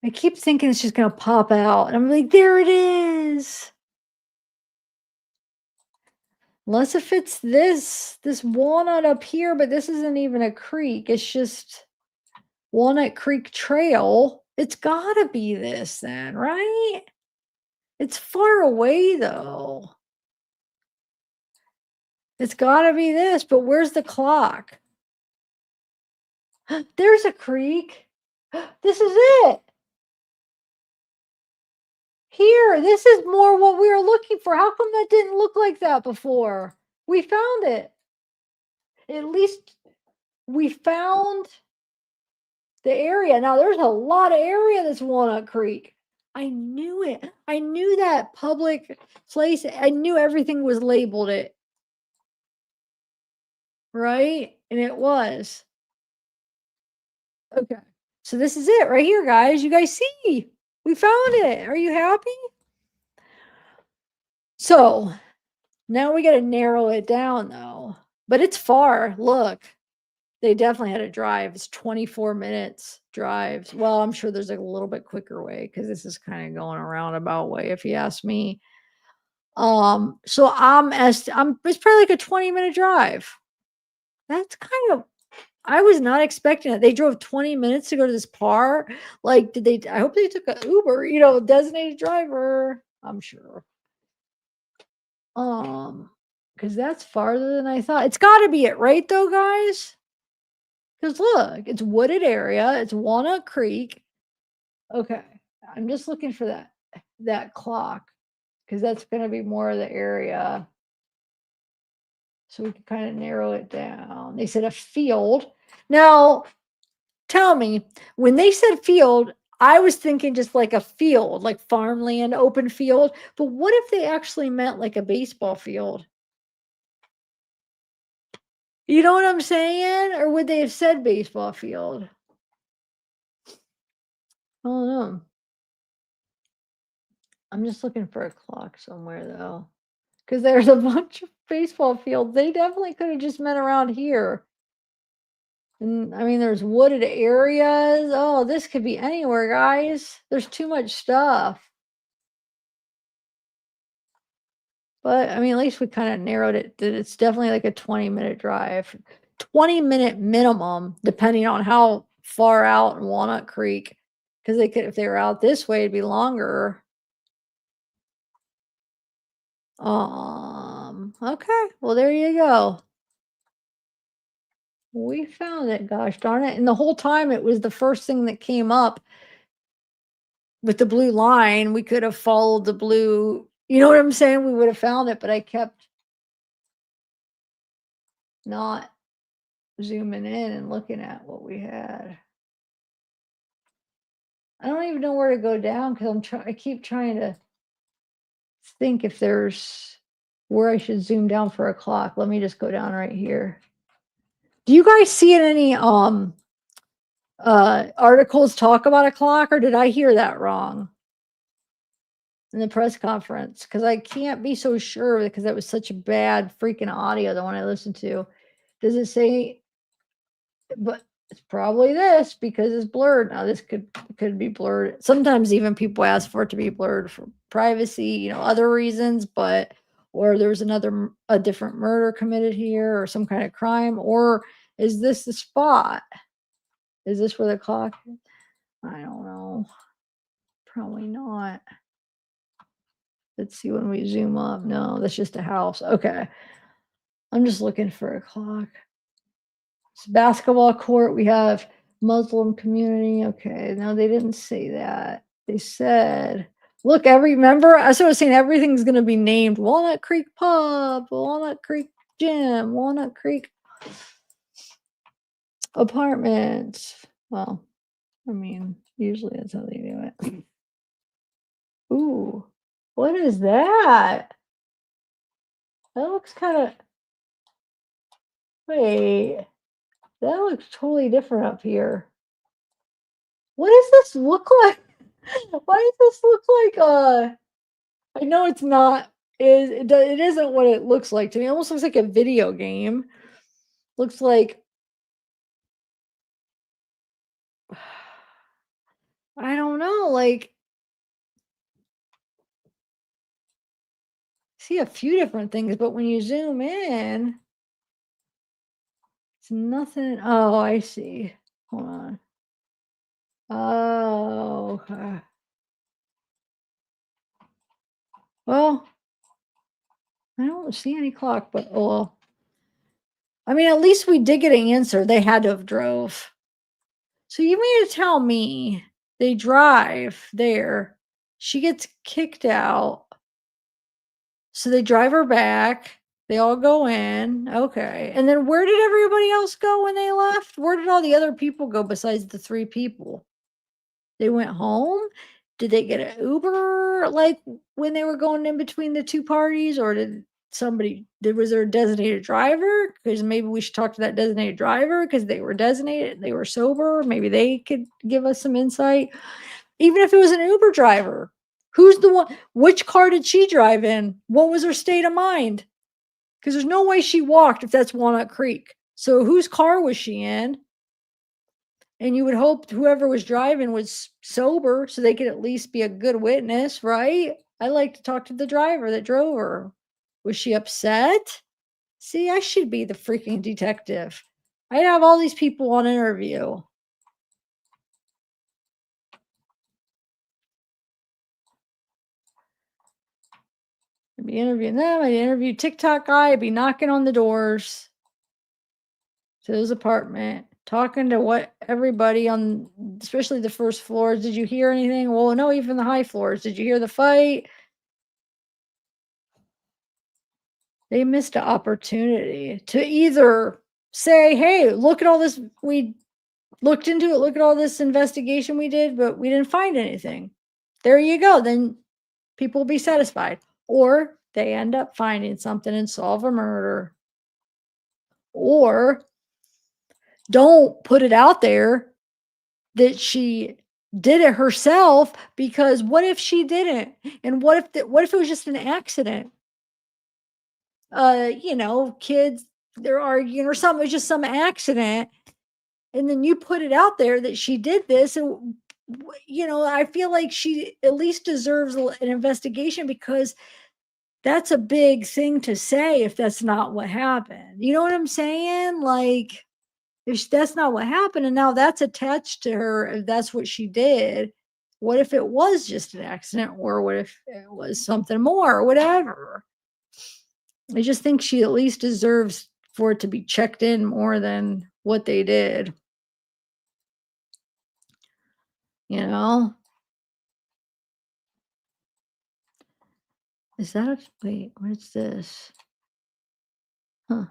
Speaker 1: I keep thinking it's just gonna pop out, and I'm like, there it is. Unless if it's this walnut up here, but this isn't even a creek. It's just Walnut Creek Trail. It's gotta be this then, right? It's far away though. It's gotta be this, but where's the clock? There's a creek. This is it. Here, this is more what we were looking for. How come that didn't look like that before? We found it. At least we found the area. Now there's a lot of area that's Walnut Creek. I knew it. I knew that public place. I knew everything was labeled it. Right? And it was. Okay. So this is it right here, guys. You guys see? We found it. Are you happy? So now we got to narrow it down though. But it's far. Look. They definitely had to drive. It's 24 minutes drives. Well, I'm sure there's a little bit quicker way because this is kind of going a roundabout way, if you ask me. So it's probably like a 20-minute drive. That's kind of, I was not expecting it. They drove 20 minutes to go to this park. Like, I hope they took an Uber, designated driver. I'm sure. Because that's farther than I thought. It's got to be it, right, though, guys? Because look, it's wooded area. It's Walnut Creek. Okay, I'm just looking for that clock because that's going to be more of the area. So we can kind of narrow it down. They said a field. Now, tell me, when they said field, I was thinking just like a field, like farmland, open field. But what if they actually meant like a baseball field? You know what I'm saying? Or would they have said baseball field? I don't know. I'm just looking for a clock somewhere though. Because there's a bunch of baseball fields. They definitely could have just meant around here. And I mean, there's wooded areas. Oh, this could be anywhere, guys. There's too much stuff. But I mean, at least we kind of narrowed it that it's definitely like a 20-minute drive. 20-minute minimum, depending on how far out in Walnut Creek. Because if they were out this way, it'd be longer. Okay. Well, there you go. We found it, gosh darn it. And the whole time it was the first thing that came up with the blue line. We could have followed the blue, you know what I'm saying? We would have found it, but I kept not zooming in and looking at what we had. I don't even know where to go down because I keep trying to think if there's where I should zoom down for a clock. Let me just go down right here. Do you guys see any articles talk about a clock, or did I hear that wrong in the press conference? Because I can't be so sure because that was such a bad freaking audio, the one I listened to. Does it say? But it's probably this because it's blurred. Now this could be blurred. Sometimes even people ask for it to be blurred for privacy, other reasons, or there's a different murder committed here or some kind of crime, or Is this the spot? Is this where the clock is? I don't know. Probably not. Let's see when we zoom up. No, that's just a house. Okay. I'm just looking for a clock. It's a basketball court. We have Muslim community. Okay. No, they didn't say that. They said, look, remember, I was saying everything's going to be named Walnut Creek Pub, Walnut Creek Gym, Walnut Creek Apartments. Well, I mean, usually that's how they do it. Ooh, what is that? That looks kind of, wait, that looks totally different up here. What does this look like? Why does this look like, I know it's not, it isn't what it looks like to me. It almost looks like a video game. Looks like, I don't know, like, see a few different things, but when you zoom in, it's nothing. Oh, I see. Hold on. Oh, okay. Well, I don't see any clock, but oh well. I mean, at least we did get an answer. They had to have drove. So you mean to tell me they drive there, she gets kicked out, so they drive her back, they all go in, okay, and then where did everybody else go when they left? Where did all the other people go besides the 3 people? They went home? Did they get an Uber, like, when they were going in between the 2 parties, or was there a designated driver? Because maybe we should talk to that designated driver because they were designated, they were sober, maybe they could give us some insight. Even if it was an Uber driver, who's the one, which car did she drive in? What was her state of mind? Because there's no way she walked if that's Walnut Creek. So whose car was she in? And you would hope whoever was driving was sober so they could at least be a good witness, right? I like to talk to the driver that drove her. Was she upset? See, I should be the freaking detective. I'd have all these people on interview. I'd be interviewing them. I'd interview TikTok guy. I'd be knocking on the doors to his apartment, talking to what everybody on, especially the first floors. Did you hear anything? Well, no, even the high floors. Did you hear the fight? They missed an opportunity to either say, hey, look at all this, we looked into it, look at all this investigation we did, but we didn't find anything. There you go. Then people will be satisfied. Or they end up finding something and solve a murder. Or don't put it out there that she did it herself, because what if she didn't? And what if it was just an accident? Kids, they're arguing or something, it's just some accident. And then you put it out there that she did this. And, I feel like she at least deserves an investigation, because that's a big thing to say if that's not what happened. You know what I'm saying? Like, if that's not what happened and now that's attached to her, if that's what she did, what if it was just an accident, or what if it was something more, or whatever? I just think she at least deserves for it to be checked in more than what they did. You know? Is that a, wait, what's this? Huh.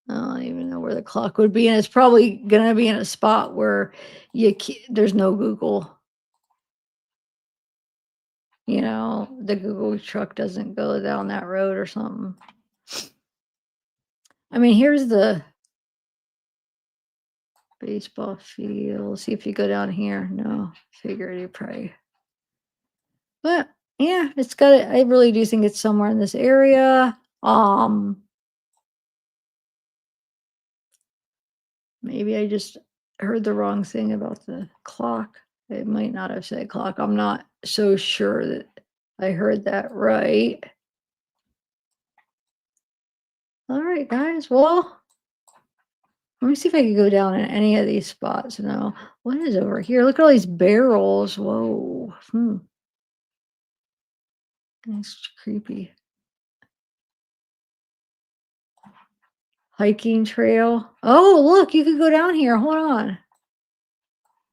Speaker 1: I don't even know where the clock would be, and it's probably gonna be in a spot where there's no Google. The Google truck doesn't go down that road or something. I mean, here's the baseball field. See if you go down here. No, figured you probably. But yeah, it's got it. I really do think it's somewhere in this area. Maybe I just heard the wrong thing about the clock. It might not have said clock. I'm not so sure that I heard that right. All right, guys. Well, let me see if I can go down in any of these spots. No. What is over here? Look at all these barrels. Whoa. That's creepy. Hiking trail. Oh, look, you could go down here. Hold on.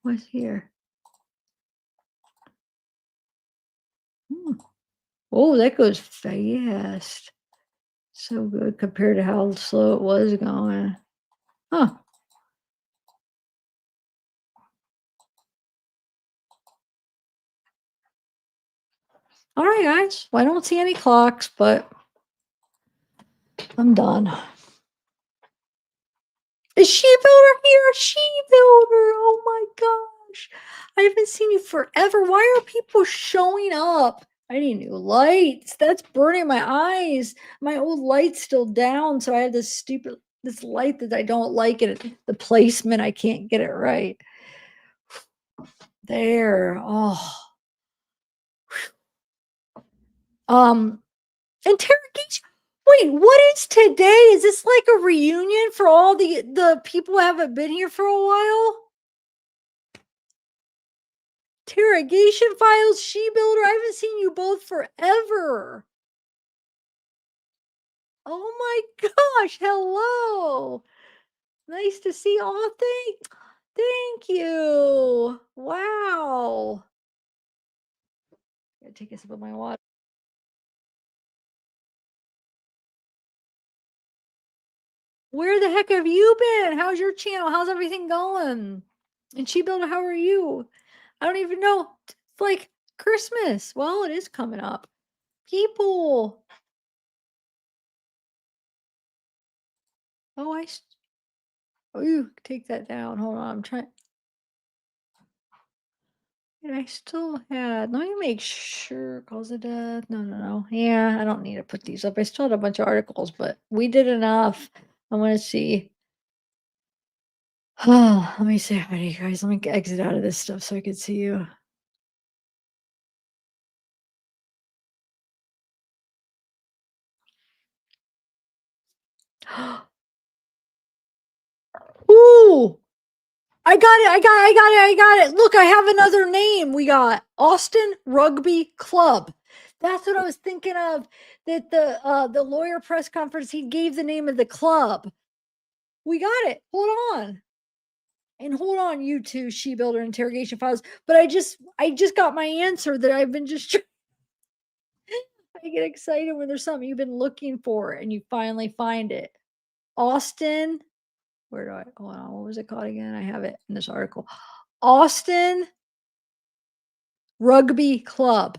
Speaker 1: What's here? Oh, that goes fast. So good compared to how slow it was going. Huh. All right, guys. Well, I don't see any clocks, but I'm done. Is She Builder here? She Builder. Oh my gosh. I haven't seen you forever. Why are people showing up? I need new lights. That's burning my eyes. My old light's still down, so I have this light that I don't like, and the placement, I can't get it right. There. Oh. Interrogation. Wait, what is today? Is this like a reunion for all the people who haven't been here for a while? Interrogation files, She Builder. I haven't seen you both forever. Oh my gosh, hello. Nice to see you all. Thank you. Wow. Gotta take a sip of my water. Where the heck have you been? How's your channel? How's everything going? And She Builder, how are you? I don't even know. It's like Christmas. Well, it is coming up. People. Oh, oh, you take that down. Hold on. I'm trying. And I still had, let me make sure, cause of death. No. Yeah, I don't need to put these up. I still had a bunch of articles, but we did enough. I want to see. Let me say hi to you guys. Let me exit out of this stuff so I can see you. Ooh, I got it. Look, I have another name. We got Austin Rugby Club. That's what I was thinking of. That the lawyer press conference, he gave the name of the club. We got it. Hold on. And hold on, you two She Builder interrogation files. But I just got my answer that I've been just I get excited when there's something you've been looking for and you finally find it. Austin, where do I hold on? What was it called again? I have it in this article. Austin Rugby Club.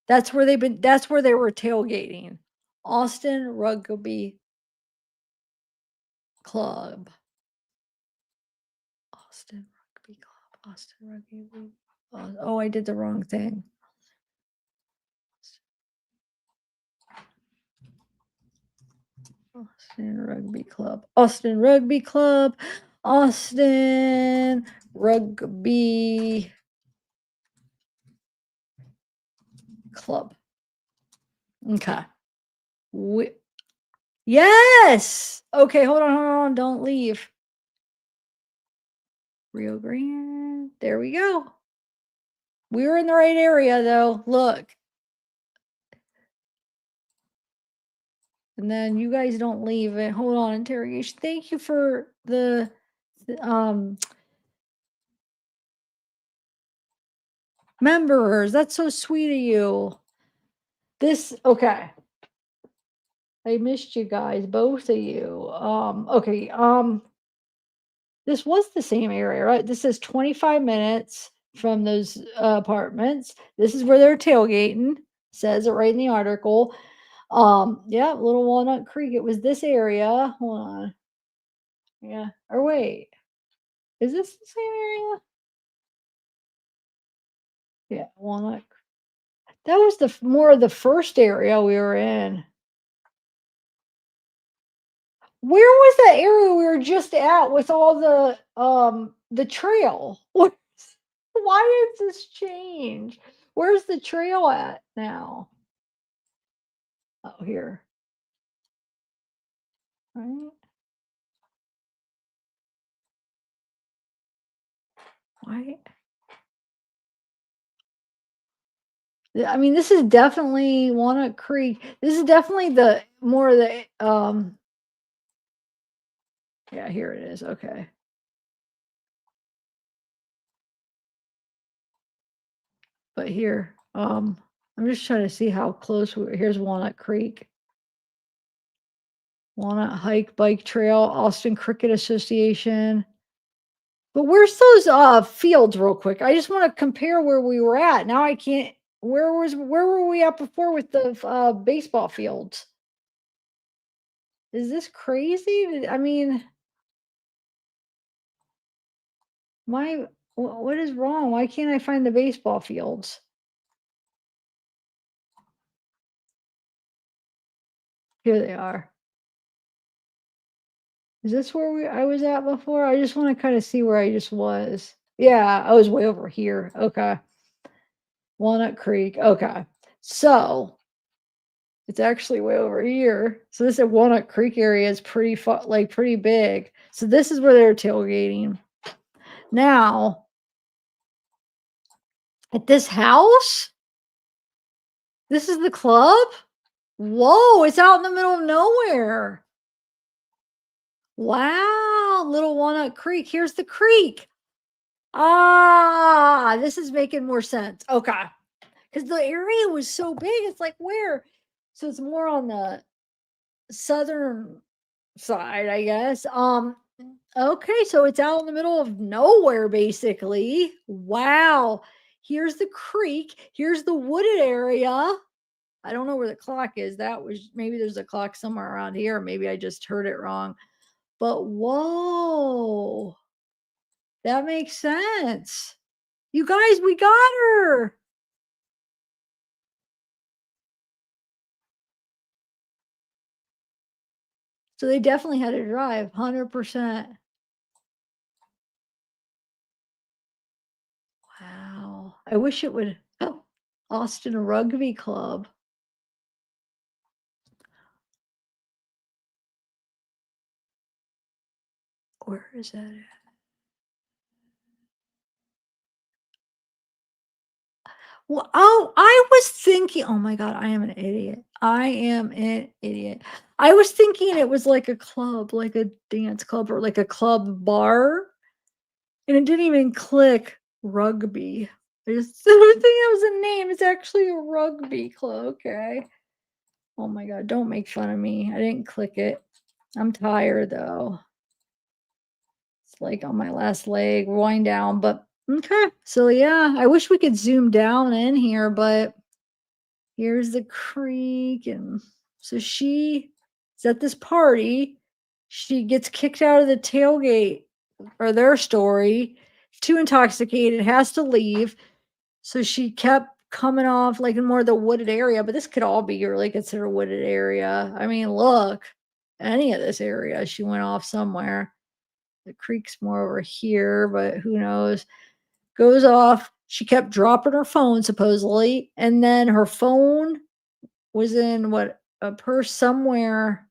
Speaker 1: That's where they were tailgating. Austin Rugby Club. Austin Rugby Club. Austin Rugby. Oh, I did the wrong thing. Austin Rugby Club. Austin Rugby Club. Austin Rugby Club. Okay. Yes. Okay, hold on. Don't leave. Rio Grande. There we go. We were in the right area though. Look. And then you guys don't leave it. Hold on, interrogation. Thank you for the members. That's so sweet of you. Okay. I missed you guys, both of you. Okay. This was the same area, right? This is 25 minutes from those apartments. This is where they're tailgating. Says it right in the article. Yeah, Little Walnut Creek. It was this area. Hold on. Yeah. Or wait. Is this the same area? Yeah, Walnut. That was more of the first area we were in. Where was that area we were just at with all the trail? Why did this change? Where's the trail at now? Oh, here. Right? Right? I mean, this is definitely Walnut Creek. This is definitely the more of the yeah, here it is. Okay. But here, I'm just trying to see how close here's Walnut Creek. Walnut Hike Bike Trail, Austin Cricket Association. But where's those fields real quick? I just want to compare where we were at. Now I can't where were we at before with the baseball fields? Is this crazy? I mean, what is wrong? Why can't I find the baseball fields? Here they are. Is this where I was at before? I just want to kind of see where I just was. Yeah, I was way over here. Okay. Walnut Creek. Okay. So it's actually way over here. So this Walnut Creek area is pretty far, like pretty big. So this is where they're tailgating. Now, at this house, this is the club. Whoa, it's out in the middle of nowhere. Wow, Little Walnut Creek. Here's the creek. Ah, this is making more sense. Okay. Because the area was so big. It's like where? So it's more on the southern side, I guess. Okay, so it's out in the middle of nowhere, basically. Wow. Here's the creek. Here's the wooded area. I don't know where the clock is. That was maybe there's a clock somewhere around here. Maybe I just heard it wrong. But whoa, that makes sense. You guys, we got her. So they definitely had to drive 100%. Wow. I wish it would. Oh, Austin Rugby Club. Where is that at? Well, oh, I was thinking, oh my God, I am an idiot. I am an idiot. I was thinking it was like a club, like a dance club or like a club bar. And it didn't even click rugby. I just I think that was a name. It's actually a rugby club. Okay. Oh my God, don't make fun of me. I didn't click it. I'm tired though. It's like on my last leg, wind down, but okay. So yeah, I wish we could zoom down in here, but here's the creek. And so she is at this party. She gets kicked out of the tailgate, or their story, too intoxicated, has to leave. So she kept coming off like in more of the wooded area, but this could all be really considered a wooded area. I mean, look, any of this area, she went off somewhere. The creek's more over here, but who knows? Goes off. She kept dropping her phone supposedly, and then her phone was in what a purse somewhere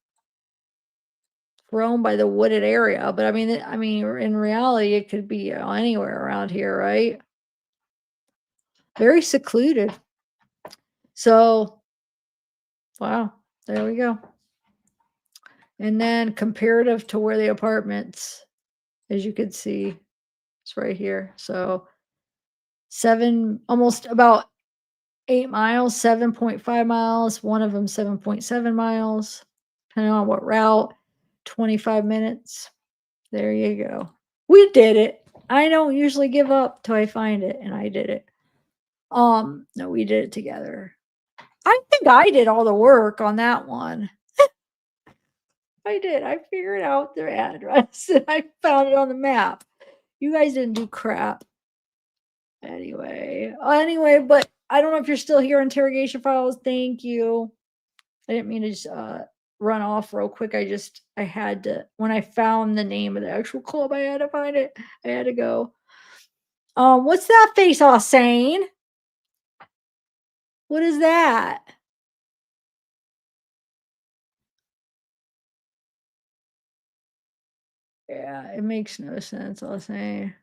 Speaker 1: thrown by the wooded area. But I mean, in reality, it could be anywhere around here, right? Very secluded. So, wow, there we go. And then comparative to where the apartments, as you can see, it's right here. So almost about 8 miles, 7.5 miles, one of them 7.7 miles, depending on what route, 25 minutes. There you go. We did it. I don't usually give up till I find it, and I did it. No, we did it together. I think I did all the work on that one. I did. I figured out their address and I found it on the map. You guys didn't do crap. Anyway, but I don't know if you're still here, interrogation files. Thank you. I didn't mean to just run off real quick. I had to, when I found the name of the actual club, I had to find it. I had to go. What's that face all saying? What is that? Yeah, it makes no sense, I'll say.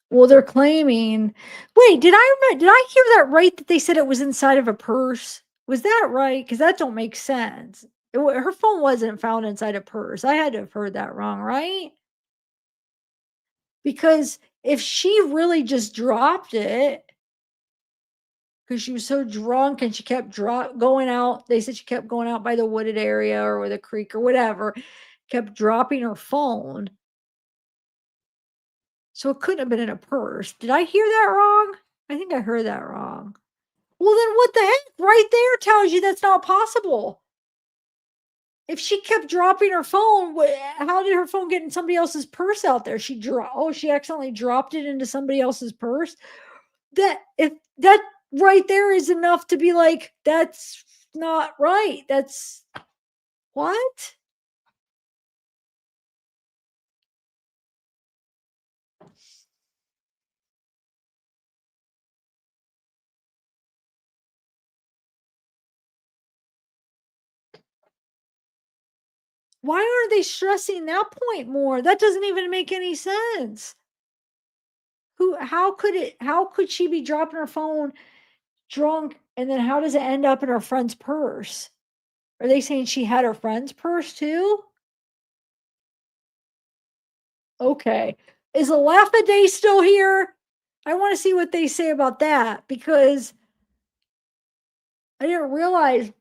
Speaker 1: Well, they're claiming wait, did I hear that right that they said it was inside of a purse? Was that right? Because that don't make sense. Her phone wasn't found inside a purse. I had to have heard that wrong, right? Because if she really just dropped it because she was so drunk and she kept going out, they said she kept going out by the wooded area or the creek or whatever, kept dropping her phone. So it couldn't have been in a purse. Did I hear that wrong? I think I heard that wrong. Well, then what the heck? Right there tells you that's not possible. If she kept dropping her phone, how did her phone get in somebody else's purse out there? She accidentally dropped it into somebody else's purse. That right there is enough to be like, that's not right. That's what? Why aren't they stressing that point more? That doesn't even make any sense. How could she be dropping her phone drunk and then how does it end up in her friend's purse? Are they saying she had her friend's purse too? Okay. Is a laugh a day still here? I want to see what they say about that because I didn't realize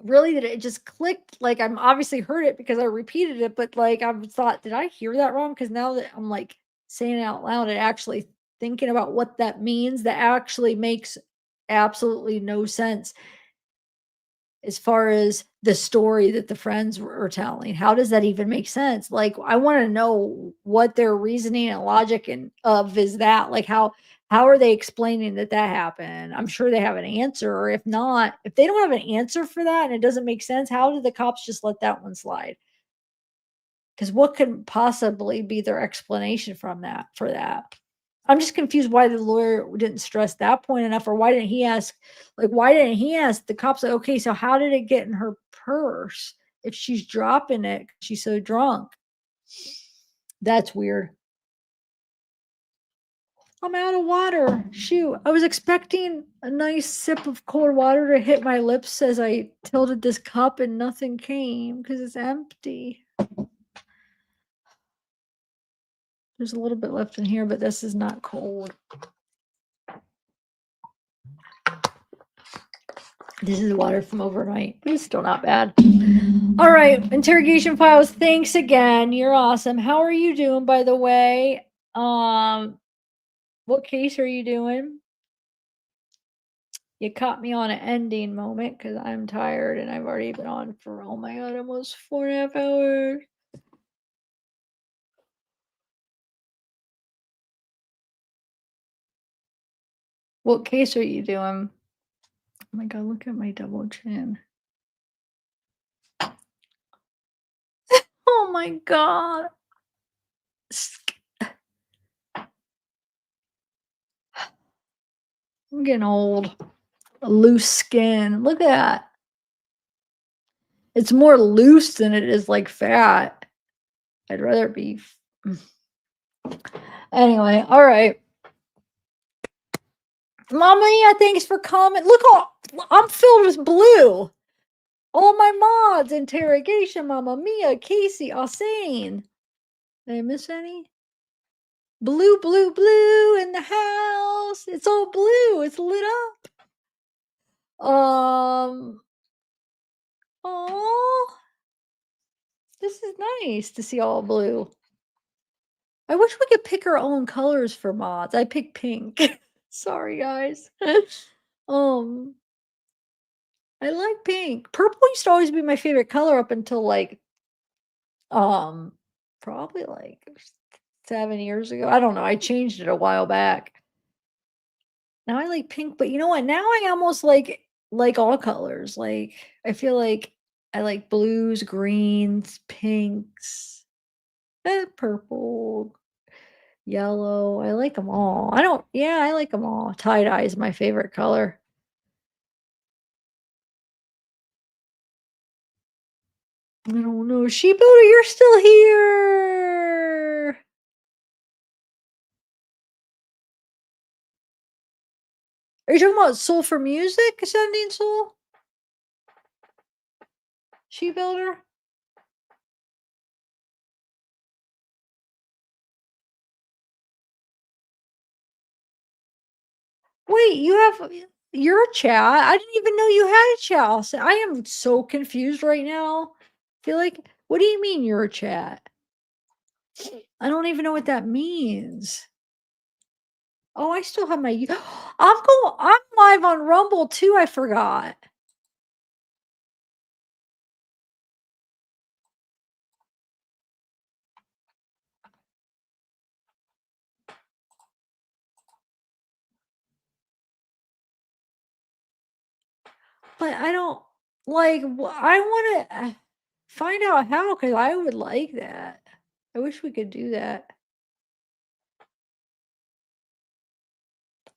Speaker 1: really that it just clicked. Like I'm obviously heard it because I repeated it, but like I thought, did I hear that wrong? Because now that I'm like saying it out loud and actually thinking about what that means, that actually makes absolutely no sense as far as the story that the friends were telling. How does that even make sense? Like, I want to know what their reasoning and logic and of is that. Like, how are they explaining that happened? I'm sure they have an answer, or if not, if they don't have an answer for that and it doesn't make sense, how did the cops just let that one slide? Because what could possibly be their explanation for that? I'm just confused why the lawyer didn't stress that point enough, or why didn't he ask the cops, like, okay, so how did it get in her purse if she's dropping it 'cause she's so drunk? That's weird. I'm out of water. Shoot, I was expecting a nice sip of cold water to hit my lips as I tilted this cup and nothing came because it's empty. There's a little bit left in here, but this is not cold. This is water from overnight, but it's still not bad. All right, interrogation files. Thanks again. You're awesome. How are you doing, by the way? What case are you doing? You caught me on an ending moment because I'm tired and I've already been on for, oh my God, almost 4.5 hours. What case are you doing? Oh my God, look at my double chin. Oh my God. I'm getting old. Loose skin. Look at that. It's more loose than it is like fat. I'd rather be. Anyway, all right. Mama Mia, thanks for coming. Look, I'm filled with blue. All my mods, interrogation, Mama Mia, Casey, Alsane. Did I miss any? Blue, blue, blue in the house. It's all blue. It's lit up. Oh, this is nice to see all blue. I wish we could pick our own colors for mods. I picked pink. Sorry, guys. I like pink. Purple used to always be my favorite color up until like probably like 7 years ago. I don't know. I changed it a while back. Now I like pink, but you know what? Now I almost like all colors. Like I feel like I like blues, greens, pinks, purple, yellow. I like them all. I like them all. Tie-dye is my favorite color. I don't know. Sheep Builder, you're still here. Are you talking about Soul for Music? Ascending Soul? Sheep Builder? Wait, you have your chat? I didn't even know you had a chat. I am so confused right now. Feel like, what do you mean your chat? I don't even know what that means. Oh, I still have my. I'm live on Rumble too. I forgot. But I don't like. I want to find out how, because I would like that. I wish we could do that.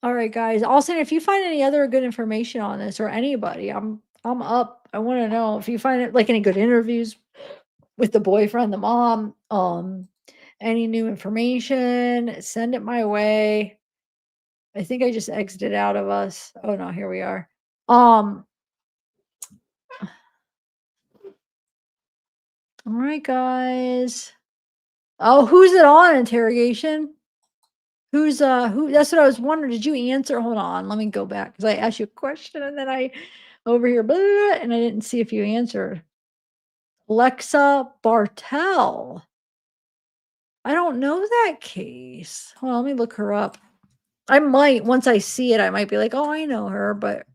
Speaker 1: All right, guys. Also, if you find any other good information on this or anybody, I'm up. I want to know if you find it like any good interviews with the boyfriend, the mom, any new information, send it my way. I think I just exited out of us. Oh no, here we are. All right, guys. Oh, who's it on interrogation? Who's who? That's what I was wondering. Did you answer? Hold on, let me go back because I asked you a question and then I over here blah, and I didn't see if you answered. Alexa Bartel. I don't know that case. Hold on, let me look her up. I might once I see it, I might be like, oh, I know her, but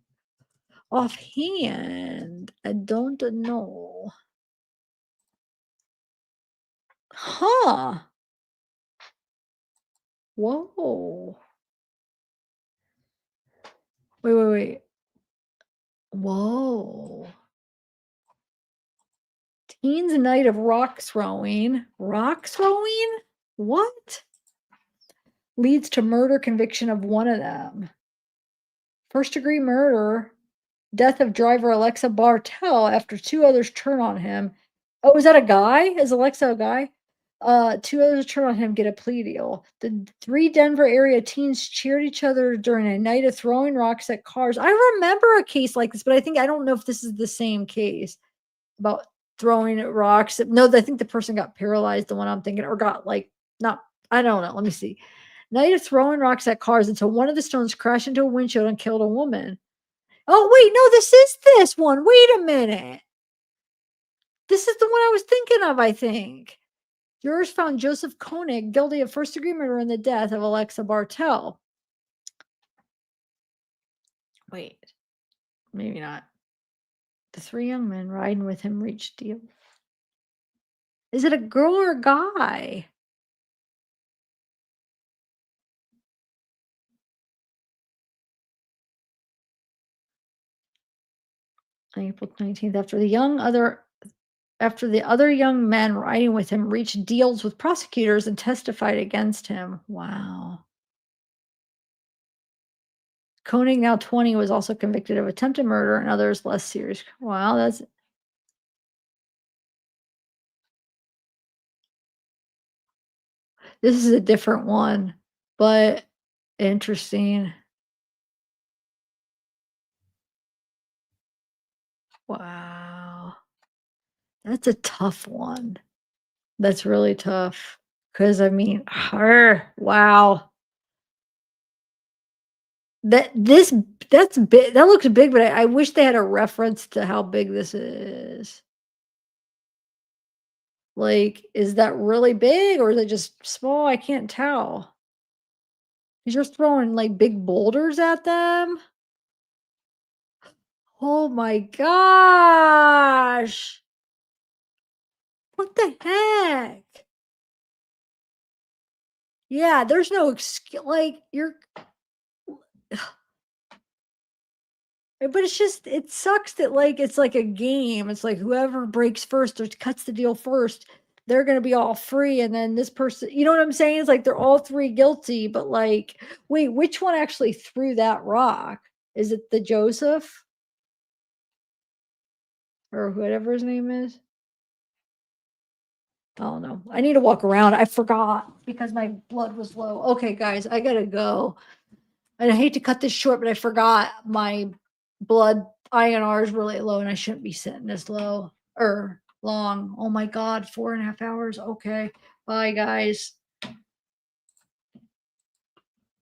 Speaker 1: offhand, I don't know. Huh. Whoa. Wait. Whoa. Teens night of rock throwing. Rock throwing? What? Leads to murder conviction of one of them. First degree murder. Death of driver Alexa Bartel after two others turn on him. Oh, is that a guy? Is Alexa a guy? Two others turn on him, get a plea deal. The three Denver area teens cheered each other during a night of throwing rocks at cars. I remember a case like this, but I don't know if this is the same case about throwing at rocks. No, I think the person got paralyzed, the one I'm thinking, or got like not, I don't know. Let me see. Night of throwing rocks at cars until one of the stones crashed into a windshield and killed a woman. Oh, wait, no, this is this one. Wait a minute. This is the one I was thinking of, I think. Jurors found Joseph Koenig guilty of first degree murder in the death of Alexa Bartel. Wait, maybe not. The three young men riding with him reached deal. Is it a girl or a guy? April 19th, after the other young men riding with him reached deals with prosecutors and testified against him. Wow. Koenig, now 20, was also convicted of attempted murder and others less serious. Wow, this is a different one, but interesting. Wow. That's a tough one. That's really tough. Because I mean, wow. That's big. That looks big, but I wish they had a reference to how big this is. Like, is that really big or is it just small? I can't tell. He's just throwing like big boulders at them. Oh my gosh. What the heck? Yeah, there's no excuse. Like, but it's just, it sucks that like it's like a game. It's like whoever breaks first or cuts the deal first, they're gonna be all free, and then this person, you know what I'm saying? It's like they're all three guilty, but like, wait, which one actually threw that rock? Is it the Joseph or whatever his name is? I don't know. I need to walk around. I forgot because my blood was low. Okay, guys, I gotta go. And I hate to cut this short, but I forgot my blood INR is really low and I shouldn't be sitting this low or long. Oh my God, 4.5 hours. Okay. Bye, guys.